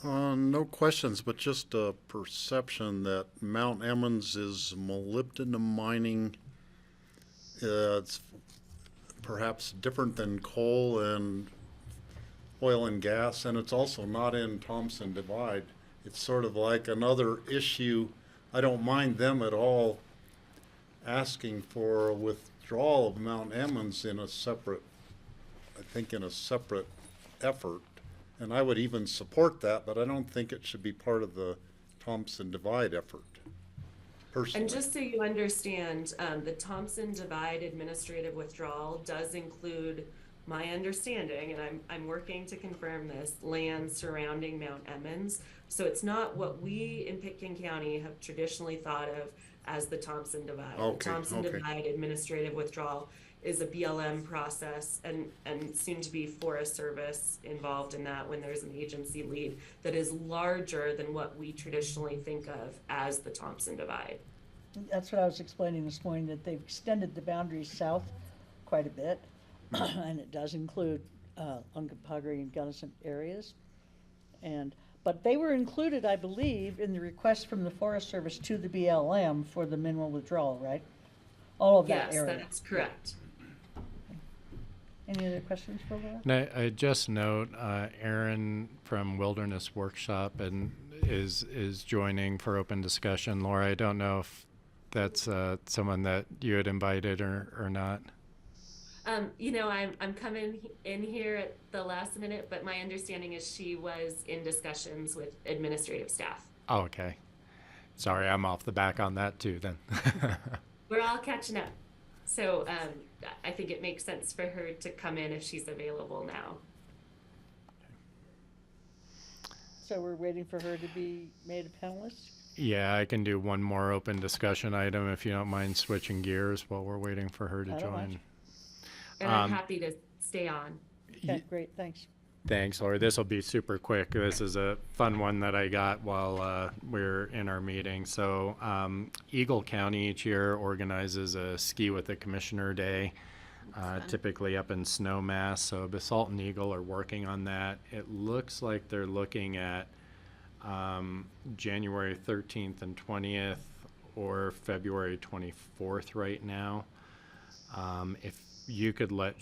No questions, but just a perception that Mount Emmons is molybdenum mining. It's perhaps different than coal and oil and gas, and it's also not in Thompson Divide. It's sort of like another issue. I don't mind them at all asking for a withdrawal of Mount Emmons in a separate, I think in a separate effort. And I would even support that, but I don't think it should be part of the Thompson Divide effort, personally. And just so you understand, the Thompson Divide administrative withdrawal does include, my understanding, and I'm working to confirm this, land surrounding Mount Emmons. So it's not what we in Pitkin County have traditionally thought of as the Thompson Divide. Okay, The Thompson okay. Divide administrative withdrawal is a BLM process, and soon to be Forest Service involved in that when there's an agency lead that is larger than what we traditionally think of as the Thompson Divide. That's what I was explaining this morning, that they've extended the boundaries south quite a bit, and it does include Uncompahgre and Gunnison areas. But they were included, I believe, in the request from the Forest Service to the BLM for the mineral withdrawal, right? All of that area. Yes, that's correct. Any other questions for Laura? And I just note, Aaron from Wilderness Workshop and is joining for open discussion. Laura, I don't know if that's someone that you had invited or not. You know, I'm coming in here at the last minute, but my understanding is she was in discussions with administrative staff. Oh, okay. Sorry, I'm off the back on that too then. We're all catching up. So I think it makes sense for her to come in if she's available now. So we're waiting for her to be made a panelist? Yeah, I can do one more open discussion item if you don't mind switching gears while we're waiting for her to I don't mind. join. And I'm happy to stay on. Okay, great, thanks. Thanks, Lori. This will be super quick. This is a fun one that I got while we're in our meeting. So Eagle County each year organizes a Ski with the Commissioner Day, typically up in Snowmass. So Basalt and Eagle are working on that. It looks like they're looking at January 13th and 20th or February 24th right now. If you could let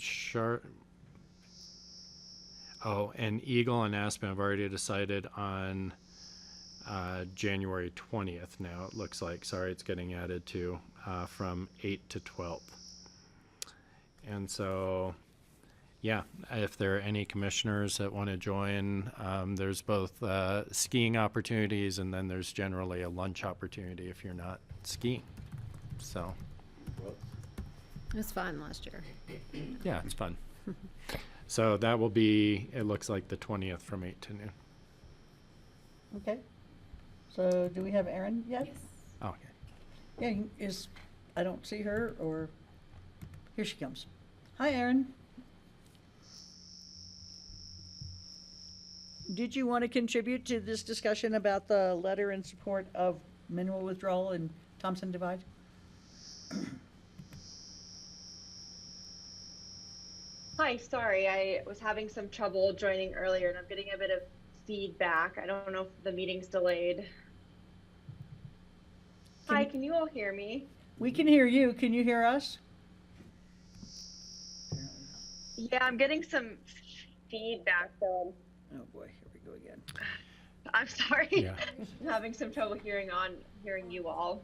Oh, and Eagle and Aspen have already decided on January 20th now, it looks like. Sorry, it's getting added to from 8 to 12. And so, yeah, if there are any commissioners that want to join, there's both skiing opportunities and then there's generally a lunch opportunity if you're not skiing. So, It was fun last year. yeah, it's fun. So that will be, it looks like the 20th from 8 to noon. Okay. So do we have Erin yet? Yes. Oh, okay. Yeah, I don't see her, or, here she comes. Hi, Erin. Did you want to contribute to this discussion about the letter in support of mineral withdrawal in Thompson Divide? Hi, sorry, I was having some trouble joining earlier and I'm getting a bit of feedback. I don't know if the meeting's delayed. Hi, can you all hear me? We can hear you. Can you hear us? Yeah, I'm getting some feedback though. Oh boy, here we go again. I'm sorry. Yeah. I'm having some trouble hearing you all.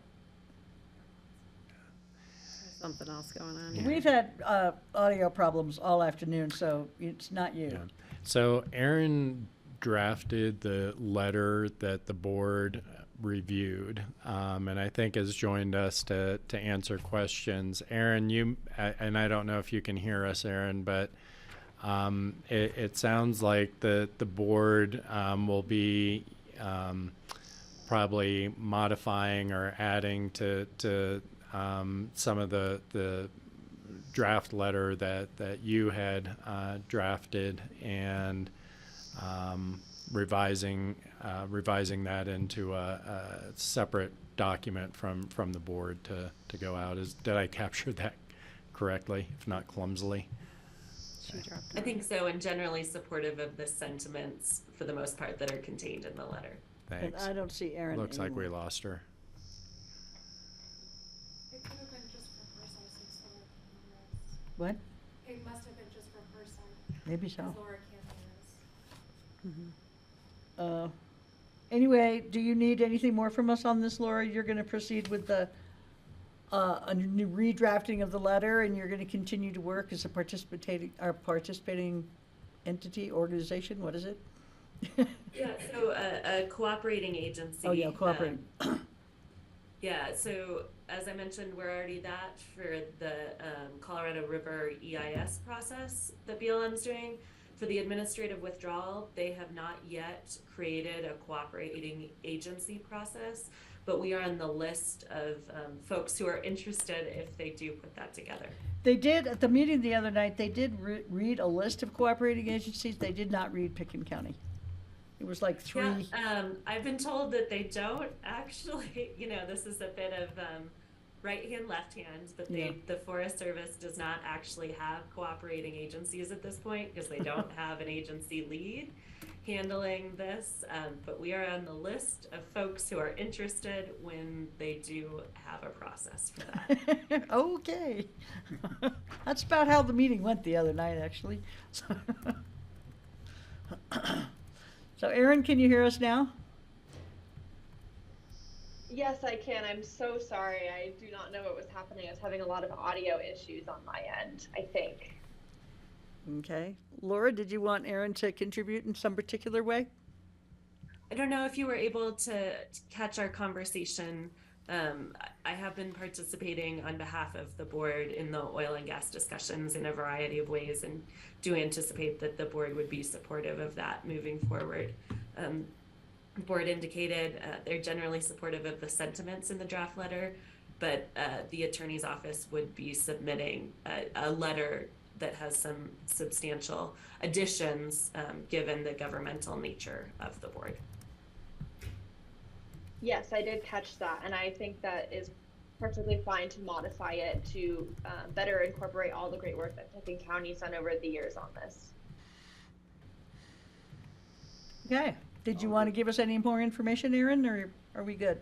Something else going on here. We've had audio problems all afternoon, so it's not you. Yeah. So Aaron drafted the letter that the board reviewed, and I think has joined us to answer questions. Aaron, and I don't know if you can hear us, Aaron, but it sounds like the board will be probably modifying or adding to some of the draft letter that you had drafted, and revising that into a separate document from the board to go out. Did I capture that correctly, if not clumsily? I think so, and generally supportive of the sentiments for the most part that are contained in the letter. And Thanks. I don't see Erin Looks like we anymore. lost her. It could have been just from her side since Laura can't hear us. What? It must have been just from her side. Maybe so. 'Cause Laura can't hear us. Anyway, do you need anything more from us on this, Laura? You're gonna proceed with the, a new redrafting of the letter, and you're gonna continue to work as a participating entity, organization, what is it? Yeah, so a cooperating agency. Oh, yeah, cooperating. Yeah, so as I mentioned, we're already that for the Colorado River EIS process that BLM's doing. For the administrative withdrawal, they have not yet created a cooperating agency process, but we are on the list of folks who are interested if they do put that together. They did, at the meeting the other night, they did read a list of cooperating agencies. They did not read Picken County. It was like 3. Yeah, I've been told that they don't actually, this is a bit of right hand, left hand, but the Forest Service does not actually have cooperating agencies at this point because they don't have an agency lead handling this. But we are on the list of folks who are interested when they do have a process for that. Okay. That's about how the meeting went the other night, actually. So Erin, can you hear us now? Yes, I can. I'm so sorry. I do not know what was happening. I was having a lot of audio issues on my end, I think. Okay. Laura, did you want Erin to contribute in some particular way? I don't know if you were able to catch our conversation. I have been participating on behalf of the board in the oil and gas discussions in a variety of ways, and do anticipate that the board would be supportive of that moving forward. The board indicated they're generally supportive of the sentiments in the draft letter, but the attorney's office would be submitting a letter that has some substantial additions given the governmental nature of the board. Yes, I did catch that, and I think that is perfectly fine to modify it to better incorporate all the great work that Picken County's done over the years on this. Okay. Did you want to give us any more information, Erin, or are we good?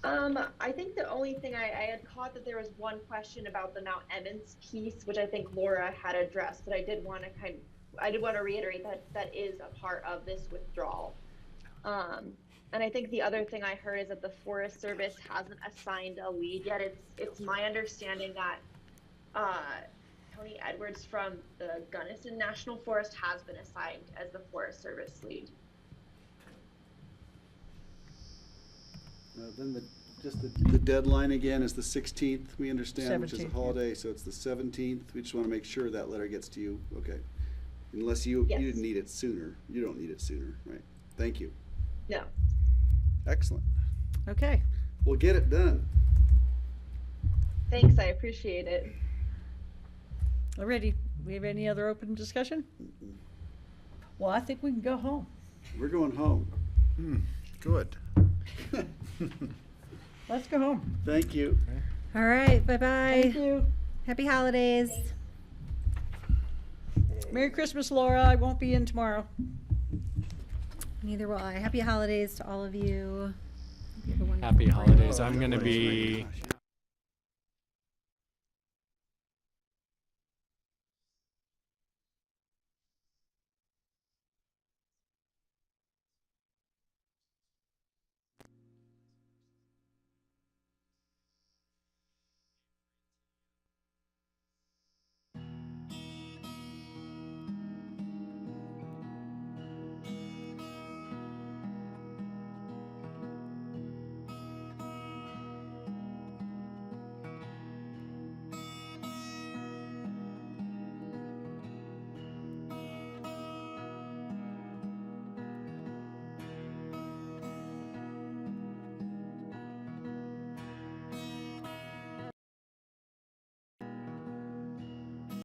I think the only thing I had caught that there was one question about the Mount Emmons piece, which I think Laura had addressed, but I did want to reiterate that that is a part of this withdrawal. And I think the other thing I heard is that the Forest Service hasn't assigned a lead yet. It's my understanding that Tony Edwards from the Gunnison National Forest has been assigned as the Forest Service lead. Then the deadline again is the 16th, we understand, which is a 17th, holiday, so it's the 17th. We just want to make sure that letter gets to you, okay? Unless you didn't need it sooner. You don't need it sooner, right? Thank you. No. Excellent. Okay. We'll get it done. Thanks, I appreciate it. Alrighty. We have any other open discussion? Well, I think we can go home. We're going home. Good. Let's go home. Thank you. All right, bye-bye. Thank you. Happy holidays. Merry Christmas, Laura. I won't be in tomorrow. Neither will I. Happy holidays to all of you. Happy holidays. I'm going to be